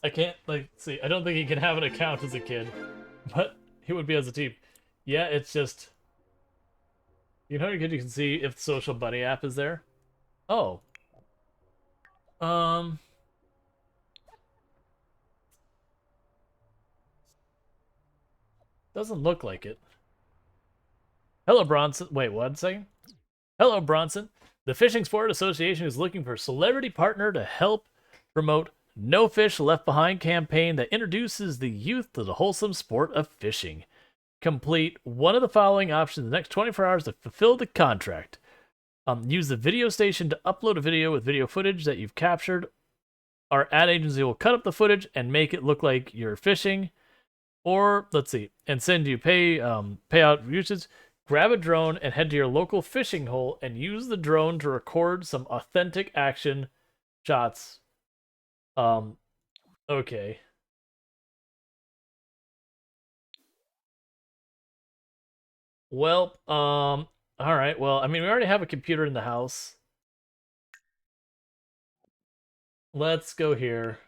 I can't, like, see, I don't think he can have an account as a kid, but he would be as a team. Yeah, it's just... You know, you can see if the Social Buddy app is there. Oh. Doesn't look like it. Hello, Bronson. Wait, one second. Hello, Bronson. The Fishing Sport Association is looking for a celebrity partner to help promote No Fish Left Behind campaign that introduces the youth to the wholesome sport of fishing. Complete one of the following options in the next 24 hours to fulfill the contract. Use the video station to upload a video with video footage that you've captured. Our ad agency will cut up the footage and make it look like you're fishing. Or, let's see, and send you payout usage. Grab a drone and head to your local fishing hole and use the drone to record some authentic action shots. Okay. Well, alright, well, I mean, we already have a computer in the house. Let's go here.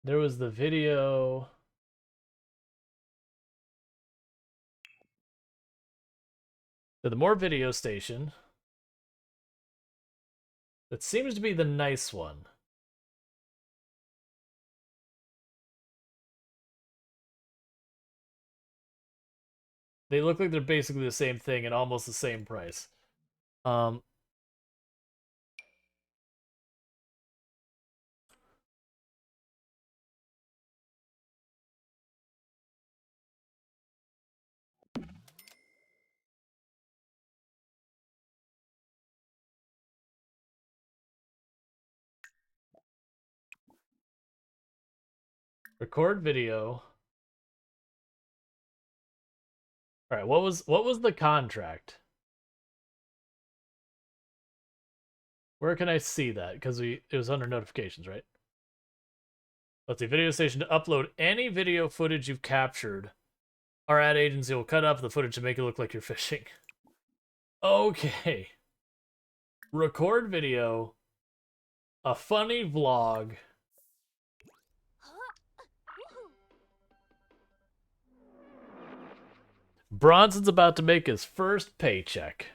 There was the video. So the more video station. That seems to be the nice one. They look like they're basically the same thing and almost the same price. Record video. All right, what was the contract? Where can I see that? Because it was under notifications, right? Let's see, video station to upload any video footage you've captured. Our ad agency will cut up the footage to make it look like you're fishing. Okay. Record video. A funny vlog. Bronson's about to make his first paycheck.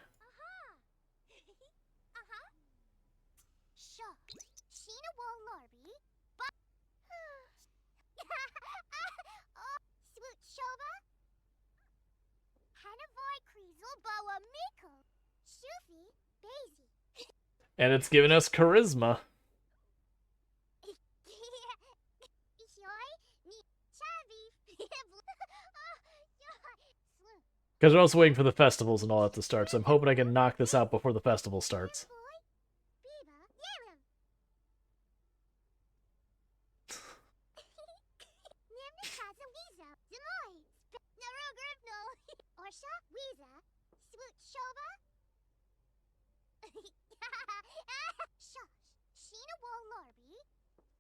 And it's giving us charisma. Because we're also waiting for the festivals and all that to start, so I'm hoping I can knock this out before the festival starts.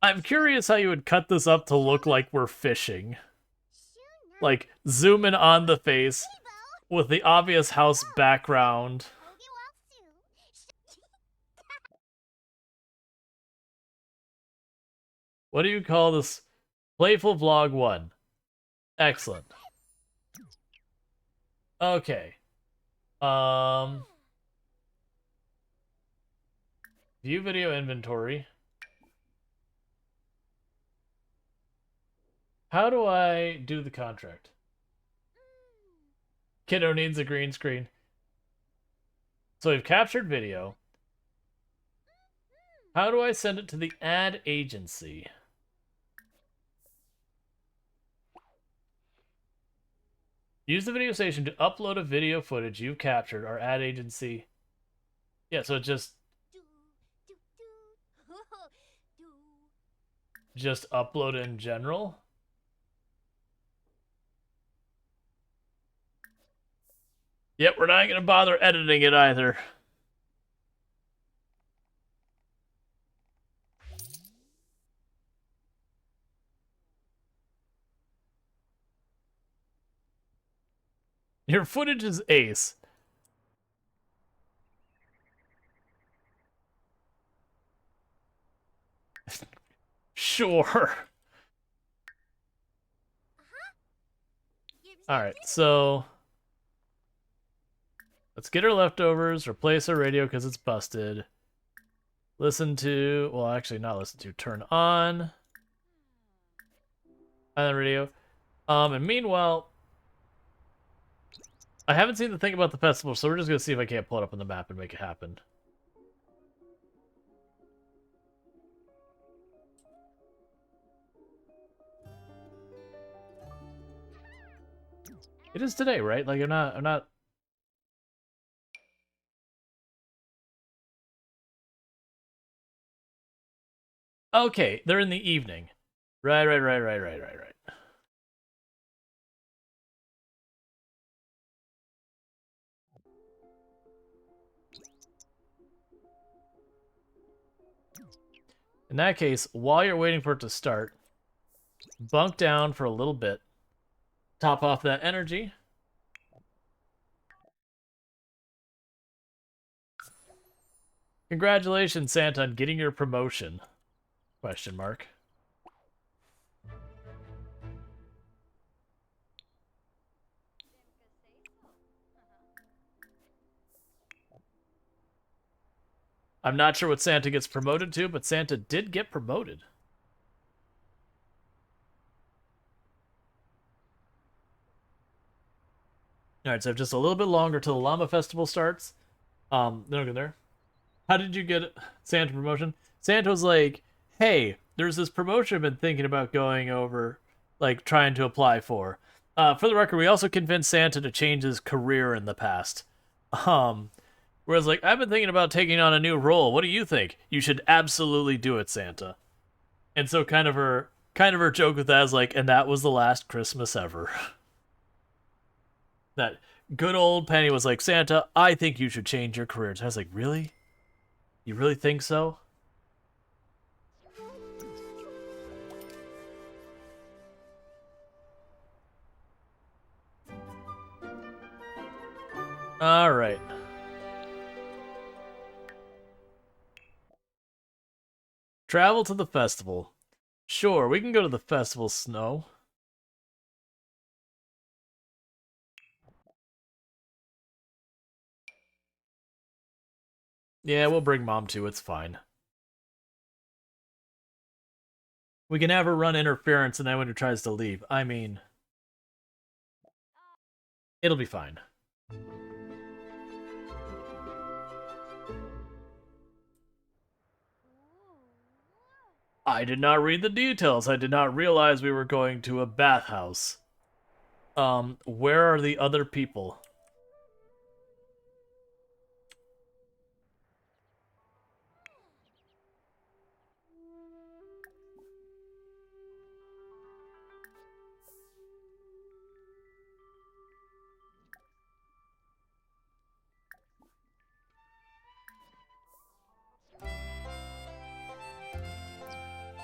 I'm curious how you would cut this up to look like we're fishing. Like, zoom in on the face with the obvious house background. What do you call this? Playful Vlog 1. Excellent. Okay. View video inventory. How do I do the contract? Kiddo needs a green screen. So we've captured video. How do I send it to the ad agency? Use the video station to upload a video footage you've captured. Our ad agency. Yeah, so just upload it in general. Yep, we're not gonna bother editing it either. Your footage is ace. Sure. Alright, so let's get our leftovers, replace our radio because it's busted. Listen to, well, actually not listen to, turn on. Island radio. And meanwhile, I haven't seen the thing about the festival, so we're just gonna see if I can't pull it up on the map and make it happen. It is today, right? Like I'm not. Okay, they're in the evening. Right. In that case, while you're waiting for it to start, bunk down for a little bit. Top off that energy. Congratulations, Santa, on getting your promotion. Question mark. I'm not sure what Santa gets promoted to, but Santa did get promoted. Alright, so just a little bit longer till the Llama Festival starts. Then we'll go there. How did you get Santa promotion? Santa was like, hey, there's this promotion I've been thinking about going over, like, trying to apply for. For the record, we also convinced Santa to change his career in the past. Whereas, like, I've been thinking about taking on a new role. What do you think? You should absolutely do it, Santa. And so kind of her joke with that is like, and that was the last Christmas ever. That good old Penny was like, Santa, I think you should change your career. And I was like, really? You really think so? All right. Travel to the festival. Sure, we can go to the festival, Snow. Yeah, we'll bring Mom too, it's fine. We can have her run interference and then when he tries to leave. I mean, it'll be fine. I did not read the details. I did not realize we were going to a bathhouse. Where are the other people?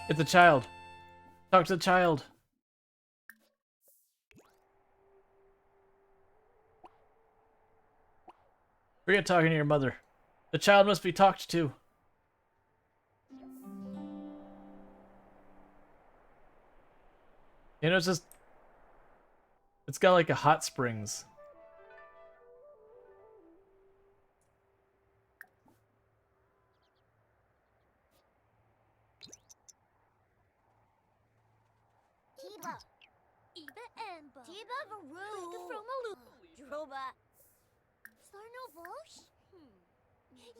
It's a child. Talk to the child. Forget talking to your mother. The child must be talked to. You know, it's got like a hot springs. Tiba. Iba Emba. Tiba Varu. From a loop. Droba. Sarnovosh?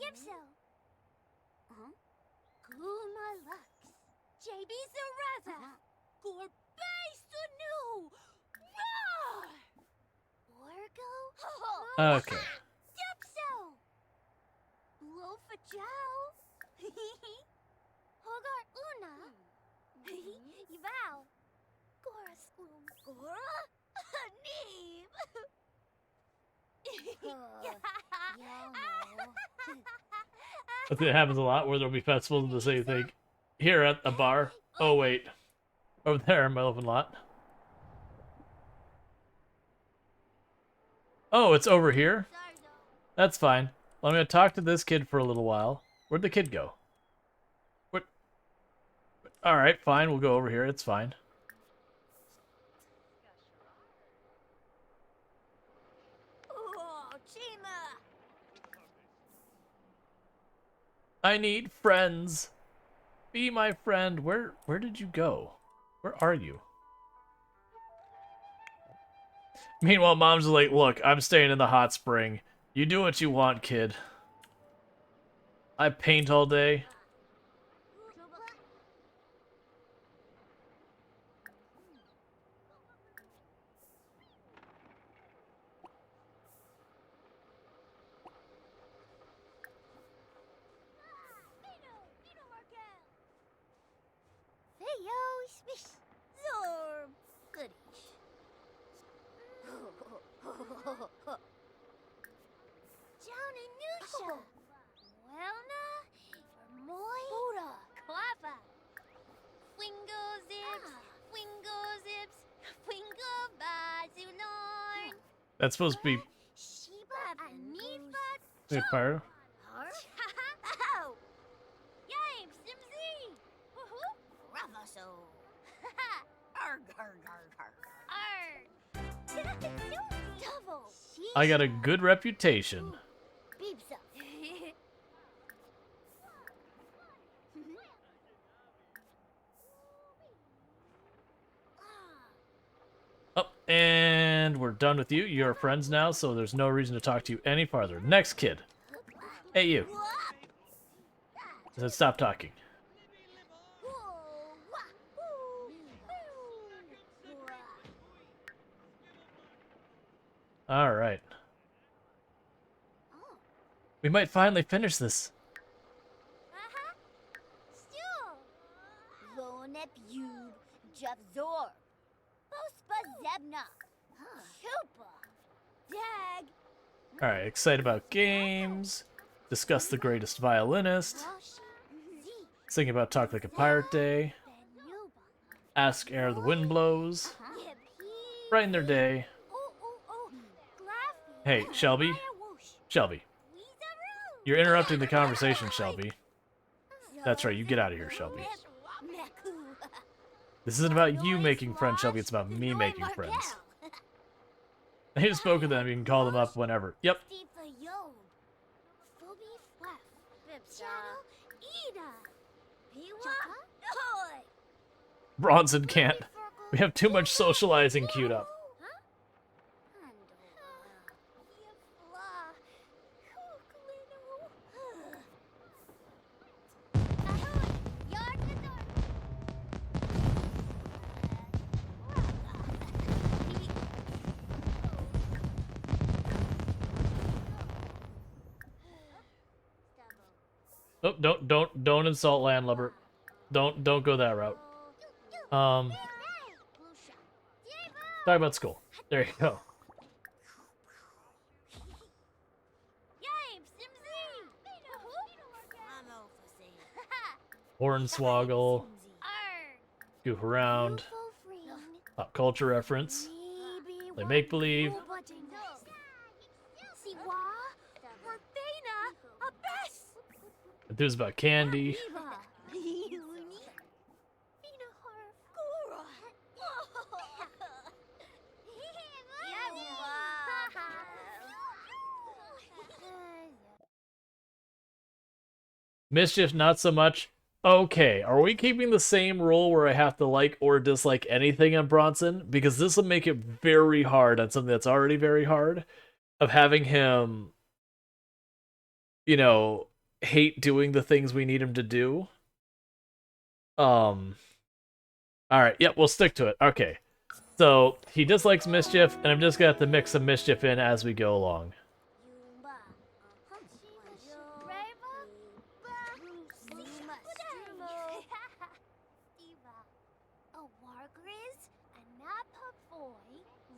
Yepso. Kuma Lux. JB Zaraza. Gorbay Sunu. Roar! Okay. Depso. Blow for Joe. Hogar Una. Yval. Goras Gora. Neem. I think it happens a lot where there'll be festivals and the same thing. Here at a bar. Oh, wait. Over there in my open lot. Oh, it's over here? That's fine. Well, I'm going to talk to this kid for a little while. Where'd the kid go? What? Alright, fine. We'll go over here. It's fine. Oh, Chima. I need friends. Be my friend. Where did you go? Where are you? Meanwhile, Mom's like, look, I'm staying in the hot spring. You do what you want, kid. I paint all day. Hey, yo, smish. Zorb. Goodish. Johnny Nusha. Welna. Moy. Buddha. Klappa. Wingo zips. Wingo zips. Wingo bazunorn. That's supposed to be Sheba Anifa. Pyro. Oh. Yay, Simsy. Woohoo. Ravaso. Arg, arg, arg, arg, arg. Double. I got a good reputation. Beepsa. Oh, and we're done with you. You're friends now, so there's no reason to talk to you any farther. Next kid. Hey, you. I said stop talking. Alright. We might finally finish this. Lonep Yub Javzor. Bospa Zebna. Chupa. Dag. Alright, excited about games. Discuss the greatest violinist. Sing about Talk Like a Pirate Day. Ask ere the wind blows. Brighten their day. Hey, Shelby. Shelby. You're interrupting the conversation, Shelby. That's right, you get out of here, Shelby. This isn't about you making friends, Shelby, it's about me making friends. I just spoke with them, you can call them up whenever. Yep. Bronson can't. We have too much socializing queued up. Oh, don't insult landlubber. Don't go that route. Talk about school. There you go. Hornswoggle. Goof around. Pop culture reference. Play make believe. Enthused about candy. Mischief, not so much. Okay, are we keeping the same rule where I have to like or dislike anything on Bronson? Because this will make it very hard on something that's already very hard. Of having him, you know, hate doing the things we need him to do. Alright, yep, we'll stick to it. Okay. So, he dislikes Mischief, and I'm just gonna have to mix some Mischief in as we go along.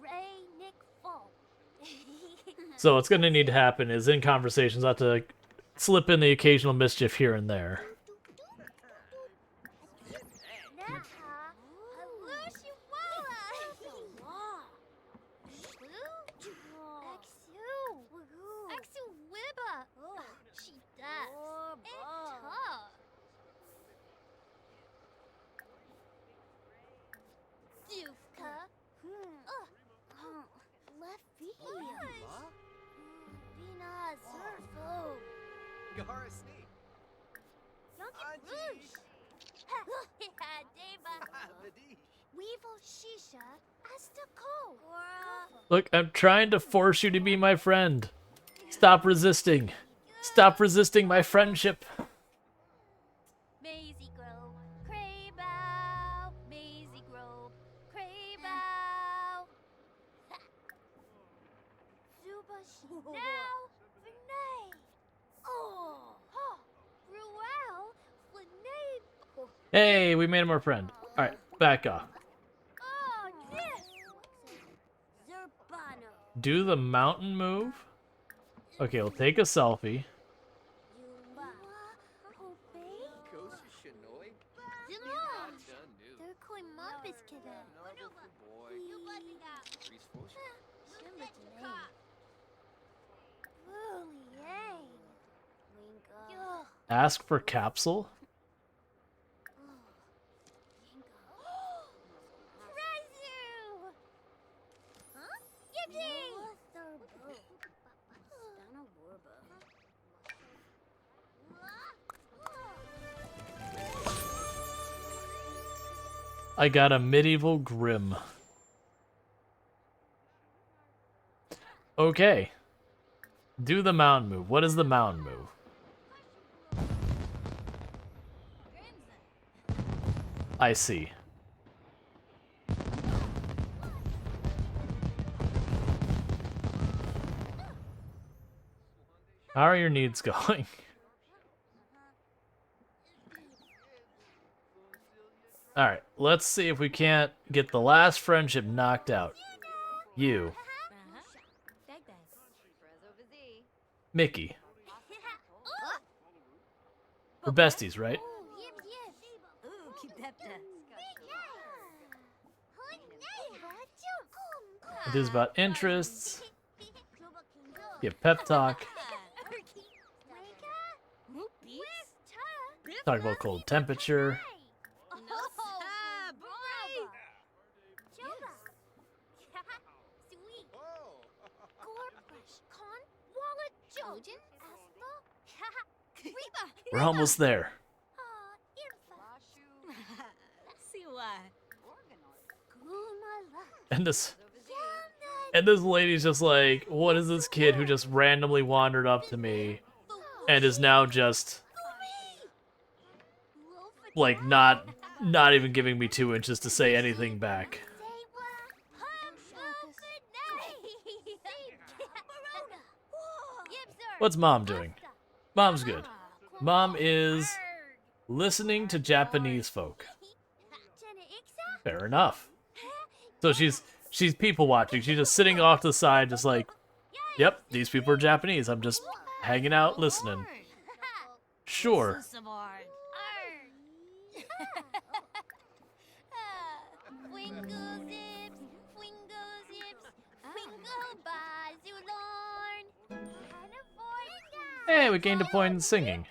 Ray Nick Fall. So what's going to need to happen is in conversations, I have to slip in the occasional mischief here and there. Look, I'm trying to force you to be my friend. Stop resisting. Stop resisting my friendship. Maisie Grove, Craybow, Maisie Grove, Craybow. Zuba now, Vinay. Oh, Rual, Vinay. Hey, we made him our friend. All right, back off. Oh, this. Zerbano. Do the mountain move. Okay, we'll take a selfie. Ask for capsule. I got a medieval grim. Okay. Do the mountain move. What is the mountain move? I see. How are your needs going? Alright, let's see if we can't get the last friendship knocked out. You. Mickey. We're besties, right? It is about interests. Get pep talk. Talk about cold temperature. We're almost there. And this lady's just like, what is this kid who just randomly wandered up to me and is now just like not even giving me 2 inches to say anything back. What's Mom doing? Mom's good. Mom is listening to Japanese folk. Fair enough. So she's people watching. She's just sitting off to the side, just like, yep, these people are Japanese. I'm just hanging out, listening. Sure. Hey, we gained a point in singing.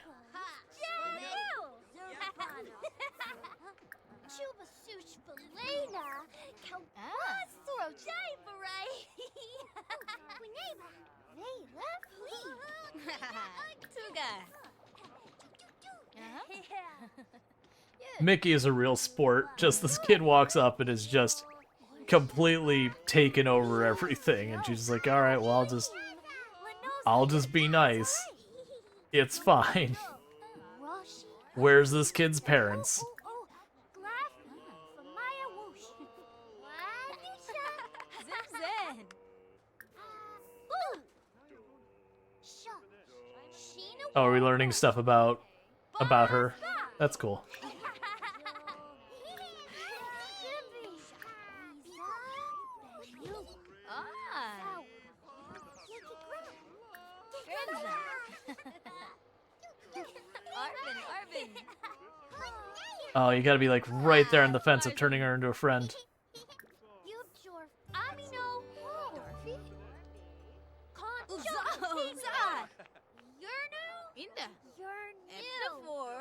Mickey is a real sport. Just this kid walks up and is just completely taken over everything, and she's just like, all right, well, I'll just be nice. It's fine. Where's this kid's parents? Oh, are we learning stuff about her? That's cool. Arvin. Oh, you gotta be like right there on the fence of turning her into a friend. Amino. Darfy. Uza. Yernu. Inda. Yernu. Four.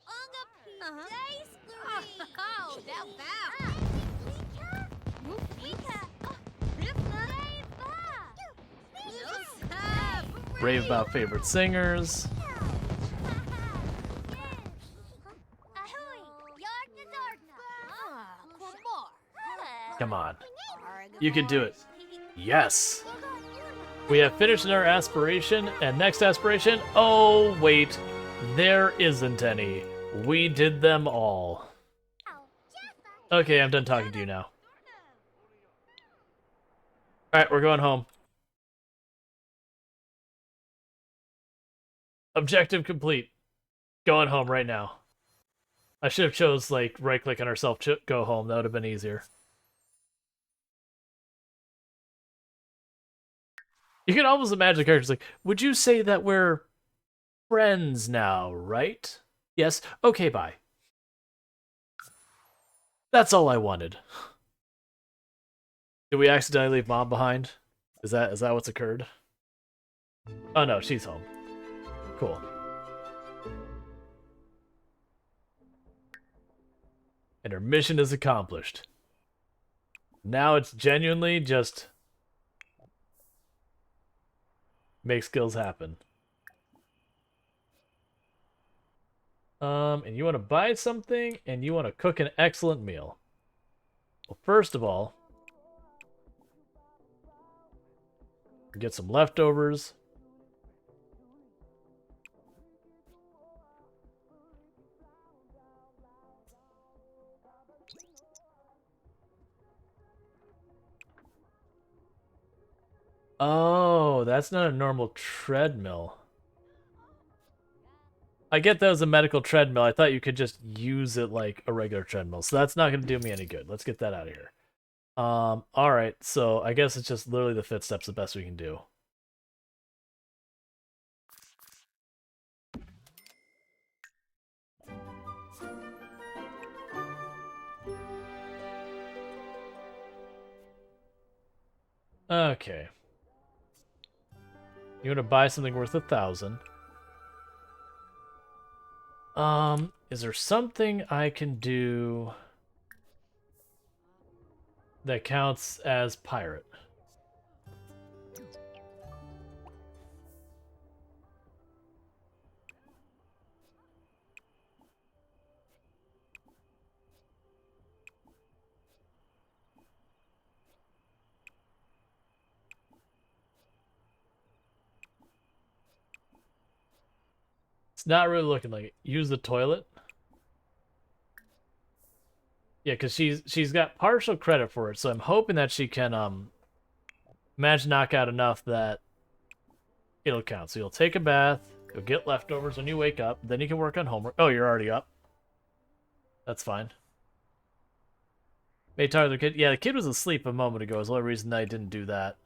Unga Uh-huh. P. Oh, now. Rave about favorite singers. Come on. You can do it. Yes. We have finished our aspiration, and next aspiration, oh wait, there isn't any. We did them all. Okay, I'm done talking to you now. Alright, we're going home. Objective complete. Going home right now. I should have chose, like, right-click on ourselves, go home. That would have been easier. You can almost imagine the characters like, would you say that we're friends now, right? Yes? Okay, bye. That's all I wanted. Did we accidentally leave Mom behind? Is that what's occurred? Oh no, she's home. Cool. And her mission is accomplished. Now it's genuinely just make skills happen. And you want to buy something, and you want to cook an excellent meal. Well, first of all, get some leftovers. Oh, that's not a normal treadmill. I get that was a medical treadmill. I thought you could just use it like a regular treadmill. So that's not going to do me any good. Let's get that out of here. Alright, so I guess it's just literally the fit steps the best we can do. Okay. You want to buy something worth 1,000. Is there something I can do that counts as pirate? It's not really looking like it. Use the toilet. Yeah, because she's got partial credit for it, so I'm hoping that she can manage to knock out enough that it'll count. So you'll take a bath, you'll get leftovers when you wake up, then you can work on homework. Oh, you're already up. That's fine. May talk to the kid. Yeah, the kid was asleep a moment ago. Is the only reason I didn't do that.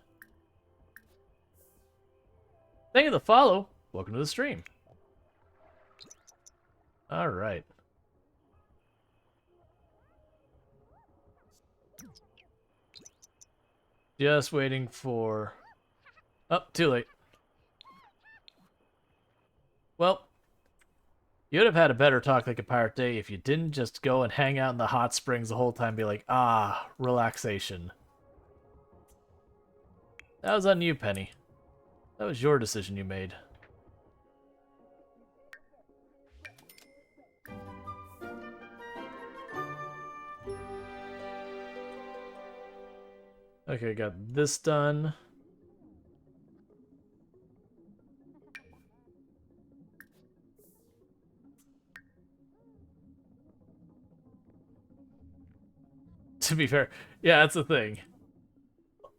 Thank you for the follow. Welcome to the stream. All right. Just waiting for... Oh, too late. Well, you would have had a better talk like a pirate day if you didn't just go and hang out in the hot springs the whole time and be like, ah, relaxation. That was on you, Penny. That was your decision you made. Okay, got this done. To be fair, yeah, that's the thing.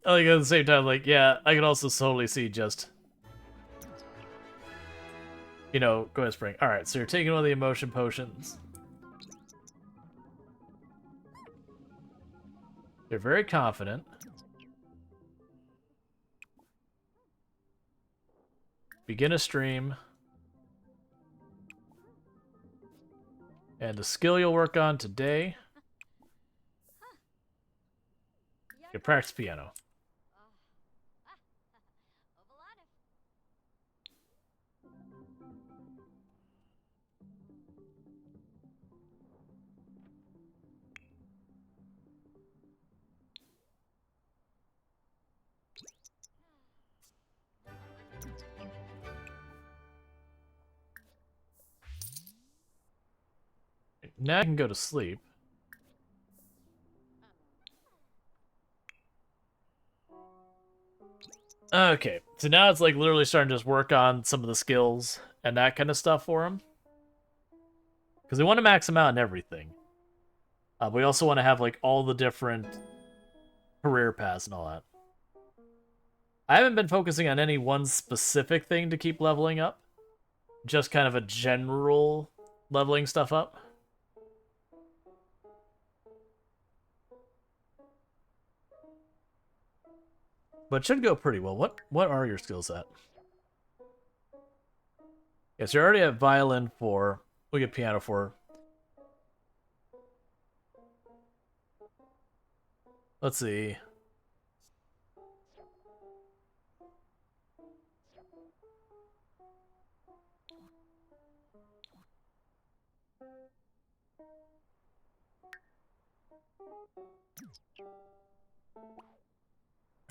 Like, at the same time, like, yeah, I can also totally see just, you know, go ahead, Spring. Alright, so you're taking one of the emotion potions. You're very confident. begin a stream. And the skill you'll work on today. You practice piano. Now I can go to sleep. Okay, so now it's like literally starting to just work on some of the skills and that kind of stuff for him. Because we want to max him out in everything. We also want to have like all the different career paths and all that. I haven't been focusing on any one specific thing to keep leveling up. Just kind of a general leveling stuff up. But it should go pretty well. What are your skills at? Yes, you're already at violin 4. We get piano 4. Let's see.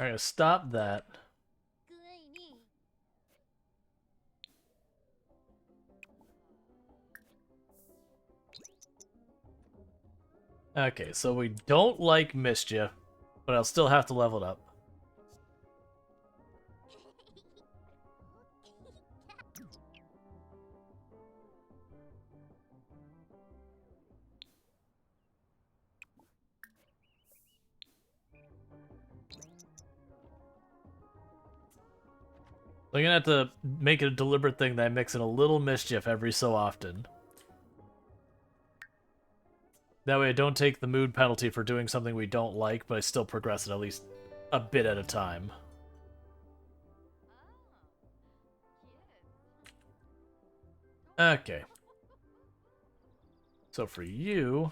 Alright, stop that. Okay, so we don't like mischief, but I'll still have to level it up. I'm gonna have to make it a deliberate thing that I mix in a little mischief every so often. That way I don't take the mood penalty for doing something we don't like, but I still progress it at least a bit at a time. Okay. So for you...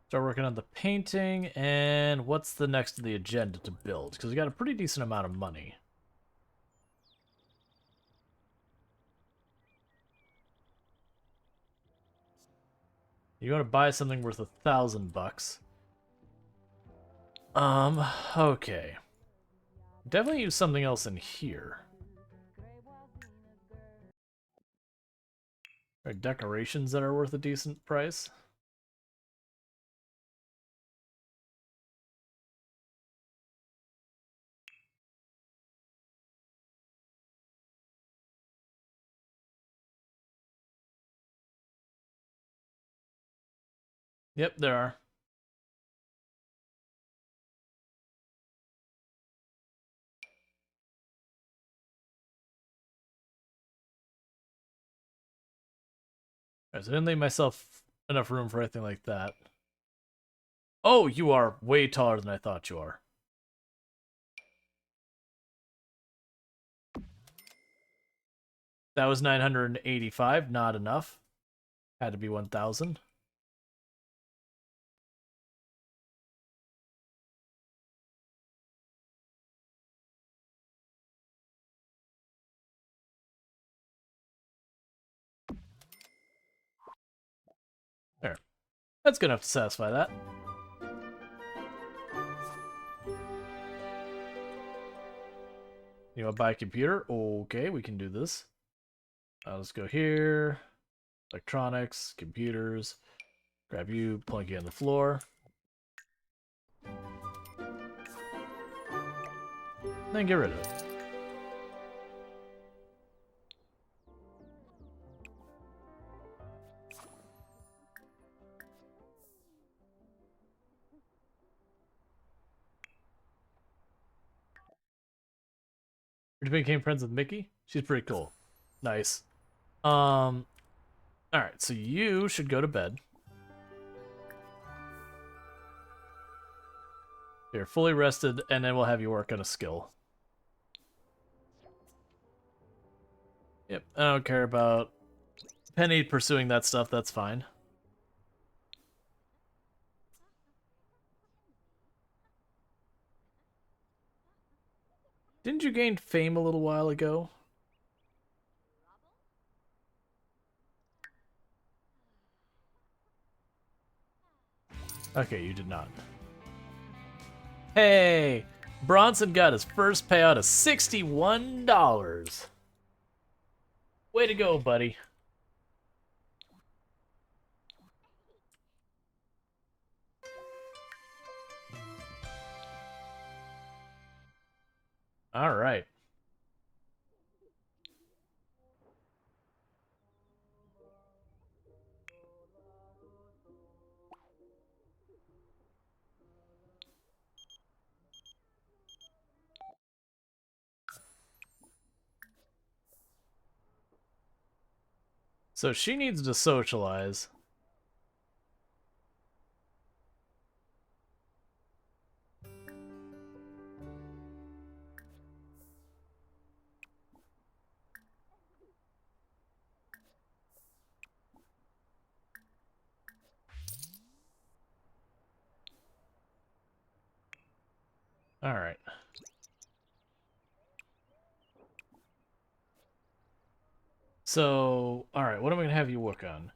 start working on the painting, and what's the next on the agenda to build? Because we got a pretty decent amount of money. You want to buy something worth $1,000 bucks. Okay. Definitely use something else in here. Or decorations that are worth a decent price. Yep, there are. Alright, so I didn't leave myself enough room for anything like that. Oh, you are way taller than I thought you are. That was 985, not enough. Had to be 1,000. There. That's good enough to satisfy that. You want to buy a computer? Okay, we can do this. Let's go here. Electronics, computers. Grab you, plunk you on the floor. Then get rid of it. You became friends with Mickey? She's pretty cool. Nice. Alright, so you should go to bed. You're fully rested, and then we'll have you work on a skill. I don't care about Penny pursuing that stuff, that's fine. Didn't you gain fame a little while ago? Okay, you did not. Hey! Bronson got his first payout of $61. Way to go, buddy. All right. So she needs to socialize. All right. So, all right, what am I gonna have you work on?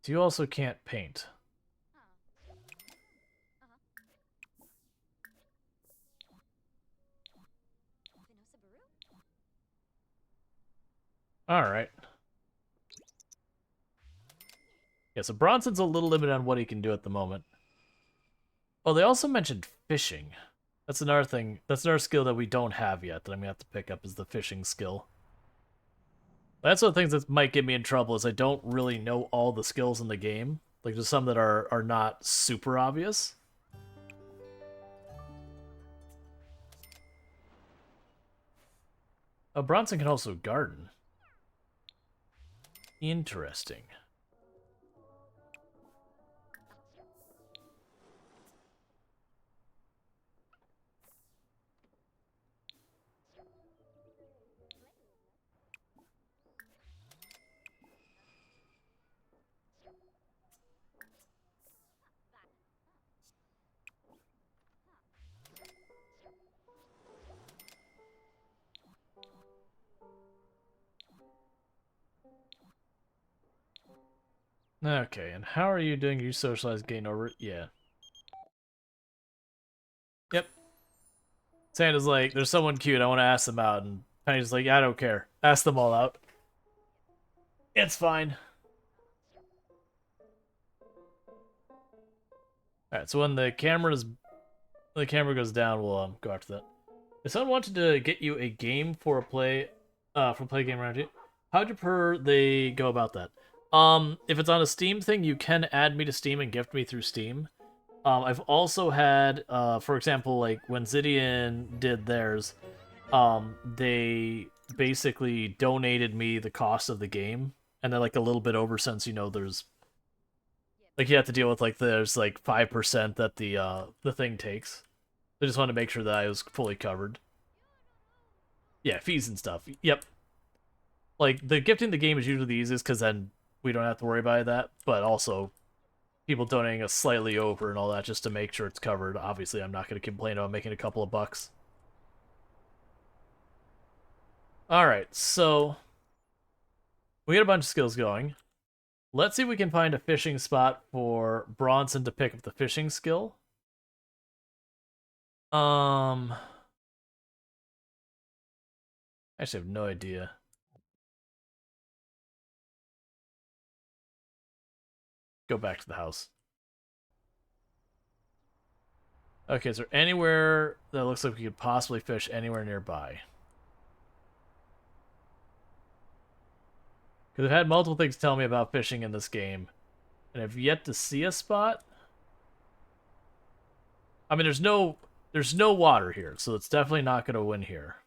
So you also can't paint. All right. Yeah, so Bronson's a little limited on what he can do at the moment. Oh, they also mentioned fishing. That's another thing. That's another skill that we don't have yet that I'm gonna have to pick up is the fishing skill. That's one of the things that might get me in trouble is I don't really know all the skills in the game. Like there's some that are not super obvious. Oh, Bronson can also garden. Interesting. Okay, and how are you doing? You socialize gain over? Yeah. Yep. Santa's like, there's someone cute, I want to ask them out, and Penny's like, I don't care. Ask them all out. It's fine. Alright, so when the camera goes down, we'll go after that. If someone wanted to get you a game for a play game around you, how'd you prefer they go about that? If it's on a Steam thing, you can add me to Steam and gift me through Steam. I've also had, for example, like when Zidian did theirs, they basically donated me the cost of the game, and then like a little bit over since there's like you have to deal with like there's like 5% that the thing takes. I just wanted to make sure that I was fully covered. Yeah, fees and stuff. Yep. Like the gifting the game is usually the easiest because then we don't have to worry about that. But also people donating us slightly over and all that just to make sure it's covered. Obviously, I'm not going to complain about making a couple of bucks. All right, so we got a bunch of skills going. Let's see if we can find a fishing spot for Bronson to pick up the fishing skill. I actually have no idea. Go back to the house. Okay, is there anywhere that looks like we could possibly fish anywhere nearby? Because I've had multiple things tell me about fishing in this game, and I've yet to see a spot. I mean, there's no water here, so it's definitely not going to win here.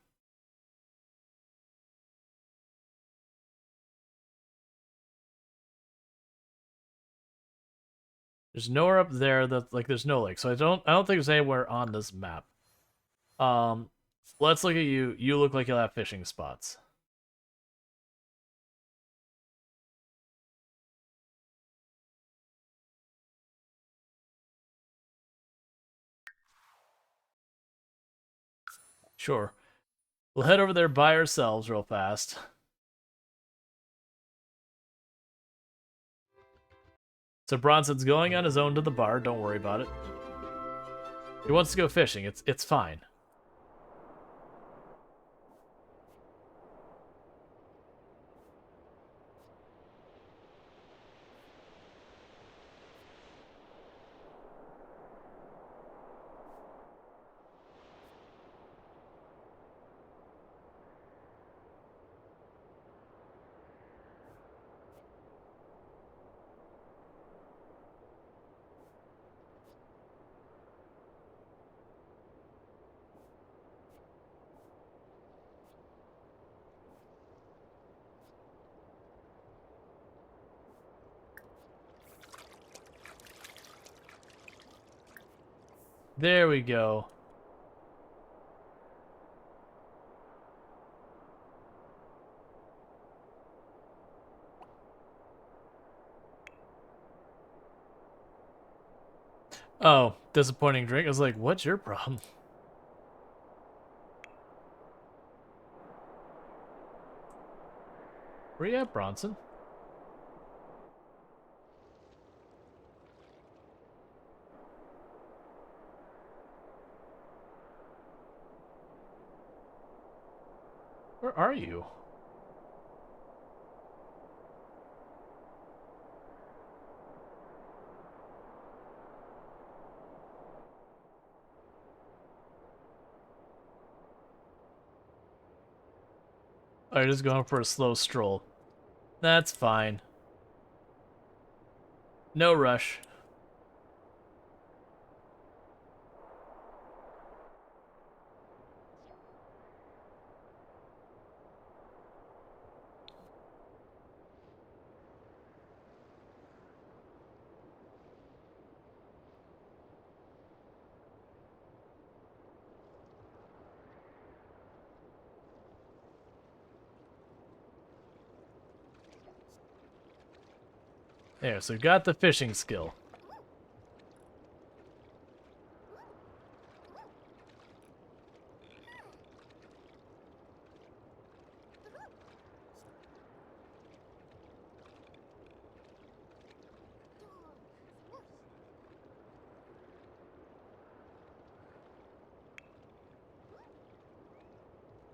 There's nowhere up there that like there's no lake, so I don't think there's anywhere on this map. Let's look at you. You look like you'll have fishing spots. Sure. We'll head over there by ourselves real fast. So Bronson's going on his own to the bar. Don't worry about it. He wants to go fishing. It's fine. There we go. Oh, disappointing drink. I was like, what's your problem? Where you at, Bronson? Where are you? Oh, you're just going for a slow stroll. That's fine. No rush. There, so got the fishing skill.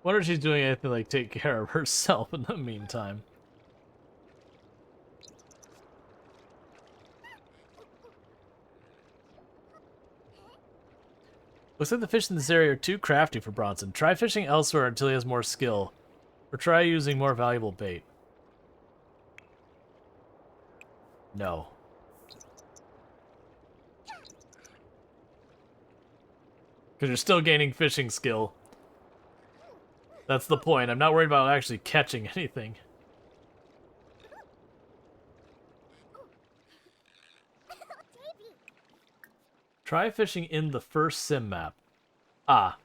Wonder if she's doing anything like take care of herself in the meantime. Looks like the fish in this area are too crafty for Bronson. Try fishing elsewhere until he has more skill. Or try using more valuable bait. No. Because you're still gaining fishing skill. That's the point. I'm not worried about actually catching anything. Try fishing in the first sim map. Ah.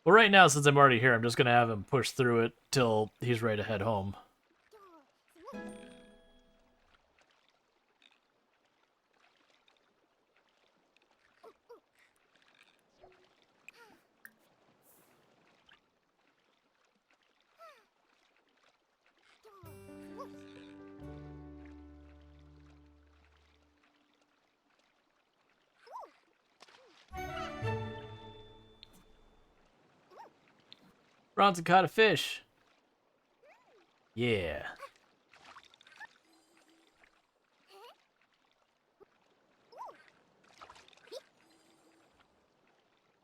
Well, right now, since I'm already here, I'm just going to have him push through it till he's ready to head home. Bronson caught a fish. Yeah.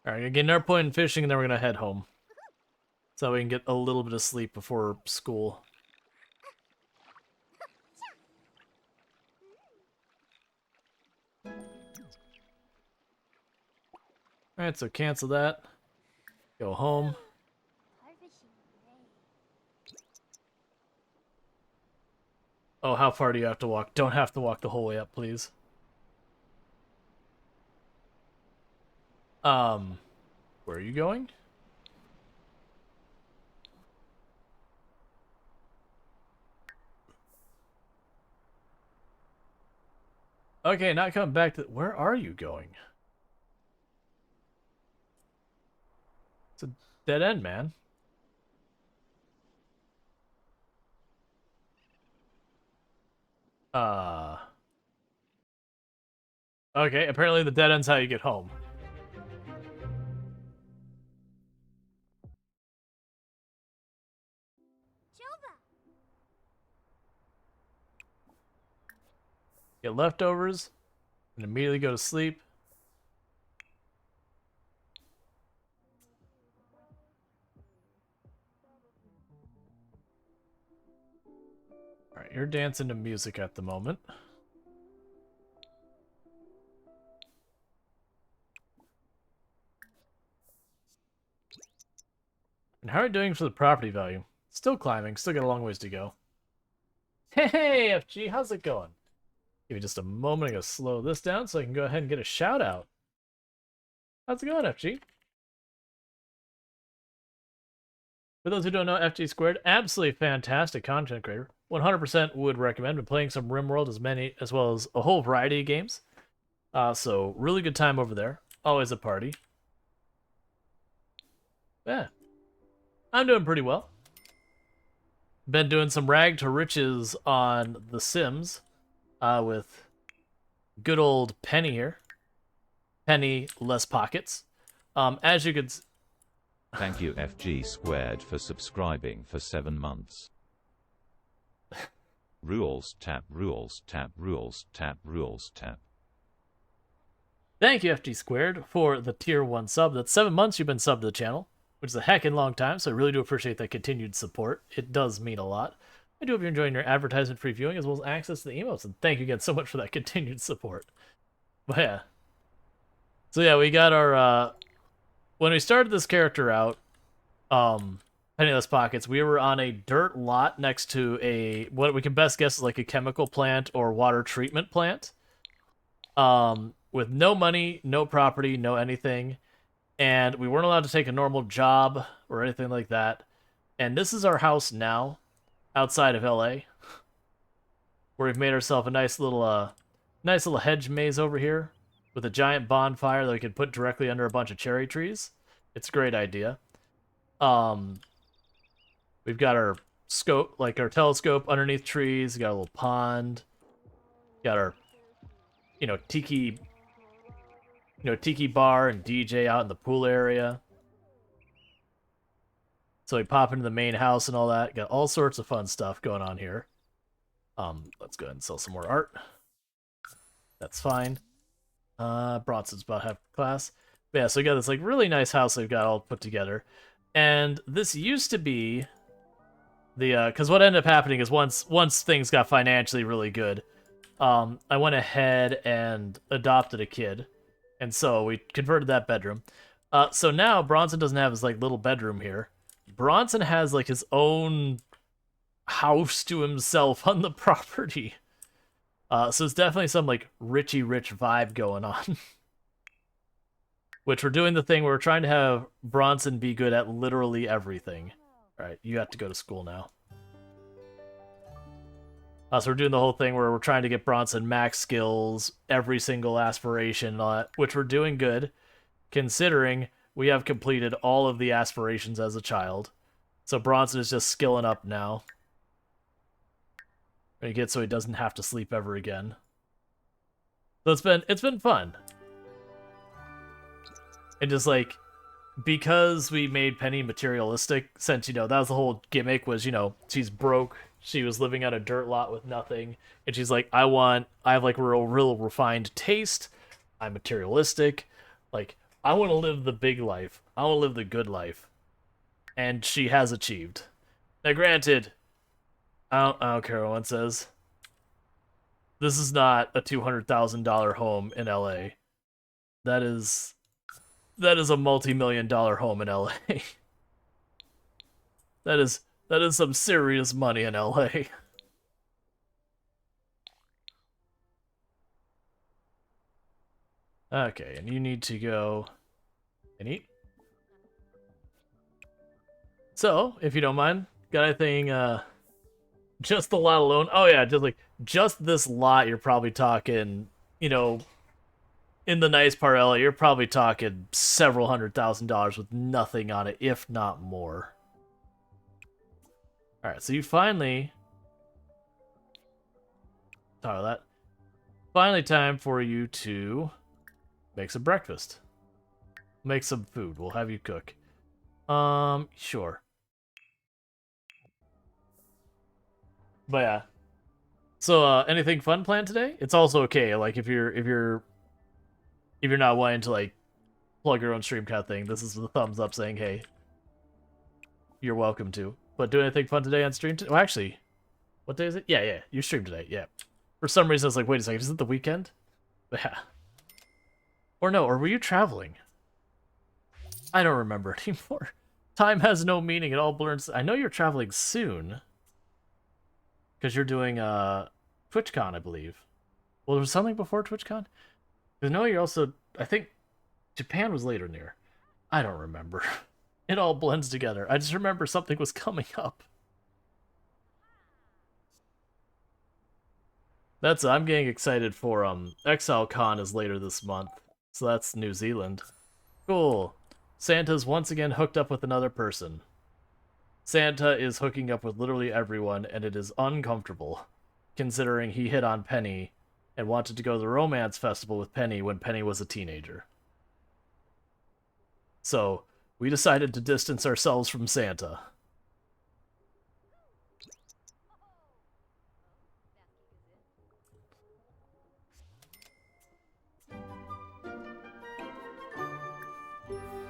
Alright, gonna get another point in fishing and then we're gonna head home. So we can get a little bit of sleep before school. Alright, so cancel that. Go home. Oh, how far do you have to walk? Don't have to walk the whole way up, please. Where are you going? Okay, not coming back to... Where are you going? It's a dead end, man. Okay, apparently the dead end's how you get home. Get leftovers, and immediately go to sleep. Alright, you're dancing to music at the moment. And how are you doing for the property value? Still climbing, still got a long ways to go. Hey, FG, how's it going? Give me just a moment, I'm gonna slow this down so I can go ahead and get a shout out. How's it going, FG? For those who don't know, FG Squared, absolutely fantastic content creator. 100% would recommend. Been playing some RimWorld as well as a whole variety of games. So really good time over there. Always a party. Yeah, I'm doing pretty well. Been doing some rag to riches on The Sims with good old Penny here. Penny, less pockets. As you could... Thank you FG Squared for subscribing for 7 months. Rules tap, rules tap, rules tap, rules tap. Thank you, FG Squared, for the tier 1 sub. That's 7 months you've been subbed to the channel, which is a heckin' long time, so I really do appreciate that continued support. It does mean a lot. I do hope you're enjoying your advertisement-free viewing as well as access to the emotes, and thank you again so much for that continued support. But yeah. So yeah, we got our, when we started this character out, Penniless Pockets, we were on a dirt lot next to a, what we can best guess is like a chemical plant or water treatment plant. With no money, no property, no anything. And we weren't allowed to take a normal job or anything like that. And this is our house now, outside of LA, where we've made ourselves a nice little hedge maze over here with a giant bonfire that we could put directly under a bunch of cherry trees. It's a great idea. We've got our scope, like our telescope underneath trees. We got a little pond. Got our, tiki bar and DJ out in the pool area. So we pop into the main house and all that. Got all sorts of fun stuff going on here. Let's go ahead and sell some more art. That's fine. Bronson's about half class. But yeah, so we got this like really nice house that we've got all put together. And this used to be the because what ended up happening is once things got financially really good, I went ahead and adopted a kid. And so we converted that bedroom. So now Bronson doesn't have his like little bedroom here. Bronson has like his own house to himself on the property. So it's definitely some like richy rich vibe going on. Which we're doing the thing where we're trying to have Bronson be good at literally everything. Alright, you have to go to school now. So we're doing the whole thing where we're trying to get Bronson max skills, every single aspiration, which we're doing good, considering we have completed all of the aspirations as a child. So Bronson is just skilling up now. So he doesn't have to sleep ever again. So it's been fun. And just like, because we made Penny materialistic, since, that was the whole gimmick was, she's broke. She was living on a dirt lot with nothing. And she's like, I have like a real refined taste. I'm materialistic. Like, I want to live the big life. I want to live the good life. And she has achieved. Now granted, I don't care what one says. This is not a $200,000 home in LA. That is a multi-million-dollar home in LA. That is some serious money in LA. Okay, and you need to go And eat. So, if you don't mind, got anything, just the lot alone? Oh yeah, just this lot, you're probably talking, you know, in the nice part of LA, you're probably talking several $100,000 with nothing on it, if not more. Alright, so you finally... Sorry about that. Finally time for you to make some breakfast. Make some food. We'll have you cook. Sure. But yeah. So, anything fun planned today? It's also okay, like, if you're not wanting to, like, plug your own stream kind of thing, this is the thumbs up saying, hey, you're welcome to. But do anything fun today on stream? Oh, actually, what day is it? Yeah, you streamed today, yeah. For some reason, I was like, wait a second, is it the weekend? Yeah. Or no, or were you traveling? I don't remember anymore. Time has no meaning, it all blurs. I know you're traveling soon. Because you're doing, TwitchCon, I believe. Well, there was something before TwitchCon? I know you're also, I think Japan was later in the year. I don't remember. It all blends together. I just remember something was coming up. I'm getting excited for, ExileCon is later this month. So that's New Zealand. Cool. Santa's once again hooked up with another person. Santa is hooking up with literally everyone, and it is uncomfortable, considering he hit on Penny and wanted to go to the romance festival with Penny when Penny was a teenager. So, we decided to distance ourselves from Santa.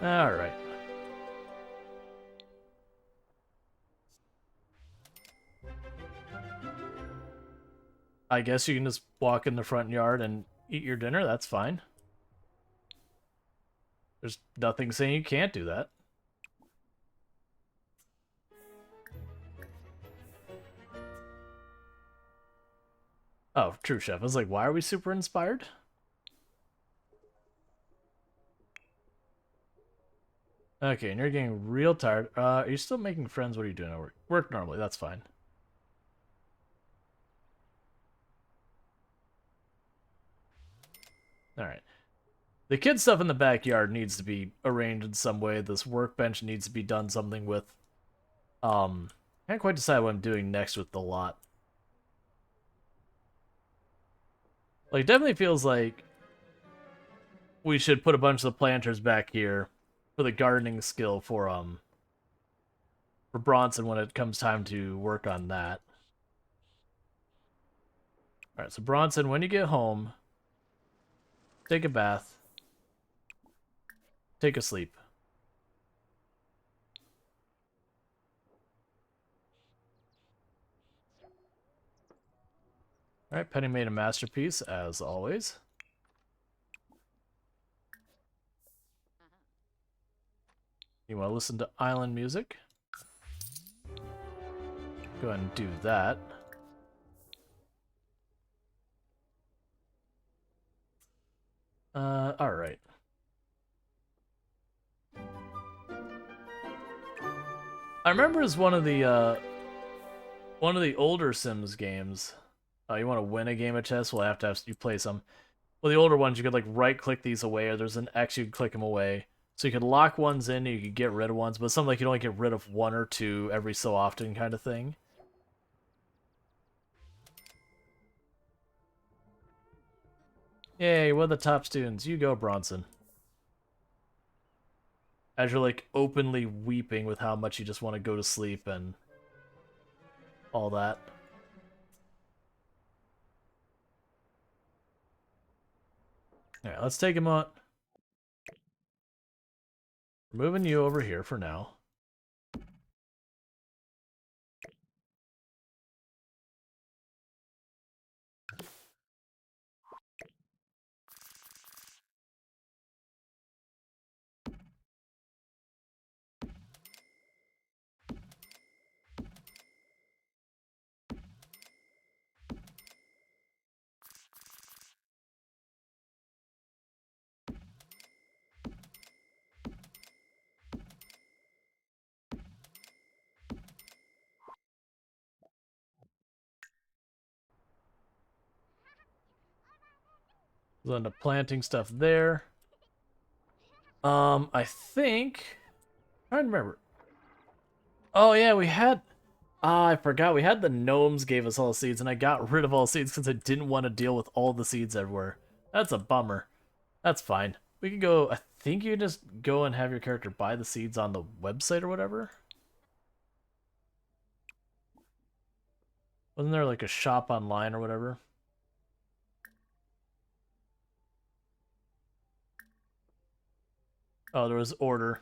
Alright. I guess you can just walk in the front yard and eat your dinner, that's fine. There's nothing saying you can't do that. Oh, true, Chef. I was like, why are we super inspired? Okay, and you're getting real tired. Are you still making friends? What are you doing at work? Work normally, that's fine. Alright. The kid stuff in the backyard needs to be arranged in some way. This workbench needs to be done something with. I can't quite decide what I'm doing next with the lot. Like, definitely feels like we should put a bunch of the planters back here for the gardening skill for Bronson when it comes time to work on that. Alright, so Bronson, when you get home, take a bath. Take a sleep. Alright, Penny made a masterpiece, as always. You want to listen to island music? Go ahead and do that. Alright. I remember as one of the older Sims games. You want to win a game of chess? We'll have to have you play some. Well, the older ones, you could like right-click these away, or there's an X you can click them away. So you could lock ones in, and you could get rid of ones, but something like you only get rid of one or two every so often, kind of thing. Yay, one of the top students. You go, Bronson. As you're like openly weeping with how much you just want to go to sleep and all that. Alright, let's take him out. We're moving you over here for now. We'll end up planting stuff there. I think... I'm trying to remember. Oh, yeah, we had... Ah, I forgot. We had the gnomes gave us all the seeds, and I got rid of all the seeds because I didn't want to deal with all the seeds everywhere. That's a bummer. That's fine. We can go... I think you can just go and have your character buy the seeds on the website or whatever. Wasn't there like a shop online or whatever? Oh, there was order.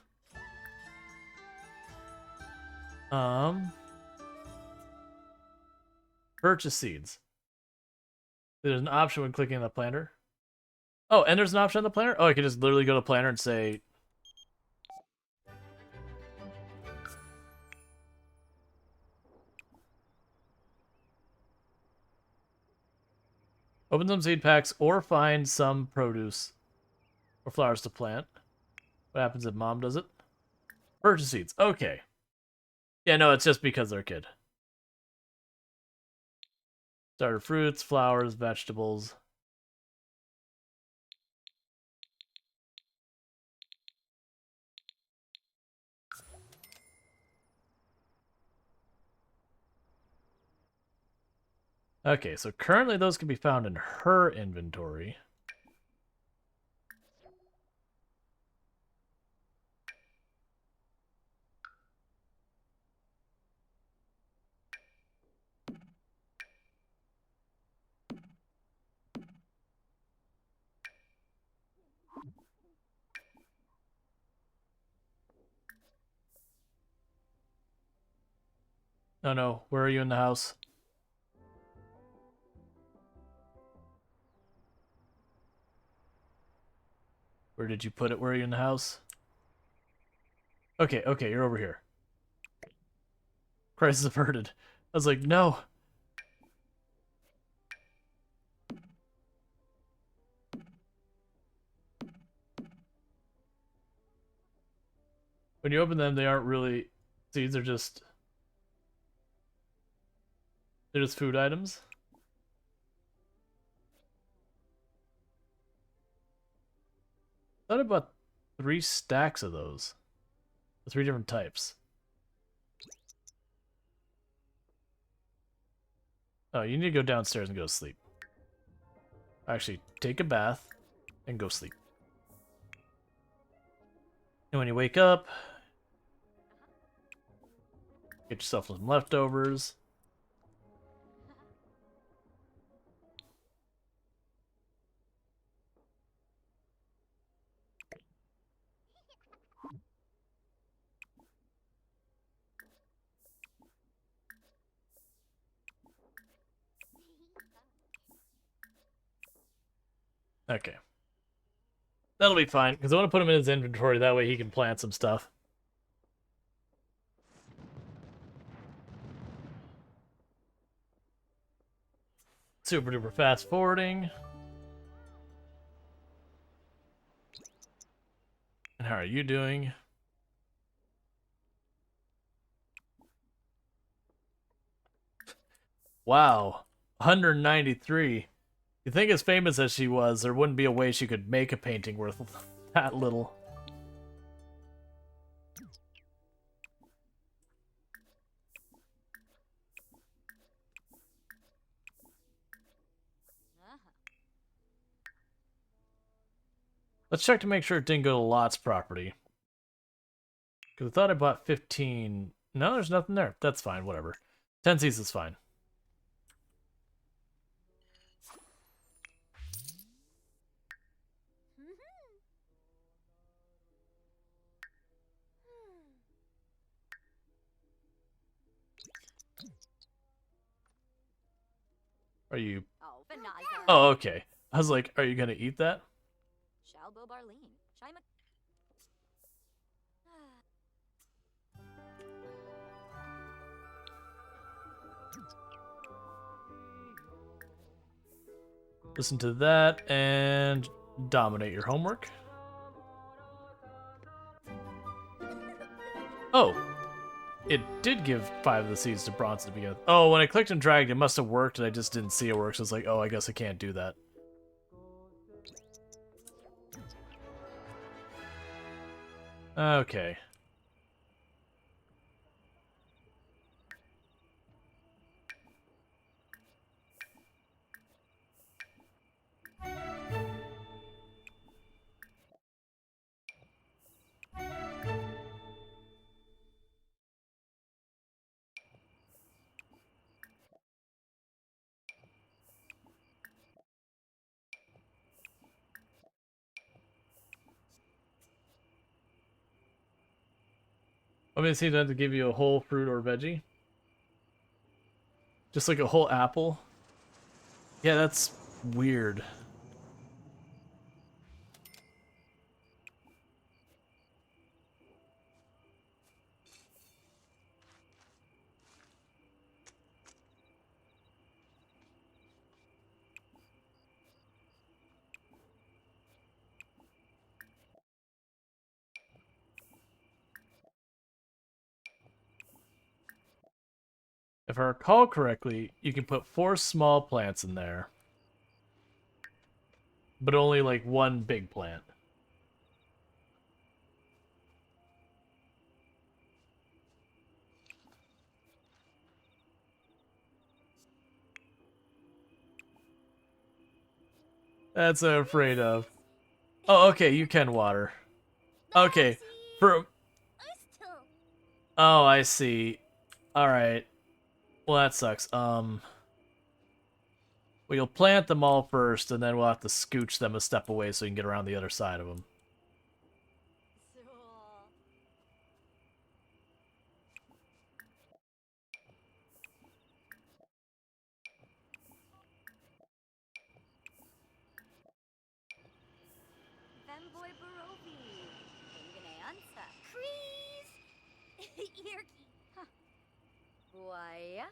Purchase seeds. There's an option when clicking on the planter. Oh, and there's an option on the planter? Oh, I could just literally go to planter and say... Open some seed packs or find some produce or flowers to plant. What happens if mom does it? Purchase seeds. Okay. Yeah, no, it's just because they're a kid. Starter fruits, flowers, vegetables. Okay, so currently those can be found in her inventory. Oh no, where are you in the house? Where did you put it? Where are you in the house? Okay, okay, you're over here. Crisis averted. I was like, no. When you open them, they aren't really seeds, they're just food items. I thought about 3 stacks of those. 3 different types. Oh, you need to go downstairs and go to sleep. Actually, take a bath and go sleep. And when you wake up, get yourself some leftovers. Okay. That'll be fine, because I want to put him in his inventory, that way he can plant some stuff. Super duper fast forwarding. And how are you doing? Wow. 193. You think as famous as she was, there wouldn't be a way she could make a painting worth that little. Let's check to make sure it didn't go to Lot's property. Because I thought I bought 15. No, there's nothing there. That's fine, whatever. 10 C's is fine. Are you... Oh, Vanazza. Oh, okay. I was like, are you going to eat that? Shalbo Barleen. Shima. Listen to that and dominate your homework. Oh, it did give 5 of the seeds to Bronson to begin with. Oh, when I clicked and dragged, it must have worked, and I just didn't see it work, so I was like, oh, I guess I can't do that. Okay. I mean, it seems to have to give you a whole fruit or veggie. Just like a whole apple. Yeah, that's weird. If I recall correctly, you can put 4 small plants in there, but only like 1 big plant. That's what I'm afraid of. Oh, okay, you can water. Okay, for... Oh, I see. Alright. Well, that sucks. Well, you'll plant them all first, and then we'll have to scooch them a step away so you can get around the other side of them. Femboy Barobi. Inganayansa. Crease. Yerky. Why?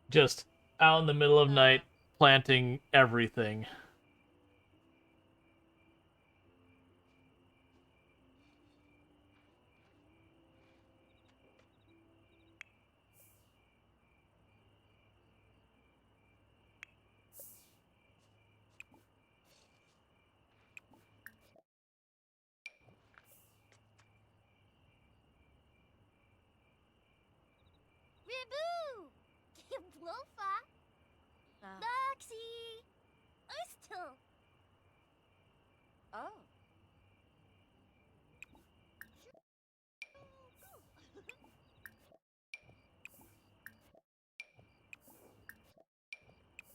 Just out in the middle of night, planting everything. Riboo. Wolfa. Noxie. Ustil. Oh.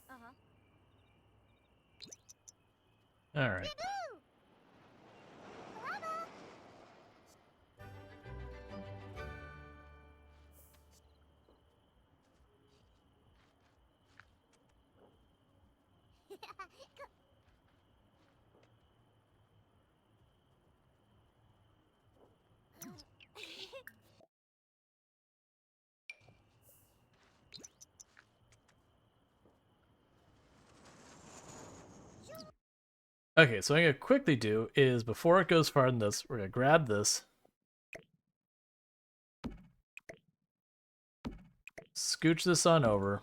Uh-huh. Alright. Riboo. Rama. Okay, so what I'm going to quickly do is, before it goes farther than this, we're going to grab this, scooch this on over,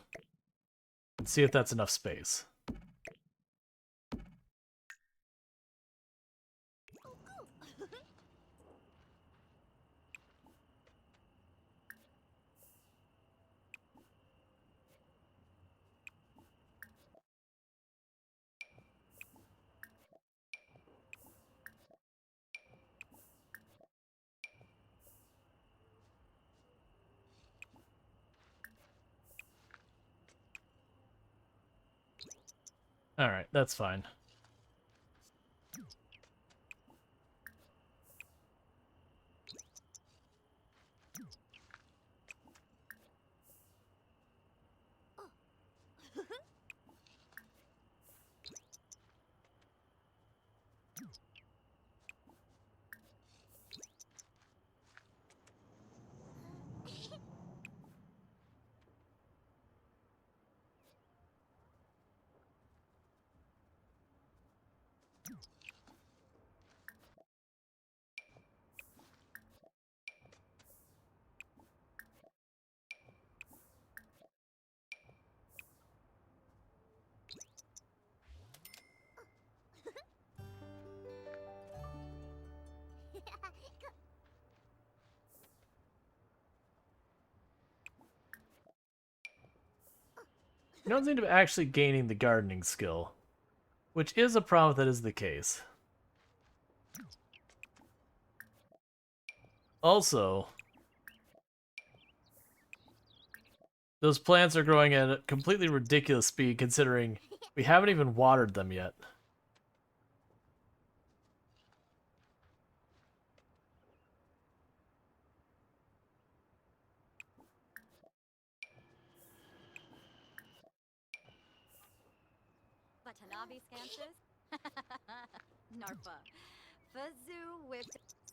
and see if that's enough space. Alright, that's fine. You don't seem to be actually gaining the gardening skill, which is a problem if that is the case. Also, those plants are growing at a completely ridiculous speed considering we haven't even watered them yet. Watanabe scanses? Narpa. Fazoo with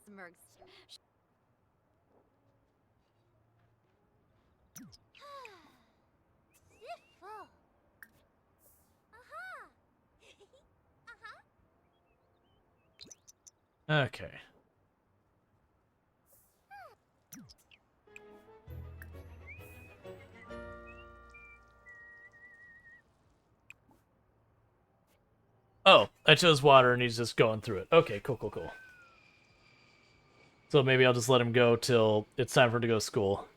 smirks. Siffo. Aha. Aha. Okay. Oh, I chose water and he's just going through it. Okay, cool, cool, cool. So maybe I'll just let him go till it's time for him to go to school.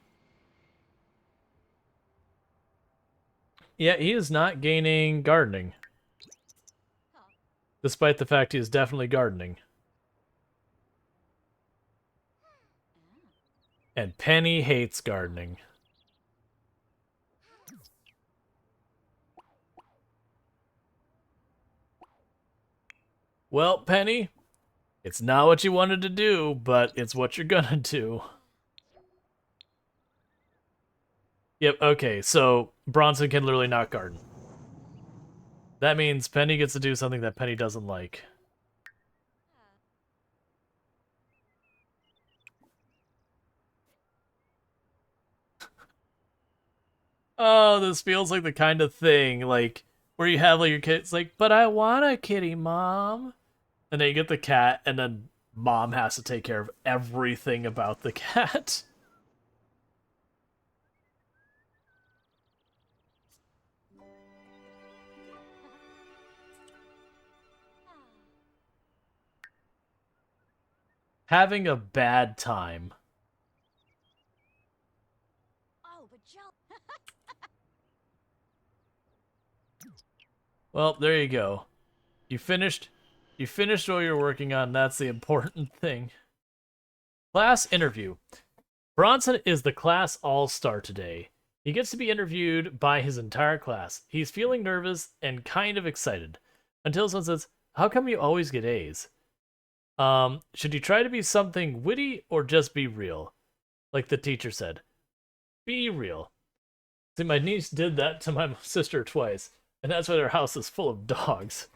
Yeah, he is not gaining gardening. Despite the fact he is definitely gardening. And Penny hates gardening. Well, Penny, it's not what you wanted to do, but it's what you're gonna do. Yep, okay, so Bronson can literally not garden. That means Penny gets to do something that Penny doesn't like. Oh, this feels like the kind of thing, like, where you have, like, your kids, like, but I want a kitty, Mom. And then you get the cat, and then Mom has to take care of everything about the cat. Having a bad time. Oh, but Jill. Well, there you go. You finished what you're working on. That's the important thing. Class interview. Bronson is the class all-star today. He gets to be interviewed by his entire class. He's feeling nervous and kind of excited. Until someone says, "How come you always get A's?" Should you try to be something witty or just be real? Like the teacher said. Be real. See, my niece did that to my sister twice, and that's why their house is full of dogs.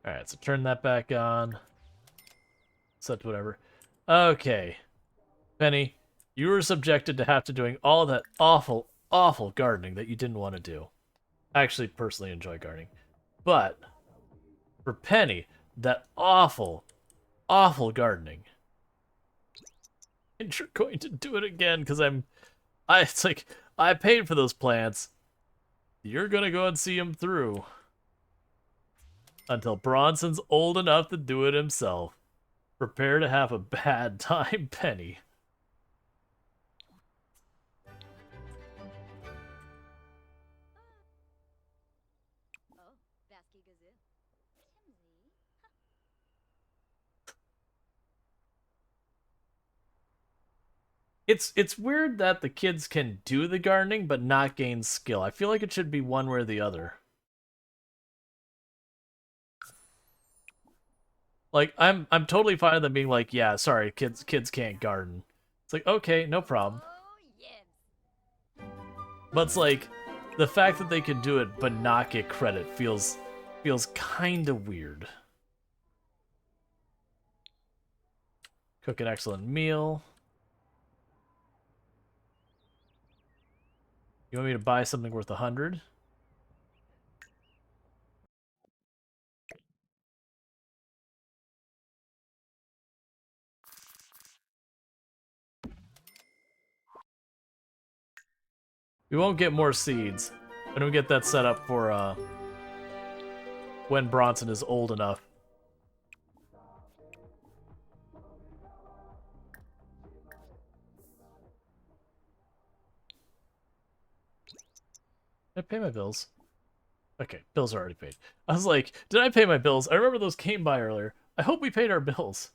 Alright, so turn that back on. Set to whatever. Okay. Penny, you were subjected to have to doing all that awful, awful gardening that you didn't want to do. I actually personally enjoy gardening. But, for Penny, that awful, awful gardening. And you're going to do it again, because it's like, I paid for those plants. You're gonna go and see them through. Until Bronson's old enough to do it himself. Prepare to have a bad time, Penny. Oh, Vasky Gazoo. Timsy. It's weird that the kids can do the gardening but not gain skill. I feel like it should be one way or the other. Like I'm totally fine with them being like, yeah, sorry, kids can't garden. It's like, okay, no problem. Oh, yes. But it's like the fact that they can do it but not get credit feels kind of weird. Cook an excellent meal. You want me to buy something worth 100? We won't get more seeds. And we get that set up for when Bronson is old enough. Did I pay my bills? Okay, bills are already paid. I was like, did I pay my bills? I remember those came by earlier. I hope we paid our bills.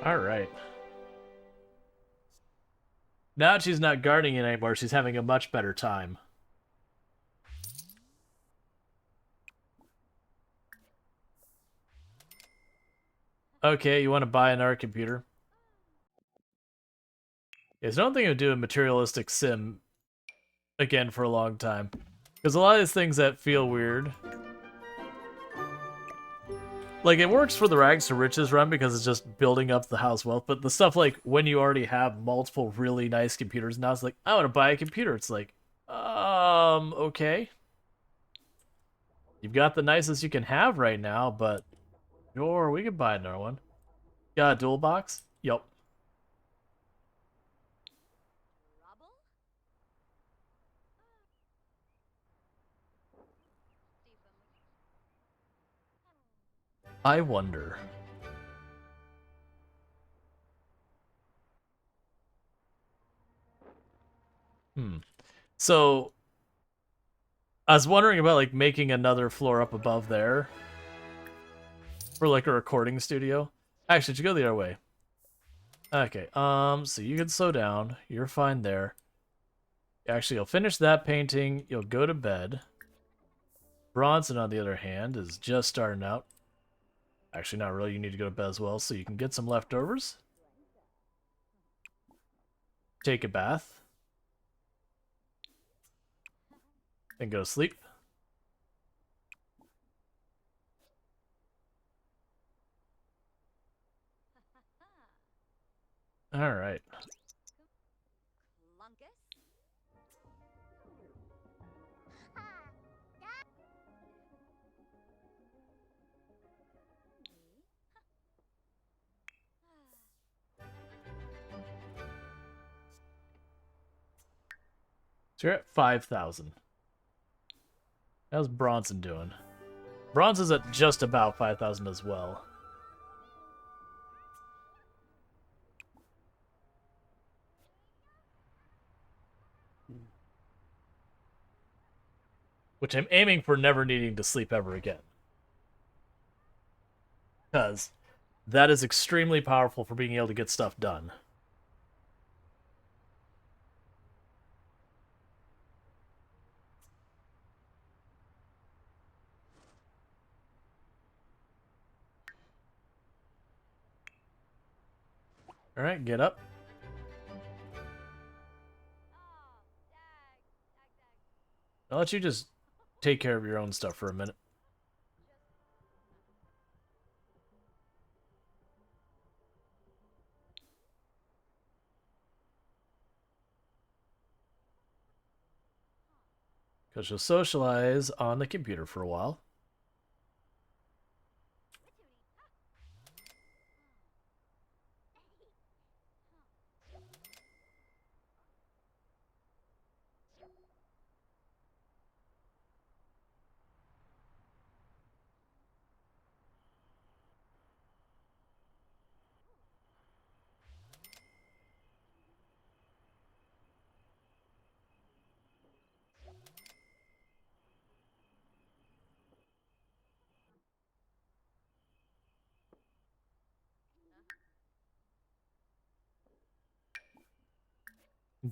Alright. Now that she's not guarding it anymore, she's having a much better time. Okay, you want to buy another computer? Yes, I don't think I would do a materialistic sim again for a long time. Because a lot of these things that feel weird... Like, it works for the rags to riches run because it's just building up the house wealth, but the stuff like when you already have multiple really nice computers, now it's like, I want to buy a computer. It's like, okay. You've got the nicest you can have right now, but sure, we could buy another one. Got a dual box? Yup. I wonder. So, I was wondering about, like, making another floor up above there. For, like, a recording studio. Actually, to go the other way. Okay, so you can slow down. You're fine there. Actually, you'll finish that painting. You'll go to bed. Bronson, on the other hand, is just starting out. Actually, not really. You need to go to bed as well, so you can get some leftovers. Take a bath. Then go to sleep. Alright. So you're at 5,000. How's Bronson doing? Bronson's at just about 5,000 as well. Which I'm aiming for never needing to sleep ever again. Because that is extremely powerful for being able to get stuff done. Alright, get up. I'll let you just take care of your own stuff for a minute. Because you'll socialize on the computer for a while.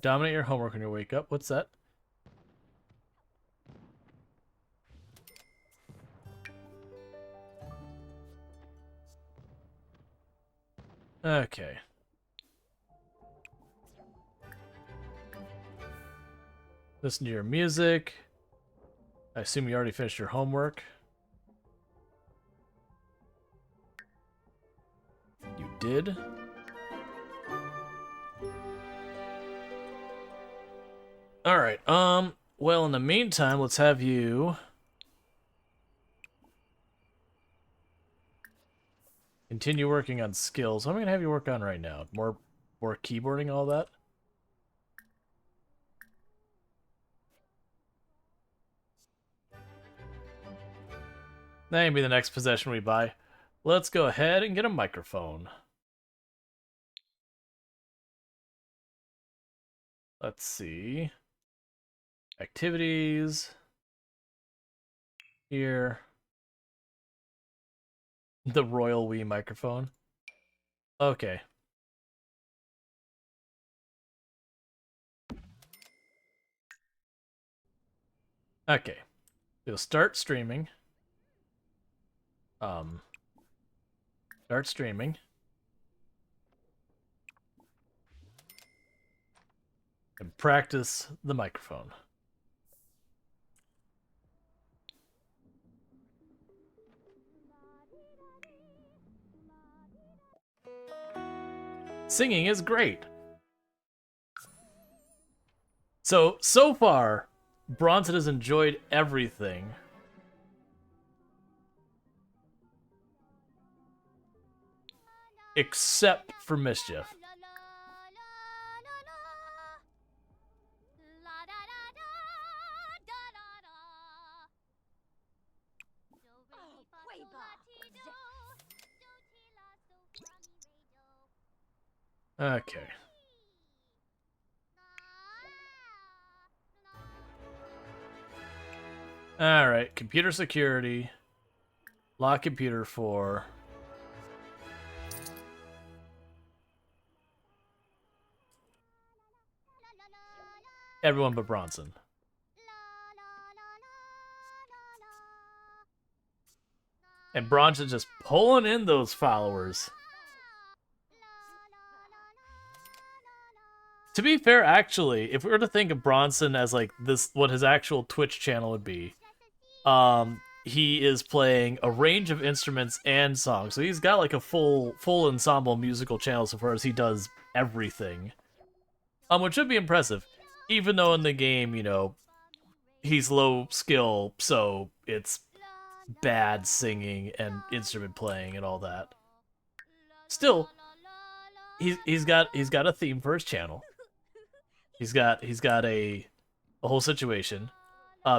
Dominate your homework when you wake up. What's that? Okay. Listen to your music. I assume you already finished your homework. You did? Alright, well, in the meantime, let's have you continue working on skills. What am I gonna have you work on right now? More keyboarding, all that? That may be the next possession we buy. Let's go ahead and get a microphone. Let's see. Activities. Here. The Royal Wii microphone. Okay. Okay. We'll start streaming. Start streaming. And practice the microphone. Singing is great. So far, Bronson has enjoyed everything. Except for mischief. Okay. Alright, computer security. Lock computer 4. Everyone but Bronson. And Bronson just pulling in those followers. To be fair, actually, if we were to think of Bronson as like this, what his actual Twitch channel would be, he is playing a range of instruments and songs. So he's got like a full ensemble musical channel so far as he does everything. Which would be impressive. Even though in the game, you know, he's low skill, so it's bad singing and instrument playing and all that. Still, he's got a theme for his channel. He's got a whole situation.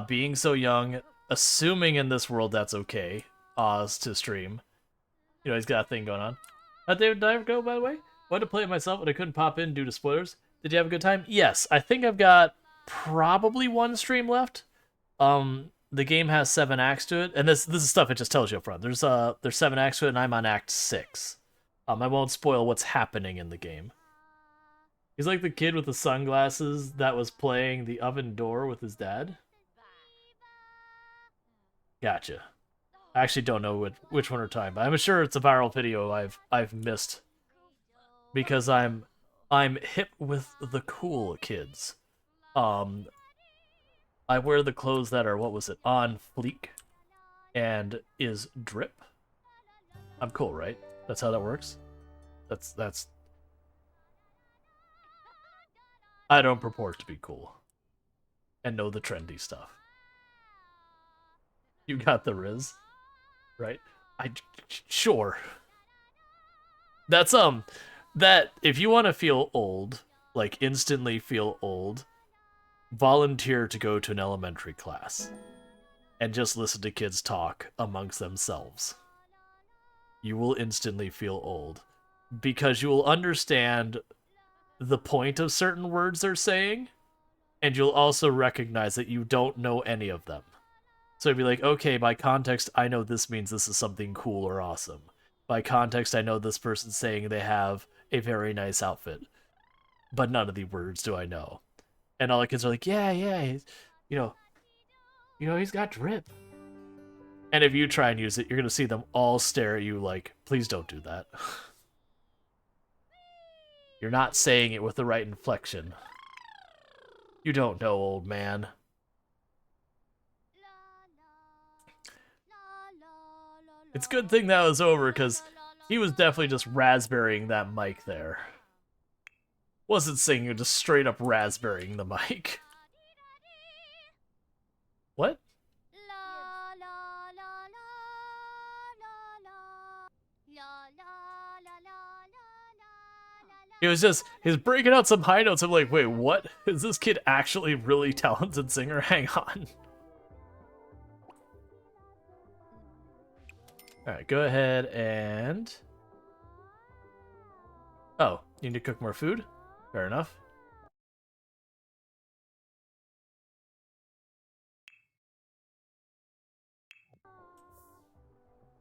Being so young, assuming in this world that's okay, Oz to stream. You know, he's got a thing going on. How'd David Diver go, by the way? Wanted to play it myself, but I couldn't pop in due to spoilers. Did you have a good time? Yes, I think I've got probably one stream left. The game has 7 acts to it, and this is stuff it just tells you up front. There's 7 acts to it, and I'm on Act 6. I won't spoil what's happening in the game. He's like the kid with the sunglasses that was playing the oven door with his dad. Gotcha. I actually don't know which one we're talking about. I'm sure it's a viral video I've missed because I'm hip with the cool kids. I wear the clothes that are, what was it, on fleek and is drip. I'm cool, right? That's how that works? That's I don't purport to be cool and know the trendy stuff. You got the Riz, right? Sure. That's that if you want to feel old, like instantly feel old, volunteer to go to an elementary class and just listen to kids talk amongst themselves. You will instantly feel old because you will understand the point of certain words they're saying, and you'll also recognize that you don't know any of them. So you'd be like, okay, by context, I know this means this is something cool or awesome. By context, I know this person's saying they have a very nice outfit. But none of the words do I know. And all the kids are like, yeah, he's, you know, he's got drip. And if you try and use it, you're going to see them all stare at you like, please don't do that. You're not saying it with the right inflection. You don't know, old man. It's a good thing that was over, because he was definitely just raspberrying that mic there. Wasn't singing, just straight up raspberrying the mic. It was just, he's breaking out some high notes. I'm like, wait, what? Is this kid actually really talented singer? Hang on. Alright, go ahead and... Oh, you need to cook more food? Fair enough.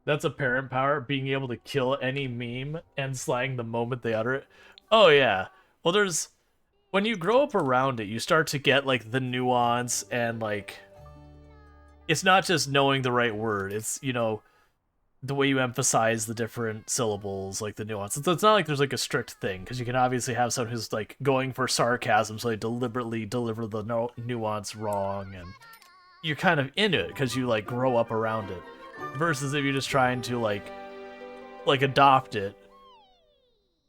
That's apparent power, being able to kill any meme and slang the moment they utter it. Oh yeah. Well, there's... When you grow up around it, you start to get, like, the nuance and, like... It's not just knowing the right word. It's, you know, the way you emphasize the different syllables, like, the nuance. It's not like there's, like, a strict thing, because you can obviously have someone who's, like, going for sarcasm, so they deliberately deliver the nuance wrong, and you're kind of into it, because you, like, grow up around it. Versus if you're just trying to, like adopt it,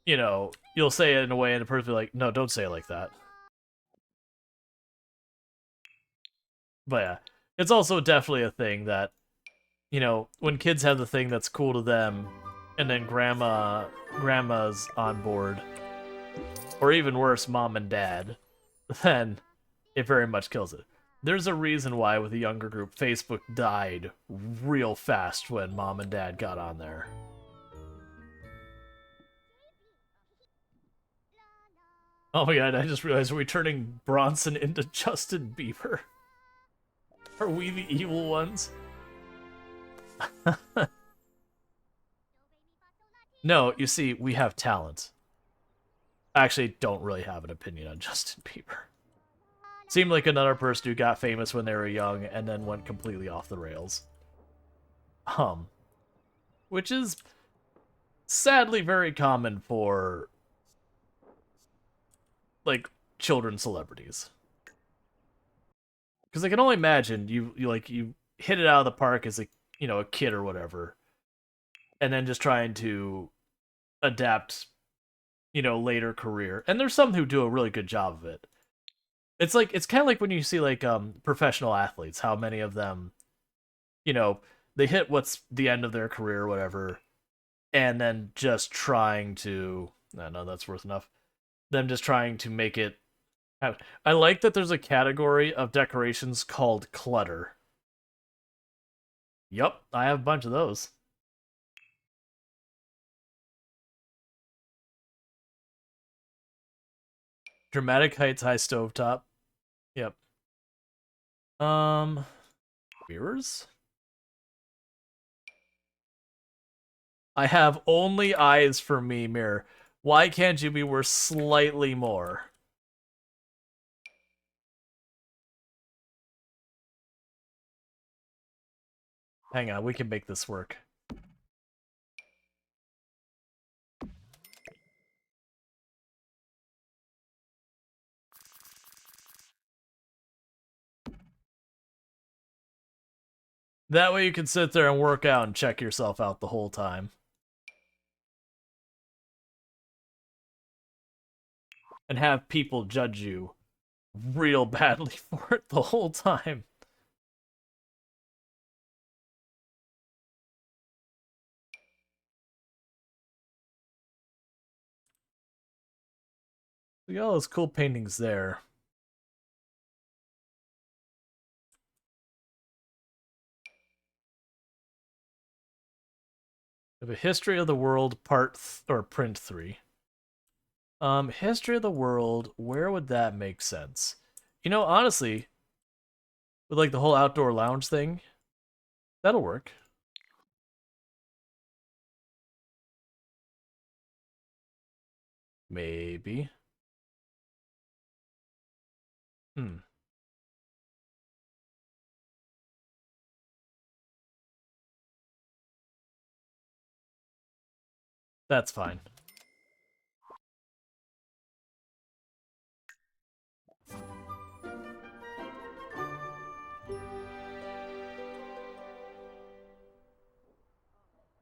you know, you'll say it in a way and the person will be like, no, don't say it like that. But yeah, it's also definitely a thing that, you know, when kids have the thing that's cool to them, and then grandma's on board, or even worse, mom and dad, then it very much kills it. There's a reason why with a younger group, Facebook died real fast when mom and dad got on there. Oh my god, I just realized we're turning Bronson into Justin Bieber. Are we the evil ones? No, you see, we have talent. I actually don't really have an opinion on Justin Bieber. Seemed like another person who got famous when they were young and then went completely off the rails. Which is sadly very common for, like, children celebrities. Because I can only imagine you hit it out of the park as a, you know, a kid or whatever, and then just trying to adapt, you know, later career. And there's some who do a really good job of it. It's like, it's kind of like when you see, like, professional athletes, how many of them, you know, they hit what's the end of their career or whatever, and then just trying to, no, that's worth enough. Them just trying to make it. I like that there's a category of decorations called clutter. Yup, I have a bunch of those. Dramatic Heights High Stovetop. Yep. Mirrors? I have only eyes for me, mirror. Why can't you be worth slightly more? Hang on, we can make this work. That way you can sit there and work out and check yourself out the whole time. And have people judge you real badly for it the whole time. We got all those cool paintings there. We have a History of the World print 3. History of the World, where would that make sense? You know, honestly, with like the whole outdoor lounge thing, that'll work. Maybe. That's fine.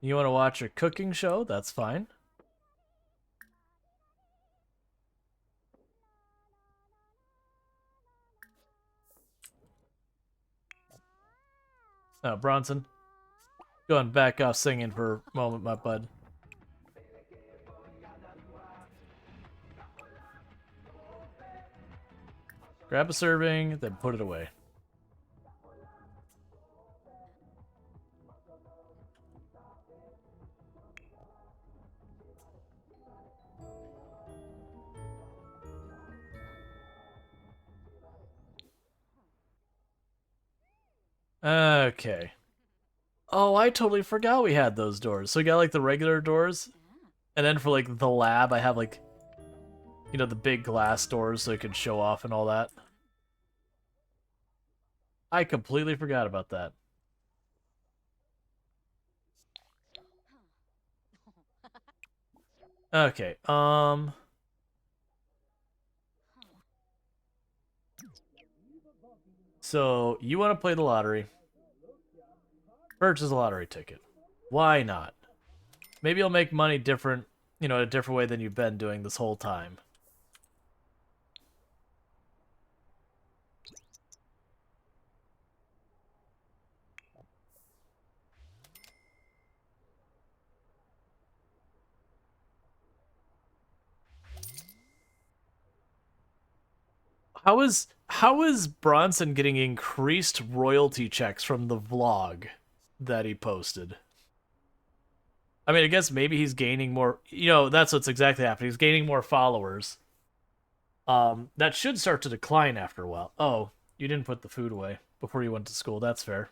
You want to watch a cooking show? That's fine. Oh, Bronson. Go and back off singing for a moment, my bud. Grab a serving, then put it away. Okay. Oh, I totally forgot we had those doors. So we got like the regular doors, and then for like the lab, I have like, you know, the big glass doors so it can show off and all that. I completely forgot about that. Okay, so you want to play the lottery. Purchase a lottery ticket. Why not? Maybe you'll make money different, you know, a different way than you've been doing this whole time. How is Bronson getting increased royalty checks from the vlog that he posted? I mean, I guess maybe he's gaining more, you know, that's what's exactly happening. He's gaining more followers. That should start to decline after a while. Oh, you didn't put the food away before you went to school. That's fair.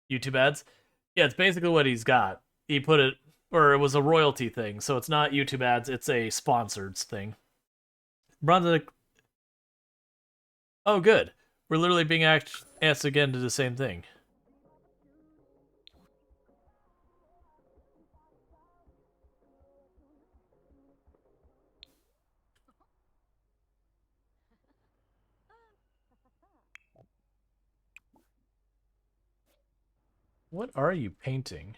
YouTube ads? Yeah, it's basically what he's got. He put it, or it was a royalty thing, so it's not YouTube ads, it's a sponsored thing. Bronson, oh, good. We're literally being asked again to do the same thing. What are you painting?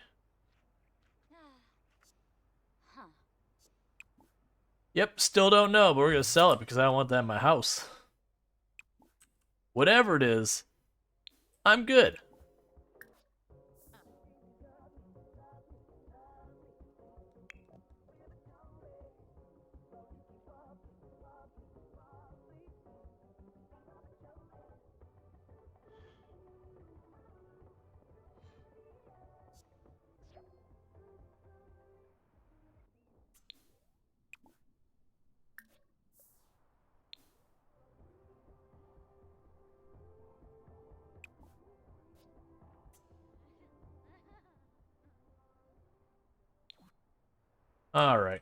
Yep, still don't know, but we're gonna sell it because I don't want that in my house. Whatever it is, I'm good. All right.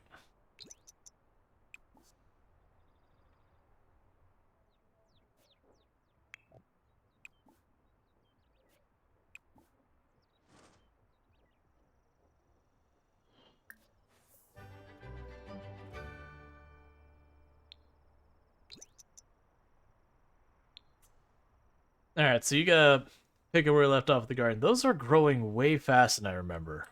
All right, so you gotta pick up where we left off with the garden. Those are growing way faster than I remember.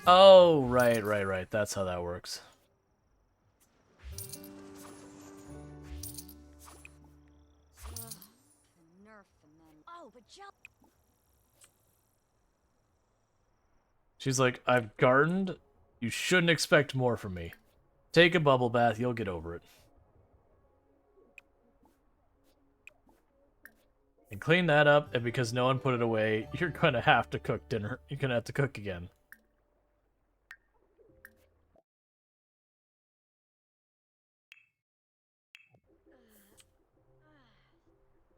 Oh, right. That's how that works. Oh, but Jill. She's like, I've gardened. You shouldn't expect more from me. Take a bubble bath, you'll get over it. And clean that up, and because no one put it away, you're gonna have to cook dinner. You're gonna have to cook again.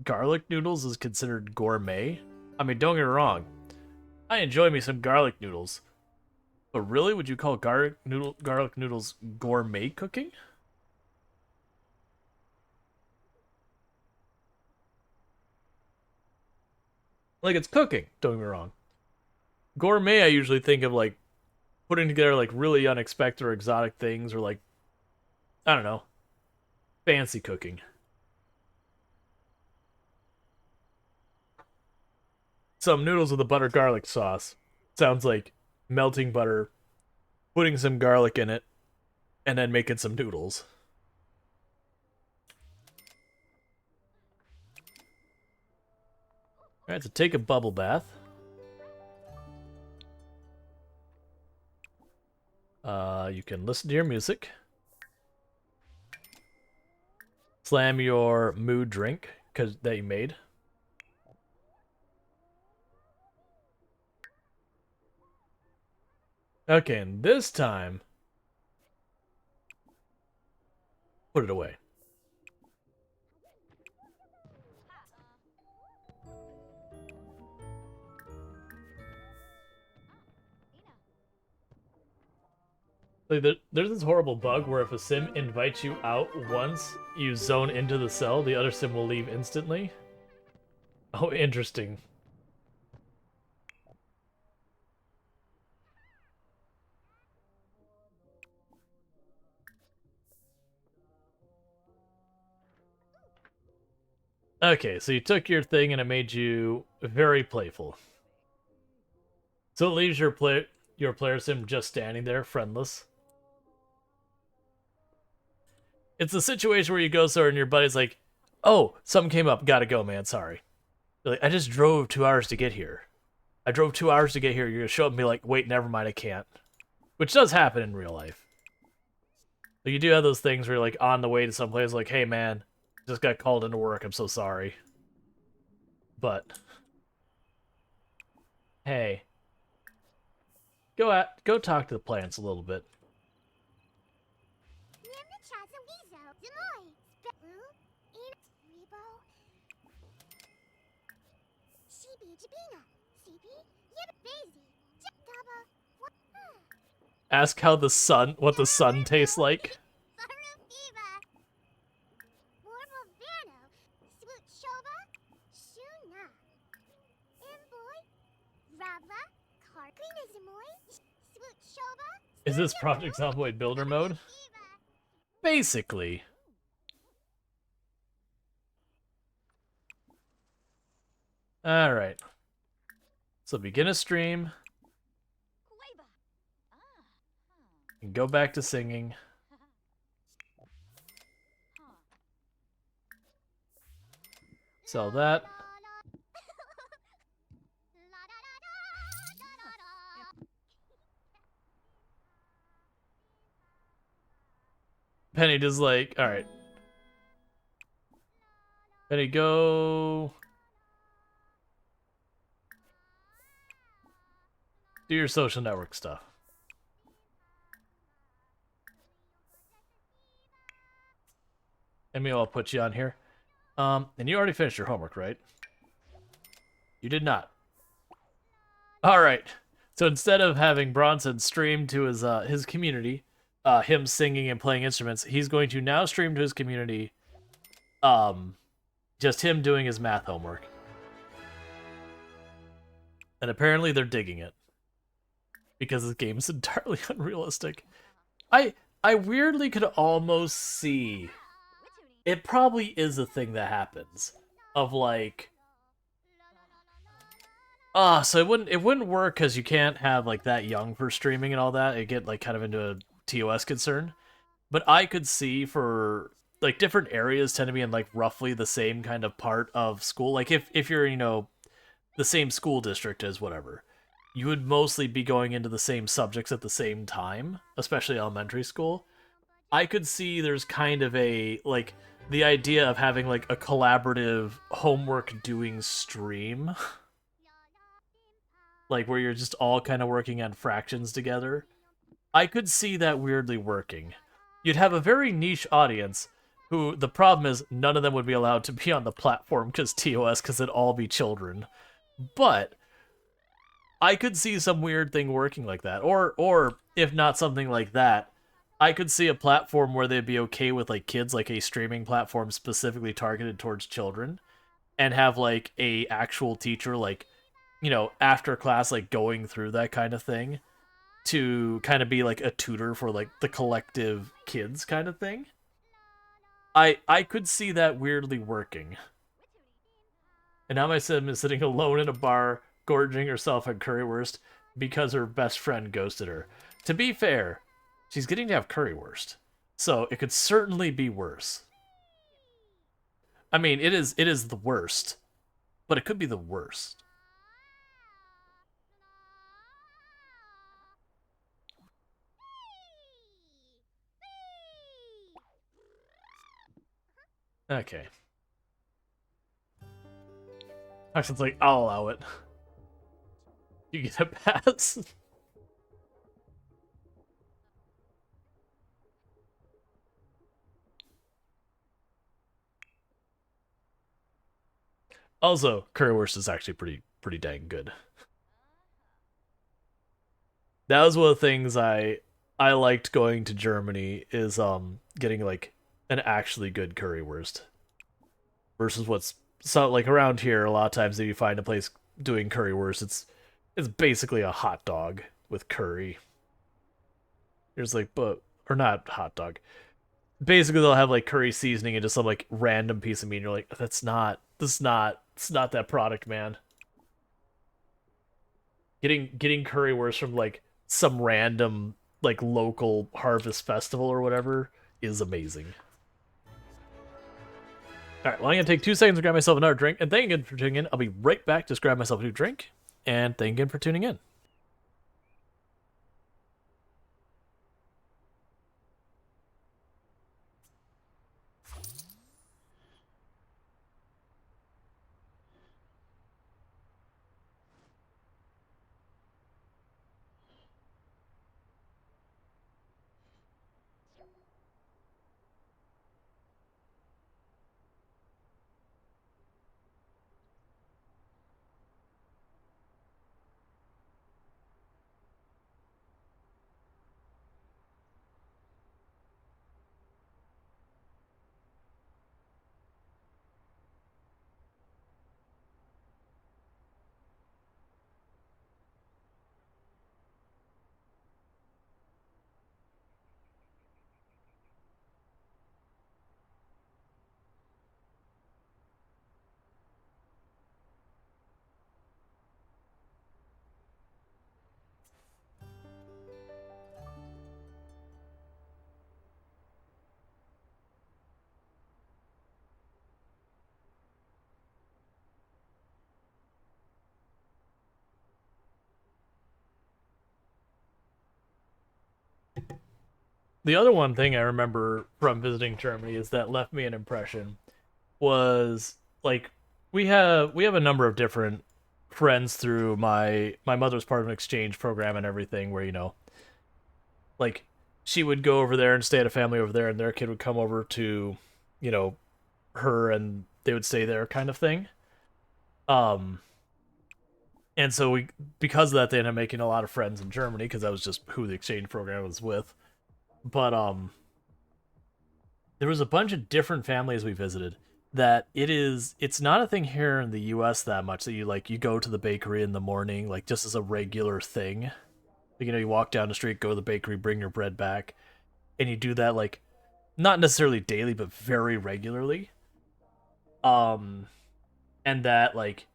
Garlic noodles is considered gourmet? I mean, don't get me wrong. I enjoy me some garlic noodles. But really, would you call garlic noodles gourmet cooking? Like, it's cooking, don't get me wrong. Gourmet, I usually think of, like, putting together, like, really unexpected or exotic things, or, like, I don't know, fancy cooking. Some noodles with a butter garlic sauce. Sounds like melting butter, putting some garlic in it, and then making some noodles. Alright, so take a bubble bath. You can listen to your music. Slam your mood drink that you made. Okay, and this time, put it away. Like there's this horrible bug where if a sim invites you out once, you zone into the cell, the other sim will leave instantly. Oh, interesting. Okay, so you took your thing and it made you very playful. So it leaves your player sim just standing there, friendless. It's a situation where you go somewhere and your buddy's like, "Oh, something came up. Gotta go, man. Sorry." You're like, "I just drove 2 hours to get here. I drove 2 hours to get here." You're gonna show up and be like, "Wait, never mind. I can't." Which does happen in real life. But you do have those things where you're like on the way to some place, like, "Hey, man, just got called into work. I'm so sorry." But hey, go talk to the plants a little bit. Ask how what the sun tastes like. Is this Project Zomboid Builder mode? Basically. Alright. So begin a stream. And go back to singing. Sell that. Penny just like, alright. Penny, go... do your social network stuff. And maybe I'll put you on here. And you already finished your homework, right? You did not. Alright. So instead of having Bronson stream to his community, him singing and playing instruments, he's going to now stream to his community, just him doing his math homework. And apparently they're digging it. Because this game is entirely unrealistic. I weirdly could almost see... it probably is a thing that happens. Of like... so it wouldn't work because you can't have like that young for streaming and all that. It get like kind of into a TOS concern. But I could see for like different areas tend to be in like roughly the same kind of part of school. Like if you're, you know, the same school district as whatever, you would mostly be going into the same subjects at the same time, especially elementary school. I could see there's kind of a like the idea of having like a collaborative homework doing stream. Like where you're just all kind of working on fractions together. I could see that weirdly working. You'd have a very niche audience who, the problem is, none of them would be allowed to be on the platform because TOS, because it'd all be children. But I could see some weird thing working like that. Or if not something like that, I could see a platform where they'd be okay with like kids, like a streaming platform specifically targeted towards children, and have like a actual teacher, like, you know, after class, like going through that kind of thing to kind of be like a tutor for like the collective kids kind of thing. I could see that weirdly working. And now my sim is sitting alone in a bar, gorging herself on currywurst because her best friend ghosted her. To be fair, she's getting to have currywurst, so it could certainly be worse. I mean, it is the worst, but it could be the worst. Okay. Action's like, I'll allow it. You get a pass. Also, currywurst is actually pretty dang good. That was one of the things I liked going to Germany is getting like an actually good currywurst versus what's so like around here a lot of times if you find a place doing currywurst it's basically a hot dog with curry. There's like but or not hot dog. Basically they'll have like curry seasoning and just some like random piece of meat and you're like it's not that product, man. Getting currywurst from like some random like local harvest festival or whatever is amazing. All right, well, I'm gonna take 2 seconds to grab myself another drink, and thank you again for tuning in. I'll be right back. Just grab myself a new drink, and thank you again for tuning in. The other one thing I remember from visiting Germany is that left me an impression was like we have a number of different friends through my mother's part of an exchange program and everything where like she would go over there and stay at a family over there and their kid would come over to you know her and they would stay there kind of thing. Um and so we because of that they ended up making a lot of friends in Germany because that was just who the exchange program was with. But there was a bunch of different families we visited that it's not a thing here in the US that much that you go to the bakery in the morning like just as a regular thing. Like, you walk down the street, go to the bakery, bring your bread back, and you do that like not necessarily daily but very regularly. Um and that like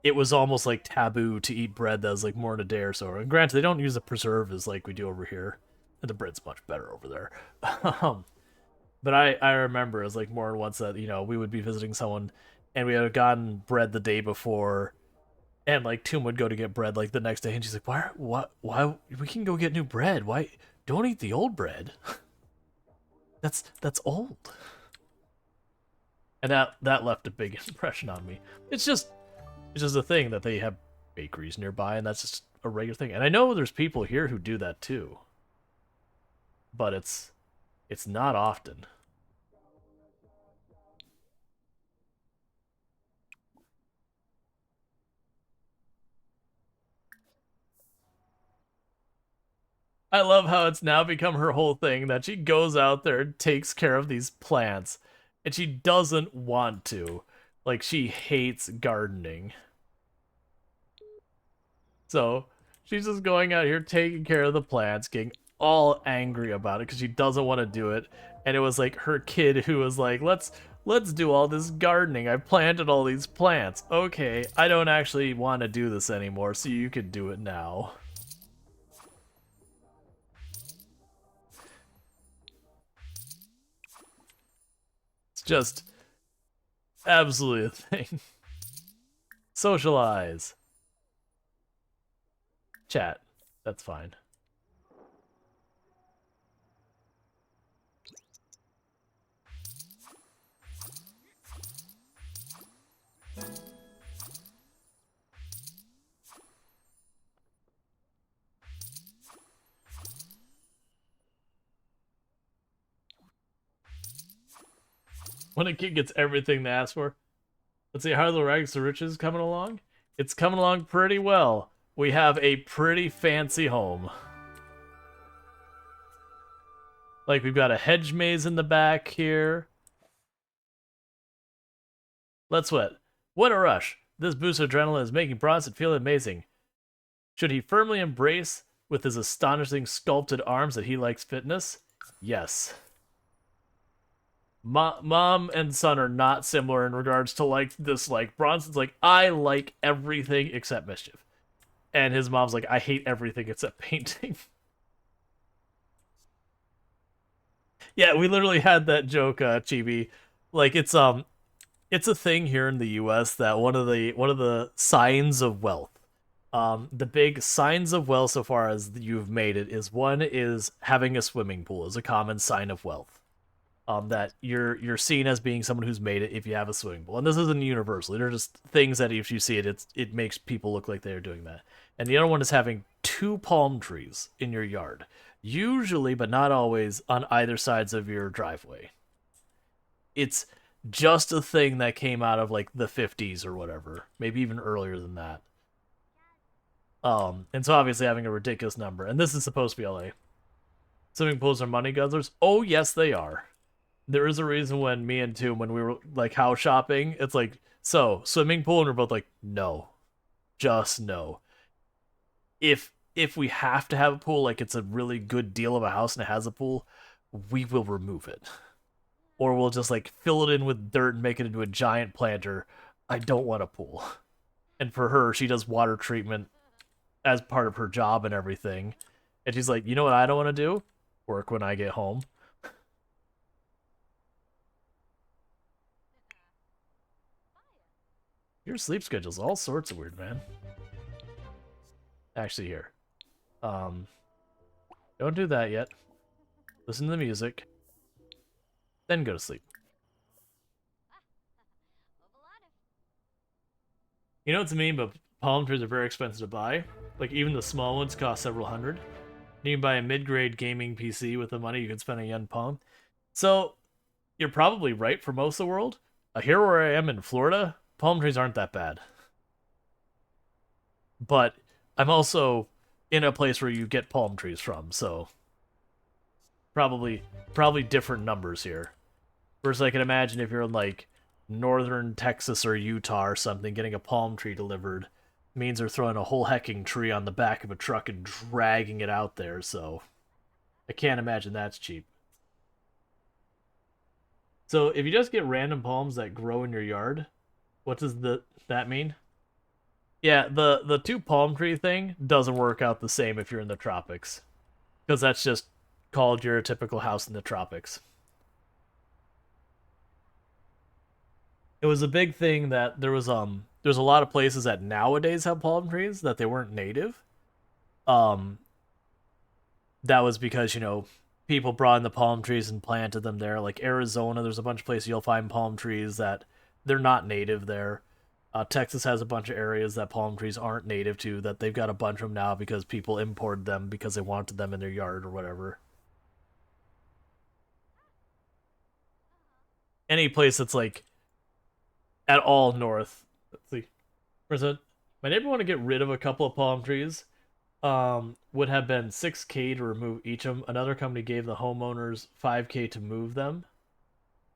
it was almost like taboo to eat bread that was like more than a day or so. And granted, they don't use the preservatives like we do over here. And the bread's much better over there. um, but I remember it was like more than once that we would be visiting someone, and we had gotten bread the day before, and like Toom would go to get bread like the next day, and she's like, why we can go get new bread? Why don't eat the old bread? that's old. And that left a big impression on me. It's just a thing that they have bakeries nearby, and that's just a regular thing. And I know there's people here who do that too, but it's not often. I love how it's now become her whole thing that she goes out there and takes care of these plants, and she doesn't want to. Like, she hates gardening. So she's just going out here taking care of the plants, getting all angry about it because she doesn't want to do it. And it was like her kid who was like, let's do all this gardening. I planted all these plants. Okay, I don't actually want to do this anymore, so you can do it now. It's just absolutely a thing. Socialize. Chat. That's fine. when a kid gets everything they ask for. Let's see, how are the rags to riches coming along? It's coming along pretty well. We have a pretty fancy home. Like, we've got a hedge maze in the back here. Let's sweat. What a rush. This boost of adrenaline is making Bronson feel amazing. Should he firmly embrace with his astonishing sculpted arms that he likes fitness? Yes. Mom and son are not similar in regards to like this. Like Bronson's like, I like everything except mischief, and his mom's like, I hate everything except painting. Yeah, we literally had that joke, Chibi. Like it's a thing here in the U.S. that one of the signs of wealth, the big signs of wealth so far as you've made it is one is having a swimming pool is a common sign of wealth. That you're seen as being someone who's made it if you have a swimming pool. And this isn't universal. They're just things that if you see it, it makes people look like they're doing that. And the other one is having 2 palm trees in your yard. Usually, but not always, on either sides of your driveway. It's just a thing that came out of like the 50s or whatever. Maybe even earlier than that. And so obviously having a ridiculous number. And this is supposed to be LA. Swimming pools are money guzzlers? Oh, yes, they are. There is a reason when me and Toom, when we were like house shopping, it's like, so swimming pool, and we're both like, no, just no. If we have to have a pool, like it's a really good deal of a house and it has a pool, we will remove it, or we'll just like fill it in with dirt and make it into a giant planter. I don't want a pool. And for her, she does water treatment as part of her job and everything, and she's like, you know what I don't want to do? Work when I get home. Your sleep schedule's all sorts of weird, man. Actually, here. Don't do that yet. Listen to the music. Then go to sleep. You know what's mean, but palm trees are very expensive to buy. Like, even the small ones cost several hundred. You can buy a mid-grade gaming PC with the money you can spend on a yen palm. So, you're probably right for most of the world. Here where I am in Florida, palm trees aren't that bad. But I'm also in a place where you get palm trees from, so probably different numbers here. Versus I can imagine if you're in like northern Texas or Utah or something, getting a palm tree delivered means they're throwing a whole hecking tree on the back of a truck and dragging it out there, so I can't imagine that's cheap. So if you just get random palms that grow in your yard, what does that mean? Yeah, the 2 palm tree thing doesn't work out the same if you're in the tropics. Because that's just called your typical house in the tropics. It was a big thing that there's a lot of places that nowadays have palm trees that they weren't native. That was because, you know, people brought in the palm trees and planted them there. Like Arizona, there's a bunch of places you'll find palm trees that they're not native there. Texas has a bunch of areas that palm trees aren't native to, that they've got a bunch of them now because people imported them because they wanted them in their yard or whatever. Any place that's like at all north. Let's see. For instance, my neighbor want to get rid of a couple of palm trees. Would have been $6K to remove each of them. Another company gave the homeowners $5K to move them.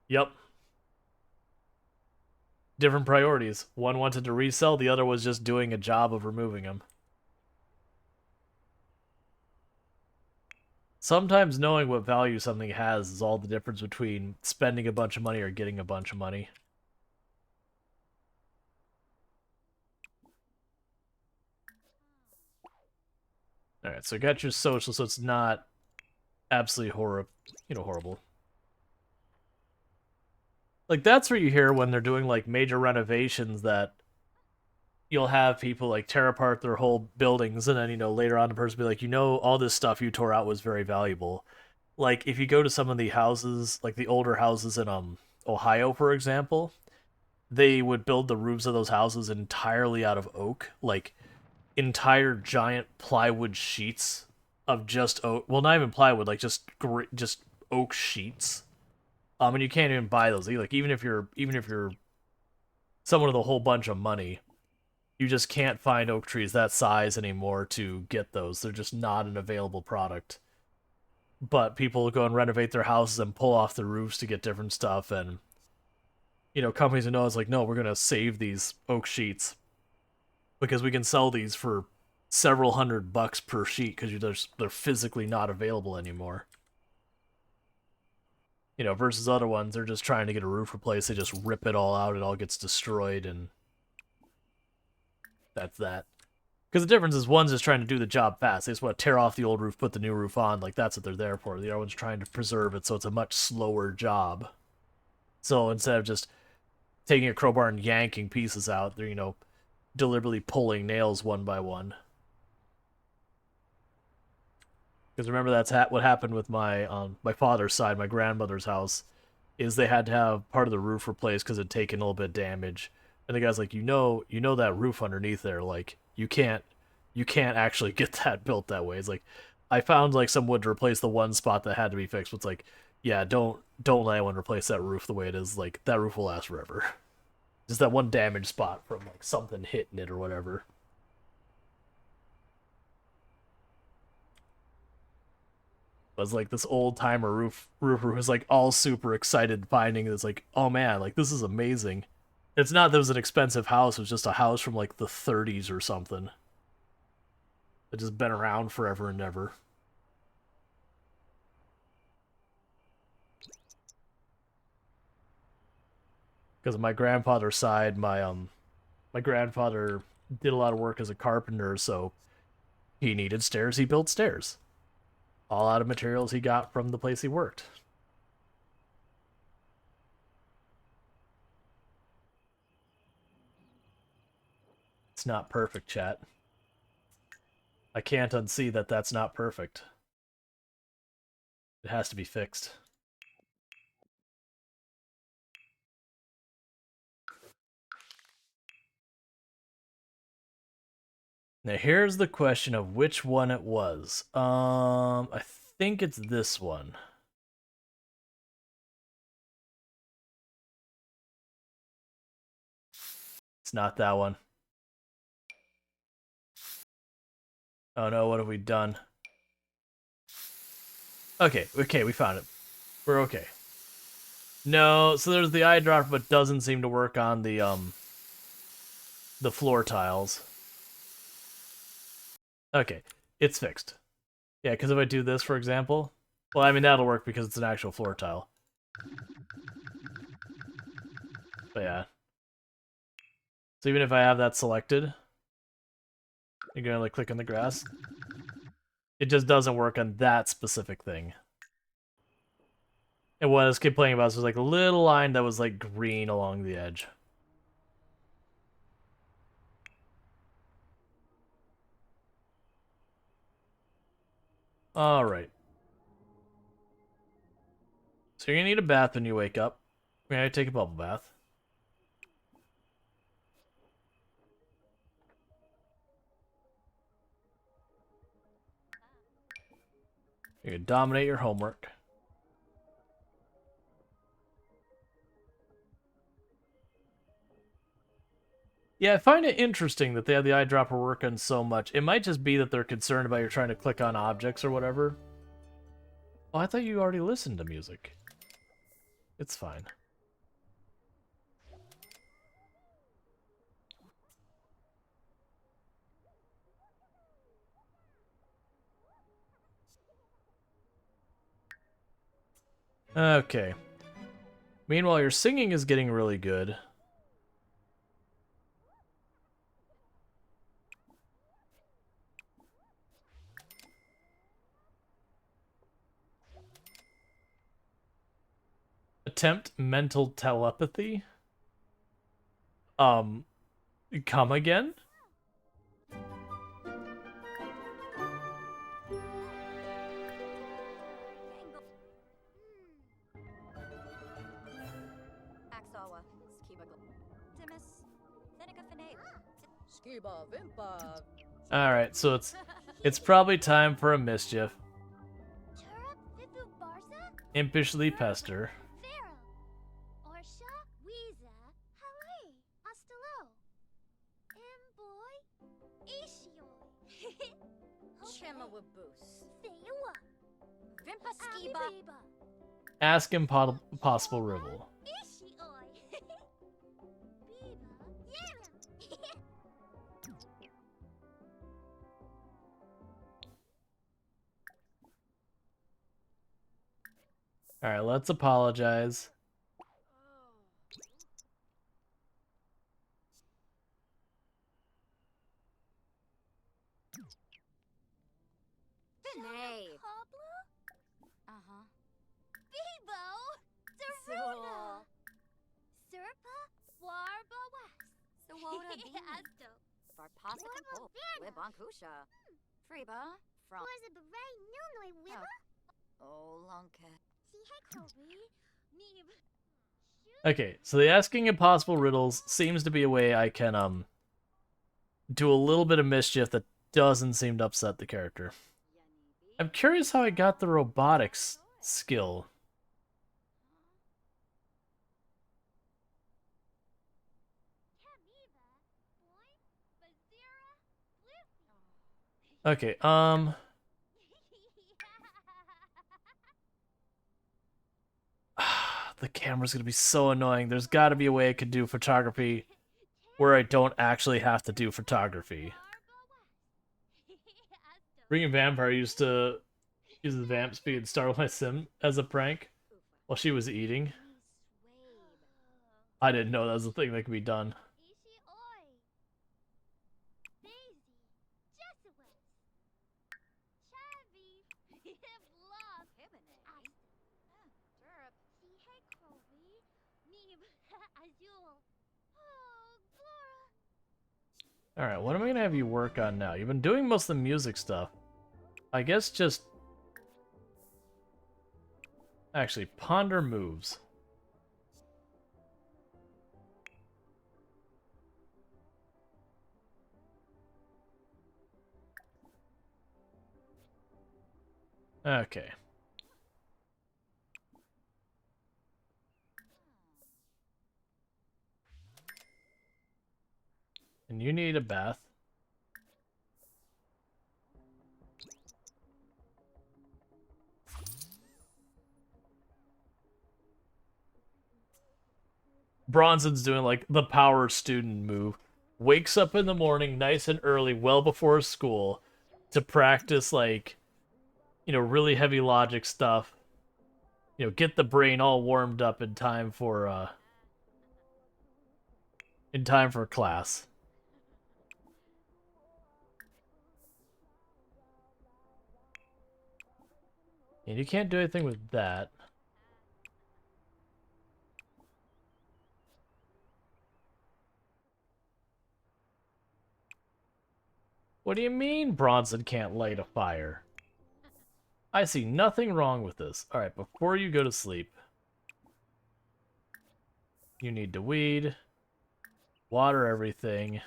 Yep. Different priorities. One wanted to resell, the other was just doing a job of removing them. Sometimes knowing what value something has is all the difference between spending a bunch of money or getting a bunch of money. Alright, so got your social, so it's not absolutely horrible. Like, that's where you hear when they're doing, like, major renovations that you'll have people, like, tear apart their whole buildings, and then, you know, later on the person will be like, you know, all this stuff you tore out was very valuable. Like, if you go to some of the houses, like the older houses in, Ohio, for example, they would build the roofs of those houses entirely out of oak, like, entire giant plywood sheets of just oak. Well, not even plywood, like just oak sheets. And you can't even buy those. Like even if you're someone with a whole bunch of money, you just can't find oak trees that size anymore to get those. They're just not an available product. But people go and renovate their houses and pull off the roofs to get different stuff, and companies know it's like, no, we're gonna save these oak sheets because we can sell these for several $100 per sheet because they're physically not available anymore. Versus other ones, they're just trying to get a roof replaced, they just rip it all out, it all gets destroyed, and that's that. Because the difference is one's just trying to do the job fast. They just want to tear off the old roof, put the new roof on. Like, that's what they're there for. The other one's trying to preserve it, so it's a much slower job. So instead of just taking a crowbar and yanking pieces out, they're, deliberately pulling nails one by one. Because remember, that's what happened with my father's side, my grandmother's house, is they had to have part of the roof replaced because it had taken a little bit of damage. And the guy's like, you know that roof underneath there, like, you can't actually get that built that way. It's like, I found like some wood to replace the one spot that had to be fixed. But it's like, yeah, don't let anyone replace that roof the way it is. Like, that roof will last forever. Just that one damaged spot from like something hitting it or whatever. It was like this old timer roofer was like all super excited finding it's like, oh man, like this is amazing. It's not that it was an expensive house, it was just a house from like the 30s or something. It just been around forever and ever. Because my grandfather's side, my grandfather did a lot of work as a carpenter, so he needed stairs, he built stairs. All out of materials he got from the place he worked. It's not perfect, chat. I can't unsee that that's not perfect. It has to be fixed. Now here's the question of which one it was. I think it's this one. It's not that one. Oh no, what have we done? Okay, we found it. We're okay. No, so there's the eyedropper, but doesn't seem to work on the floor tiles. Okay, it's fixed. Yeah, because if I do this, for example... Well, I mean, that'll work because it's an actual floor tile. But yeah. So even if I have that selected... You're gonna, like, click on the grass. It just doesn't work on that specific thing. And what I was complaining about was like a little line that was, like, green along the edge. Alright. So you're gonna need a bath when you wake up. May I take a bubble bath? You're gonna dominate your homework. Yeah, I find it interesting that they have the eyedropper working so much. It might just be that they're concerned about you trying to click on objects or whatever. Oh, I thought you already listened to music. It's fine. Okay. Meanwhile, your singing is getting really good. Attempt mental telepathy? Come again? Alright, so it's probably time for a mischief. Impishly pester. Chimawaboose. Sewa. Vimpa skiba. Alibiba. Ask impossible riddle. Ishi oi. Biba. Yam. All right, let's apologize. Finay. Pablo. Uh-huh. Bibo. Sool. Daruna. Serpa. Warba West. Sawoda bean. Asto. Varpasa Kumpo. Libonkusha. Freba. From. Was it beret? No, no, Wibba. Oh, Lonka. See, hey, Kobe. Neeb. Okay, so the asking impossible riddles seems to be a way I can do a little bit of mischief that doesn't seem to upset the character. I'm curious how I got the robotics skill. Okay, the camera's gonna be so annoying. There's gotta be a way I could do photography where I don't actually have to do photography. Bringing Vampire used to use the vamp speed and startle my sim as a prank while she was eating. I didn't know that was a thing that could be done. Ishi oi. Daisy. Jesuit. Chavi. Bluff. Derp. See, hey, Kobe. Neeb. Azul. Oh, Glora. Alright, what am I gonna have you work on now? You've been doing most of the music stuff. I guess just... Actually, ponder moves. Okay. And you need a bath. Bronson's doing like the power student move. Wakes up in the morning nice and early, well before school, to practice like, really heavy logic stuff. Get the brain all warmed up in time for class. And you can't do anything with that. What do you mean Bronson can't light a fire? I see nothing wrong with this. Alright, before you go to sleep, you need to weed, water everything,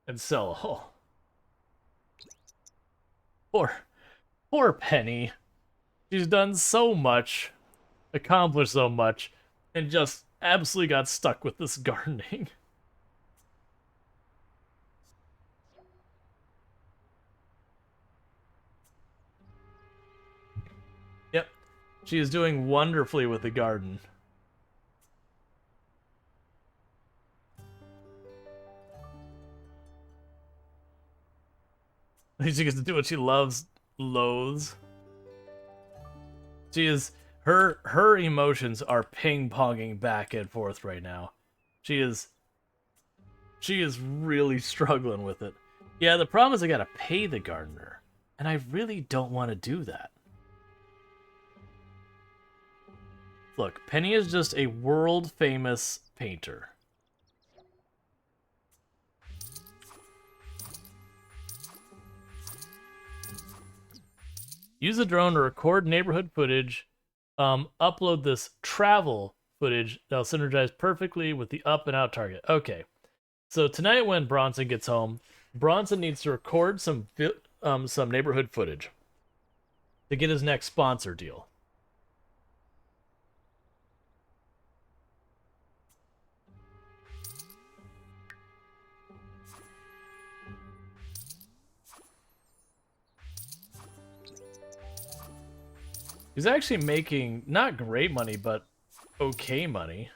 and sell a hole. Poor Penny. She's done so much, accomplished so much, and just absolutely got stuck with this gardening. Yep. She is doing wonderfully with the garden. She gets to do what she loathes. She is her emotions are ping-ponging back and forth right now. She is really struggling with it. Yeah, the problem is I gotta pay the gardener, and I really don't want to do that. Look, Penny is just a world-famous painter. Use a drone to record neighborhood footage. Upload this travel footage that'll synergize perfectly with the up and out target. Okay, so tonight when Bronson gets home, Bronson needs to record some neighborhood footage to get his next sponsor deal. He's actually making not great money, but okay money.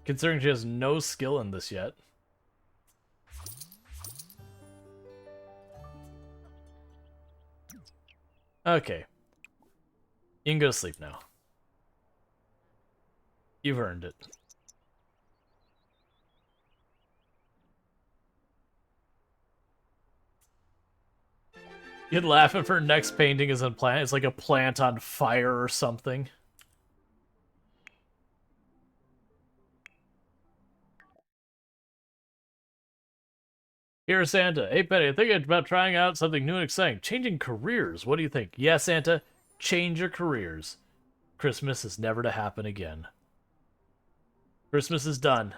Considering she has no skill in this yet. Okay. You can go to sleep now. You've earned it. You'd laugh if her next painting is a plant. It's like a plant on fire or something. Here, Santa. Hey, Penny, I think about trying out something new and exciting. Changing careers. What do you think? Yeah, Santa. Change your careers. Christmas is never to happen again. Christmas is done.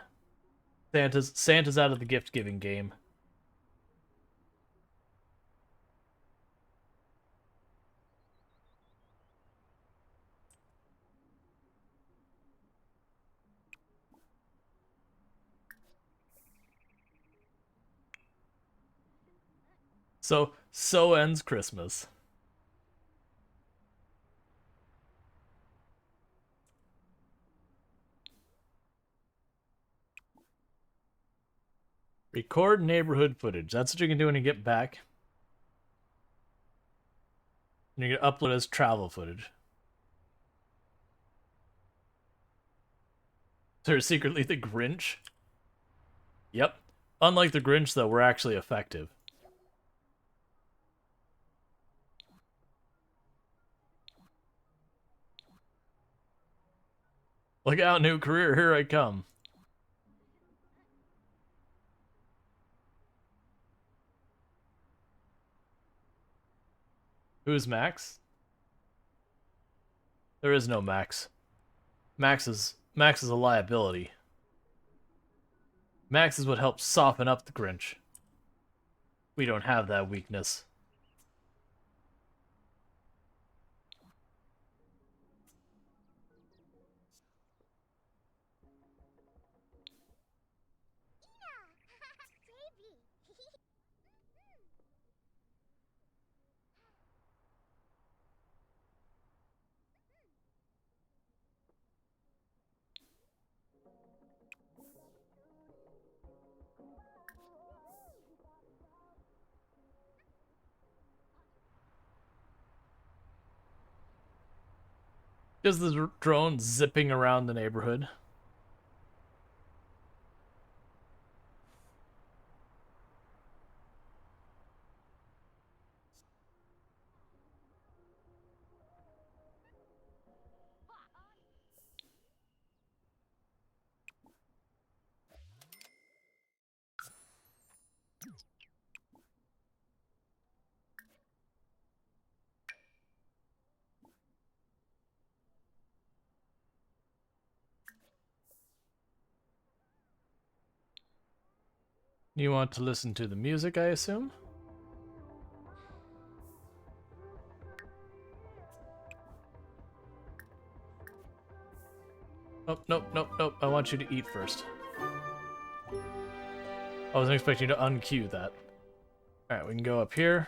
Santa's out of the gift-giving game. So ends Christmas. Record neighborhood footage. That's what you can do when you get back. And you're gonna upload as travel footage. So you're secretly the Grinch? Yep. Unlike the Grinch, though, we're actually effective. Look out, new career, here I come. Who's Max? There is no Max. Max is a liability. Max is what helps soften up the Grinch. We don't have that weakness. Just the drone zipping around the neighborhood. You want to listen to the music, I assume? Oh, nope, nope, nope. I want you to eat first. I wasn't expecting you to unqueue that. Alright, we can go up here.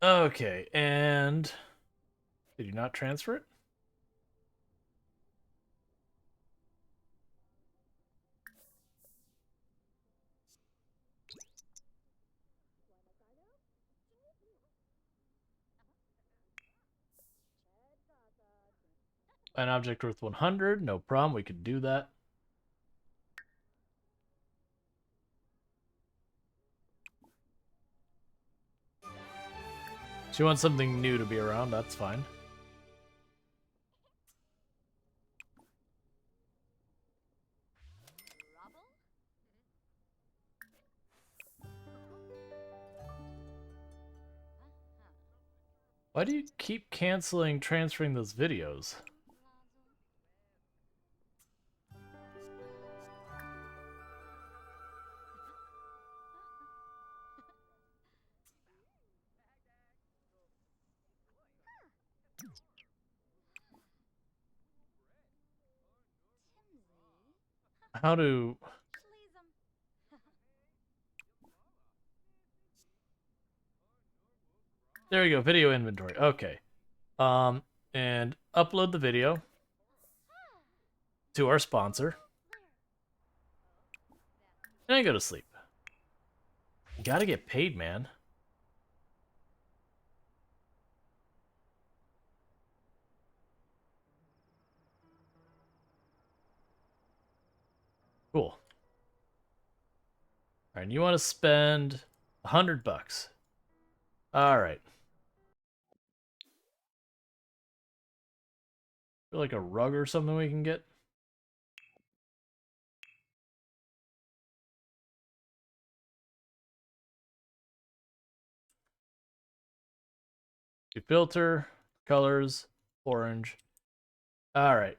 Okay, and... Did you not transfer it? An object worth 100, no problem, we could do that. She wants something new to be around, that's fine. Why do you keep transferring those videos? How do... There we go, video inventory. Okay. And upload the video to our sponsor. And I go to sleep. You gotta get paid, man. Cool. All right, you want to spend $100. All right. Feel like a rug or something we can get. You filter colors, orange. All right.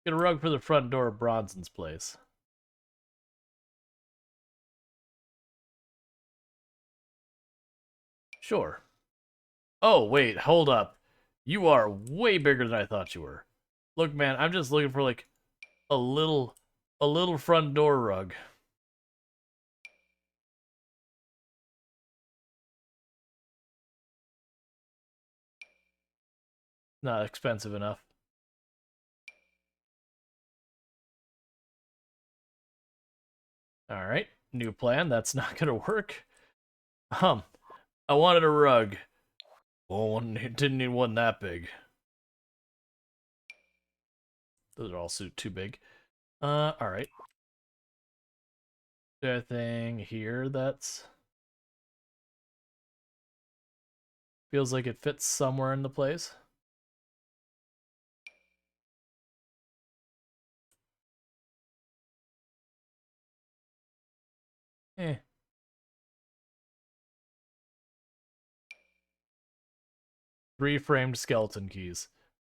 Get a rug for the front door of Bronson's place. Sure. Oh, wait, hold up. You are way bigger than I thought you were. Look, man, I'm just looking for like a little front door rug. Not expensive enough. All right, new plan. That's not gonna work. I wanted a rug. Well, didn't need one that big. Those are all too big. All right. There thing here that's feels like it fits somewhere in the place. Eh. 3 framed skeleton keys.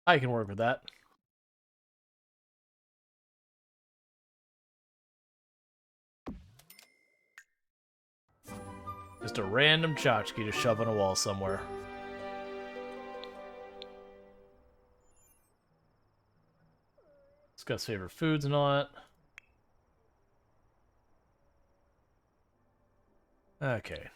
I can work with that. Just a random tchotchke to shove on a wall somewhere. Discuss favorite foods and all that. Okay.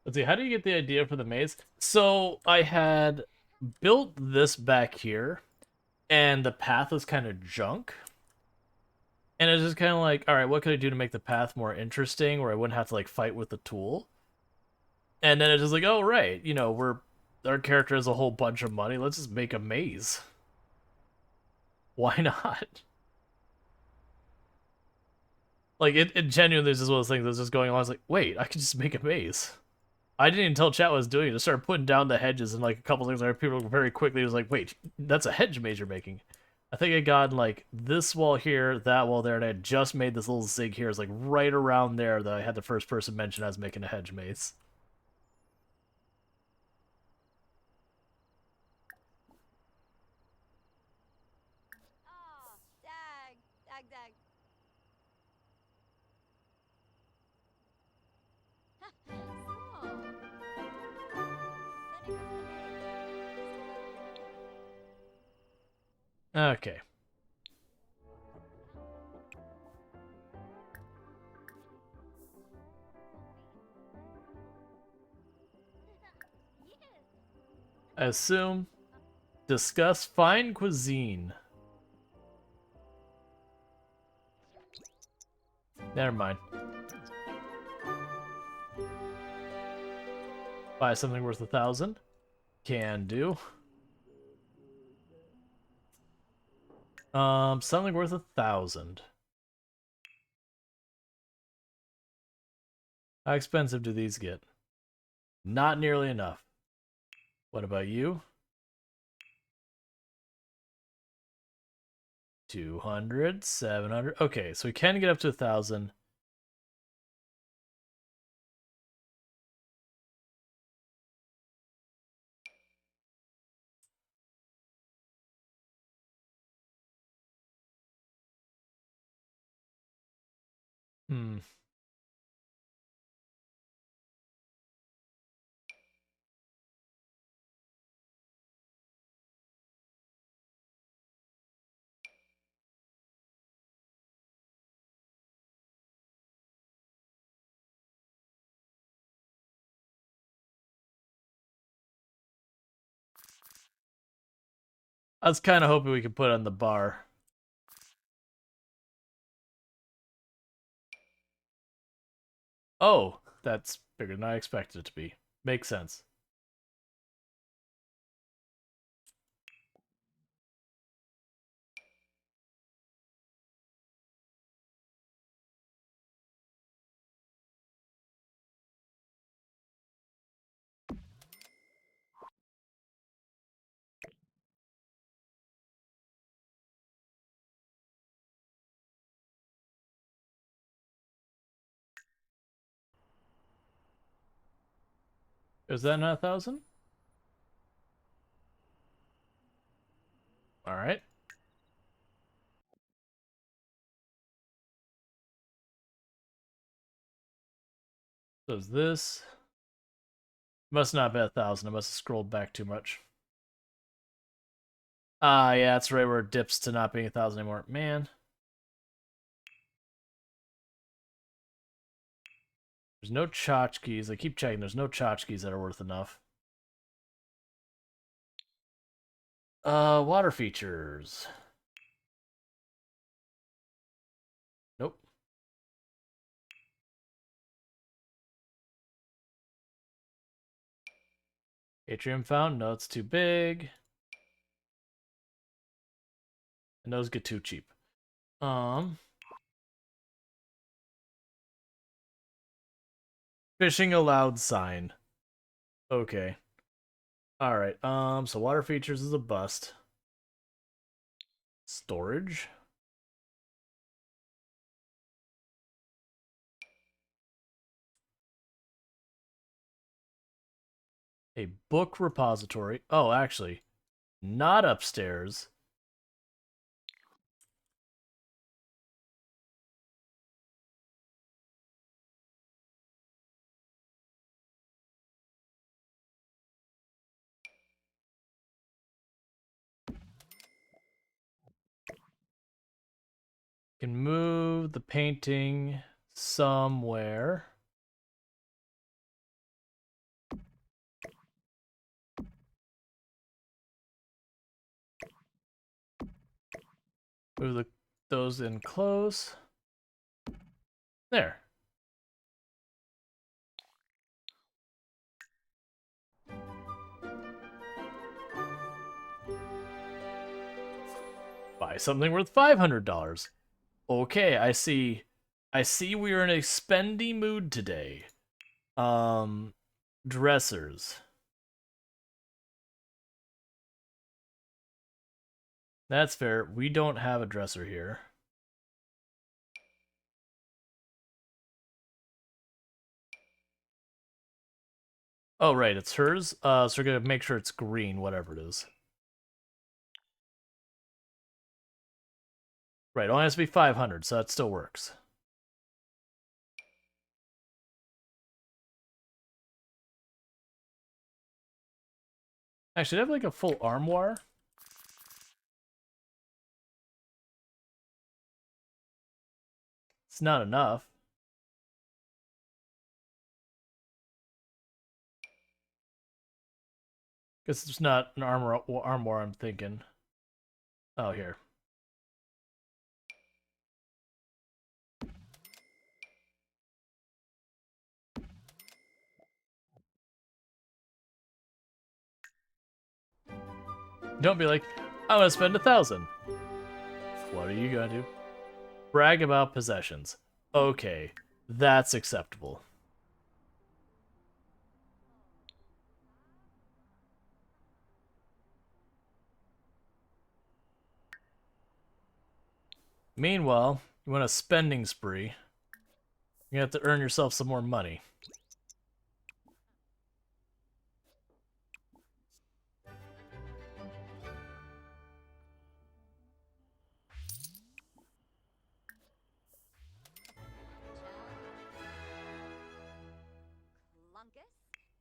Let's see, how do you get the idea for the maze? So I had built this back here, and the path was kind of junk. And it's just kind of like, all right, what could I do to make the path more interesting where I wouldn't have to like fight with the tool? And then it's just like, oh right, you know, our character has a whole bunch of money. Let's just make a maze. Why not? Like it genuinely is just one of those things that's just going on. I was like, wait, I could just make a maze. I didn't even tell chat what I was doing. I just started putting down the hedges and like a couple things. Like people very quickly was like, wait, that's a hedge maze you're making. I think I got like this wall here, that wall there, and I had just made this little zig here. It's like right around there that I had the first person mention I was making a hedge maze. Oh, dag, dag, dag. Okay. I assume discuss fine cuisine. Never mind. Buy something worth 1,000. Can do. Something worth 1,000. How expensive do these get? Not nearly enough. What about you? 200, 700. Okay, so we can get up to 1,000. Hmm. I was kind of hoping we could put on the bar. Oh, that's bigger than I expected it to be. Makes sense. Is that not 1,000? All right. So is this? Must not be 1,000. I must have scrolled back too much. Ah, yeah, that's right where it dips to not being 1,000 anymore. Man. There's no tchotchkes. I keep checking. There's no tchotchkes that are worth enough. Water features. Nope. Atrium fountain. No, it's too big. And those get too cheap. Fishing allowed sign. Okay. Alright, so water features is a bust. Storage? A book repository. Oh, actually, not upstairs. Can move the painting somewhere. Move those in close. There. Buy something worth $500. Okay, I see. I see we're in a spendy mood today. Dressers. That's fair. We don't have a dresser here. Oh, right, it's hers. So we're gonna make sure it's green, whatever it is. Right, it only has to be 500, so that still works. Actually, I have like a full armoire. It's not enough. Guess it's not an armoire I'm thinking. Oh, here. Don't be like, I'm gonna spend 1,000. What are you gonna do? Brag about possessions. Okay, that's acceptable. Meanwhile, you want a spending spree. You have to earn yourself some more money.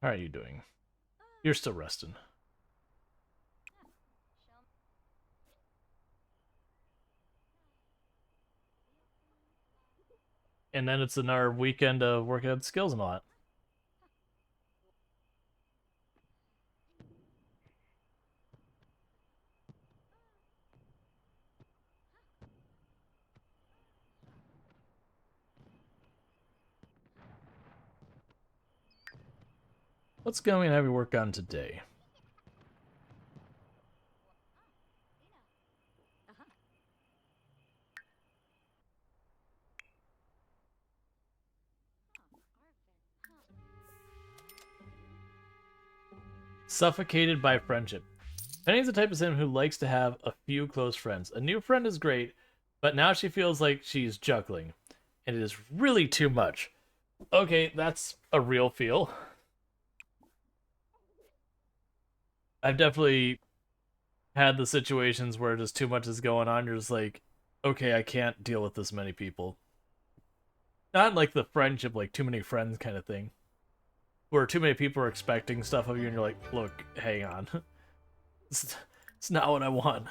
How are you doing? You're still resting. And then it's another weekend of working out skills and all that. What's going to have you work on today? Suffocated by friendship. Penny's the type of sim who likes to have a few close friends. A new friend is great, but now she feels like she's juggling, and it is really too much. Okay, that's a real feel. I've definitely had the situations where just too much is going on. You're just like, okay, I can't deal with this many people. Not like the friendship, like too many friends kind of thing, where too many people are expecting stuff of you, and you're like, look, hang on. It's not what I want.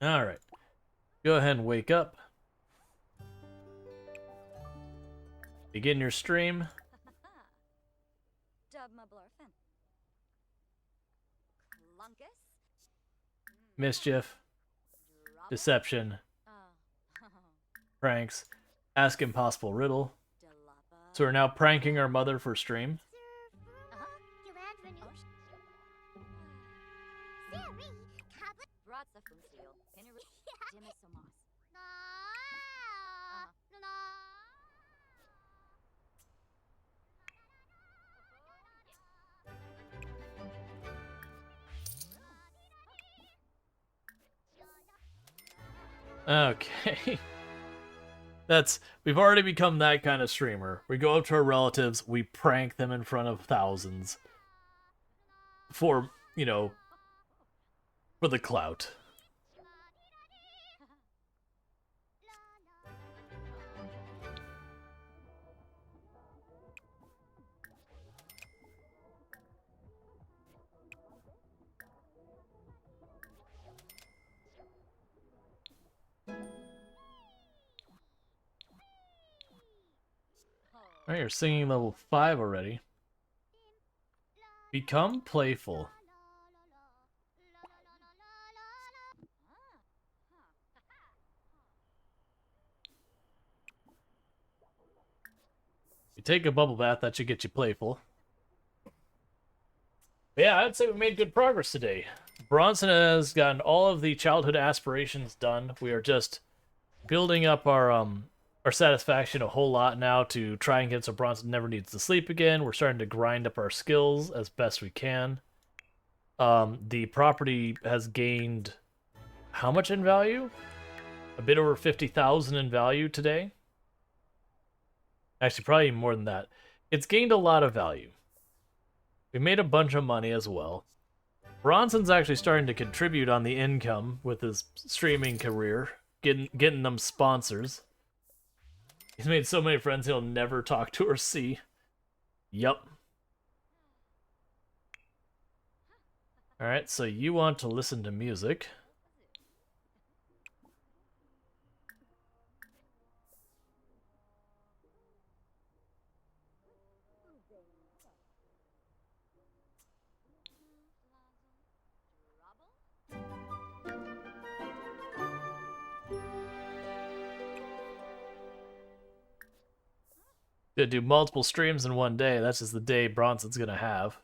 Alright. Go ahead and wake up. Begin your stream. Dub my blurfin. Clunkus. Mischief. Drubble. Deception. Pranks. Ask impossible riddle. Jalapa. So we're now pranking our mother for stream. Bratza from steel. Pinner. Dimisomas. Okay. We've already become that kind of streamer. We go up to our relatives, we prank them in front of thousands. For, for the clout. Alright, you're singing level 5 already. Become playful. You take a bubble bath, that should get you playful. But yeah, I'd say we made good progress today. Bronson has gotten all of the childhood aspirations done. We are just building up our satisfaction a whole lot now to try and get so Bronson never needs to sleep again. We're starting to grind up our skills as best we can. The property has gained how much in value? A bit over 50,000 in value today. Actually, probably more than that. It's gained a lot of value. We made a bunch of money as well. Bronson's actually starting to contribute on the income with his streaming career, getting them sponsors. He's made so many friends he'll never talk to or see. Yup. Alright, so you want to listen to music. Gonna do multiple streams in one day. That's just the day Bronson's gonna have.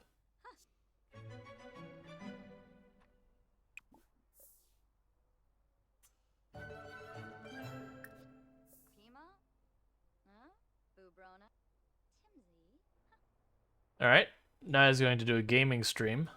Alright, now he's going to do a gaming stream.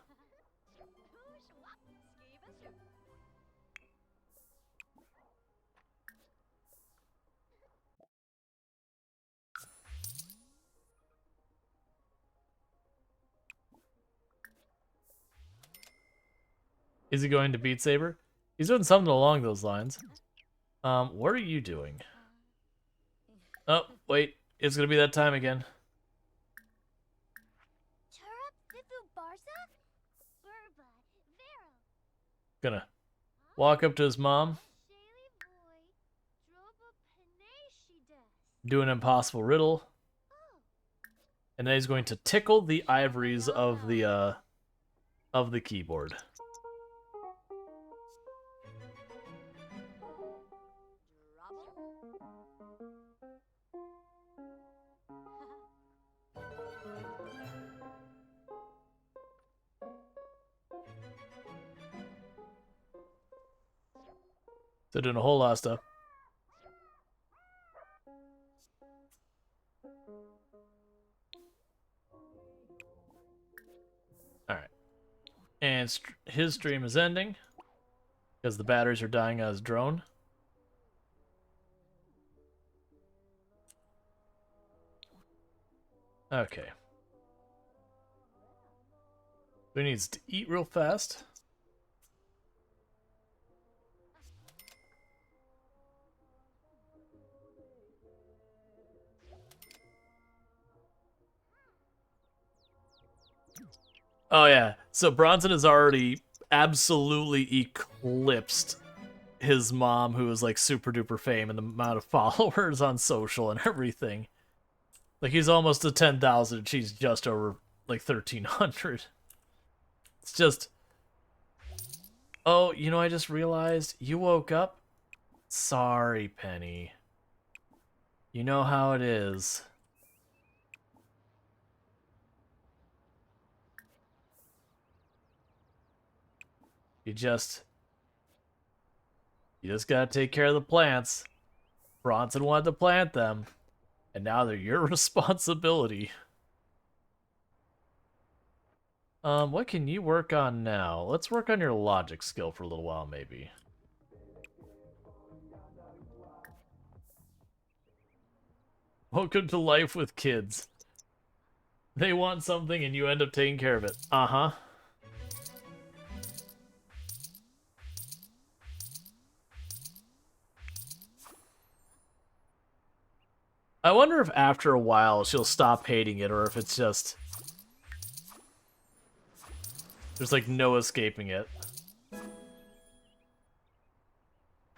Is he going to Beat Saber? He's doing something along those lines. What are you doing? Oh, wait. It's gonna be that time again. Gonna walk up to his mom. Do an impossible riddle. And then he's going to tickle the ivories of the keyboard. They're doing a whole lot of stuff. Alright. And his stream is ending because the batteries are dying on his drone. Okay. He needs to eat real fast. Oh yeah, so Bronson has already absolutely eclipsed his mom, who is like super duper fame, and the amount of followers on social and everything. Like he's almost to 10,000, she's just over like 1,300. It's just, oh, you know, I just realized you woke up. Sorry, Penny. You know how it is. You just gotta take care of the plants. Bronson wanted to plant them, and now they're your responsibility. What can you work on now? Let's work on your logic skill for a little while, maybe. Welcome to life with kids. They want something and you end up taking care of it. Uh-huh. I wonder if after a while she'll stop hating it, or if it's just... there's like no escaping it.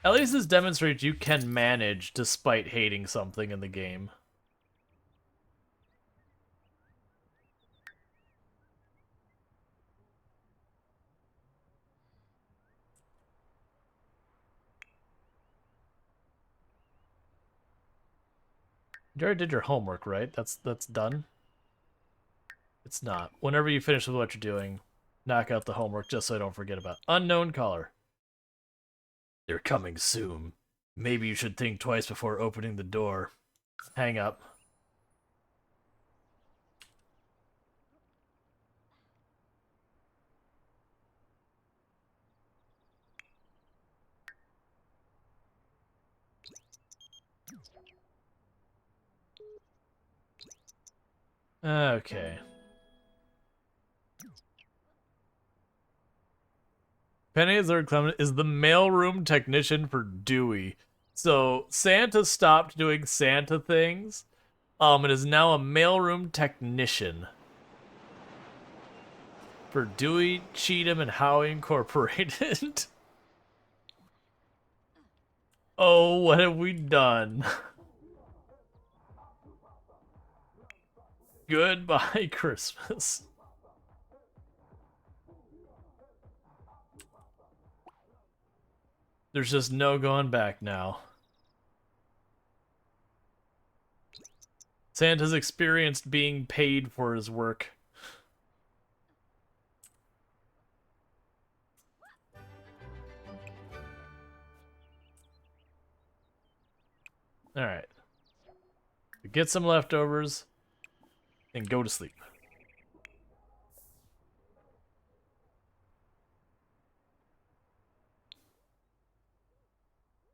At least this demonstrates you can manage despite hating something in the game. You already did your homework, right? That's done? It's not. Whenever you finish with what you're doing, knock out the homework just so I don't forget about it. Unknown caller. They're coming soon. Maybe you should think twice before opening the door. Hang up. Okay. Penny is the mailroom technician for Dewey. So Santa stopped doing Santa things, and is now a mailroom technician for Dewey, Cheatham, and Howie Incorporated. Oh, what have we done? Goodbye, Christmas. There's just no going back now. Santa's experienced being paid for his work. Alright. Get some leftovers and go to sleep.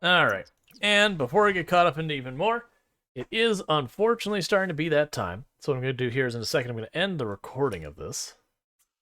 Alright, and before I get caught up into even more, it is unfortunately starting to be that time. So what I'm going to do here is in a second I'm going to end the recording of this.